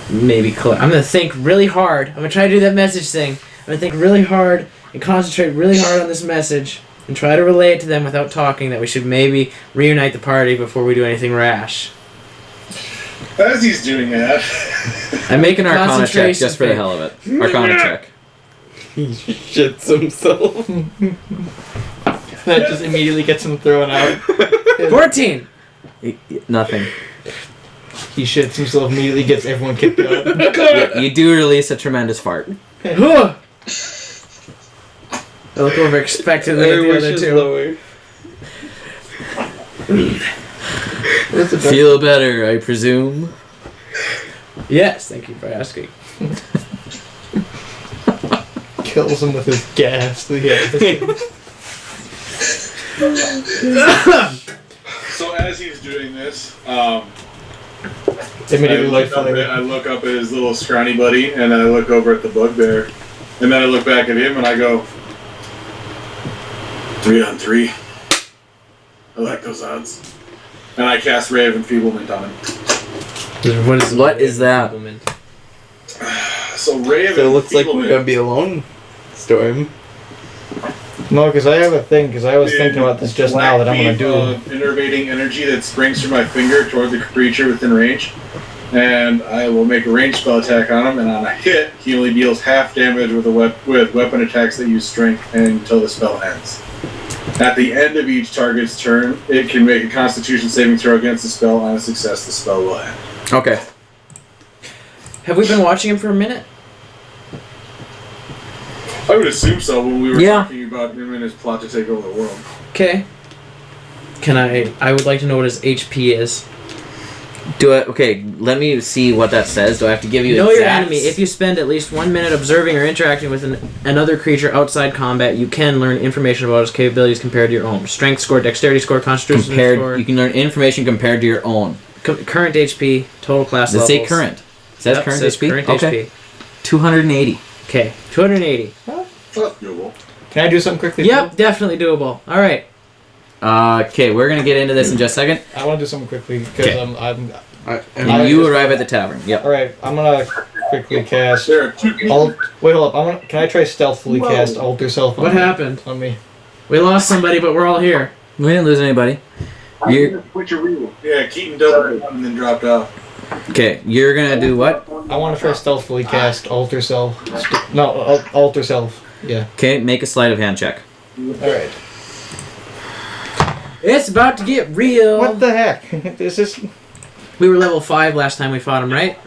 [SPEAKER 2] maybe I'm gonna think really hard. I'm gonna try to do that message thing. I'm gonna think really hard and concentrate really hard on this message and try to relay it to them without talking, that we should maybe reunite the party before we do anything rash.
[SPEAKER 7] As he's doing that,
[SPEAKER 1] I'm making an Arcana check just for the hell of it. Arcana check.
[SPEAKER 4] He shits himself.
[SPEAKER 3] That just immediately gets him thrown out.
[SPEAKER 2] 14!
[SPEAKER 1] Nothing.
[SPEAKER 3] He shits himself, immediately gets everyone kicked out.
[SPEAKER 1] You do release a tremendous fart.
[SPEAKER 2] I look over expectantly at the other two.
[SPEAKER 1] Feel better, I presume.
[SPEAKER 2] Yes, thank you for asking.
[SPEAKER 3] Kills him with his gas.
[SPEAKER 7] so as he's doing this,
[SPEAKER 3] Immediately
[SPEAKER 7] I look up at his little scrawny buddy, and I look over at the bugbear, and then I look back at him, and I go, 3 on 3. I like those odds. And I cast Ray of Enfeeblement on him.
[SPEAKER 1] What is that?
[SPEAKER 7] So Ray of
[SPEAKER 4] So it looks like we're
[SPEAKER 7] Enfeeblement-
[SPEAKER 4] gonna be alone, Storm.
[SPEAKER 3] No, because I have a thing, because I was thinking about this just now that I'm going to do.
[SPEAKER 7] Innervating energy that springs from my finger toward the creature within range. And I will make a ranged spell attack on him, and on a hit, he only deals half damage with weapon attacks that use strength until the spell ends. At the end of each target's turn, it can make a Constitution saving throw against the spell. On a success, the spell will end.
[SPEAKER 1] Okay.
[SPEAKER 2] Have we been watching him for a minute?
[SPEAKER 7] I would assume so when we were
[SPEAKER 1] Yeah.
[SPEAKER 7] talking about him and his plot to take over the world.
[SPEAKER 2] Okay. I would like to know what his HP is.
[SPEAKER 1] Okay, let me see what that says. Do I have to give you
[SPEAKER 2] Know your
[SPEAKER 1] exacts?
[SPEAKER 2] enemy. If you spend at least 1 minute observing or interacting with another creature outside combat, you can learn information about his capabilities compared to your own. Strength score, dexterity score, constitution score.
[SPEAKER 1] You can learn information compared to your own.
[SPEAKER 2] Current HP, total class
[SPEAKER 1] Does it
[SPEAKER 2] levels.
[SPEAKER 1] say current? It says
[SPEAKER 2] Yep,
[SPEAKER 1] current
[SPEAKER 2] says
[SPEAKER 1] HP?
[SPEAKER 2] current
[SPEAKER 1] Okay.
[SPEAKER 2] HP.
[SPEAKER 1] 280.
[SPEAKER 2] Okay, 280.
[SPEAKER 7] Doable.
[SPEAKER 3] Can I do something quickly?
[SPEAKER 2] Yep, definitely doable. All right.
[SPEAKER 1] Okay, we're going to get into this in just a second.
[SPEAKER 3] I want to do something quickly because
[SPEAKER 1] Okay.
[SPEAKER 3] I'm
[SPEAKER 1] You arrive at the tavern. Yep.
[SPEAKER 3] all right. I'm gonna quickly cast.
[SPEAKER 7] There are 2 people.
[SPEAKER 3] Wait, hold up. Can I try stealthily cast Alter Self?
[SPEAKER 2] What happened?
[SPEAKER 3] on me?
[SPEAKER 2] We lost somebody, but we're all here.
[SPEAKER 1] We didn't lose anybody. You
[SPEAKER 7] Yeah, Keaton doubled and then dropped off.
[SPEAKER 1] Okay, you're going to do what?
[SPEAKER 3] I want to try stealthily cast Alter Self. Alter Self. Yeah.
[SPEAKER 1] Okay, make a sleight of hand check.
[SPEAKER 3] All right.
[SPEAKER 2] It's about to get real.
[SPEAKER 3] What the heck? Is this?
[SPEAKER 2] We were level 5 last time we fought him, right?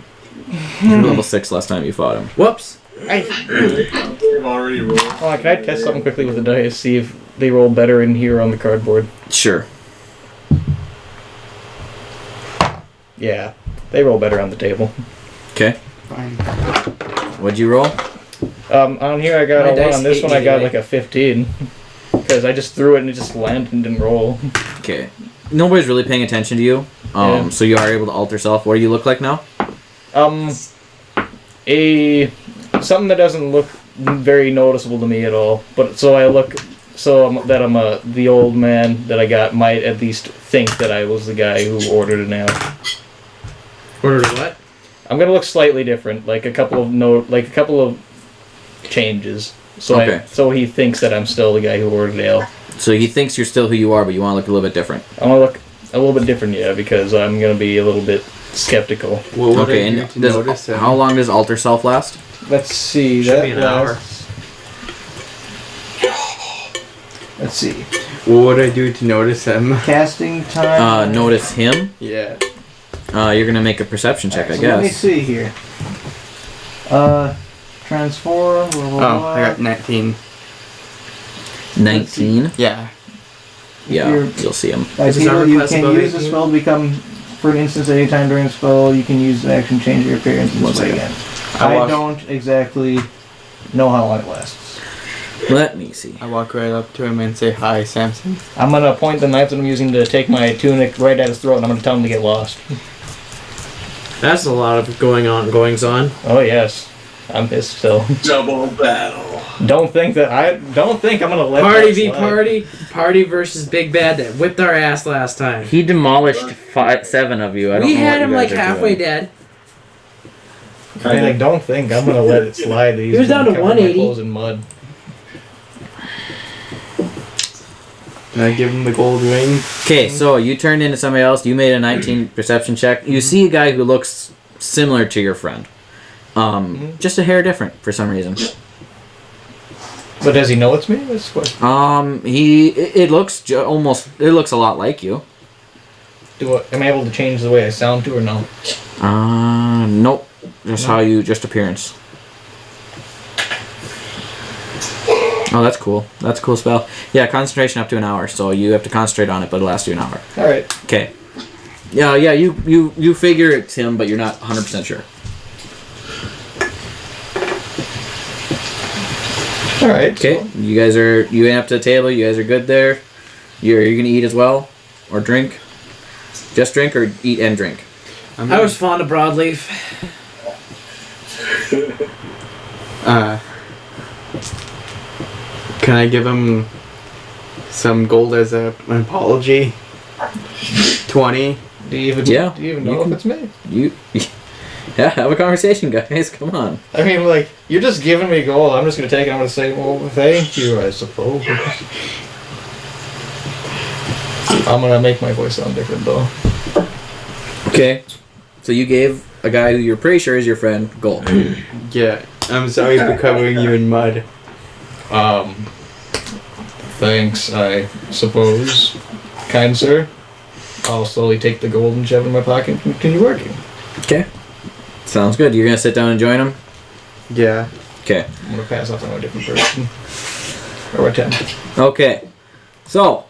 [SPEAKER 1] You were level 6 last time you fought him.
[SPEAKER 2] Whoops.
[SPEAKER 7] We've already rolled.
[SPEAKER 3] Oh, can I test something quickly with the dice? See if they roll better in here on the cardboard.
[SPEAKER 1] Sure.
[SPEAKER 3] Yeah, they roll better on the table.
[SPEAKER 1] Okay.
[SPEAKER 4] Fine.
[SPEAKER 1] What'd you roll?
[SPEAKER 3] On here I got
[SPEAKER 2] My
[SPEAKER 3] a 1.
[SPEAKER 2] dice
[SPEAKER 3] On this
[SPEAKER 2] hate
[SPEAKER 3] one
[SPEAKER 2] me
[SPEAKER 3] I got
[SPEAKER 2] today.
[SPEAKER 3] like a 15. Because I just threw it and it just landed and didn't roll.
[SPEAKER 1] Okay. Nobody's really paying attention to you.
[SPEAKER 3] Yeah.
[SPEAKER 1] So you are able to alter self. What do you look like now?
[SPEAKER 3] Something that doesn't look very noticeable to me at all. But so I look that I'm the old man that I got might at least think that I was the guy who ordered it now.
[SPEAKER 2] Ordered what?
[SPEAKER 3] I'm gonna look slightly different, like a couple of changes. So
[SPEAKER 1] Okay.
[SPEAKER 3] so he thinks that I'm still the guy who ordered ale.
[SPEAKER 1] So he thinks you're still who you are, but you want to look a little bit different.
[SPEAKER 3] I'm gonna look a little bit different, yeah, because I'm gonna be a little bit skeptical.
[SPEAKER 4] What would
[SPEAKER 1] Okay,
[SPEAKER 4] I do
[SPEAKER 1] and
[SPEAKER 4] to notice him?
[SPEAKER 1] how long does alter self last?
[SPEAKER 3] Let's see.
[SPEAKER 2] Should be an hour.
[SPEAKER 3] Let's see.
[SPEAKER 4] What would I do to notice him?
[SPEAKER 3] Casting time.
[SPEAKER 1] Notice him.
[SPEAKER 4] Yeah.
[SPEAKER 1] You're gonna make a perception check, I
[SPEAKER 3] So let me
[SPEAKER 1] guess.
[SPEAKER 3] see here. Transform. Blah, blah,
[SPEAKER 4] Oh,
[SPEAKER 3] blah.
[SPEAKER 4] I got 19.
[SPEAKER 1] 19.
[SPEAKER 4] Yeah.
[SPEAKER 1] Yeah,
[SPEAKER 8] You're-
[SPEAKER 1] you'll see him.
[SPEAKER 2] Is his armor
[SPEAKER 8] You
[SPEAKER 2] class
[SPEAKER 8] can
[SPEAKER 2] above
[SPEAKER 8] use the
[SPEAKER 2] 18?
[SPEAKER 8] spell to become, for an instance, any time during the spell, you can use the action change your appearance in
[SPEAKER 1] One
[SPEAKER 8] this way
[SPEAKER 1] second.
[SPEAKER 8] again.
[SPEAKER 4] I
[SPEAKER 8] I
[SPEAKER 4] walk-
[SPEAKER 8] don't exactly know how long it lasts.
[SPEAKER 1] Let me see.
[SPEAKER 4] I walk right up to him and say, "Hi, Samson."
[SPEAKER 3] I'm gonna point the knife that I'm using to take my tunic right at his throat, and I'm gonna tell him to get lost.
[SPEAKER 2] That's a lot of goings on.
[SPEAKER 3] Oh yes, I'm pissed still.
[SPEAKER 7] Double battle.
[SPEAKER 3] Don't think I'm gonna let
[SPEAKER 2] Party
[SPEAKER 3] that
[SPEAKER 2] v
[SPEAKER 3] slide.
[SPEAKER 2] party versus Big Bad that whipped our ass last time.
[SPEAKER 1] He demolished 7 of you. I don't
[SPEAKER 2] We
[SPEAKER 1] know
[SPEAKER 2] had
[SPEAKER 1] what
[SPEAKER 2] him
[SPEAKER 1] you
[SPEAKER 2] like
[SPEAKER 1] guys are
[SPEAKER 2] halfway
[SPEAKER 1] doing.
[SPEAKER 2] dead.
[SPEAKER 3] I mean, like, don't think I'm gonna let it slide.
[SPEAKER 2] He was down to 180.
[SPEAKER 3] Clothes in mud.
[SPEAKER 4] And I give him the gold ring.
[SPEAKER 1] Okay, so you turned into somebody else. You made a 19 perception check. You see a guy who looks similar to your friend. Just a hair different for some reason.
[SPEAKER 3] But does he know it's me? That's the question.
[SPEAKER 1] It looks it looks a lot like you.
[SPEAKER 3] Am I able to change the way I sound to or no?
[SPEAKER 1] Nope. Just appearance. Oh, that's cool. That's a cool spell. Yeah, concentration up to an hour, so you have to concentrate on it, but it'll last you an hour.
[SPEAKER 3] Alright.
[SPEAKER 1] Okay. Yeah, you figure it's him, but you're not 100% sure.
[SPEAKER 3] Alright.
[SPEAKER 1] Okay, you went up to the table, you guys are good there. You're gonna eat as well? Or drink? Just drink or eat and drink?
[SPEAKER 2] I was fond of Brawed Leaf.
[SPEAKER 4] Can I give him some gold as an apology? 20.
[SPEAKER 3] Do you even know if it's me?
[SPEAKER 1] Yeah, have a conversation, guys. Come on.
[SPEAKER 3] I mean, like, you're just giving me gold. I'm just gonna take it. I'm gonna say, well, thank you, I suppose. I'm gonna make my voice sound different, though.
[SPEAKER 1] Okay. So you gave a guy who you're pretty sure is your friend gold.
[SPEAKER 4] Yeah. I'm sorry for covering you in mud.
[SPEAKER 3] Thanks, I suppose. Kind sir. I'll slowly take the gold and shove it in my pocket and continue working.
[SPEAKER 1] Okay. Sounds good. You're gonna sit down and join him?
[SPEAKER 4] Yeah.
[SPEAKER 1] Okay.
[SPEAKER 3] I'm gonna pass off on a different person. Or attempt.
[SPEAKER 1] Okay. So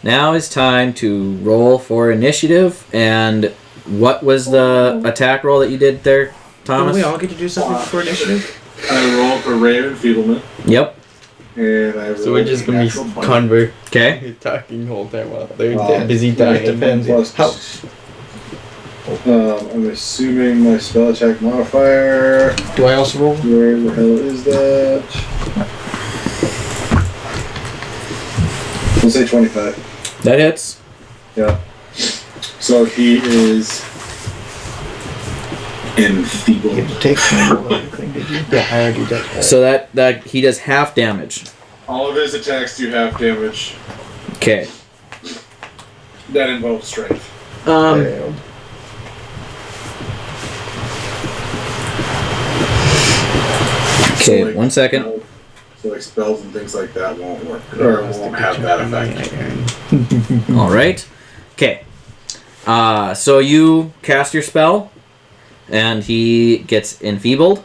[SPEAKER 1] now is time to roll for initiative. And what was the attack roll that you did there,
[SPEAKER 2] Don't
[SPEAKER 1] Thomas?
[SPEAKER 2] we all get to do something for initiative?
[SPEAKER 7] I roll for Raven Feeblement,
[SPEAKER 1] Yep.
[SPEAKER 7] and I roll
[SPEAKER 4] So we're just gonna
[SPEAKER 7] natural
[SPEAKER 4] be
[SPEAKER 7] 20.
[SPEAKER 4] convert.
[SPEAKER 1] Okay.
[SPEAKER 4] He's talking the whole time while they're
[SPEAKER 7] Wow.
[SPEAKER 4] busy
[SPEAKER 3] It
[SPEAKER 4] dying.
[SPEAKER 3] depends.
[SPEAKER 7] Plus-
[SPEAKER 3] How?
[SPEAKER 7] I'm assuming my spell attack modifier.
[SPEAKER 3] Do I also roll?
[SPEAKER 7] Where the hell is that? We'll say 25.
[SPEAKER 1] That hits.
[SPEAKER 7] Yeah. So he is enfeebled.
[SPEAKER 3] You get to take some of everything, did you?
[SPEAKER 4] Yeah, I already did that.
[SPEAKER 1] So that he does half damage.
[SPEAKER 7] All of his attacks do half damage.
[SPEAKER 1] Okay.
[SPEAKER 7] That involves strength.
[SPEAKER 1] Okay,
[SPEAKER 7] So, like,
[SPEAKER 1] 1 second.
[SPEAKER 7] So like spells and things like that won't work, or won't have that effect.
[SPEAKER 1] All right. Okay. So you cast your spell, and he gets enfeebled.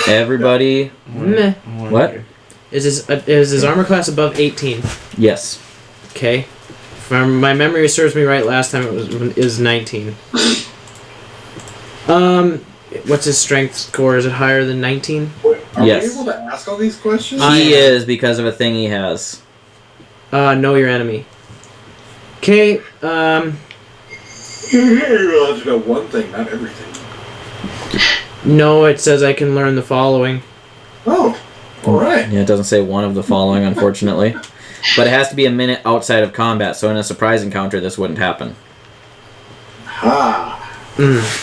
[SPEAKER 1] Everybody.
[SPEAKER 2] Meh.
[SPEAKER 1] What?
[SPEAKER 2] Is his armor class above 18?
[SPEAKER 1] Yes.
[SPEAKER 2] Okay. If my memory serves me right, last time it is 19. What's his strength score? Is it higher than 19?
[SPEAKER 7] Are
[SPEAKER 1] Yes.
[SPEAKER 7] we able to ask all these questions?
[SPEAKER 1] He is because of a thing he has.
[SPEAKER 2] Know your enemy. Okay.
[SPEAKER 7] You're allowed to know one thing, not everything.
[SPEAKER 2] No, it says I can learn the following.
[SPEAKER 7] Oh, all right.
[SPEAKER 1] Yeah, it doesn't say one of the following, unfortunately. But it has to be a minute outside of combat, so in a surprise encounter, this wouldn't happen.
[SPEAKER 7] Ha.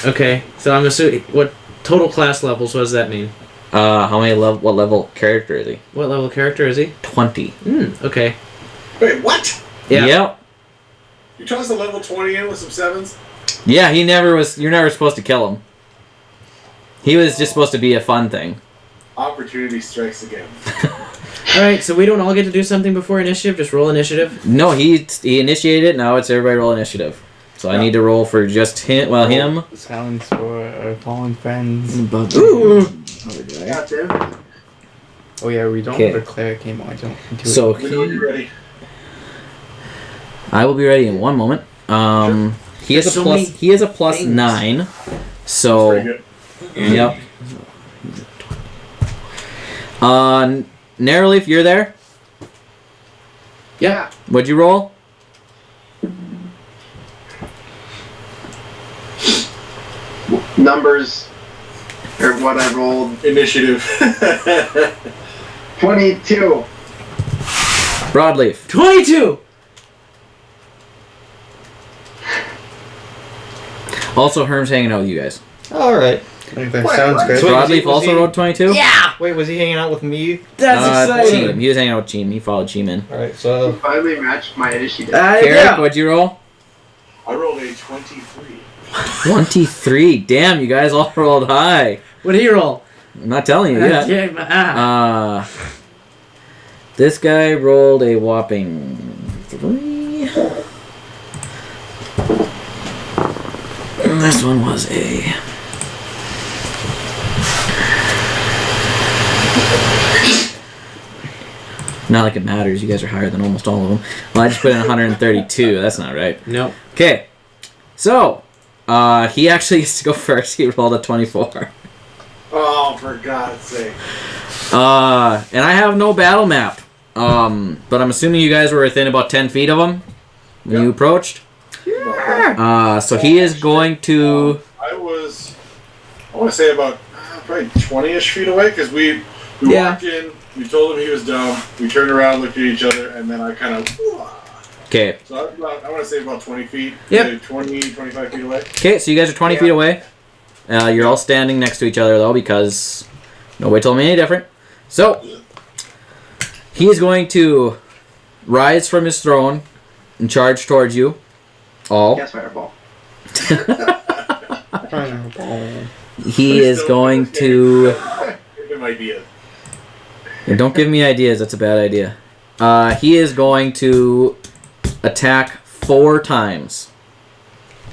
[SPEAKER 2] Okay. So I'm assuming what total class levels? What does that mean?
[SPEAKER 1] What level character is he?
[SPEAKER 2] What level character is he?
[SPEAKER 1] 20.
[SPEAKER 2] Okay.
[SPEAKER 7] Wait, what?
[SPEAKER 2] Yeah.
[SPEAKER 1] Yep.
[SPEAKER 7] You tossed a level 20 in with some 7s?
[SPEAKER 1] Yeah, he never was. You're never supposed to kill him. He was just supposed to be a fun thing.
[SPEAKER 7] Opportunity strikes again.
[SPEAKER 2] All right. So we don't all get to do something before initiative. Just roll initiative.
[SPEAKER 1] No, he initiated it. Now it's everybody roll initiative. So I need to roll for just him. Well, him.
[SPEAKER 4] Silence for our fallen friends.
[SPEAKER 2] Ooh.
[SPEAKER 5] God damn.
[SPEAKER 4] Oh yeah, we don't
[SPEAKER 1] Okay.
[SPEAKER 4] have a cleric anymore. I don't do
[SPEAKER 1] So
[SPEAKER 7] When are you
[SPEAKER 1] he,
[SPEAKER 7] ready?
[SPEAKER 1] I will be ready in one moment. He has
[SPEAKER 2] There's
[SPEAKER 1] a
[SPEAKER 2] so
[SPEAKER 1] plus.
[SPEAKER 2] many
[SPEAKER 1] He has a plus
[SPEAKER 2] things.
[SPEAKER 1] 9.
[SPEAKER 7] Pretty
[SPEAKER 1] So
[SPEAKER 7] good.
[SPEAKER 1] yep. Narrowleaf, you're there.
[SPEAKER 5] Yeah.
[SPEAKER 1] What'd you roll?
[SPEAKER 5] Numbers, or what I rolled.
[SPEAKER 7] Initiative.
[SPEAKER 5] 22.
[SPEAKER 1] Broadleaf.
[SPEAKER 2] 22!
[SPEAKER 1] Also, Herm's hanging out with you guys.
[SPEAKER 3] Alright.
[SPEAKER 4] it. That sounds good.
[SPEAKER 3] So-
[SPEAKER 1] Broadleaf
[SPEAKER 3] was
[SPEAKER 1] also
[SPEAKER 3] he-
[SPEAKER 1] rolled 22?
[SPEAKER 2] Yeah!
[SPEAKER 3] Wait, was he hanging out with me?
[SPEAKER 2] That's exciting!
[SPEAKER 1] Cheem. He was hanging out with Cheem. He followed Cheem in.
[SPEAKER 3] Alright, so
[SPEAKER 5] Finally matched my initiative.
[SPEAKER 1] Carrick,
[SPEAKER 2] Yeah.
[SPEAKER 1] what'd you roll?
[SPEAKER 7] I rolled a 23.
[SPEAKER 1] 23. Damn, you guys all rolled high.
[SPEAKER 2] What did he roll?
[SPEAKER 1] I'm not telling you yet.
[SPEAKER 2] Yeah, my ass.
[SPEAKER 1] This guy rolled a whopping 3. And this one was a... Not like it matters. You guys are higher than almost all of them. Well, I just put in 132. That's not right.
[SPEAKER 2] Nope.
[SPEAKER 1] Okay. So, he actually gets to go first. He rolled a 24.
[SPEAKER 7] Oh, for God's sake.
[SPEAKER 1] And I have no battle map. But I'm assuming you guys were within about 10 feet of him when you approached. So he is going to...
[SPEAKER 7] I want to say about probably 20-ish feet away, because we walked in, we told him he was dumb, we turned around, looked at each other, and then I kind of...
[SPEAKER 1] Okay.
[SPEAKER 7] So I want to say about 20 feet.
[SPEAKER 1] Yep.
[SPEAKER 7] Maybe 20, 25 feet away.
[SPEAKER 1] Okay, so you guys are 20 feet away. You're all standing next to each other, though, because nobody told me any different. So, he is going to rise from his throne and charge towards you. All.
[SPEAKER 5] Guess fireball.
[SPEAKER 1] He is going to...
[SPEAKER 7] It might be it.
[SPEAKER 1] Yeah, don't give me ideas, that's a bad idea. He is going to attack 4 times.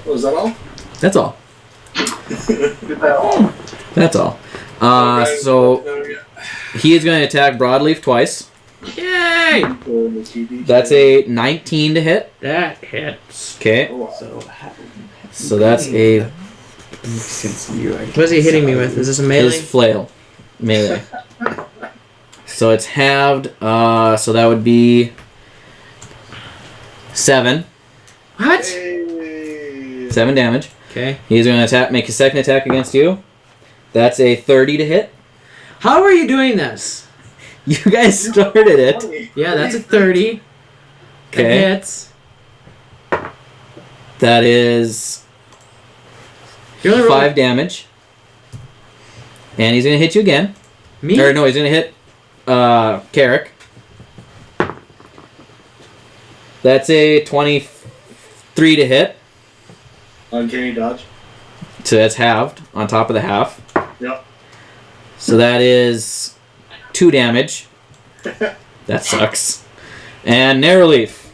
[SPEAKER 7] Oh, is that all?
[SPEAKER 1] That's all. That's all. So he is going to attack Broadleaf twice.
[SPEAKER 2] Yay!
[SPEAKER 1] That's a 19 to hit.
[SPEAKER 2] That hits.
[SPEAKER 1] Okay. So that's a
[SPEAKER 2] What is he hitting me with? Is this a melee?
[SPEAKER 1] his flail melee. So it's halved. So that would be 7.
[SPEAKER 2] What?
[SPEAKER 1] 7 damage.
[SPEAKER 2] Okay.
[SPEAKER 1] He's going to make his second attack against you. That's a 30 to hit.
[SPEAKER 2] How are you doing this?
[SPEAKER 1] You guys started it.
[SPEAKER 2] Yeah, that's a 30. That
[SPEAKER 1] Okay.
[SPEAKER 2] hits.
[SPEAKER 1] That is
[SPEAKER 2] You only rolled
[SPEAKER 1] 5 damage. And he's going to hit you again.
[SPEAKER 2] me?
[SPEAKER 1] Or no, he's going to hit Carrick. That's a 23 to hit.
[SPEAKER 7] Uncanny dodge.
[SPEAKER 1] So that's halved on top of the half.
[SPEAKER 7] Yep.
[SPEAKER 1] So that is 2 damage. That sucks. And Narrowleaf,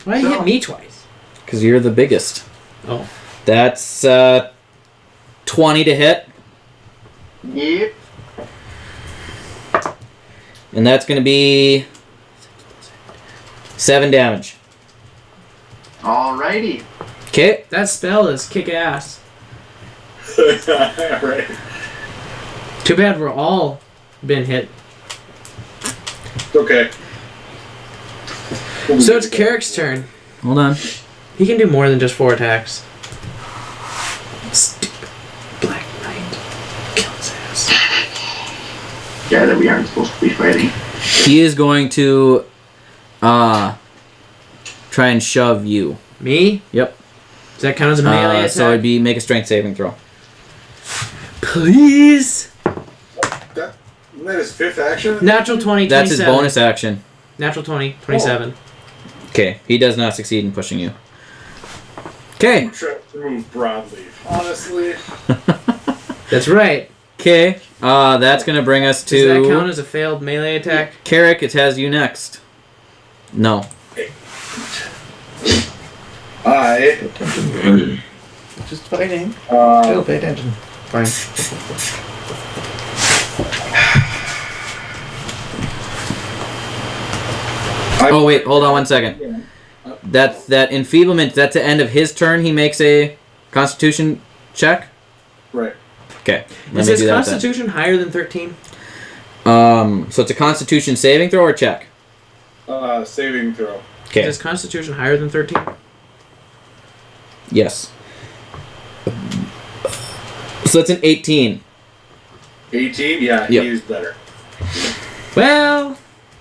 [SPEAKER 2] Why did you hit me twice?
[SPEAKER 1] because you're the biggest.
[SPEAKER 2] Oh.
[SPEAKER 1] That's 20 to hit.
[SPEAKER 5] Yep.
[SPEAKER 1] And that's going to be 7 damage.
[SPEAKER 5] Alrighty.
[SPEAKER 1] Okay.
[SPEAKER 2] That spell is kick ass.
[SPEAKER 7] Right.
[SPEAKER 2] Too bad we're all been hit.
[SPEAKER 7] Okay.
[SPEAKER 2] So it's Carrick's turn.
[SPEAKER 1] Hold on.
[SPEAKER 2] He can do more than just 4 attacks. Stupid Black Knight. Kill his ass.
[SPEAKER 5] Yeah, that we aren't supposed to be fighting.
[SPEAKER 1] He is going to try and shove you.
[SPEAKER 2] Me?
[SPEAKER 1] Yep.
[SPEAKER 2] Does that count as a melee attack?
[SPEAKER 1] So it'd be make a strength saving throw.
[SPEAKER 2] Please?
[SPEAKER 7] That is 5th action?
[SPEAKER 2] Natural 20, 27.
[SPEAKER 1] That's his bonus action.
[SPEAKER 2] Natural 20, 27.
[SPEAKER 1] Okay, he does not succeed in pushing you. Okay.
[SPEAKER 7] I'm trying to remove Broadleaf. Honestly.
[SPEAKER 2] That's right.
[SPEAKER 1] Okay. That's gonna bring us
[SPEAKER 2] Does that count
[SPEAKER 1] to
[SPEAKER 2] as a failed melee attack?
[SPEAKER 1] Carrick. It has you next. No.
[SPEAKER 7] I.
[SPEAKER 4] Just fighting.
[SPEAKER 3] Still pay attention.
[SPEAKER 4] Fine.
[SPEAKER 1] Oh wait, hold on 1 second. That enfeeblement. That's the end of his turn. He makes a Constitution check.
[SPEAKER 7] Right.
[SPEAKER 1] Okay.
[SPEAKER 2] Is his Constitution higher than 13?
[SPEAKER 1] So it's a Constitution saving throw or check.
[SPEAKER 7] Saving throw.
[SPEAKER 1] Okay.
[SPEAKER 2] Is his Constitution higher than 13?
[SPEAKER 1] Yes. So it's an 18.
[SPEAKER 7] 18? Yeah,
[SPEAKER 1] Yep.
[SPEAKER 7] he's better.
[SPEAKER 2] Well,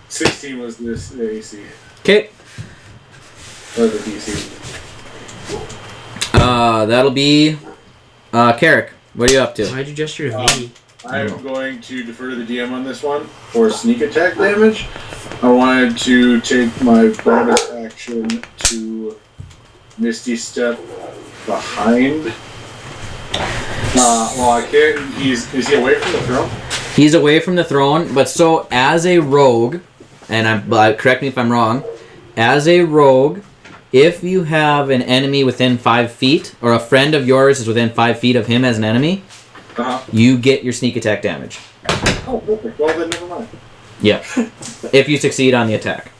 [SPEAKER 7] 16 was this AC.
[SPEAKER 1] Okay.
[SPEAKER 7] Or the DC.
[SPEAKER 1] That'll be Carrick. What are you up to?
[SPEAKER 2] why'd you gesture to me?
[SPEAKER 7] I'm going to defer to the DM on this one for sneak attack damage. I wanted to take my bonus action to Misty Step behind. Well, I can't. Is he away from the throne?
[SPEAKER 1] He's away from the throne, but so as a rogue, and correct me if I'm wrong, as a rogue, if you have an enemy within 5 feet, or a friend of yours is within 5 feet of him as an enemy, you get your sneak attack damage.
[SPEAKER 7] Oh, perfect. Well, then never mind.
[SPEAKER 1] Yeah. If you succeed on the attack.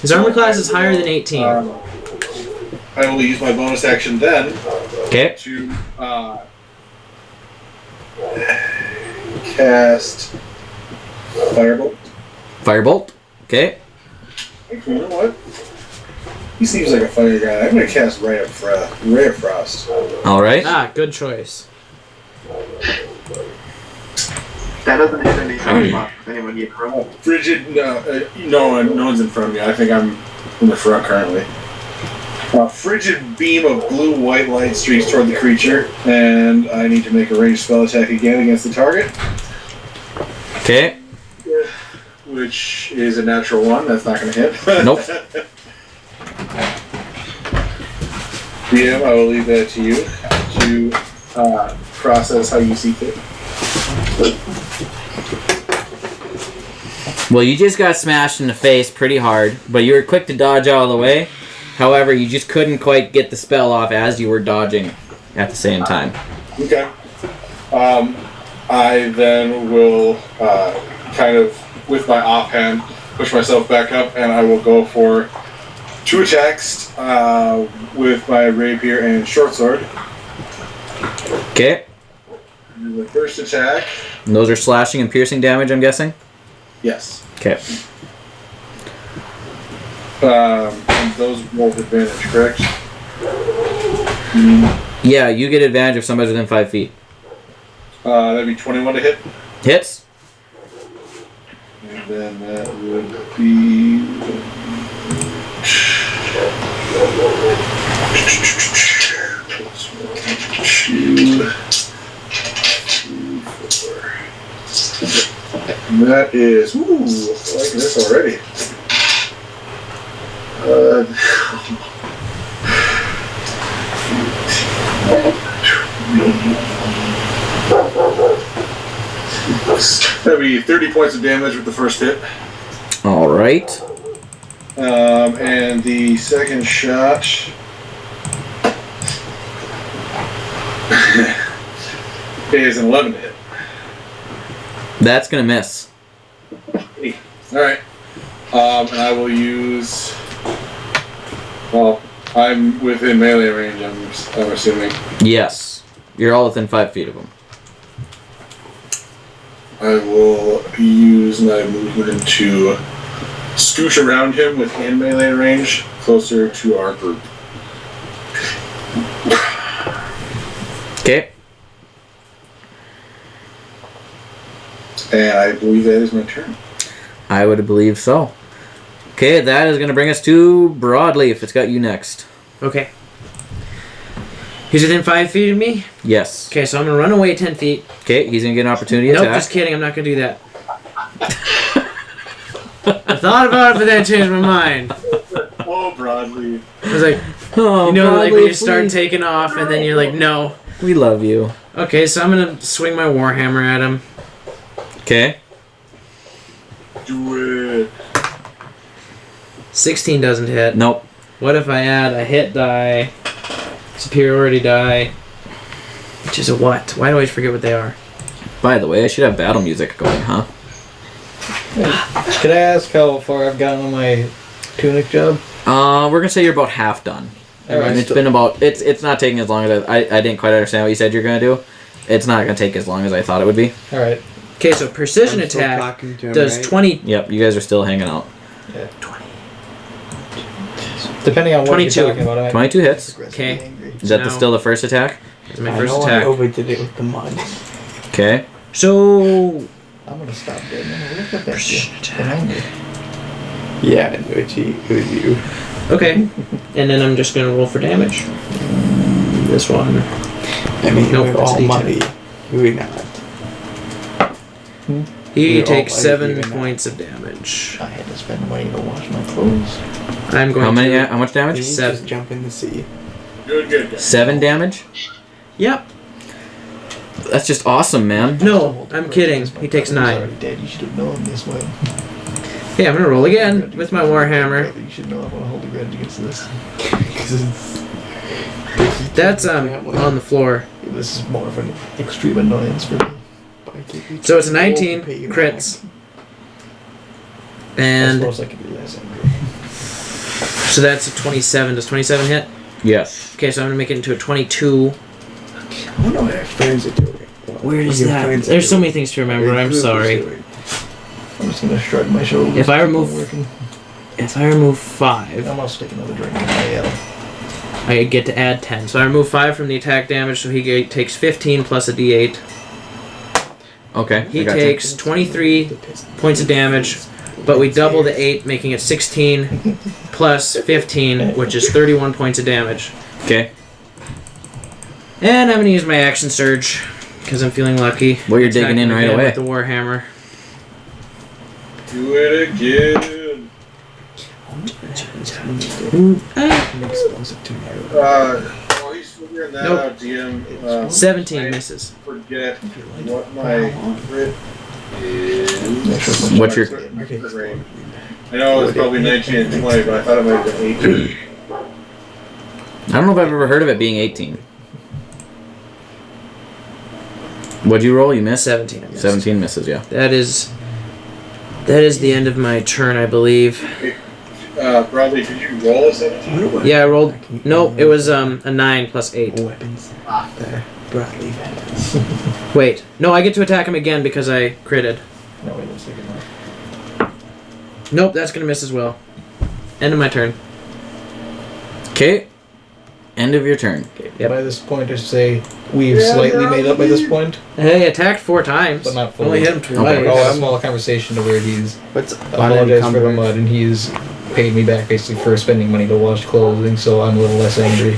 [SPEAKER 2] His armor class is higher than 18.
[SPEAKER 7] I will use my bonus action then
[SPEAKER 1] Okay.
[SPEAKER 7] to cast Firebolt.
[SPEAKER 1] Firebolt. Okay.
[SPEAKER 7] You know what? He seems like a fire guy. I'm going to cast Ray of Frost.
[SPEAKER 1] All right.
[SPEAKER 2] Ah, good choice.
[SPEAKER 5] That doesn't hit any spots if anyone gets rolled.
[SPEAKER 7] Frigid, no one's in front of me. I think I'm in the front currently. A frigid beam of blue-white light streaks toward the creature, and I need to make a ranged spell attack again against the target.
[SPEAKER 1] Okay.
[SPEAKER 7] Which is a natural 1. That's not going to hit.
[SPEAKER 1] Nope.
[SPEAKER 7] DM, I will leave that to you to process how you see fit.
[SPEAKER 1] Well, you just got smashed in the face pretty hard, but you were quick to dodge out of the way. However, you just couldn't quite get the spell off as you were dodging at the same time.
[SPEAKER 7] Okay. I then will kind of, with my offhand, push myself back up, and I will go for 2 attacks with my rapier and short sword.
[SPEAKER 1] Okay.
[SPEAKER 7] The first attack.
[SPEAKER 1] And those are slashing and piercing damage, I'm guessing?
[SPEAKER 7] Yes.
[SPEAKER 1] Okay.
[SPEAKER 7] And those roll with advantage, correct?
[SPEAKER 1] Yeah, you get advantage if somebody's within 5 feet.
[SPEAKER 7] That'd be 21 to hit.
[SPEAKER 1] Hits.
[SPEAKER 7] And then that would be... That is... Ooh, I like this already. That'd be 30 points of damage with the first hit.
[SPEAKER 1] Alright.
[SPEAKER 7] And the second shot is an 11 to hit.
[SPEAKER 1] That's gonna miss.
[SPEAKER 7] Alright. And I will use... Well, I'm within melee range, I'm assuming.
[SPEAKER 1] Yes. You're all within 5 feet of him.
[SPEAKER 7] I will use my movement to scooch around him within melee range, closer to our group.
[SPEAKER 1] Okay.
[SPEAKER 7] And I believe that is my turn.
[SPEAKER 1] I would believe so. Okay, that is going to bring us to Brawed Leaf. It's got you next.
[SPEAKER 2] Okay. He's within 5 feet of me?
[SPEAKER 1] Yes.
[SPEAKER 2] Okay, so I'm going to run away 10 feet.
[SPEAKER 1] Okay, he's going to get an opportunity
[SPEAKER 2] Nope,
[SPEAKER 1] attack.
[SPEAKER 2] just kidding. I'm not going to do that. I thought about it, but then I changed my mind.
[SPEAKER 7] Oh, Brawed Leaf.
[SPEAKER 2] I was like,
[SPEAKER 1] Oh,
[SPEAKER 2] you know,
[SPEAKER 1] Brawd
[SPEAKER 2] like when you
[SPEAKER 1] Leaf,
[SPEAKER 2] start
[SPEAKER 1] please.
[SPEAKER 2] taking off and then you're like, no.
[SPEAKER 1] We love you.
[SPEAKER 2] Okay, so I'm going to swing my Warhammer at him.
[SPEAKER 1] Okay.
[SPEAKER 7] Do it.
[SPEAKER 2] 16 doesn't hit.
[SPEAKER 1] Nope.
[SPEAKER 2] What if I add a hit die, superiority die, which is a what? Why do I always forget what they are?
[SPEAKER 1] By the way, I should have battle music going, huh?
[SPEAKER 3] Could I ask how far I've gotten on my tunic job?
[SPEAKER 1] We're gonna say you're about half done.
[SPEAKER 3] Alright,
[SPEAKER 1] And it's been about it's not taking as long as I didn't quite understand what you said you're gonna do. It's not gonna take as long as I thought it would be.
[SPEAKER 3] Alright.
[SPEAKER 2] Okay, so precision
[SPEAKER 4] I'm still
[SPEAKER 2] attack
[SPEAKER 4] talking to him,
[SPEAKER 2] does
[SPEAKER 4] right?
[SPEAKER 2] 20.
[SPEAKER 1] Yep, you guys are still hanging out.
[SPEAKER 3] Yeah. Depending on what
[SPEAKER 2] 22.
[SPEAKER 3] you're talking about. I
[SPEAKER 1] 22 hits.
[SPEAKER 2] Okay.
[SPEAKER 1] Is that
[SPEAKER 2] Now-
[SPEAKER 1] still the first attack?
[SPEAKER 2] That's my
[SPEAKER 4] I
[SPEAKER 2] first
[SPEAKER 4] know
[SPEAKER 2] attack.
[SPEAKER 4] I overdid it with the mud.
[SPEAKER 1] Okay.
[SPEAKER 2] So
[SPEAKER 3] I'm gonna stop there. No, look at that
[SPEAKER 2] Precision
[SPEAKER 3] shit.
[SPEAKER 2] attack.
[SPEAKER 3] I'm angry.
[SPEAKER 4] Yeah, I knew it was you.
[SPEAKER 2] okay, and then I'm just gonna roll for damage. This one.
[SPEAKER 4] I mean,
[SPEAKER 2] Nope,
[SPEAKER 4] we're
[SPEAKER 2] that's a
[SPEAKER 4] all
[SPEAKER 2] D10.
[SPEAKER 4] muddy. We're not.
[SPEAKER 2] He
[SPEAKER 4] We're all
[SPEAKER 2] takes
[SPEAKER 4] like
[SPEAKER 2] 7
[SPEAKER 4] even now.
[SPEAKER 2] points of damage.
[SPEAKER 3] I had to spend money to wash my clothes.
[SPEAKER 2] I'm going
[SPEAKER 1] How many?
[SPEAKER 2] to.
[SPEAKER 1] How much
[SPEAKER 4] You
[SPEAKER 1] damage?
[SPEAKER 4] just
[SPEAKER 2] 7.
[SPEAKER 4] jump in the sea.
[SPEAKER 7] Good.
[SPEAKER 1] 7 damage.
[SPEAKER 2] Yep.
[SPEAKER 1] That's just awesome, man.
[SPEAKER 2] No, I'm kidding. He takes
[SPEAKER 3] My brother's
[SPEAKER 2] 9.
[SPEAKER 3] already dead. You should have known this way.
[SPEAKER 2] Okay, I'm gonna roll again with my warhammer.
[SPEAKER 3] You should know I want to hold a grudge against this.
[SPEAKER 2] That's on the floor.
[SPEAKER 3] This is more of an extreme annoyance for me.
[SPEAKER 2] So it's a 19 crits.
[SPEAKER 3] I
[SPEAKER 2] And
[SPEAKER 3] suppose I could be less angry.
[SPEAKER 2] so that's a 27. Does 27 hit?
[SPEAKER 1] Yes.
[SPEAKER 2] Okay, so I'm gonna make it into a 22.
[SPEAKER 4] I wonder what our friends are doing.
[SPEAKER 2] Where is
[SPEAKER 4] Your
[SPEAKER 2] that?
[SPEAKER 4] friends are
[SPEAKER 2] There's so
[SPEAKER 4] doing.
[SPEAKER 2] many things to remember.
[SPEAKER 4] Our
[SPEAKER 2] I'm
[SPEAKER 4] group is
[SPEAKER 2] sorry.
[SPEAKER 4] doing.
[SPEAKER 3] I'm just gonna shrug my shoulders.
[SPEAKER 2] If I remove-
[SPEAKER 3] Not working.
[SPEAKER 2] If I remove 5,
[SPEAKER 3] I'm gonna stick another drink in my ale.
[SPEAKER 2] I get to add 10. So I remove 5 from the attack damage, so he takes 15 plus a d8.
[SPEAKER 1] Okay.
[SPEAKER 2] He
[SPEAKER 1] I gotcha.
[SPEAKER 2] takes 23 points of damage, but we double the 8, making it 16 plus 15, which is 31 points of damage.
[SPEAKER 1] Okay.
[SPEAKER 2] And I'm gonna use my action surge because I'm feeling lucky.
[SPEAKER 1] Well, you're digging in
[SPEAKER 2] Attacking
[SPEAKER 1] right
[SPEAKER 2] again
[SPEAKER 1] away.
[SPEAKER 2] with the warhammer.
[SPEAKER 7] Do it again. While he's figuring that
[SPEAKER 2] Nope.
[SPEAKER 7] out, DM.
[SPEAKER 2] 17 misses.
[SPEAKER 7] Forget what my crit is.
[SPEAKER 1] What's your-
[SPEAKER 7] Crit range. I know it was probably 19 and 20, but I thought it might have been 18.
[SPEAKER 1] I don't know if I've ever heard of it being 18. What'd you roll? You missed?
[SPEAKER 2] 17. I missed.
[SPEAKER 1] 17 misses, yeah.
[SPEAKER 2] That is the end of my turn, I believe.
[SPEAKER 7] Bradley, did you roll a 17?
[SPEAKER 2] Yeah, I rolled. Nope, it was a 9 plus 8.
[SPEAKER 4] Weapons. There. Brawed Leaf has.
[SPEAKER 2] Wait, no, I get to attack him again because I critted.
[SPEAKER 3] No, wait a second.
[SPEAKER 2] Nope, that's gonna miss as well. End of my turn.
[SPEAKER 1] Okay. End of your turn.
[SPEAKER 2] Yep.
[SPEAKER 3] By this point, I should say we've slightly made up by this point,
[SPEAKER 2] Hey, attacked 4 times.
[SPEAKER 3] but not fully.
[SPEAKER 2] Only hit him twice.
[SPEAKER 3] We
[SPEAKER 1] Okay.
[SPEAKER 3] had a small conversation to where he's
[SPEAKER 4] What's
[SPEAKER 3] apologized for the mud, and he's paid me back basically for spending money to wash clothing, so I'm a little less angry.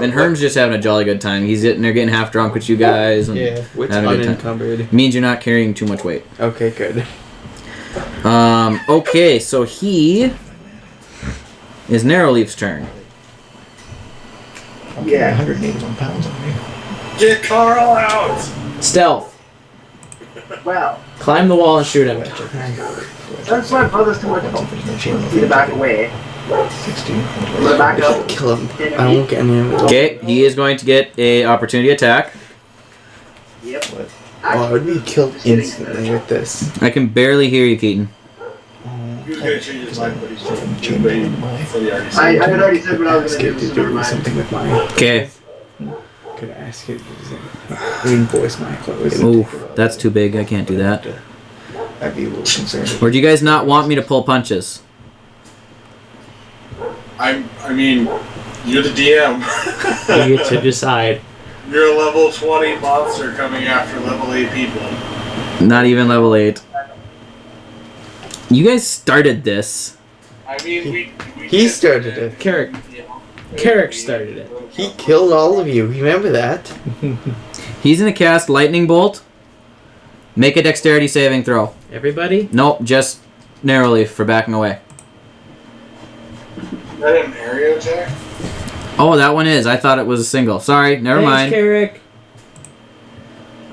[SPEAKER 1] And Herm's just having a jolly good time. He's sitting there getting half drunk with you guys. And
[SPEAKER 3] Yeah.
[SPEAKER 4] What's
[SPEAKER 1] having a good time.
[SPEAKER 4] unencumbered?
[SPEAKER 1] Means you're not carrying too much weight.
[SPEAKER 4] Okay, good.
[SPEAKER 1] Okay, so he is Narrowleaf's turn.
[SPEAKER 3] I'm carrying 181 pounds on me.
[SPEAKER 7] Get Carl out!
[SPEAKER 2] Stealth.
[SPEAKER 5] Well,
[SPEAKER 2] Climb the wall and shoot him.
[SPEAKER 5] since my brother's too much
[SPEAKER 3] There's no chain.
[SPEAKER 5] to back away,
[SPEAKER 3] 16.
[SPEAKER 5] I'm gonna back up.
[SPEAKER 4] Kill him. I won't get any of it.
[SPEAKER 1] Okay, he is going to get a opportunity attack.
[SPEAKER 5] Yep.
[SPEAKER 3] What?
[SPEAKER 4] Oh, I would be killed instantly with this.
[SPEAKER 1] I can barely hear you, Keaton.
[SPEAKER 7] He was going to change his mind, but he's
[SPEAKER 3] Chain
[SPEAKER 7] waiting.
[SPEAKER 3] my.
[SPEAKER 7] So he already
[SPEAKER 5] I
[SPEAKER 7] said
[SPEAKER 5] had already said what I was
[SPEAKER 4] Ask
[SPEAKER 5] gonna
[SPEAKER 4] it
[SPEAKER 5] do,
[SPEAKER 4] to
[SPEAKER 5] so never
[SPEAKER 4] do
[SPEAKER 5] mind.
[SPEAKER 4] something with mine.
[SPEAKER 1] Okay.
[SPEAKER 4] Could I ask it to reinforce my clothes?
[SPEAKER 1] Ooh, that's too big. I can't do that.
[SPEAKER 3] I'd be a little concerned.
[SPEAKER 1] Or do you guys not want me to pull punches?
[SPEAKER 7] I mean, you're the DM.
[SPEAKER 2] You get to decide.
[SPEAKER 7] You're a level 20 monster coming after level 8 people.
[SPEAKER 1] Not even level 8. You guys started this.
[SPEAKER 7] I mean, we
[SPEAKER 4] He started it.
[SPEAKER 2] Carrick. Carrick started it.
[SPEAKER 4] He killed all of you. Remember that?
[SPEAKER 1] He's gonna cast Lightning Bolt. Make a dexterity saving throw.
[SPEAKER 2] Everybody?
[SPEAKER 1] Nope, just Narrowleaf for backing away.
[SPEAKER 7] Is that an area attack?
[SPEAKER 1] Oh, that one is. I thought it was a single. Sorry, never
[SPEAKER 2] Thanks,
[SPEAKER 1] mind.
[SPEAKER 2] Carrick.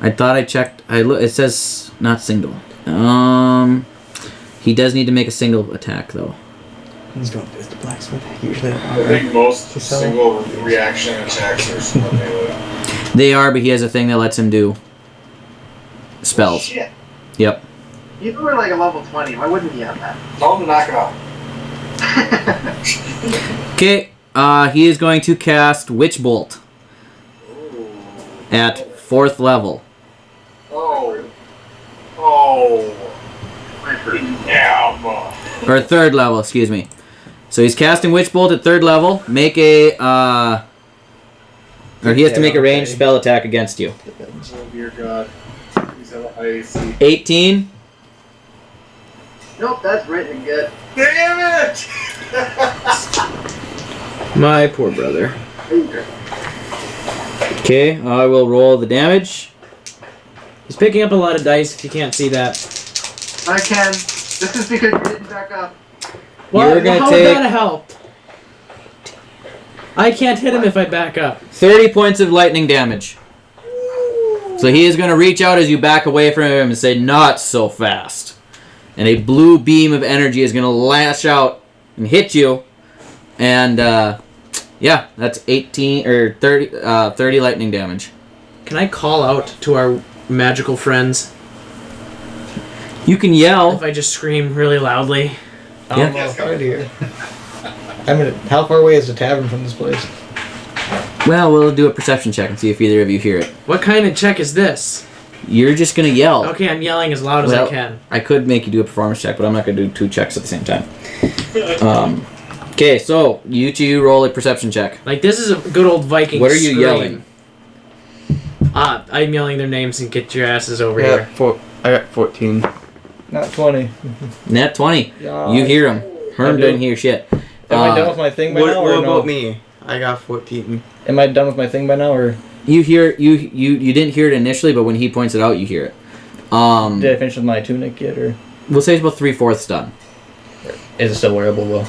[SPEAKER 1] I thought I checked. It says not single. He does need to make a single attack though.
[SPEAKER 4] He's going to the blacksmith. Usually.
[SPEAKER 7] I think most single reaction attacks are something like
[SPEAKER 1] They are, but he has a thing that lets him do spells.
[SPEAKER 7] Shit.
[SPEAKER 1] Yep.
[SPEAKER 5] You were like a level 20. Why wouldn't he have that?
[SPEAKER 7] Tell him to knock it off.
[SPEAKER 1] Okay, he is going to cast Witch Bolt at 4th level.
[SPEAKER 7] Oh. Damn.
[SPEAKER 1] Or 3rd level, excuse me. So he's casting Witch Bolt at 3rd level. Make a, or he has to make a ranged spell attack against you.
[SPEAKER 7] Oh dear God. He's at a AC.
[SPEAKER 1] 18.
[SPEAKER 5] Nope, that's written good.
[SPEAKER 7] Damn it!
[SPEAKER 2] My poor brother.
[SPEAKER 1] Okay, I will roll the damage.
[SPEAKER 2] He's picking up a lot of dice if you can't see that.
[SPEAKER 5] I can. This is because you didn't back up.
[SPEAKER 2] Well,
[SPEAKER 1] You're gonna
[SPEAKER 2] how
[SPEAKER 1] take-
[SPEAKER 2] would that help? I can't hit him if I back up.
[SPEAKER 1] 30 points of lightning damage. So he is going to reach out as you back away from him and say, "Not so fast." And a blue beam of energy is going to lash out and hit you. And, yeah, that's 18 or 30 lightning damage.
[SPEAKER 2] Can I call out to our magical friends
[SPEAKER 1] You can
[SPEAKER 2] if
[SPEAKER 1] yell.
[SPEAKER 2] I just scream really loudly?
[SPEAKER 8] I don't know if I'd hear. How far away is the tavern from this place?
[SPEAKER 1] Well, we'll do a perception check and see if either of you hear it.
[SPEAKER 2] What kind of check is this?
[SPEAKER 1] You're just going to yell.
[SPEAKER 2] Okay, I'm yelling as loud as I can.
[SPEAKER 1] I could make you do a performance check, but I'm not going to do 2 checks at the same time. Okay, so you two roll a perception check.
[SPEAKER 2] Like, this is a good old Viking
[SPEAKER 1] What are you
[SPEAKER 2] scream.
[SPEAKER 1] yelling?
[SPEAKER 2] I'm yelling their names and get your asses over
[SPEAKER 4] Yeah,
[SPEAKER 2] here.
[SPEAKER 4] I got 14.
[SPEAKER 8] Not 20.
[SPEAKER 1] Nat 20.
[SPEAKER 8] Yeah.
[SPEAKER 1] You hear him. Herm
[SPEAKER 8] do.
[SPEAKER 1] didn't hear shit.
[SPEAKER 8] Am I done with my thing by
[SPEAKER 4] What
[SPEAKER 8] now, or no?
[SPEAKER 4] about me? I got 14.
[SPEAKER 8] Am I done with my thing by now, or
[SPEAKER 1] You hear you didn't hear it initially, but when he points it out, you hear it.
[SPEAKER 8] did I finish with my tunic yet, or
[SPEAKER 1] We'll say it's about 3/4 done.
[SPEAKER 8] is it still wearable? Well,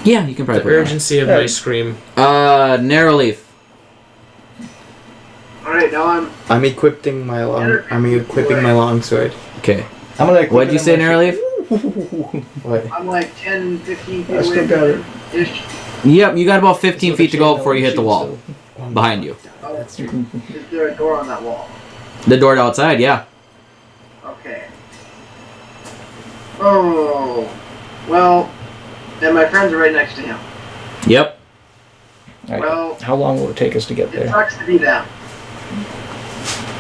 [SPEAKER 1] Yeah, you can probably
[SPEAKER 2] The
[SPEAKER 1] put it
[SPEAKER 2] urgency of my scream.
[SPEAKER 1] on. Narrow Leaf.
[SPEAKER 5] Alright, now
[SPEAKER 4] I'm equipping my longsword.
[SPEAKER 1] Okay.
[SPEAKER 8] I'm gonna. equip
[SPEAKER 1] What'd
[SPEAKER 8] it
[SPEAKER 1] you
[SPEAKER 8] in
[SPEAKER 1] say,
[SPEAKER 8] my
[SPEAKER 1] Narrow Leaf?
[SPEAKER 4] What?
[SPEAKER 5] I'm like 10, 15 feet
[SPEAKER 8] I still
[SPEAKER 5] away
[SPEAKER 8] got
[SPEAKER 5] from
[SPEAKER 8] it.
[SPEAKER 5] him. Ish.
[SPEAKER 1] Yep, you got about 15 feet to go before you hit the wall behind you.
[SPEAKER 5] Oh, is there a door on that wall?
[SPEAKER 1] The door outside, yeah.
[SPEAKER 5] Okay. Oh, well, then my friends are right next to him.
[SPEAKER 1] Yep.
[SPEAKER 8] Alright,
[SPEAKER 5] Well,
[SPEAKER 8] how long will it take us to get
[SPEAKER 5] it
[SPEAKER 8] there?
[SPEAKER 5] sucks to be them.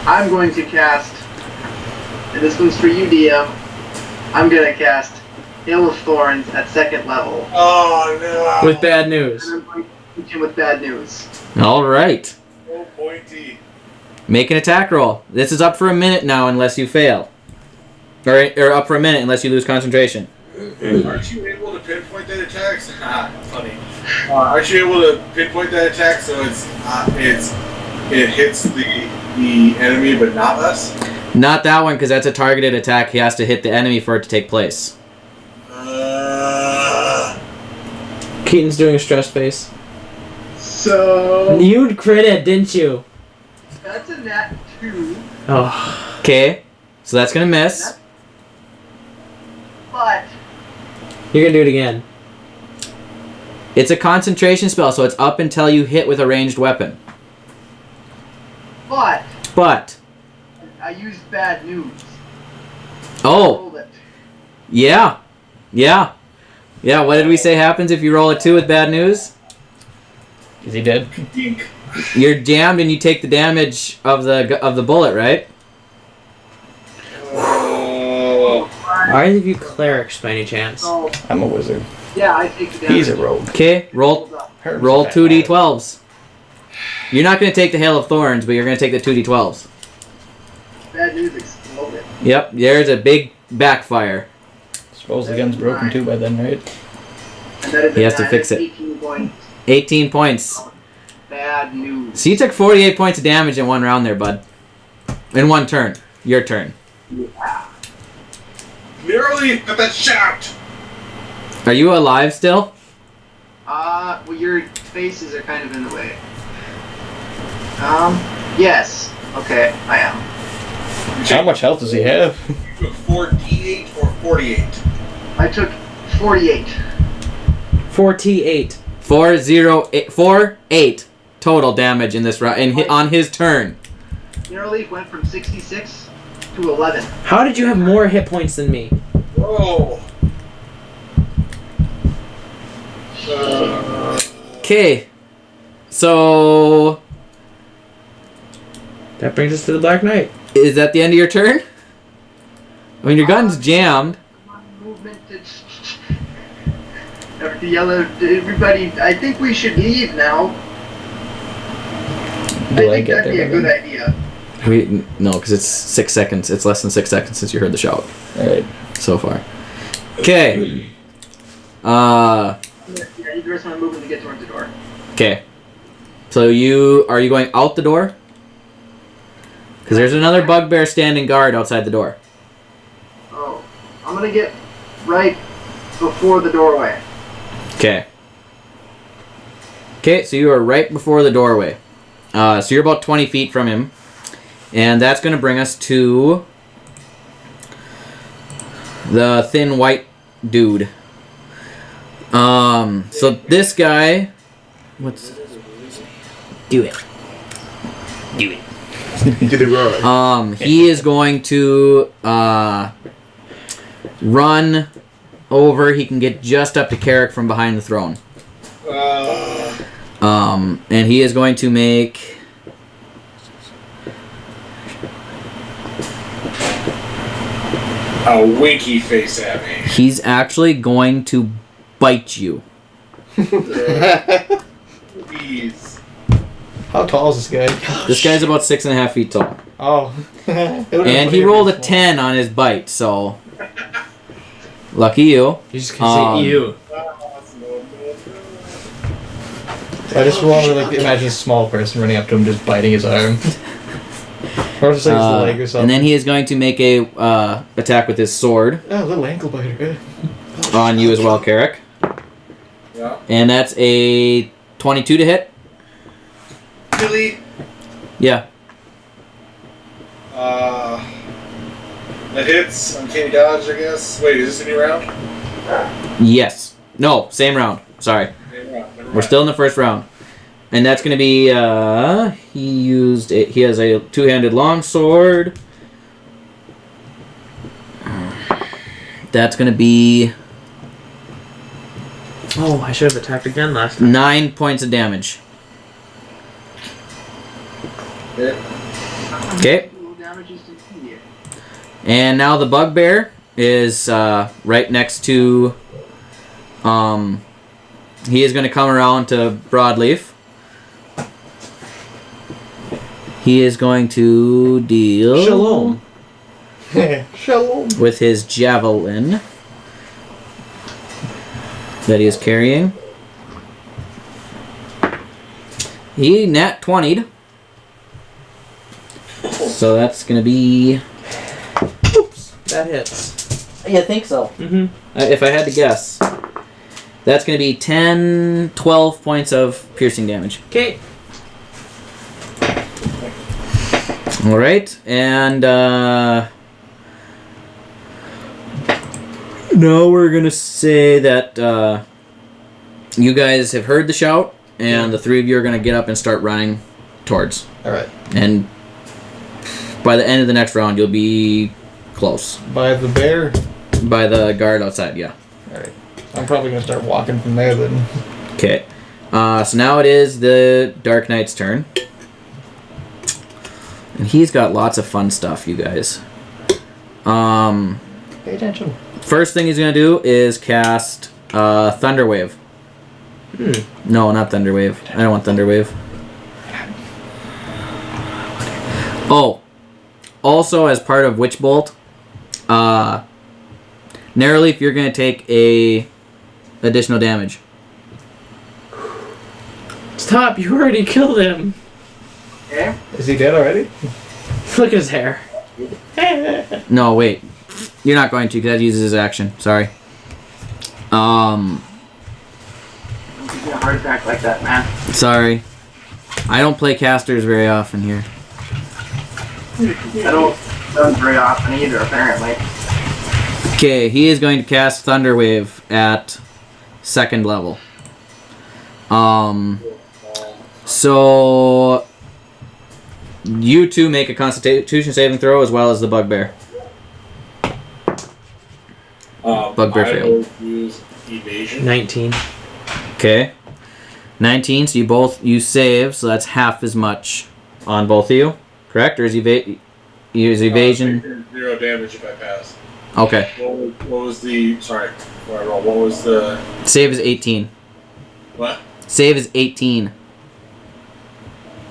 [SPEAKER 5] I'm going to cast, and this one's for you, DM. I'm going to cast Hail of Thorns at 2nd level.
[SPEAKER 7] Oh no.
[SPEAKER 2] With bad news.
[SPEAKER 5] And I'm going to hit him with bad news.
[SPEAKER 1] All right.
[SPEAKER 7] So pointy.
[SPEAKER 1] Make an attack roll. This is up for a minute now unless you fail. Or up for a minute unless you lose concentration.
[SPEAKER 7] Aren't you able to pinpoint that attack? Funny. Aren't you able to pinpoint that attack so it hits the enemy but not us?
[SPEAKER 1] Not that one, because that's a targeted attack. He has to hit the enemy for it to take place.
[SPEAKER 2] Keaton's doing a stress face.
[SPEAKER 5] So,
[SPEAKER 2] You critted, didn't you?
[SPEAKER 5] that's a nat 2,
[SPEAKER 2] Oh.
[SPEAKER 1] Okay. So that's going to miss.
[SPEAKER 5] but
[SPEAKER 2] You're gonna do it again.
[SPEAKER 1] It's a concentration spell, so it's up until you hit with a ranged weapon. But,
[SPEAKER 5] I used bad news.
[SPEAKER 1] oh,
[SPEAKER 5] Rolled it.
[SPEAKER 1] yeah. What did we say happens if you roll a 2 with bad news?
[SPEAKER 8] Is he dead?
[SPEAKER 7] Dink.
[SPEAKER 1] You're jammed and you take the damage of the bullet, right?
[SPEAKER 2] Are any of you clerics by any chance?
[SPEAKER 5] So,
[SPEAKER 8] I'm a wizard.
[SPEAKER 5] yeah, I take the damage.
[SPEAKER 8] He's a rogue.
[SPEAKER 1] Okay, roll
[SPEAKER 8] Herm's
[SPEAKER 1] roll
[SPEAKER 8] a bad
[SPEAKER 1] 2d12s. You're not going to take the Hail of Thorns, but you're going to take the 2d12s.
[SPEAKER 5] Bad news exploded.
[SPEAKER 1] Yep, there's a big backfire.
[SPEAKER 8] Suppose the gun's broken too by then, right?
[SPEAKER 5] And that is
[SPEAKER 1] He has to fix it.
[SPEAKER 5] 18 points.
[SPEAKER 1] 18 points.
[SPEAKER 5] Bad news.
[SPEAKER 1] So you took 48 points of damage in one round there, bud. In one turn. Your turn.
[SPEAKER 7] Nearly got that shout.
[SPEAKER 1] Are you alive still?
[SPEAKER 5] Well, your faces are kind of in the way. Yes. Okay, I am.
[SPEAKER 8] How much health does he have?
[SPEAKER 7] You took 4d8 or 48?
[SPEAKER 5] I took 48.
[SPEAKER 2] 48.
[SPEAKER 1] 8 total damage in this round on his turn.
[SPEAKER 5] Nearly went from 66 to 11.
[SPEAKER 2] How did you have more hit points than me?
[SPEAKER 7] Whoa.
[SPEAKER 1] Okay. So,
[SPEAKER 2] That brings us to the Dark Knight.
[SPEAKER 1] is that the end of your turn? I mean, your gun's jammed.
[SPEAKER 5] Movement. Have to yell at everybody. I think we should leave now. I think that'd be a good idea.
[SPEAKER 1] No, because it's 6 seconds. It's less than 6 seconds since you heard the shout.
[SPEAKER 2] Alright.
[SPEAKER 1] So far. Okay.
[SPEAKER 5] Yeah, you rest my movement to get towards the door.
[SPEAKER 1] Okay. So are you going out the door? Because there's another bugbear standing guard outside the door.
[SPEAKER 5] Oh, I'm gonna get right before the doorway.
[SPEAKER 1] Okay. Okay, so you are right before the doorway. So you're about 20 feet from him. And that's going to bring us to the thin white dude. So this guy... Do it.
[SPEAKER 4] Get it right.
[SPEAKER 1] He is going to run over. He can get just up to Carrick from behind the throne. And he is going to make...
[SPEAKER 7] A winky face at me.
[SPEAKER 1] He's actually going to bite you.
[SPEAKER 7] Please.
[SPEAKER 3] How tall is this guy?
[SPEAKER 1] This guy's about 6.5 feet tall.
[SPEAKER 3] Oh.
[SPEAKER 1] And he rolled a 10 on his bite, so... Lucky you.
[SPEAKER 2] You just can't say you.
[SPEAKER 3] I just want to imagine a small person running up to him just biting his arm. Or just like his leg or something.
[SPEAKER 1] And then he is going to make a attack with his sword.
[SPEAKER 3] Oh, little ankle biter, good.
[SPEAKER 1] On you as well, Carrick.
[SPEAKER 7] Yeah.
[SPEAKER 1] And that's a 22 to hit.
[SPEAKER 7] Really?
[SPEAKER 1] Yeah.
[SPEAKER 7] That hits. Uncanny dodge, I guess. Wait, is this a new round?
[SPEAKER 1] Yes. No, same round. Sorry.
[SPEAKER 7] Same round. Never
[SPEAKER 1] We're
[SPEAKER 7] mind.
[SPEAKER 1] still in the first round. And that's going to be, he has a two-handed longsword. That's going to be
[SPEAKER 2] Oh, I should have attacked again last time.
[SPEAKER 1] 9 points of damage.
[SPEAKER 7] Yeah.
[SPEAKER 1] Okay. And now the bugbear is right next to, he is going to come around to Brawed Leaf. He is going to deal
[SPEAKER 2] Shalom.
[SPEAKER 3] Shalom.
[SPEAKER 1] with his javelin that he is carrying. He nat 20'd. So that's going to be...
[SPEAKER 2] Oops. That hits.
[SPEAKER 1] Yeah, I think so.
[SPEAKER 2] Mm-hmm.
[SPEAKER 1] If I had to guess. That's going to be 10, 12 points of piercing damage.
[SPEAKER 2] Okay.
[SPEAKER 1] Alright, and now we're going to say that you guys have heard the shout, and the three of you are going to get up and start running towards.
[SPEAKER 3] Alright.
[SPEAKER 1] And by the end of the next round, you'll be close.
[SPEAKER 3] By the bear.
[SPEAKER 1] By the guard outside, yeah.
[SPEAKER 3] Alright. I'm probably going to start walking from there then.
[SPEAKER 1] Okay. So now it is the Dark Knight's turn. And he's got lots of fun stuff, you guys.
[SPEAKER 3] Pay attention.
[SPEAKER 1] First thing he's going to do is cast Thunderwave. No, not Thunderwave. I don't want Thunderwave. Oh. Also, as part of Witch Bolt, Narrowleaf, you're going to take a additional damage.
[SPEAKER 2] Stop! You already killed him.
[SPEAKER 5] Okay.
[SPEAKER 3] Is he dead already?
[SPEAKER 2] Look at his hair.
[SPEAKER 1] No, wait. You're not going to, because that uses his action. Sorry.
[SPEAKER 5] Don't give me a heart attack like that, man.
[SPEAKER 1] Sorry. I don't play casters very often here.
[SPEAKER 5] I don't done very often either, apparently.
[SPEAKER 1] Okay, he is going to cast Thunderwave at 2nd level. So you two make a Constitution saving throw as well as the bugbear. Bugbear
[SPEAKER 7] I
[SPEAKER 1] failed.
[SPEAKER 7] will use evasion.
[SPEAKER 2] 19.
[SPEAKER 1] Okay. 19, so you save, so that's half as much on both of you. Correct? Or is evasion...
[SPEAKER 7] 0 damage if I pass.
[SPEAKER 1] Okay.
[SPEAKER 7] What was the... Sorry, before I roll, what was the...
[SPEAKER 1] Save is 18.
[SPEAKER 7] What?
[SPEAKER 1] Save is 18.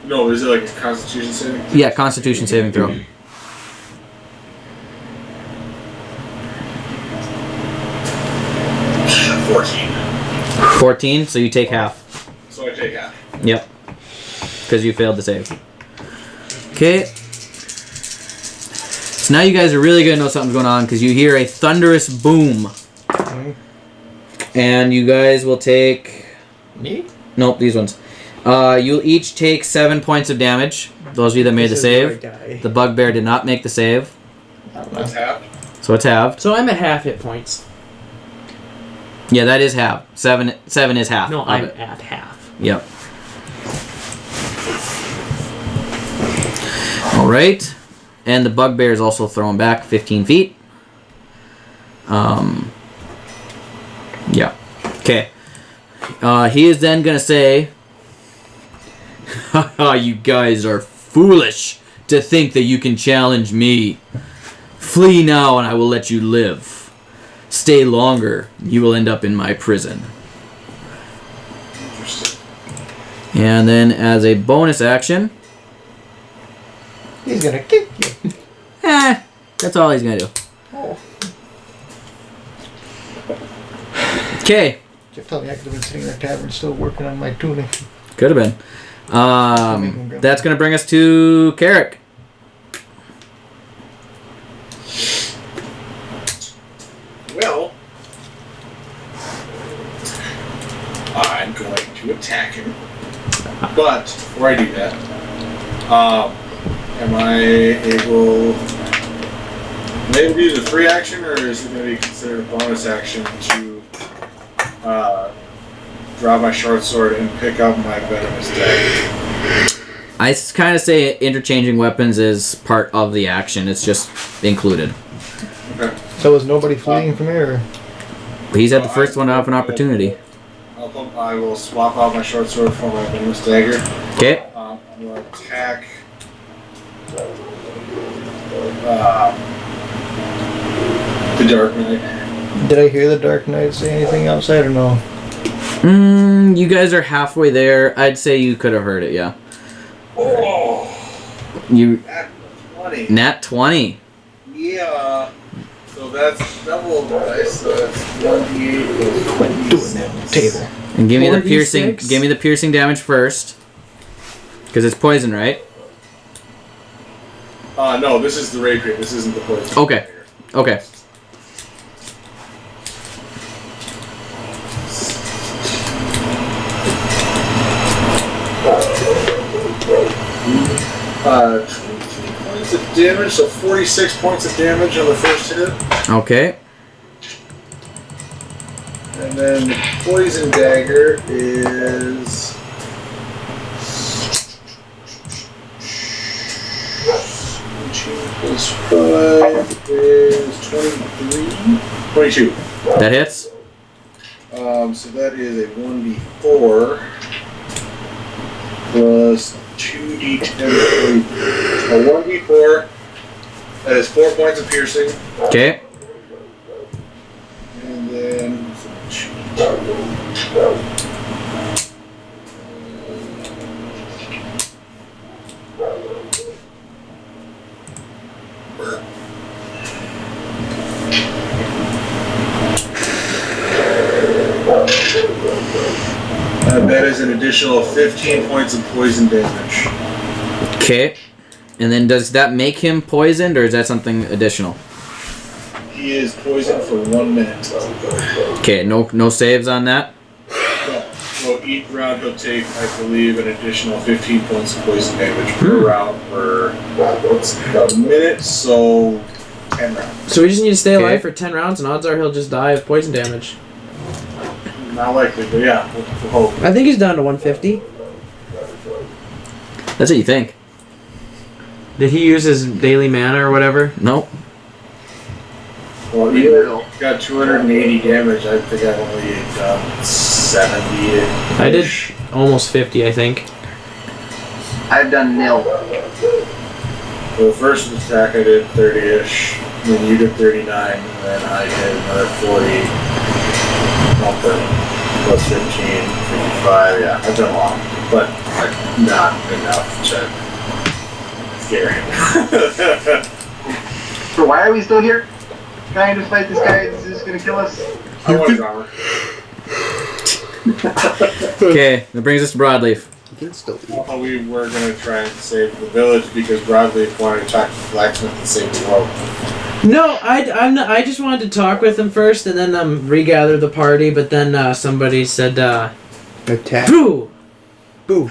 [SPEAKER 7] No, is it like a Constitution saving?
[SPEAKER 1] Yeah, Constitution saving throw.
[SPEAKER 7] $14.
[SPEAKER 1] 14, so you take half.
[SPEAKER 7] So I take half.
[SPEAKER 1] Yep. Because you failed to save. Okay. So now you guys are really going to know something's going on because you hear a thunderous boom. And you guys will take...
[SPEAKER 8] Me?
[SPEAKER 1] Nope, these ones. You'll each take 7 points of damage. Those of you that made the save. The bugbear did not make the save.
[SPEAKER 7] That's half.
[SPEAKER 1] So it's halved.
[SPEAKER 2] So I'm at half hit points.
[SPEAKER 1] Yeah, that is half. 7 is half.
[SPEAKER 2] No,
[SPEAKER 1] of
[SPEAKER 2] I'm
[SPEAKER 1] it.
[SPEAKER 2] at half.
[SPEAKER 1] Yep. Alright. And the bugbear is also thrown back 15 feet. Yeah. Okay. He is then going to say, haha, you guys are foolish to think that you can challenge me. Flee now and I will let you live. Stay longer, you will end up in my prison.
[SPEAKER 7] Interesting.
[SPEAKER 1] And then as a bonus action,
[SPEAKER 8] He's gonna kick you.
[SPEAKER 1] that's all he's going to do.
[SPEAKER 8] Oh.
[SPEAKER 1] Okay.
[SPEAKER 8] Just tell me I could have been sitting in the tavern still working on my tuning.
[SPEAKER 1] Could have been. That's going to bring us to Carrick.
[SPEAKER 7] Well, I'm going to attack him. But before I do that, am I able to do the free action, or is it going to be considered a bonus action to draw my short sword and pick up my venomous dagger?
[SPEAKER 1] I kind of say interchanging weapons is part of the action. It's just included.
[SPEAKER 7] Okay.
[SPEAKER 8] So was nobody fleeing from here?
[SPEAKER 1] He's had the first one to have an opportunity.
[SPEAKER 7] I will swap out my short sword for my venomous dagger.
[SPEAKER 1] Okay.
[SPEAKER 7] I will attack. The Dark Knight.
[SPEAKER 8] Did I hear the Dark Knight say anything outside or no?
[SPEAKER 1] You guys are halfway there. I'd say you could have heard it, yeah.
[SPEAKER 7] Oh!
[SPEAKER 1] You
[SPEAKER 7] Nat 20.
[SPEAKER 1] Nat 20.
[SPEAKER 7] Yeah. So that's double dice, so that's 1d8 plus
[SPEAKER 8] Doing that on the table.
[SPEAKER 1] And give me the
[SPEAKER 2] 4d6?
[SPEAKER 1] piercing. Give me the piercing damage first. Because it's poison, right?
[SPEAKER 7] No, this is the rapier. This isn't the poison.
[SPEAKER 1] Okay. Okay. Uh, 23 points of damage, so 46 points of damage on the first hit. Okay.
[SPEAKER 7] And then the poison dagger is... plus 5 is 23. 22.
[SPEAKER 1] That hits.
[SPEAKER 7] So that is a 1d4 plus 2d10. A 1d4. That is 4 points of piercing.
[SPEAKER 1] Okay.
[SPEAKER 7] And then... that is an additional 15 points of poison damage.
[SPEAKER 1] Okay. And then does that make him poisoned, or is that something additional?
[SPEAKER 7] He is poisoned for 1 minute.
[SPEAKER 1] Okay, no saves on that?
[SPEAKER 7] So each round he'll take, I believe, an additional 15 points of poison damage per round for what's a minute, so 10 rounds.
[SPEAKER 2] So we just need to stay
[SPEAKER 1] Okay.
[SPEAKER 2] alive for 10 rounds, and odds are he'll just die of poison damage.
[SPEAKER 7] Not likely, but yeah, we'll hope.
[SPEAKER 2] I think he's down to 150.
[SPEAKER 1] That's what you think.
[SPEAKER 2] Did he use his daily mana or whatever?
[SPEAKER 1] Nope.
[SPEAKER 7] Well, you got 280 damage. I think I've only done 70.
[SPEAKER 2] I did almost 50, I think.
[SPEAKER 5] I've done nil.
[SPEAKER 7] For the first attack, I did 30-ish. Then you did 39, and then I did another 40. Something. Plus 15, 55. Yeah, I've done a lot. But not enough to scare him.
[SPEAKER 5] So why are we still here? Trying to fight this guy that's just gonna kill us?
[SPEAKER 7] I want his armor.
[SPEAKER 1] Okay, that brings us to Brawed Leaf.
[SPEAKER 4] You can still leave.
[SPEAKER 7] Well, we were going to try and save the village because Brawed Leaf wanted to talk to the blacksmith and save the world.
[SPEAKER 2] No, I just wanted to talk with him first and then regather the party, but then somebody said,
[SPEAKER 4] Attack.
[SPEAKER 2] Boo!
[SPEAKER 4] Boo.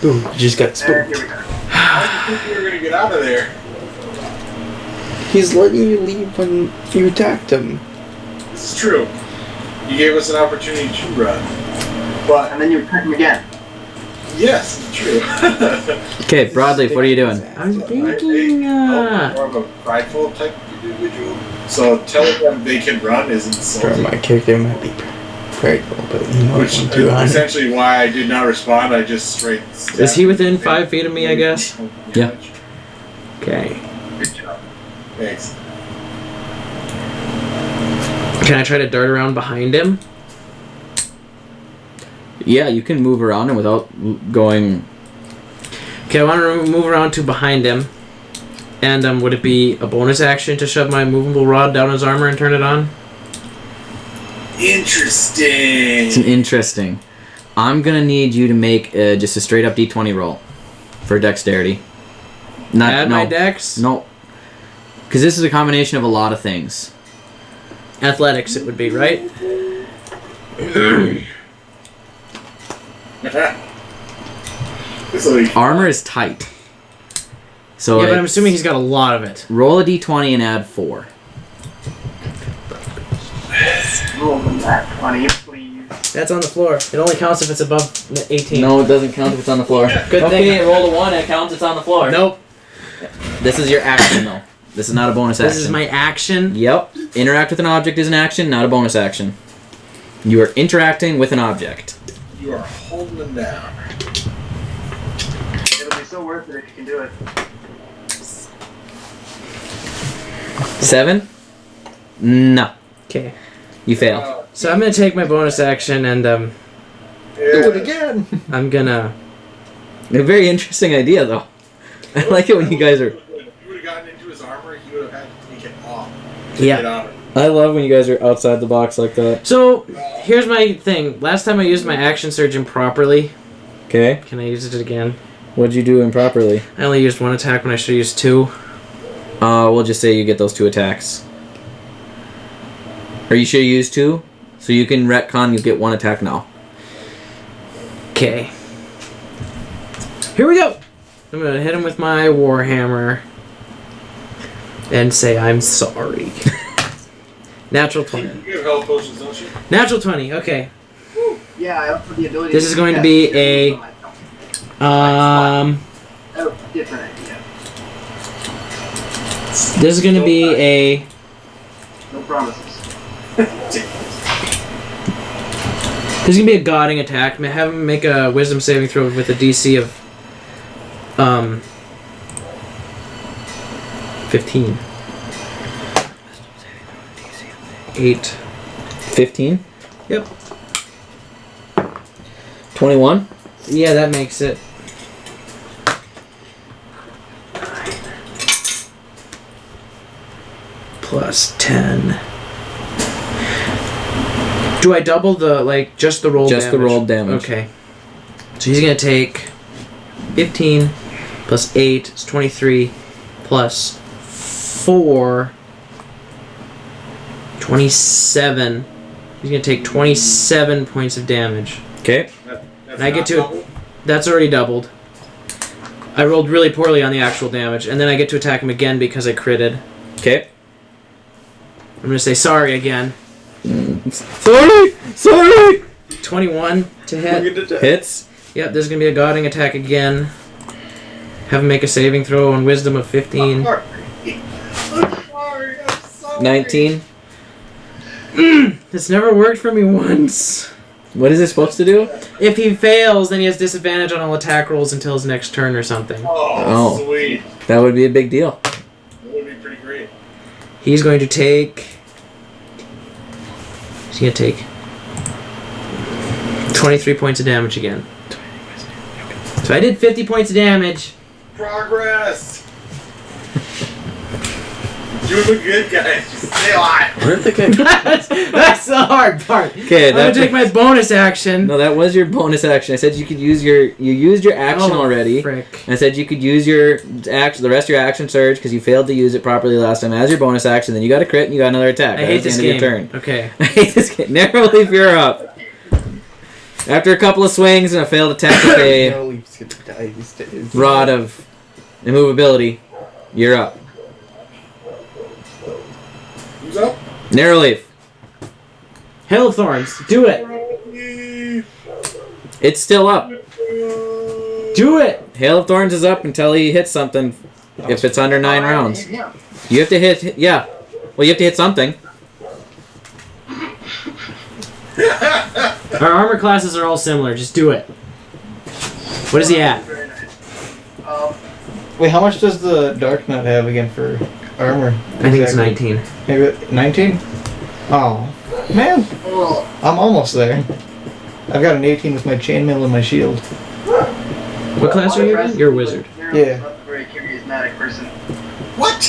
[SPEAKER 4] Boo. You just got spooked.
[SPEAKER 5] Here we go.
[SPEAKER 7] How did you think we were going to get out of there?
[SPEAKER 4] He's letting you leave when you attacked him.
[SPEAKER 7] This is true. You gave us an opportunity to run. But,
[SPEAKER 5] And then you attack him again.
[SPEAKER 7] yes, it's true.
[SPEAKER 1] Okay, Brawd Leaf, what are you doing?
[SPEAKER 2] I'm thinking,
[SPEAKER 7] I'm more of a prideful type of individual. So telling them they can run is
[SPEAKER 4] Sure,
[SPEAKER 7] insulting.
[SPEAKER 4] my character might be prideful, but you know
[SPEAKER 7] Which
[SPEAKER 4] I'm
[SPEAKER 7] is
[SPEAKER 4] too honest.
[SPEAKER 7] essentially why I did not respond. I just straight stabbed
[SPEAKER 2] Is he within
[SPEAKER 7] him.
[SPEAKER 2] 5 feet of me, I guess?
[SPEAKER 1] Yeah.
[SPEAKER 2] Okay.
[SPEAKER 5] Good job.
[SPEAKER 7] Thanks.
[SPEAKER 2] Can I try to dart around behind him?
[SPEAKER 1] Yeah, you can move around him without going...
[SPEAKER 2] Okay, I want to move around to behind him. And would it be a bonus action to shove my movable rod down his armor and turn it on?
[SPEAKER 7] Interesting.
[SPEAKER 1] It's an interesting. I'm gonna need you to make just a straight up D20 roll for dexterity. Not
[SPEAKER 2] Add
[SPEAKER 1] no,
[SPEAKER 2] my dex?
[SPEAKER 1] No, because this is a combination of a lot of things.
[SPEAKER 2] Athletics it would be, right?
[SPEAKER 1] Armor is tight. So
[SPEAKER 2] Yeah, but I'm assuming he's got a lot of it.
[SPEAKER 1] roll a D20 and add 4.
[SPEAKER 5] Roll them back, 20, please.
[SPEAKER 2] That's on the floor. It only counts if it's above 18.
[SPEAKER 1] No, it doesn't count if it's on the floor.
[SPEAKER 2] Good
[SPEAKER 1] okay,
[SPEAKER 2] thing.
[SPEAKER 1] roll a 1 and it counts. It's on the floor.
[SPEAKER 2] Nope.
[SPEAKER 1] This is your action though. This is not a bonus action.
[SPEAKER 2] This is my action.
[SPEAKER 1] Yep. Interact with an object is an action, not a bonus action. You are interacting with an object.
[SPEAKER 7] You are holding them down.
[SPEAKER 5] It'll be so worth it if you can do it.
[SPEAKER 1] 7? No.
[SPEAKER 2] Okay.
[SPEAKER 1] You fail.
[SPEAKER 2] So I'm gonna take my bonus action and
[SPEAKER 3] Do it again.
[SPEAKER 2] I'm gonna.
[SPEAKER 1] A very interesting idea though. I like it when you guys are...
[SPEAKER 7] If you would have gotten into his armor, he would have had to take it off.
[SPEAKER 2] Yeah.
[SPEAKER 7] Get on it.
[SPEAKER 1] I love when you guys are outside the box like that.
[SPEAKER 2] So here's my thing. Last time I used my action surge improperly.
[SPEAKER 1] Okay.
[SPEAKER 2] Can I use it again?
[SPEAKER 1] What'd you do improperly?
[SPEAKER 2] I only used 1 attack when I should have used 2.
[SPEAKER 1] We'll just say you get those 2 attacks. Or you should use 2, so you can retcon, you get 1 attack now.
[SPEAKER 2] Okay. Here we go. I'm gonna hit him with my warhammer and say I'm sorry. Natural 20.
[SPEAKER 7] You have health potions, don't you?
[SPEAKER 2] Natural 20. Okay.
[SPEAKER 5] Yeah, I offer the ability
[SPEAKER 2] This is going to be a
[SPEAKER 5] Oh, different idea.
[SPEAKER 2] This is going to be a.
[SPEAKER 5] No promises.
[SPEAKER 2] This is gonna be a godding attack. Have him make a wisdom saving throw with a DC of 15. 8.
[SPEAKER 1] 15?
[SPEAKER 2] Yep.
[SPEAKER 1] 21?
[SPEAKER 2] Yeah, that makes it. 9. Plus 10. Do I double the, just the roll damage?
[SPEAKER 1] Just the roll damage.
[SPEAKER 2] Okay. So he's going to take 15 plus 8 is 23 plus 4, 27. He's going to take 27 points of damage.
[SPEAKER 1] Okay.
[SPEAKER 2] And I get to... That's already doubled. I rolled really poorly on the actual damage, and then I get to attack him again because I critted.
[SPEAKER 1] Okay.
[SPEAKER 2] I'm going to say sorry again.
[SPEAKER 1] Sorry! Sorry!
[SPEAKER 2] 21 to hit.
[SPEAKER 1] Hits.
[SPEAKER 2] Yep, there's going to be a godding attack again. Have him make a saving throw on wisdom of 15.
[SPEAKER 7] I'm sorry.
[SPEAKER 1] 19.
[SPEAKER 2] It's never worked for me once.
[SPEAKER 1] What is it supposed to do?
[SPEAKER 2] If he fails, then he has disadvantage on all attack rolls until his next turn or something.
[SPEAKER 7] Oh, sweet.
[SPEAKER 1] That would be a big deal.
[SPEAKER 7] That would be pretty great.
[SPEAKER 2] He's going to take... He's going to take 23 points of damage again. So I did 50 points of damage.
[SPEAKER 7] Progress. Doing good, guys. Just stay alive.
[SPEAKER 4] Where'd the guy?
[SPEAKER 2] That's the hard part.
[SPEAKER 1] Okay,
[SPEAKER 2] I'm going to take my bonus action.
[SPEAKER 1] No, that was your bonus action. I said you could use your... You used your action already.
[SPEAKER 2] Frick.
[SPEAKER 1] And I said you could use your action, the rest of your action surge because you failed to use it properly last time as your bonus action. Then you got a crit and you got another attack.
[SPEAKER 2] I hate this game.
[SPEAKER 1] Turn.
[SPEAKER 2] Okay.
[SPEAKER 1] I hate this game. Narrow Leaf, you're up. After a couple of swings and a failed attack with a
[SPEAKER 4] No, Leaf's gonna die these days.
[SPEAKER 1] rod of immovability, you're up.
[SPEAKER 7] Who's up?
[SPEAKER 1] Narrow Leaf.
[SPEAKER 2] Hail of Thorns. Do it.
[SPEAKER 1] It's still up.
[SPEAKER 2] Do it.
[SPEAKER 1] Hail of Thorns is up until he hits something. If it's under 9 rounds,
[SPEAKER 5] Yeah.
[SPEAKER 1] you have to hit. Yeah, well, you have to hit something.
[SPEAKER 2] Our armor classes are all similar. Just do it. What is he at?
[SPEAKER 5] Very nice.
[SPEAKER 8] Wait, how much does the Dark Knight have again for armor?
[SPEAKER 2] I think it's 19.
[SPEAKER 8] Maybe 19? Oh, man.
[SPEAKER 5] Oh,
[SPEAKER 8] I'm almost there. I've got an 18 with my chainmail and my shield.
[SPEAKER 2] What class are you in? You're a wizard.
[SPEAKER 8] Yeah.
[SPEAKER 5] Not a very charismatic person.
[SPEAKER 7] What?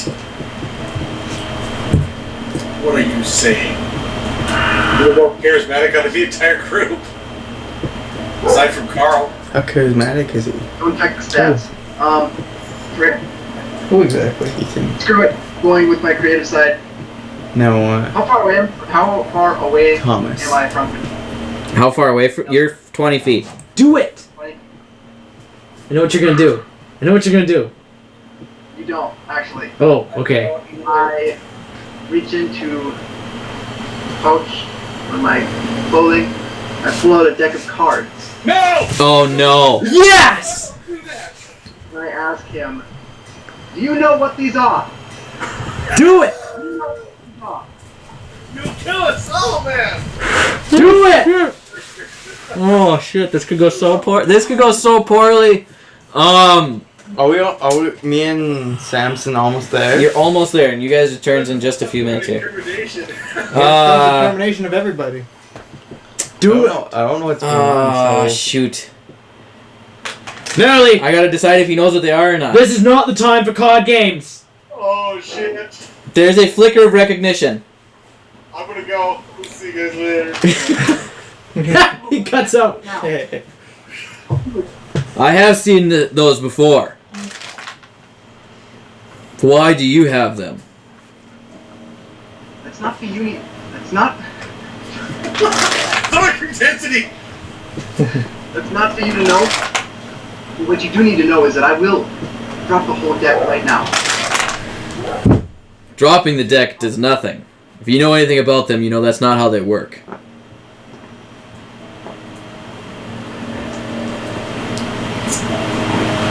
[SPEAKER 7] What are you saying? You're more charismatic out of the entire group. Aside from Carl.
[SPEAKER 4] How charismatic is he?
[SPEAKER 5] Don't check the stats. Rick,
[SPEAKER 8] Who exactly?
[SPEAKER 4] Ethan.
[SPEAKER 5] screw it. Going with my creative side.
[SPEAKER 4] No,
[SPEAKER 5] How far away
[SPEAKER 4] Thomas.
[SPEAKER 5] am I from?
[SPEAKER 1] How far away from? You're 20 feet.
[SPEAKER 2] Do it. I know what you're gonna do. I know what you're gonna do.
[SPEAKER 5] You don't actually.
[SPEAKER 2] Oh, okay.
[SPEAKER 5] I reach into pouch on my clothing. I pull out a deck of cards.
[SPEAKER 7] No!
[SPEAKER 1] Oh no!
[SPEAKER 2] Yes.
[SPEAKER 5] And I ask him, "Do you know what these are?"
[SPEAKER 2] Do it.
[SPEAKER 7] You'll kill us all, man!
[SPEAKER 2] Do it.
[SPEAKER 1] Oh shit! This could go so poor. This could go so poorly.
[SPEAKER 4] Are we, me and Samson almost there?
[SPEAKER 1] You're almost there, and you guys' turns in just a few minutes here.
[SPEAKER 7] Incrimination.
[SPEAKER 8] Determination of everybody.
[SPEAKER 2] Do it.
[SPEAKER 4] I don't know what's going on.
[SPEAKER 1] Oh
[SPEAKER 4] So.
[SPEAKER 1] shoot!
[SPEAKER 2] Nearly.
[SPEAKER 1] I gotta decide if he knows what they are or not.
[SPEAKER 2] This is not the time for card games.
[SPEAKER 7] Oh shit.
[SPEAKER 1] There's a flicker of recognition.
[SPEAKER 7] I'm gonna go. We'll see you guys later.
[SPEAKER 2] He cuts out.
[SPEAKER 1] I have seen those before. Why do you have them?
[SPEAKER 5] That's not for you. That's not.
[SPEAKER 7] Dark intensity!
[SPEAKER 5] That's not for you to know. What you do need to know is that I will drop the whole deck right now.
[SPEAKER 1] Dropping the deck does nothing. If you know anything about them, you know that's not how they work.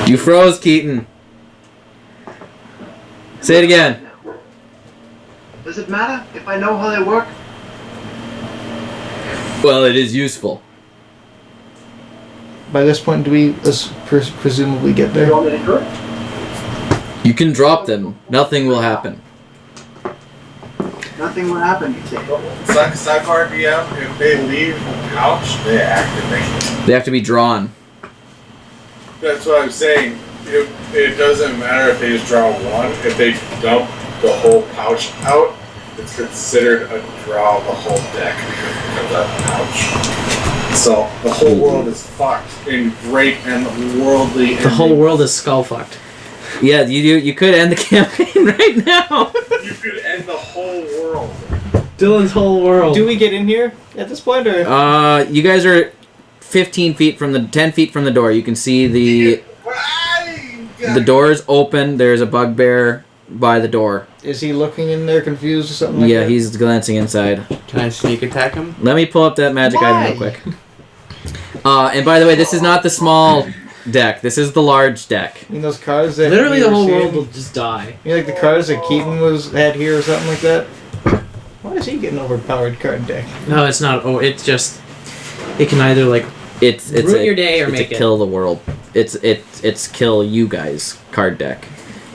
[SPEAKER 1] You froze, Keaton. Say it again.
[SPEAKER 5] Does it matter if I know how they work?
[SPEAKER 1] Well, it is useful.
[SPEAKER 8] By this point, do we presumably get
[SPEAKER 5] You
[SPEAKER 8] there?
[SPEAKER 5] want me to do it?
[SPEAKER 1] You can drop them. Nothing will happen.
[SPEAKER 5] Nothing will happen, you say.
[SPEAKER 7] Sidebar DM, if they leave the pouch, they activate.
[SPEAKER 1] They have to be drawn.
[SPEAKER 7] That's what I'm saying. It doesn't matter if they just draw one. If they dump the whole pouch out, it's considered a draw of the whole deck because it comes out of the pouch. So the whole world is fucked in great and worldly.
[SPEAKER 2] The whole world is skull fucked.
[SPEAKER 1] Yeah, you could end the campaign right now.
[SPEAKER 7] You could end the whole world.
[SPEAKER 2] Dylan's whole world.
[SPEAKER 8] Do we get in here at this point, or?
[SPEAKER 1] You guys are 10 feet from the door. You can see the door is open. There's a bugbear by the door.
[SPEAKER 8] Is he looking in there confused or something like
[SPEAKER 1] Yeah,
[SPEAKER 8] that?
[SPEAKER 1] he's glancing inside.
[SPEAKER 4] Can I sneak attack him?
[SPEAKER 1] Let me pull up that magic item real quick. And by the way, this is not the small deck. This is the large deck.
[SPEAKER 3] You mean those cards that
[SPEAKER 2] Literally
[SPEAKER 3] you
[SPEAKER 2] the
[SPEAKER 3] were
[SPEAKER 2] whole
[SPEAKER 3] seeing?
[SPEAKER 2] world will just die.
[SPEAKER 3] You know, like the cards that Keaton had here or something like that? Why is he getting overpowered card deck?
[SPEAKER 2] No, it's not. Oh, it's just. It can either like
[SPEAKER 1] It's
[SPEAKER 2] ruin your day or
[SPEAKER 1] it's
[SPEAKER 2] make
[SPEAKER 1] a
[SPEAKER 2] it.
[SPEAKER 1] kill the world. It's kill you guys card deck,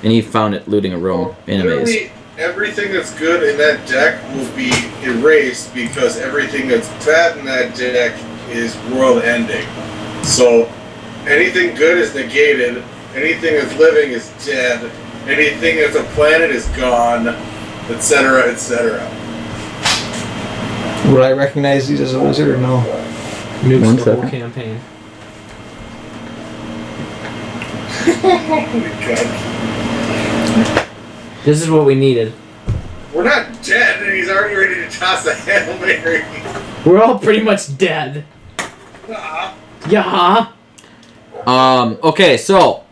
[SPEAKER 1] and he found it looting a room in a maze.
[SPEAKER 7] Literally, everything that's good in that deck will be erased because everything that's bad in that deck is world ending. So anything good is negated, anything that's living is dead, anything that's a planet is gone, etc., etc.
[SPEAKER 3] Would I recognize these as a wizard or no?
[SPEAKER 2] Nukes
[SPEAKER 1] One
[SPEAKER 2] the whole
[SPEAKER 1] second.
[SPEAKER 2] campaign.
[SPEAKER 7] Oh my god.
[SPEAKER 2] This is what we needed.
[SPEAKER 7] We're not dead, and he's already ready to toss a Hail Mary.
[SPEAKER 2] We're all pretty much dead.
[SPEAKER 7] Ah.
[SPEAKER 2] Yeah.
[SPEAKER 1] Okay, so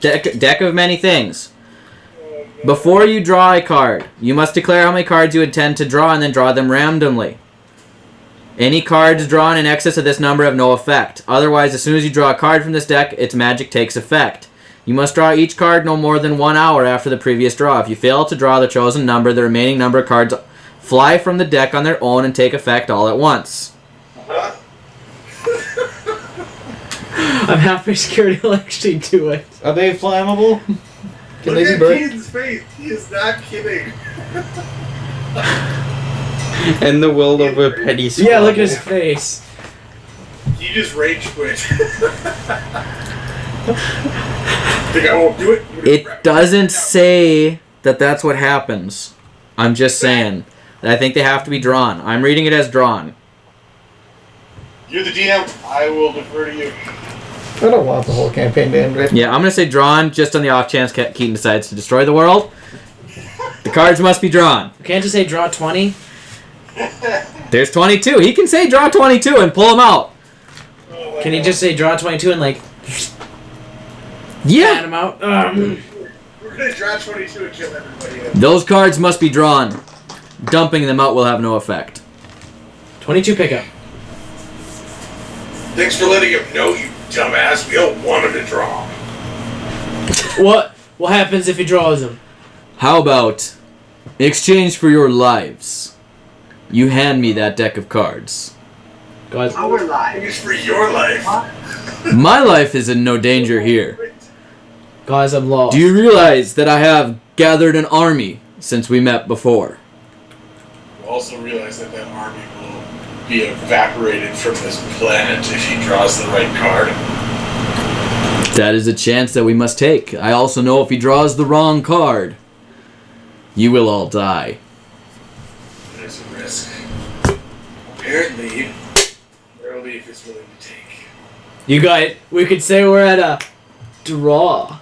[SPEAKER 1] deck of many things. Before you draw a card, you must declare how many cards you intend to draw and then draw them randomly. Any cards drawn in excess of this number have no effect. Otherwise, as soon as you draw a card from this deck, its magic takes effect. You must draw each card no more than 1 hour after the previous draw. If you fail to draw the chosen number, the remaining number of cards fly from the deck on their own and take effect all at once.
[SPEAKER 2] I'm halfway scared he'll actually do it.
[SPEAKER 3] Are they flammable? Can
[SPEAKER 7] Look
[SPEAKER 3] they be
[SPEAKER 7] at
[SPEAKER 3] burnt?
[SPEAKER 7] Keaton's face. He is not kidding.
[SPEAKER 4] And the will of a petty squabble.
[SPEAKER 2] Yeah, look at his face.
[SPEAKER 7] He just rage quit. Think I won't do it?
[SPEAKER 1] It doesn't say that that's what happens. I'm just saying that I think they have to be drawn. I'm reading it as drawn.
[SPEAKER 7] You're the DM. I will defer to you.
[SPEAKER 3] I don't want the whole campaign to end right.
[SPEAKER 1] Yeah, I'm going to say drawn just on the off chance Keaton decides to destroy the world. The cards must be drawn.
[SPEAKER 2] Can't you say draw 20?
[SPEAKER 1] There's 22. He can say draw 22 and pull them out.
[SPEAKER 7] Oh my
[SPEAKER 2] Can he
[SPEAKER 7] God.
[SPEAKER 2] just say draw 22 and like fan
[SPEAKER 1] Yeah.
[SPEAKER 2] him out?
[SPEAKER 7] We're gonna draw 22 and kill everybody.
[SPEAKER 1] Those cards must be drawn. Dumping them out will have no effect.
[SPEAKER 2] 22 pickup.
[SPEAKER 7] Thanks for letting him know, you dumbass. We all wanted to draw.
[SPEAKER 2] What happens if he draws them?
[SPEAKER 1] How about, in exchange for your lives, you hand me that deck of cards.
[SPEAKER 2] Guys,
[SPEAKER 5] Our lives.
[SPEAKER 7] Thanks for your life.
[SPEAKER 1] My life is in no danger here.
[SPEAKER 2] I'm lost.
[SPEAKER 1] Do you realize that I have gathered an army since we met before?
[SPEAKER 7] You also realize that army will be evaporated from this planet if he draws the right card.
[SPEAKER 1] That is a chance that we must take. I also know if he draws the wrong card, you will all die.
[SPEAKER 7] There's a risk. Apparently, Brawed Leaf is willing to take.
[SPEAKER 2] You got it. We could say we're at a draw.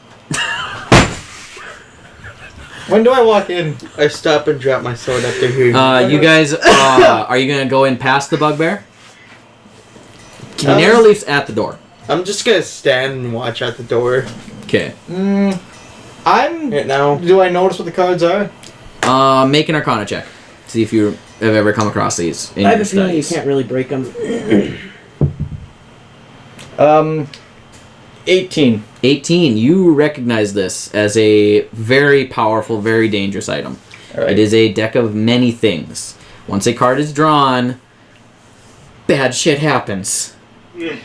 [SPEAKER 3] When do I walk in?
[SPEAKER 4] I stop and drop my sword after hearing.
[SPEAKER 1] You guys, are you gonna go in past the bugbear? Narrow Leaf's at the door.
[SPEAKER 4] I'm just gonna stand and watch at the door
[SPEAKER 1] Okay.
[SPEAKER 3] I'm.
[SPEAKER 4] right now.
[SPEAKER 3] Do I notice what the cards are?
[SPEAKER 1] Make an Arcana check. See if you have ever come across these in
[SPEAKER 2] I have
[SPEAKER 1] your
[SPEAKER 2] a feeling you
[SPEAKER 1] studies.
[SPEAKER 2] can't really break them.
[SPEAKER 3] 18.
[SPEAKER 1] 18. You recognize this as a very powerful, very dangerous item.
[SPEAKER 3] Alright.
[SPEAKER 1] It is a deck of many things. Once a card is drawn, bad shit happens.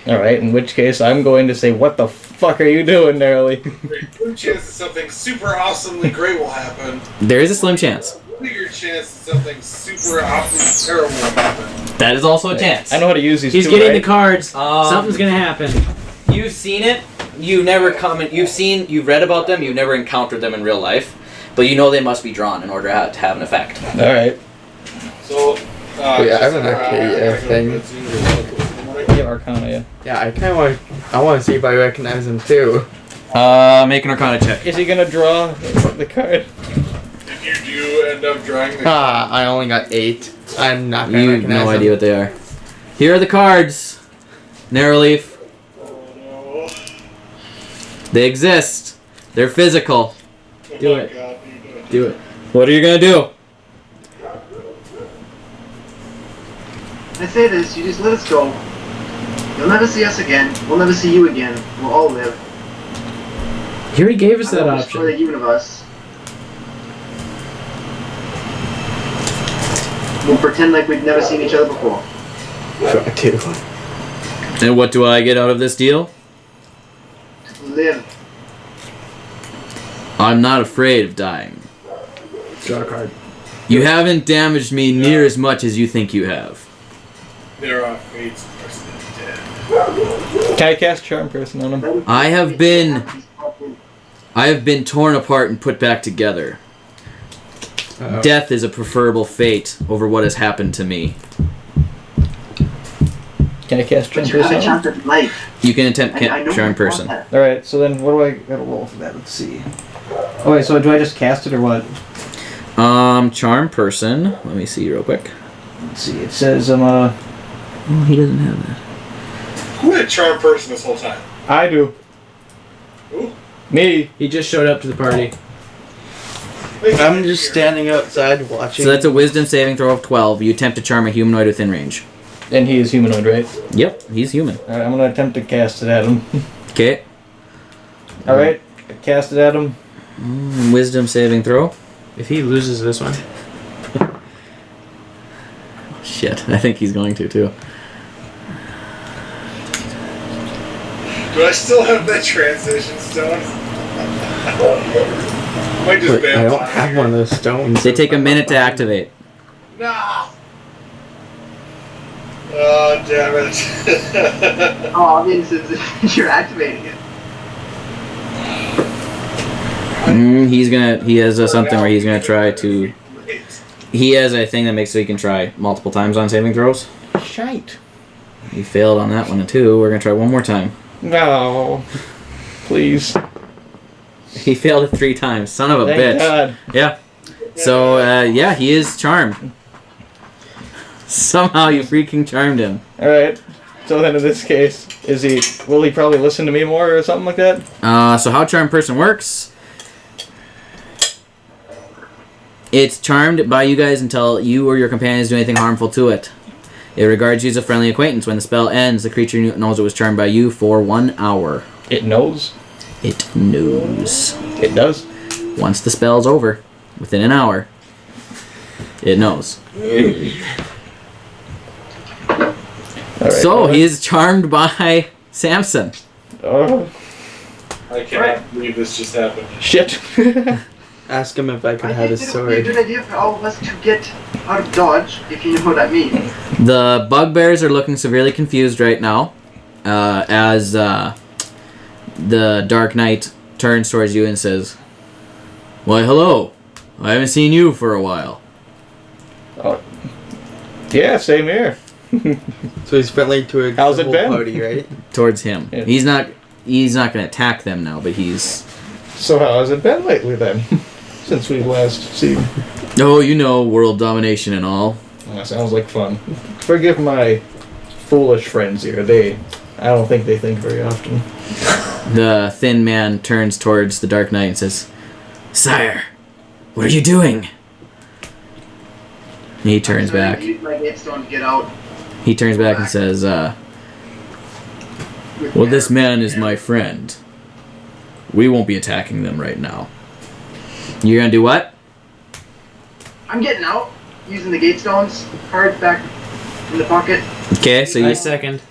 [SPEAKER 3] Alright, in which case I'm going to say, what the fuck are you doing, Narrowly?
[SPEAKER 7] Good chance that something super awesomely great will happen.
[SPEAKER 1] There is a slim chance.
[SPEAKER 7] Bigger chance that something super awfully terrible will happen.
[SPEAKER 1] That is also a chance.
[SPEAKER 3] I know how to use these
[SPEAKER 2] He's
[SPEAKER 3] too,
[SPEAKER 2] getting
[SPEAKER 3] right?
[SPEAKER 2] the cards.
[SPEAKER 1] Um,
[SPEAKER 2] Something's gonna happen.
[SPEAKER 1] You've seen it. You've never you've read about them. You've never encountered them in real life, but you know they must be drawn in order to have an effect.
[SPEAKER 3] Alright.
[SPEAKER 7] So,
[SPEAKER 4] I have an arcade thing.
[SPEAKER 3] Yeah, Arcana, yeah.
[SPEAKER 4] Yeah, I kind of want to see if I recognize him too.
[SPEAKER 1] Make an Arcana check.
[SPEAKER 3] Is he gonna draw the card?
[SPEAKER 7] If you do end up drawing the
[SPEAKER 4] I only got 8. I'm not gonna
[SPEAKER 1] You have
[SPEAKER 4] recognize
[SPEAKER 1] no
[SPEAKER 4] him.
[SPEAKER 1] idea what they are. Here are the cards. Narrow Leaf.
[SPEAKER 7] Oh,
[SPEAKER 1] They exist. They're physical.
[SPEAKER 7] no.
[SPEAKER 2] Do
[SPEAKER 7] Oh my
[SPEAKER 2] it.
[SPEAKER 7] God, dude.
[SPEAKER 2] Do it.
[SPEAKER 1] What are you gonna do?
[SPEAKER 5] I say this, you just let us go. You'll never see us again. We'll never see you again. We'll all live.
[SPEAKER 2] He already gave us
[SPEAKER 5] I
[SPEAKER 2] that
[SPEAKER 5] will destroy the
[SPEAKER 2] option.
[SPEAKER 5] universe. We'll pretend like we've never seen each other before.
[SPEAKER 4] Try to.
[SPEAKER 1] And what do I get out of this deal?
[SPEAKER 5] Live.
[SPEAKER 1] I'm not afraid of dying.
[SPEAKER 2] Draw a card.
[SPEAKER 1] You haven't damaged me near as much as you think you have.
[SPEAKER 7] There are fates worse than death.
[SPEAKER 3] Can I cast Charm Person on him?
[SPEAKER 1] I have been torn apart and put back together.
[SPEAKER 4] Uh-oh.
[SPEAKER 1] Death is a preferable fate over what has happened to me.
[SPEAKER 3] Can I cast Charm
[SPEAKER 5] But you have a
[SPEAKER 3] Person?
[SPEAKER 5] chance at life.
[SPEAKER 1] You can attempt
[SPEAKER 5] I know
[SPEAKER 1] charm
[SPEAKER 5] you
[SPEAKER 1] person.
[SPEAKER 5] want that.
[SPEAKER 8] Alright, so then what do I gotta roll for that? Let's see. Oh wait, so do I just cast it or what?
[SPEAKER 1] Charm person. Let me see real quick.
[SPEAKER 8] Let's see, it says
[SPEAKER 1] Oh, he doesn't have that.
[SPEAKER 7] Who had charm person this whole time?
[SPEAKER 3] I do.
[SPEAKER 7] Who?
[SPEAKER 3] Me.
[SPEAKER 2] He just showed up to the party.
[SPEAKER 4] I'm just standing outside watching.
[SPEAKER 1] So that's a wisdom saving throw of 12. You attempt to charm a humanoid within range.
[SPEAKER 3] And he is humanoid, right?
[SPEAKER 1] Yep, he's human.
[SPEAKER 3] Alright, I'm gonna attempt to cast it at him.
[SPEAKER 1] Okay.
[SPEAKER 3] Alright, I cast it at him.
[SPEAKER 1] Wisdom saving throw.
[SPEAKER 2] If he loses this one,
[SPEAKER 1] Shit, I think he's going to too.
[SPEAKER 7] Do I still have that transition stone? Might just
[SPEAKER 4] Wait, I don't have one of those stones.
[SPEAKER 1] They take a minute to activate.
[SPEAKER 7] Nah. Oh, damn it.
[SPEAKER 5] Oh, I mean, since you're activating it.
[SPEAKER 1] He has something where he's gonna try to. He has a thing that makes so he can try multiple times on saving throws.
[SPEAKER 3] Shite.
[SPEAKER 1] He failed on that one too. We're gonna try one more time.
[SPEAKER 3] No. Please.
[SPEAKER 1] He failed it 3 times. Son of a
[SPEAKER 3] Thank
[SPEAKER 1] bitch.
[SPEAKER 3] God.
[SPEAKER 1] Yeah. So yeah, he is charmed. Somehow you freaking charmed him.
[SPEAKER 3] Alright. So then in this case, will he probably listen to me more or something like that?
[SPEAKER 1] So how charm person works? It's charmed by you guys until you or your companions do anything harmful to it. It regards you as a friendly acquaintance. When the spell ends, the creature knows it was charmed by you for 1 hour.
[SPEAKER 3] It knows.
[SPEAKER 1] It knows.
[SPEAKER 3] It does.
[SPEAKER 1] Once the spell's over, within an hour, it knows.
[SPEAKER 3] Alright,
[SPEAKER 1] So he is charmed by Samson.
[SPEAKER 3] Oh,
[SPEAKER 7] I cannot believe this just happened.
[SPEAKER 3] shit.
[SPEAKER 4] Ask him if I could
[SPEAKER 5] I
[SPEAKER 4] have
[SPEAKER 5] think
[SPEAKER 4] his
[SPEAKER 5] it would be a
[SPEAKER 4] sword.
[SPEAKER 5] good idea for all of us to get out of Dodge, if you know what that means.
[SPEAKER 1] The bugbears are looking severely confused right now, as the Dark Knight turns towards you and says, "Why, hello. I haven't seen you for a while."
[SPEAKER 3] Yeah, same here.
[SPEAKER 4] So he's friendly to a
[SPEAKER 3] How's it
[SPEAKER 4] whole
[SPEAKER 3] been?
[SPEAKER 4] party, right?
[SPEAKER 1] Towards him.
[SPEAKER 3] Yeah.
[SPEAKER 1] He's not going to attack them now, but he's...
[SPEAKER 3] So how has it been lately then? Since we've last seen.
[SPEAKER 1] Oh, you know, world domination and all.
[SPEAKER 3] Oh, that sounds like fun. Forgive my foolish friends here. I don't think they think very often.
[SPEAKER 1] The thin man turns towards the Dark Knight and says, "Sire, what are you doing?" He turns
[SPEAKER 5] So I
[SPEAKER 1] back.
[SPEAKER 5] use my Gatestone to get out.
[SPEAKER 1] He turns back and says, "Well, this man is my friend. We won't be attacking them right now." You're gonna do what?
[SPEAKER 5] I'm getting out, using the Gatestones. Cards back in the pocket.
[SPEAKER 1] Okay, so
[SPEAKER 2] I
[SPEAKER 1] you.
[SPEAKER 2] second.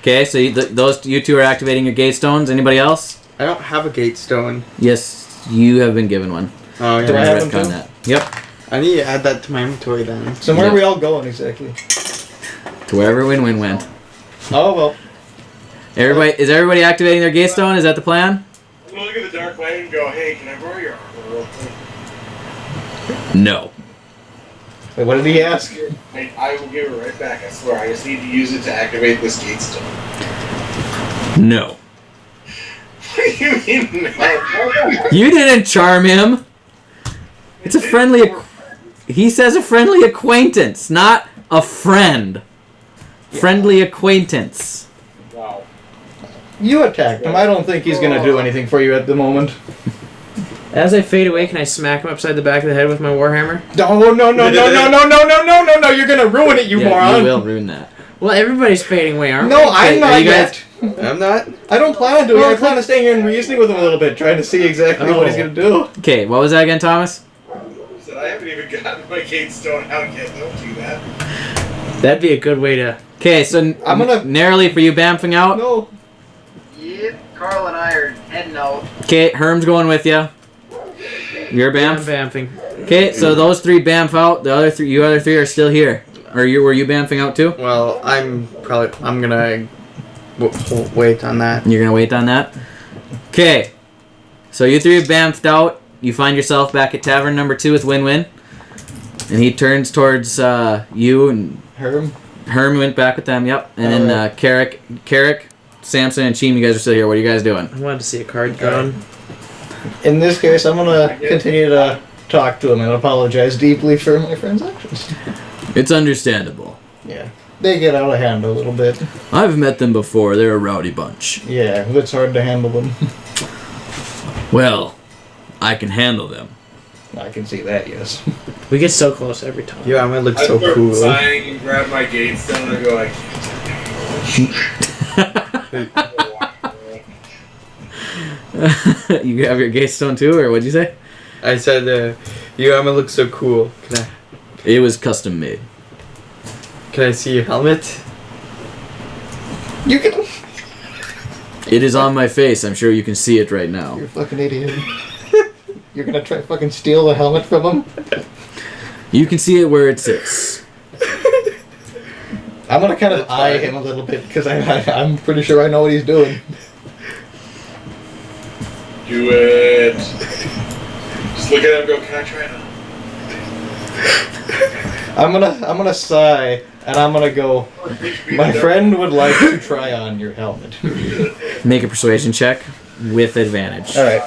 [SPEAKER 1] Okay, so you two are activating your gate stones. Anybody else?
[SPEAKER 4] I don't have a gate stone.
[SPEAKER 1] Yes, you have been given one.
[SPEAKER 4] Oh
[SPEAKER 3] Do I
[SPEAKER 4] yeah.
[SPEAKER 3] have
[SPEAKER 1] Retcon
[SPEAKER 3] them too?
[SPEAKER 1] that. Yep.
[SPEAKER 4] I need to add that to my inventory then.
[SPEAKER 3] So where
[SPEAKER 1] Yeah.
[SPEAKER 3] are we all going exactly?
[SPEAKER 1] To wherever Win-Win went.
[SPEAKER 3] Oh well.
[SPEAKER 1] Is everybody activating their gate stone? Is that the plan?
[SPEAKER 7] I'm gonna look at the Dark Knight and go, hey, can I borrow your armor real quick?
[SPEAKER 1] No.
[SPEAKER 3] Wait, what did he ask?
[SPEAKER 7] I will give it right back, I swear. I just need to use it to activate this gate stone.
[SPEAKER 1] No.
[SPEAKER 7] What do you mean no?
[SPEAKER 1] You didn't charm him. It's a friendly. He says a friendly acquaintance, not a friend. Friendly acquaintance.
[SPEAKER 7] Wow.
[SPEAKER 3] You attacked him. I don't think he's gonna do anything for you at the moment.
[SPEAKER 2] As I fade away, can I smack him upside the back of the head with my warhammer?
[SPEAKER 3] No! You're gonna ruin it, you
[SPEAKER 1] Yeah,
[SPEAKER 3] moron!
[SPEAKER 1] you will ruin that.
[SPEAKER 2] Well, everybody's fading away, aren't
[SPEAKER 3] No,
[SPEAKER 2] we?
[SPEAKER 3] I'm
[SPEAKER 1] are
[SPEAKER 3] not
[SPEAKER 1] you guys-
[SPEAKER 3] yet.
[SPEAKER 4] I'm not.
[SPEAKER 3] I don't plan on doing it. I plan on staying here and reasoning with him a little bit, trying to see exactly what he's gonna do.
[SPEAKER 1] Okay, what was that again, Thomas?
[SPEAKER 7] Said I haven't even gotten my gate stone out yet. Don't do that.
[SPEAKER 2] That'd be a good way to...
[SPEAKER 1] Okay, so
[SPEAKER 3] I'm gonna-
[SPEAKER 1] narrowly for you bamfing out.
[SPEAKER 3] No.
[SPEAKER 5] Yep, Carl and I are heading out.
[SPEAKER 1] Okay, Herm's going with you. You're
[SPEAKER 2] I'm
[SPEAKER 1] bamf.
[SPEAKER 2] vamping.
[SPEAKER 1] Okay, so those three bamf out. The other three are still here. Were you bamfing out too?
[SPEAKER 4] Well, I'm gonna wait on that.
[SPEAKER 1] You're gonna wait on that. Okay, so you three have bamfed out. You find yourself back at tavern number 2 with Win-Win, and he turns towards you and
[SPEAKER 3] Herm.
[SPEAKER 1] Herm went back with them. Yep, and then Carrick, Samson, and Cheem. You guys are still here. What are you guys doing?
[SPEAKER 2] I wanted to see a card drawn.
[SPEAKER 3] In this case, I'm gonna continue to talk to him and apologize deeply for my friend's actions.
[SPEAKER 1] It's understandable.
[SPEAKER 3] Yeah. They get out of hand a little bit.
[SPEAKER 1] I've met them before. They're a rowdy bunch.
[SPEAKER 3] Yeah, it's hard to handle them.
[SPEAKER 1] Well, I can handle them.
[SPEAKER 3] I can see that, yes.
[SPEAKER 2] We get so close every time.
[SPEAKER 4] Yeah, I'm gonna look
[SPEAKER 7] I
[SPEAKER 4] so
[SPEAKER 7] start
[SPEAKER 4] cool.
[SPEAKER 7] sighing and grab my gate stone and go, I can't.
[SPEAKER 1] You have your gate stone too, or what'd you say?
[SPEAKER 4] I said, I'm gonna look so cool.
[SPEAKER 1] It was custom made.
[SPEAKER 4] Can I see your helmet?
[SPEAKER 3] You can.
[SPEAKER 1] It is on my face. I'm sure you can see it right now.
[SPEAKER 3] You're a fucking idiot. You're gonna try to fucking steal the helmet from him?
[SPEAKER 1] You can see it where it sits.
[SPEAKER 3] I'm gonna kind of eye him a little bit because I'm pretty sure I know what he's doing.
[SPEAKER 7] Do it. Just look at him and go, can I try it on?
[SPEAKER 3] I'm gonna sigh and I'm gonna go. My friend would like to try on your helmet.
[SPEAKER 1] Make a persuasion check with advantage.
[SPEAKER 3] All right.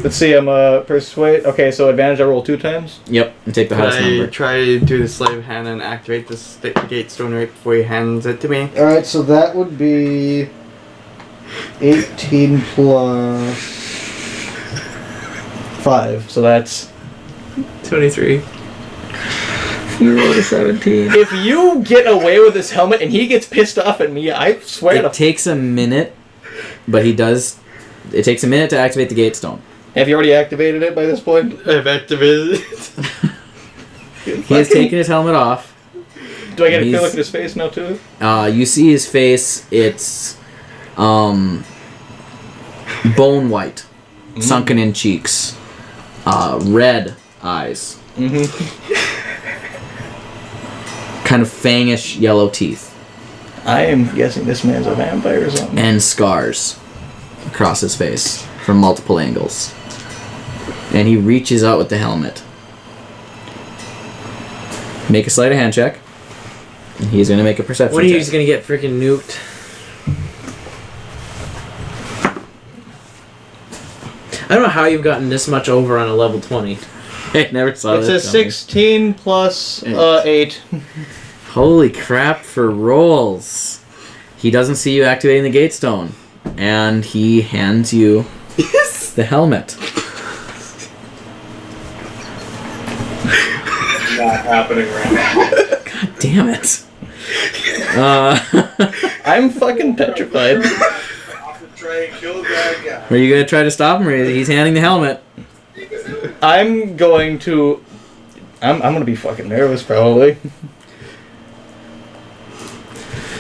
[SPEAKER 3] Let's see. I'm persuade. Okay, so advantage. I roll 2 times.
[SPEAKER 1] Yep, and take the
[SPEAKER 4] Can
[SPEAKER 1] highest
[SPEAKER 4] I
[SPEAKER 1] number.
[SPEAKER 4] try to do the slave hand and activate the gate stone right before he hands it to me?
[SPEAKER 3] All right. So that would be 18 plus 5. So that's
[SPEAKER 2] 23.
[SPEAKER 1] You rolled a 17.
[SPEAKER 3] if you get away with this helmet and he gets pissed off at me, I swear
[SPEAKER 1] It takes a minute, but he does. It takes a minute to activate the gate stone.
[SPEAKER 3] Have you already activated it by this point?
[SPEAKER 4] I've activated it.
[SPEAKER 1] He has taken his helmet off.
[SPEAKER 3] Do I get a
[SPEAKER 1] He's-
[SPEAKER 3] good look at his face now too?
[SPEAKER 1] You see his face. It's bone white, sunken in cheeks, red eyes, kind of fangish yellow teeth,
[SPEAKER 3] I am guessing this man's a vampire or something.
[SPEAKER 1] and scars across his face from multiple angles. And he reaches out with the helmet. Make a sleight of hand check. And he's going to make a perception
[SPEAKER 2] What are you
[SPEAKER 1] check.
[SPEAKER 2] just gonna get freaking nuked? I don't know how you've gotten this much over on a level 20.
[SPEAKER 1] I never saw
[SPEAKER 3] It's
[SPEAKER 1] this
[SPEAKER 3] a
[SPEAKER 1] coming.
[SPEAKER 3] 16 plus 8.
[SPEAKER 1] Holy crap for rolls. He doesn't see you activating the gate stone. And he hands you the helmet.
[SPEAKER 7] Not happening right now.
[SPEAKER 1] God damn it.
[SPEAKER 3] I'm fucking petrified.
[SPEAKER 7] I'll have to try and kill the bad guy.
[SPEAKER 1] Are you going to try to stop him, or he's handing the helmet?
[SPEAKER 3] I'm going to. I'm gonna be fucking nervous probably.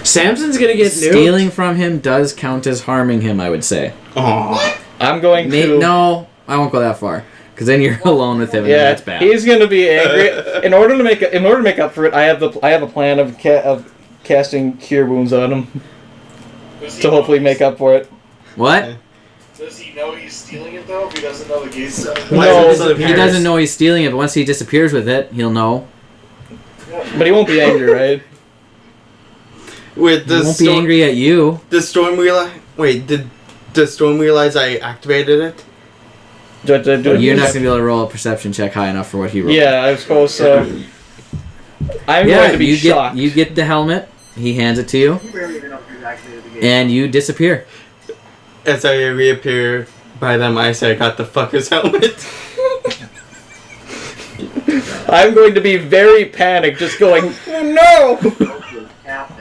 [SPEAKER 2] Samson's gonna get nuked.
[SPEAKER 1] Stealing from him does count as harming him, I would say.
[SPEAKER 4] Aww.
[SPEAKER 3] I'm going to.
[SPEAKER 1] No, I won't go that far. Because then you're alone with him, and
[SPEAKER 3] Yeah,
[SPEAKER 1] that's bad.
[SPEAKER 3] he's gonna be angry. In order to make up for it, I have a plan of casting cure wounds on him
[SPEAKER 7] Does he
[SPEAKER 3] to
[SPEAKER 7] know
[SPEAKER 3] hopefully
[SPEAKER 7] he's-
[SPEAKER 3] make up for it.
[SPEAKER 1] What?
[SPEAKER 7] Does he know he's stealing it though? If he doesn't know the gate's set?
[SPEAKER 3] No,
[SPEAKER 1] He doesn't know he's stealing it, but once he disappears with it, he'll know.
[SPEAKER 3] but he won't be angry, right?
[SPEAKER 4] Wait,
[SPEAKER 1] He won't be angry at you.
[SPEAKER 4] Did Storm realize? Wait, did Storm realize I activated it?
[SPEAKER 3] Do I do it?
[SPEAKER 1] You're not going to be able to roll a perception check high enough for what he rolled.
[SPEAKER 3] Yeah, I suppose so. I'm
[SPEAKER 1] Yeah,
[SPEAKER 3] going to be
[SPEAKER 1] you
[SPEAKER 3] shocked.
[SPEAKER 1] you get the helmet. He hands it to you,
[SPEAKER 5] You barely even know if he's activated the gate.
[SPEAKER 1] and you disappear.
[SPEAKER 4] As I reappear by them, I say I got the fucker's helmet.
[SPEAKER 3] I'm going to be very panicked, just going, oh, no!
[SPEAKER 5] Happened.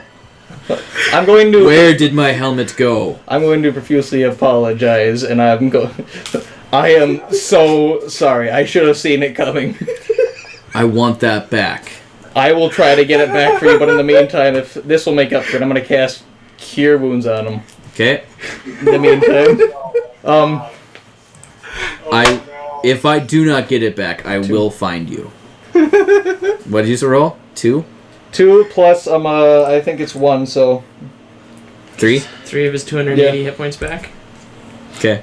[SPEAKER 3] I'm going to.
[SPEAKER 1] Where did my helmet go?
[SPEAKER 3] I'm going to profusely apologize, and I'm going. I am so sorry. I should have seen it coming.
[SPEAKER 1] I want that back.
[SPEAKER 3] I will try to get it back for you, but in the meantime, if this will make up for it, I'm going to cast Cure Wounds on him.
[SPEAKER 1] Okay.
[SPEAKER 3] In the meantime,
[SPEAKER 1] if I do not get it back, I will find you. What did you roll? 2?
[SPEAKER 3] 2 plus I think it's 1, so
[SPEAKER 1] 3?
[SPEAKER 2] 3 of his 280 hit points back.
[SPEAKER 1] Okay.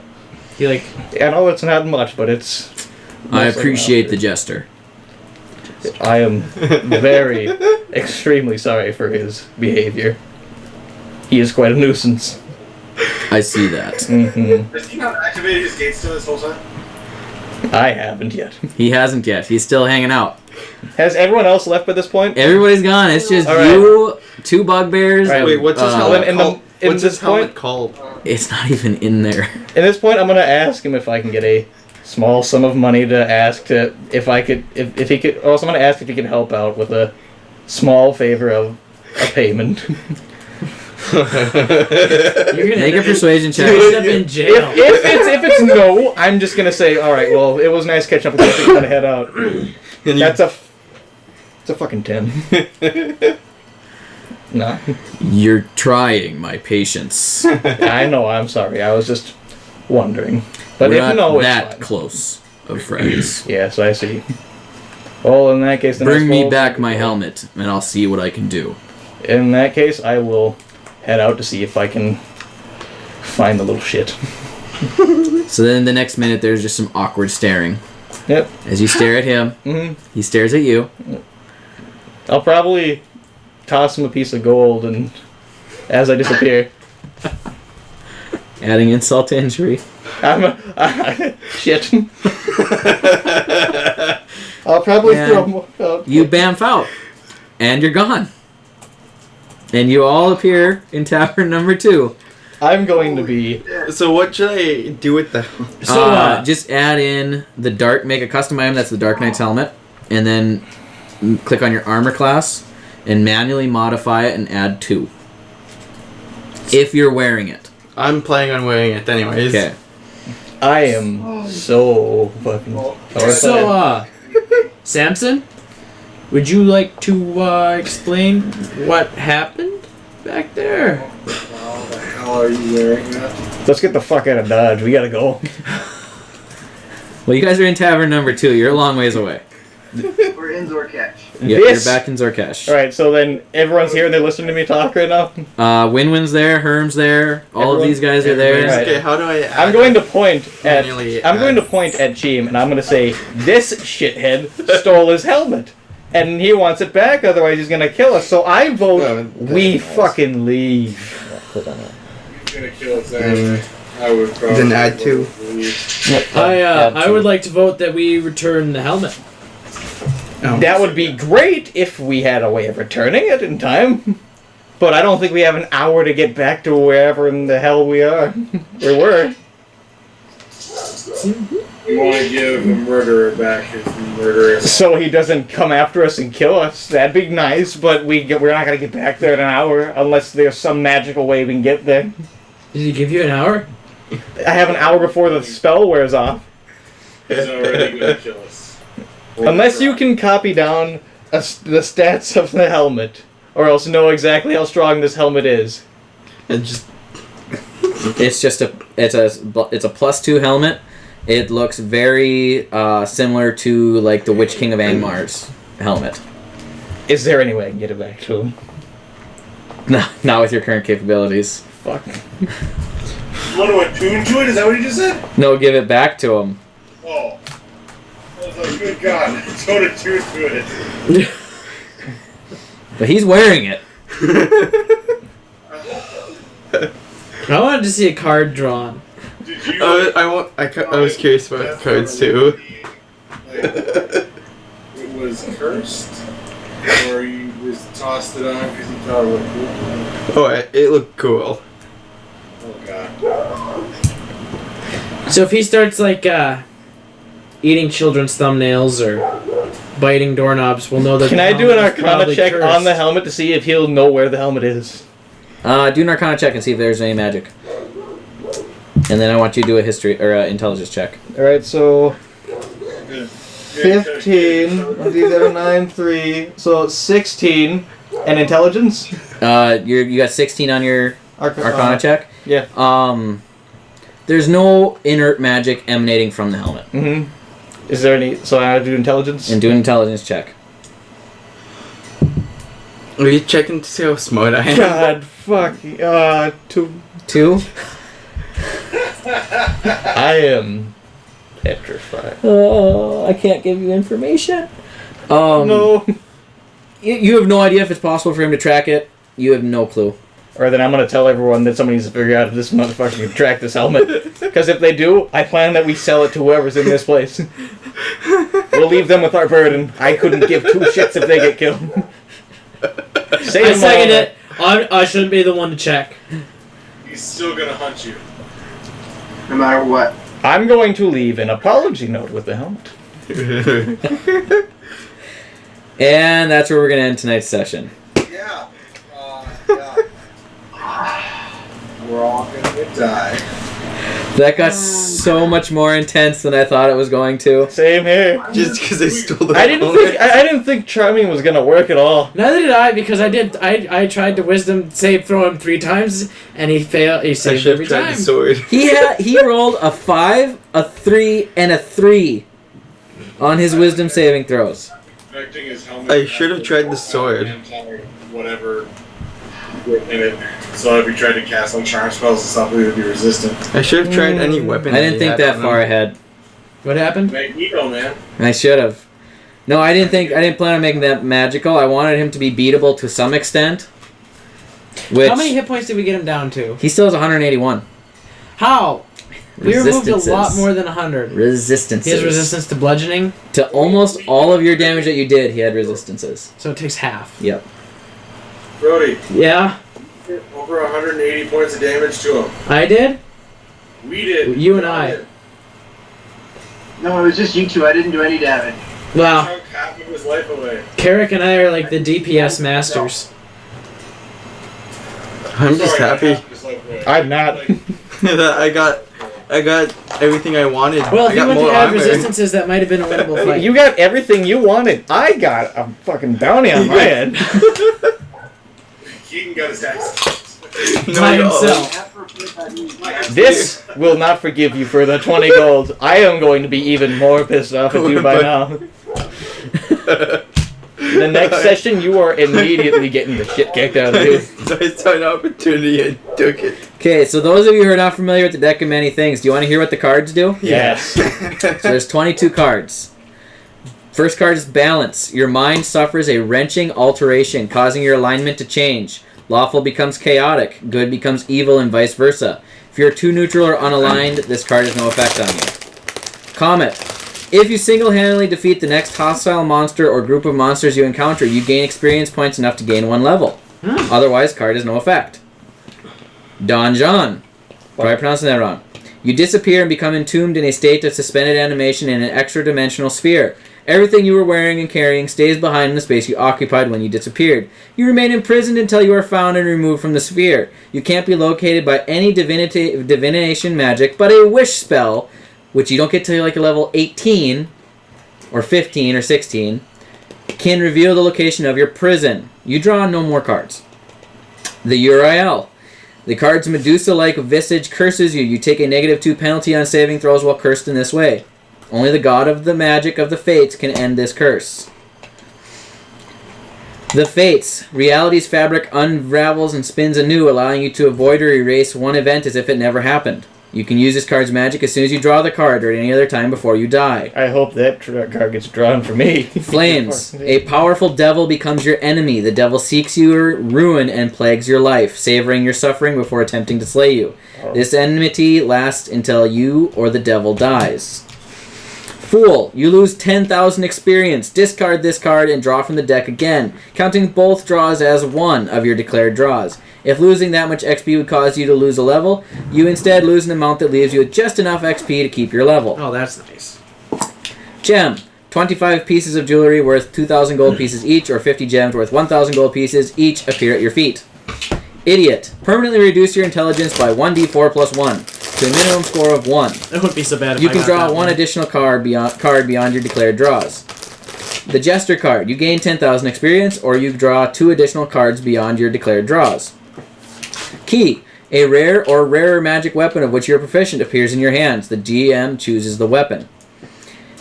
[SPEAKER 2] He like.
[SPEAKER 3] I know it's not much, but it's.
[SPEAKER 1] I appreciate the jester.
[SPEAKER 3] I am very, extremely sorry for his behavior. He is quite a nuisance.
[SPEAKER 1] I see that.
[SPEAKER 3] Mm-hmm.
[SPEAKER 7] Has he not activated his gate still this whole time?
[SPEAKER 3] I haven't yet.
[SPEAKER 1] He hasn't yet. He's still hanging out.
[SPEAKER 3] Has everyone else left by this point?
[SPEAKER 1] Everybody's gone. It's just
[SPEAKER 3] All
[SPEAKER 1] you, 2 bugbears.
[SPEAKER 3] Right.
[SPEAKER 4] Wait, what's his helmet called? What's his helmet
[SPEAKER 3] point?
[SPEAKER 4] called?
[SPEAKER 1] It's not even in there.
[SPEAKER 3] At this point, I'm gonna ask him if I can get a small sum of money to ask to if he could. Also, I'm gonna ask if he can help out with a small favor of a payment.
[SPEAKER 2] You're gonna
[SPEAKER 1] Make a persuasion check.
[SPEAKER 2] end up in jail.
[SPEAKER 3] If it's no, I'm just gonna say, all right. Well, it was nice catching up with you. I'm gonna head out. It's a fucking 10. No.
[SPEAKER 1] You're trying my patience.
[SPEAKER 3] I know. I'm sorry. I was just wondering. But
[SPEAKER 1] We're
[SPEAKER 3] if
[SPEAKER 1] not
[SPEAKER 3] no, it's
[SPEAKER 1] that
[SPEAKER 3] fine.
[SPEAKER 1] close of friends.
[SPEAKER 3] Yes, I see. Well, in that case, then
[SPEAKER 1] Bring me back my helmet, and I'll see what I can do.
[SPEAKER 3] In that case, I will head out to see if I can find the little shit.
[SPEAKER 1] So then the next minute, there's just some awkward staring.
[SPEAKER 3] Yep.
[SPEAKER 1] As you stare at him, he stares at you.
[SPEAKER 3] I'll probably toss him a piece of gold, and as I disappear,
[SPEAKER 1] Adding insult to injury.
[SPEAKER 3] shit. I'll probably
[SPEAKER 1] Yeah.
[SPEAKER 3] throw him out.
[SPEAKER 1] You bamf out. And you're gone. And you all appear in tavern number 2.
[SPEAKER 3] I'm going to be.
[SPEAKER 4] So what should I do with the...
[SPEAKER 2] So,
[SPEAKER 1] just add in the dark, make a custom item that's the Dark Knight's helmet, and then click on your armor class and manually modify it and add 2. If you're wearing it.
[SPEAKER 4] I'm planning on wearing it anyways.
[SPEAKER 1] Okay.
[SPEAKER 3] I am so fucking.
[SPEAKER 2] So, Samson, would you like to explain what happened back there?
[SPEAKER 7] How the hell are you wearing that?
[SPEAKER 3] Let's get the fuck out of Dodge. We gotta go.
[SPEAKER 1] Well, you guys are in tavern number 2. You're a long ways away.
[SPEAKER 5] We're in Zor-Kesh.
[SPEAKER 1] Yeah,
[SPEAKER 3] This-
[SPEAKER 1] you're back in Zor-Kesh.
[SPEAKER 3] Alright, so then everyone's here and they're listening to me talk right now?
[SPEAKER 1] Win-Win's there, Herm's there, all of
[SPEAKER 3] Everyone-
[SPEAKER 1] these guys are there.
[SPEAKER 3] Right.
[SPEAKER 4] Okay, how do I add...
[SPEAKER 3] I'm going to point at
[SPEAKER 4] Manually
[SPEAKER 3] Cheem and I'm going to say, this shithead stole his helmet. And he wants it back, otherwise he's going to kill us. So I vote
[SPEAKER 4] No,
[SPEAKER 3] we fucking leave.
[SPEAKER 7] You're gonna kill us anyway. I would probably.
[SPEAKER 4] Then add 2.
[SPEAKER 2] I would like to vote that we return the helmet.
[SPEAKER 4] Oh.
[SPEAKER 3] That would be great if we had a way of returning it in time. But I don't think we have an hour to get back to wherever in the hell we are. We were.
[SPEAKER 7] You want to give the murderer back his murderer.
[SPEAKER 3] So he doesn't come after us and kill us. That'd be nice, but we're not going to get back there in an hour unless there's some magical way we can get there.
[SPEAKER 2] Did he give you an hour?
[SPEAKER 3] I have an hour before the spell wears off.
[SPEAKER 7] He's already going to kill us.
[SPEAKER 3] Unless you can copy down the stats of the helmet, or else know exactly how strong this helmet is.
[SPEAKER 4] And just...
[SPEAKER 1] It's just a +2 helmet. It looks very similar to like the Witch King of Angmar's helmet.
[SPEAKER 3] Is there any way I can get it back to him?
[SPEAKER 1] No, not with your current capabilities.
[SPEAKER 3] Fuck.
[SPEAKER 7] You want to attune to it? Is that what you just said?
[SPEAKER 1] No, give it back to him.
[SPEAKER 7] Oh. I was like, good God. Don't attune to it.
[SPEAKER 1] But he's wearing it.
[SPEAKER 2] I wanted to see a card drawn.
[SPEAKER 7] Did you?
[SPEAKER 4] I was curious about cards too.
[SPEAKER 7] Like, it was cursed? Or you just tossed it on because you thought it looked cool?
[SPEAKER 4] Oh, it looked cool.
[SPEAKER 7] Oh, God.
[SPEAKER 2] So if he starts like eating children's thumbnails or biting doorknobs, we'll know that.
[SPEAKER 3] Can
[SPEAKER 2] the
[SPEAKER 3] I do an
[SPEAKER 2] helmet is
[SPEAKER 3] Arcana
[SPEAKER 2] probably
[SPEAKER 3] check
[SPEAKER 2] cursed.
[SPEAKER 3] on the helmet to see if he'll know where the helmet is?
[SPEAKER 1] Do an Arcana check and see if there's any magic. And then I want you to do a history or intelligence check.
[SPEAKER 3] Alright, so 15, 9, 3, so 16, and intelligence?
[SPEAKER 1] You got 16 on your Arcana check?
[SPEAKER 3] Yeah.
[SPEAKER 1] There's no inert magic emanating from the helmet.
[SPEAKER 3] Mm-hmm. Is there any... So I have to do intelligence?
[SPEAKER 1] And do an intelligence check.
[SPEAKER 4] Are you checking to see how smart I am?
[SPEAKER 3] God, fuck. 2.
[SPEAKER 1] 2?
[SPEAKER 3] I am petrified.
[SPEAKER 1] Oh, I can't give you information.
[SPEAKER 3] No.
[SPEAKER 1] You have no idea if it's possible for him to track it. You have no clue.
[SPEAKER 3] Or then I'm going to tell everyone that somebody needs to figure out if this motherfucker can track this helmet. Because if they do, I plan that we sell it to whoever's in this place. We'll leave them with our burden. I couldn't give 2 shits if they get killed. Save
[SPEAKER 2] I
[SPEAKER 3] them
[SPEAKER 2] second
[SPEAKER 3] all.
[SPEAKER 2] it. I shouldn't be the one to check.
[SPEAKER 7] He's still gonna hunt you.
[SPEAKER 5] No matter what.
[SPEAKER 3] I'm going to leave an apology note with the helmet.
[SPEAKER 1] And that's where we're going to end tonight's session.
[SPEAKER 7] Yeah. Yeah. We're all gonna die.
[SPEAKER 1] That got so much more intense than I thought it was going to.
[SPEAKER 3] Same here.
[SPEAKER 4] Just because I stole the
[SPEAKER 3] I didn't think charming was gonna work at all.
[SPEAKER 2] Neither did I, because I tried to wisdom save throw him 3 times, and he failed. He
[SPEAKER 4] I
[SPEAKER 2] saved
[SPEAKER 4] should
[SPEAKER 2] every
[SPEAKER 4] have tried
[SPEAKER 2] time.
[SPEAKER 4] the sword.
[SPEAKER 1] He rolled a 5, a 3, and a 3 on his wisdom saving throws.
[SPEAKER 7] Affecting his helmet.
[SPEAKER 4] I should have tried the sword.
[SPEAKER 7] Whatever. In it. So if you tried to cast on charm spells or something, it would be resistant.
[SPEAKER 4] I should have tried any weapon.
[SPEAKER 1] I didn't think that far ahead.
[SPEAKER 2] What happened?
[SPEAKER 7] Magneto, man.
[SPEAKER 1] I should have. No, I didn't plan on making that magical. I wanted him to be beatable to some extent. Which
[SPEAKER 2] How many hit points did we get him down to?
[SPEAKER 1] he still has 181.
[SPEAKER 2] How? We removed a lot
[SPEAKER 1] Resistances.
[SPEAKER 2] more than 100.
[SPEAKER 1] Resistances.
[SPEAKER 2] He has resistance to bludgeoning,
[SPEAKER 1] To almost all of your damage that you did, he had resistances.
[SPEAKER 2] so it takes half.
[SPEAKER 1] Yep.
[SPEAKER 7] Brody,
[SPEAKER 2] Yeah,
[SPEAKER 7] over 180 points of damage to him.
[SPEAKER 2] I did.
[SPEAKER 7] We did.
[SPEAKER 2] You and I.
[SPEAKER 5] No, it was just you two. I didn't do any damage.
[SPEAKER 2] Wow,
[SPEAKER 7] Took half of his life away.
[SPEAKER 2] Carrick and I are like the DPS masters.
[SPEAKER 4] I'm just
[SPEAKER 7] Sorry,
[SPEAKER 4] happy
[SPEAKER 7] half of his life away.
[SPEAKER 3] I'm not.
[SPEAKER 4] that I got everything I wanted.
[SPEAKER 2] Well,
[SPEAKER 4] I
[SPEAKER 2] if you
[SPEAKER 4] got
[SPEAKER 2] went to
[SPEAKER 4] more
[SPEAKER 2] add
[SPEAKER 4] armor.
[SPEAKER 2] resistances, that might have been a winnable fight.
[SPEAKER 3] You got everything you wanted. I got a fucking bounty on my head.
[SPEAKER 7] Keaton got his axe.
[SPEAKER 2] By
[SPEAKER 4] no.
[SPEAKER 2] himself.
[SPEAKER 3] This will not forgive you for the 20 gold. I am going to be even more pissed off at you by now. The next session, you are immediately getting the shit kicked out of you.
[SPEAKER 4] So I saw an opportunity and took it.
[SPEAKER 1] Okay, so those of you who are not familiar with the deck of many things, do you want to hear what the cards do?
[SPEAKER 3] Yes.
[SPEAKER 1] So there's 22 cards. First card is balance. Your mind suffers a wrenching alteration, causing your alignment to change. Lawful becomes chaotic. Good becomes evil, and vice versa. If you're too neutral or unaligned, this card has no effect on you. Comet. If you single-handedly defeat the next hostile monster or group of monsters you encounter, you gain experience points enough to gain 1 level. Otherwise, card has no effect. Donjon. Probably pronouncing that wrong. You disappear and become entombed in a state of suspended animation in an extra-dimensional sphere. Everything you were wearing and carrying stays behind in the space you occupied when you disappeared. You remain imprisoned until you are found and removed from the sphere. You can't be located by any divination magic, but a wish spell, which you don't get till like a level 18, or 15, or 16, can reveal the location of your prison. You draw no more cards. The Uriel. The card's Medusa-like visage curses you. You take a -2 penalty on saving throws while cursed in this way. Only the god of the magic of the fates can end this curse. The Fates. Reality's fabric unravels and spins anew, allowing you to avoid or erase one event as if it never happened. You can use this card's magic as soon as you draw the card or at any other time before you die.
[SPEAKER 3] I hope that card gets drawn for me.
[SPEAKER 1] Flames. A powerful devil becomes your enemy. The devil seeks your ruin and plagues your life, savoring your suffering before attempting to slay you. This enmity lasts until you or the devil dies. Fool. You lose 10,000 experience. Discard this card and draw from the deck again, counting both draws as one of your declared draws. If losing that much XP would cause you to lose a level, you instead lose an amount that leaves you with just enough XP to keep your level.
[SPEAKER 2] Oh, that's nice.
[SPEAKER 1] Gem. 25 pieces of jewelry worth 2,000 gold pieces each, or 50 gems worth 1,000 gold pieces each appear at your feet. Idiot. Permanently reduce your intelligence by 1d4 plus 1 to a minimum score of 1.
[SPEAKER 2] It wouldn't be so bad if
[SPEAKER 1] You
[SPEAKER 2] I
[SPEAKER 1] can
[SPEAKER 2] got
[SPEAKER 1] draw
[SPEAKER 2] that
[SPEAKER 1] one additional card beyond your declared draws. The Jester card. You gain 10,000 experience, or you draw 2 additional cards beyond your declared draws. Key. A rare or rarer magic weapon of which you are proficient appears in your hands. The GM chooses the weapon.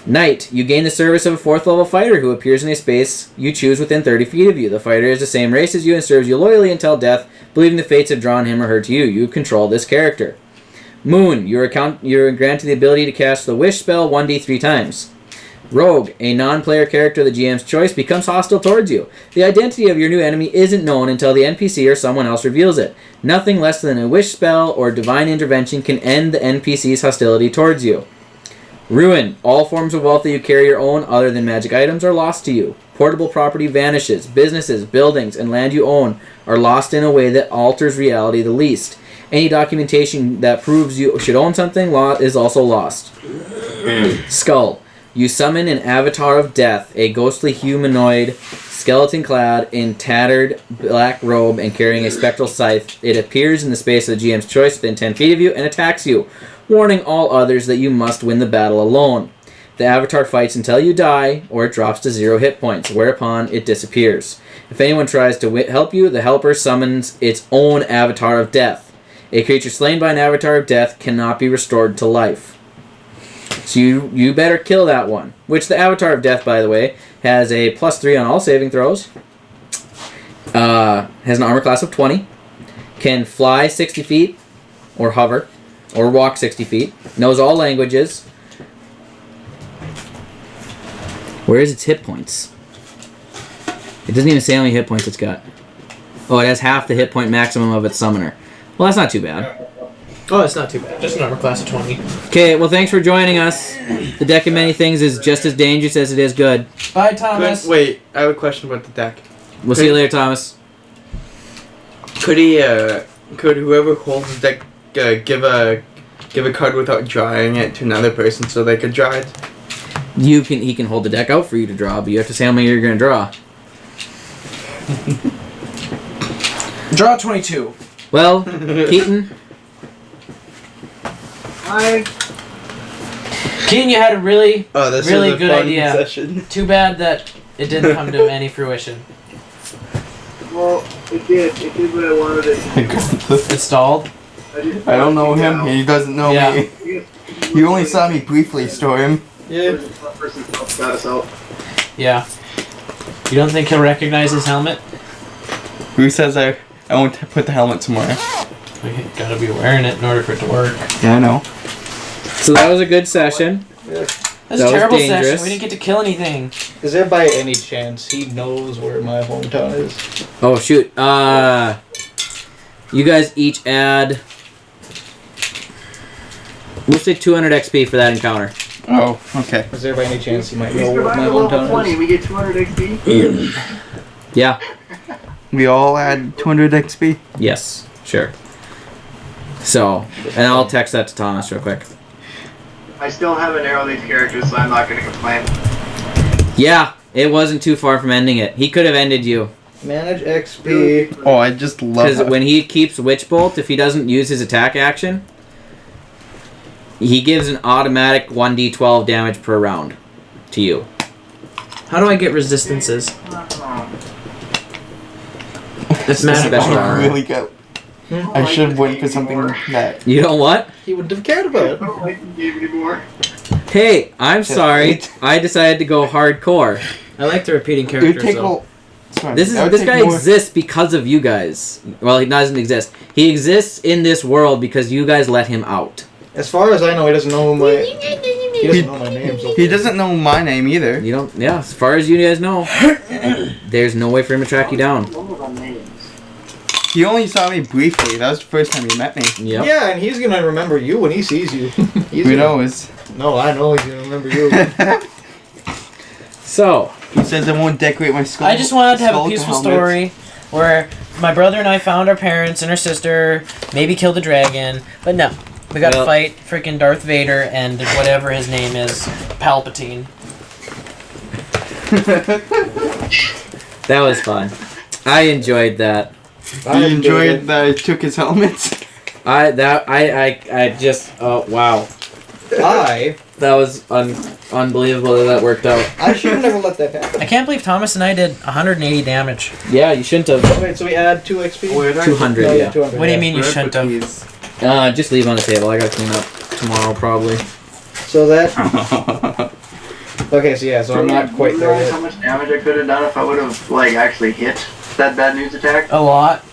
[SPEAKER 1] Knight. You gain the service of a 4th level fighter who appears in a space you choose within 30 feet of you. The fighter is the same race as you and serves you loyally until death, believing the fates have drawn him or her to you. You control this character. Moon. You are granted the ability to cast the Wish spell 1d3 times. Rogue. A non-player character of the GM's choice becomes hostile towards you. The identity of your new enemy isn't known until the NPC or someone else reveals it. Nothing less than a Wish spell or divine intervention can end the NPC's hostility towards you. Ruin. All forms of wealth that you carry your own other than magic items are lost to you. Portable property vanishes. Businesses, buildings, and land you own are lost in a way that alters reality the least. Any documentation that proves you should own something is also lost. Skull. You summon an avatar of death, a ghostly humanoid, skeleton-clad in tattered black robe and carrying a spectral scythe. It appears in the space of the GM's choice within 10 feet of you and attacks you, warning all others that you must win the battle alone. The avatar fights until you die, or it drops to 0 hit points, whereupon it disappears. If anyone tries to help you, the helper summons its own avatar of death. A creature slain by an avatar of death cannot be restored to life. So you better kill that one. Which the avatar of death, by the way, has a +3 on all saving throws. Has an armor class of 20. Can fly 60 feet, or hover, or walk 60 feet. Knows all languages. Where is its hit points? It doesn't even say how many hit points it's got. Oh, it has half the hit point maximum of its summoner. Well, that's not too bad.
[SPEAKER 2] Oh, it's not too bad. Just an armor class of 20.
[SPEAKER 1] Okay, well, thanks for joining us. The deck of many things is just as dangerous as it is good.
[SPEAKER 2] Bye, Thomas.
[SPEAKER 4] Wait, I have a question about the deck.
[SPEAKER 1] We'll see you later, Thomas.
[SPEAKER 4] Could whoever holds the deck give a card without drawing it to another person so they could draw it?
[SPEAKER 1] He can hold the deck out for you to draw, but you have to say how many you're going to draw.
[SPEAKER 2] Draw 22.
[SPEAKER 1] Well, Keaton.
[SPEAKER 5] Hi.
[SPEAKER 2] Keaton, you had a really
[SPEAKER 4] was
[SPEAKER 2] really
[SPEAKER 4] a
[SPEAKER 2] good
[SPEAKER 4] fun
[SPEAKER 2] idea.
[SPEAKER 4] session.
[SPEAKER 2] Too bad that it didn't come to any fruition.
[SPEAKER 5] Well, it did. It did what I wanted it to do.
[SPEAKER 2] It stalled.
[SPEAKER 4] I don't know him. He doesn't know
[SPEAKER 2] Yeah.
[SPEAKER 4] me. He only saw me briefly, Storm.
[SPEAKER 3] Yeah.
[SPEAKER 5] Got us out.
[SPEAKER 2] Yeah. You don't think he'll recognize his helmet?
[SPEAKER 4] Who says I won't put the helmet somewhere?
[SPEAKER 2] We gotta be wearing it in order for it to work.
[SPEAKER 4] Yeah, I know.
[SPEAKER 1] So that was a good session.
[SPEAKER 2] That's
[SPEAKER 1] That
[SPEAKER 2] a
[SPEAKER 1] was
[SPEAKER 2] terrible
[SPEAKER 1] dangerous.
[SPEAKER 2] session. We didn't get to kill anything.
[SPEAKER 3] Is there by any chance he knows where my hometown is?
[SPEAKER 1] Oh, shoot. You guys each add... We'll say 200 XP for that encounter.
[SPEAKER 4] Oh, okay.
[SPEAKER 3] Is there by any chance he might
[SPEAKER 5] We
[SPEAKER 3] know where my
[SPEAKER 5] survive level
[SPEAKER 3] hometown
[SPEAKER 5] 20.
[SPEAKER 3] is?
[SPEAKER 5] We get 200 XP.
[SPEAKER 1] Yeah.
[SPEAKER 4] We all add 200 XP?
[SPEAKER 1] Yes. Sure. So, and I'll text that to Thomas real quick.
[SPEAKER 5] I still have an arrow leaf character, so I'm not going to complain.
[SPEAKER 1] Yeah, it wasn't too far from ending it. He could have ended you.
[SPEAKER 3] Manage XP.
[SPEAKER 4] Oh, I just love
[SPEAKER 1] Because
[SPEAKER 4] that.
[SPEAKER 1] when he keeps Witch Bolt, if he doesn't use his attack action, he gives an automatic 1d12 damage per round to you.
[SPEAKER 2] How do I get resistances?
[SPEAKER 1] That's
[SPEAKER 2] magic
[SPEAKER 1] special
[SPEAKER 2] armor.
[SPEAKER 1] armor.
[SPEAKER 4] Really good. I should have went for something that...
[SPEAKER 1] You know what?
[SPEAKER 3] He wouldn't have cared about
[SPEAKER 5] I
[SPEAKER 3] it.
[SPEAKER 5] don't like the game anymore.
[SPEAKER 1] Hey, I'm sorry. I decided to go hardcore.
[SPEAKER 2] I like the repeating
[SPEAKER 4] It would
[SPEAKER 2] characters
[SPEAKER 4] take
[SPEAKER 2] though.
[SPEAKER 1] This guy exists because of you guys. Well, he doesn't exist. He exists in this world because you guys let him out.
[SPEAKER 3] As far as I know, he doesn't know who my... He doesn't know my name. So
[SPEAKER 4] He doesn't know my name either.
[SPEAKER 1] You don't. Yeah, as far as you guys know, there's no way for him to track you down.
[SPEAKER 4] He only saw me briefly. That was the first time he met me.
[SPEAKER 1] Yep.
[SPEAKER 3] Yeah, and he's gonna remember you when he sees you. He's
[SPEAKER 4] Who
[SPEAKER 3] gonna-
[SPEAKER 4] knows?
[SPEAKER 3] No, I know he's gonna remember you.
[SPEAKER 1] So,
[SPEAKER 4] He says I won't decorate my skull.
[SPEAKER 2] I just wanted to have a
[SPEAKER 4] skull with
[SPEAKER 2] peaceful
[SPEAKER 4] helmets.
[SPEAKER 2] story where my brother and I found our parents and our sister, maybe killed a dragon, but no. We gotta
[SPEAKER 1] Well-
[SPEAKER 2] fight freaking Darth Vader and whatever his name is, Palpatine.
[SPEAKER 1] that was fun. I enjoyed that.
[SPEAKER 4] You enjoyed that I took his helmets?
[SPEAKER 1] I just wow. That was unbelievable that worked out.
[SPEAKER 3] I should have never let that happen.
[SPEAKER 2] I can't believe Thomas and I did 180 damage.
[SPEAKER 1] Yeah, you shouldn't have.
[SPEAKER 3] Wait, so we add 2 XP?
[SPEAKER 1] 200,
[SPEAKER 3] Oh,
[SPEAKER 1] yeah.
[SPEAKER 3] 200.
[SPEAKER 2] What do you
[SPEAKER 3] yeah.
[SPEAKER 2] mean you shouldn't have?
[SPEAKER 1] Just leave on the table. I gotta clean up tomorrow probably.
[SPEAKER 3] So that. Okay, so I'm not quite there
[SPEAKER 5] realize
[SPEAKER 3] yet.
[SPEAKER 5] how much damage I could have done if I would have like actually hit that bad news attack.
[SPEAKER 2] A lot.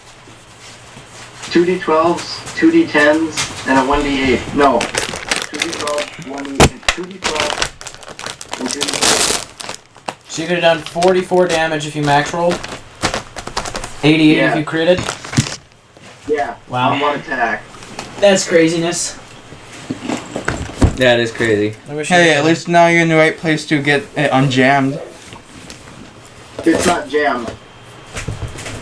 [SPEAKER 5] 2d12s, 2d10s, and a 1d8. No. 2d12, 1d8, 2d12, and 2d8.
[SPEAKER 2] So you could have done 44 damage if you max rolled. 88
[SPEAKER 5] Yeah.
[SPEAKER 2] if you critted.
[SPEAKER 5] Yeah.
[SPEAKER 2] Wow.
[SPEAKER 5] On one attack.
[SPEAKER 2] That's craziness.
[SPEAKER 1] That is crazy.
[SPEAKER 2] I wish
[SPEAKER 4] Hey,
[SPEAKER 2] I
[SPEAKER 4] at least now you're in the right place to get it unjammed.
[SPEAKER 5] It's not jammed.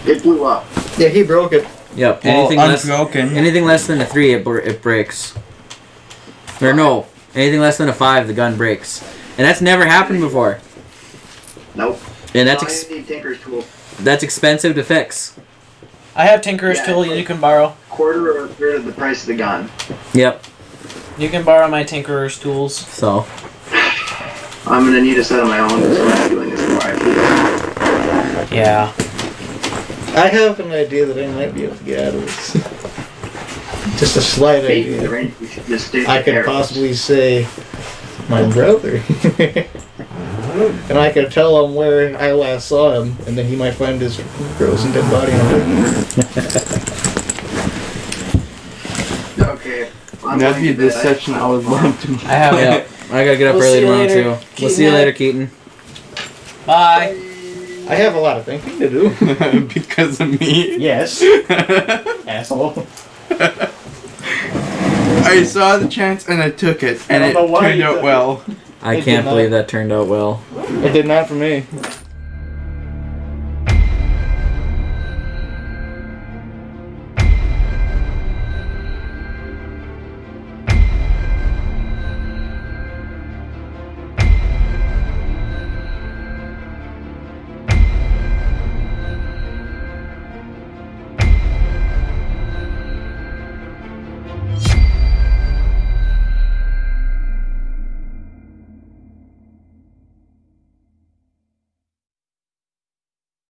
[SPEAKER 5] It blew up.
[SPEAKER 3] Yeah, he broke it.
[SPEAKER 1] Yep.
[SPEAKER 4] Well,
[SPEAKER 1] Anything less than a 3, it breaks. Or no, anything less than a 5, the gun breaks, and that's never happened before.
[SPEAKER 5] Nope.
[SPEAKER 1] And
[SPEAKER 5] I need Tinker's tool.
[SPEAKER 1] that's expensive to fix.
[SPEAKER 2] I have Tinkerer's
[SPEAKER 5] Yeah,
[SPEAKER 2] tool
[SPEAKER 5] it's
[SPEAKER 2] you can borrow.
[SPEAKER 5] Quarter or a third of the price of the gun.
[SPEAKER 1] Yep.
[SPEAKER 2] You can borrow my Tinkerer's tools.
[SPEAKER 1] So.
[SPEAKER 5] I'm gonna need a set of my own, so I'm not doing this quietly.
[SPEAKER 2] Yeah.
[SPEAKER 8] I have an idea that I might be able to get out of this. Just a slight
[SPEAKER 5] Fate in the
[SPEAKER 8] idea.
[SPEAKER 5] range, we should just stay
[SPEAKER 8] I could
[SPEAKER 5] there.
[SPEAKER 8] possibly say my brother. And I could tell him where I last saw him, and then he might find his gross and dead body on it.
[SPEAKER 5] Okay. I'm
[SPEAKER 4] That'd be a
[SPEAKER 5] going to bed.
[SPEAKER 4] deception I would love to.
[SPEAKER 2] I have
[SPEAKER 1] Yeah.
[SPEAKER 2] it.
[SPEAKER 1] I gotta get up
[SPEAKER 2] We'll
[SPEAKER 1] early
[SPEAKER 2] see you
[SPEAKER 1] tomorrow
[SPEAKER 2] later,
[SPEAKER 1] too. We'll
[SPEAKER 2] Keaton.
[SPEAKER 1] see you later, Keaton.
[SPEAKER 2] Bye.
[SPEAKER 8] I have a lot of thinking to do.
[SPEAKER 4] Because of me.
[SPEAKER 8] Yes. Asshole.
[SPEAKER 4] I saw the chance and I took it, and
[SPEAKER 8] I
[SPEAKER 4] it
[SPEAKER 8] don't know why
[SPEAKER 4] turned
[SPEAKER 8] you
[SPEAKER 4] out
[SPEAKER 8] took
[SPEAKER 4] well.
[SPEAKER 1] I
[SPEAKER 8] It
[SPEAKER 1] can't
[SPEAKER 8] did
[SPEAKER 1] believe
[SPEAKER 8] not.
[SPEAKER 1] that turned out well.
[SPEAKER 8] It did not for me.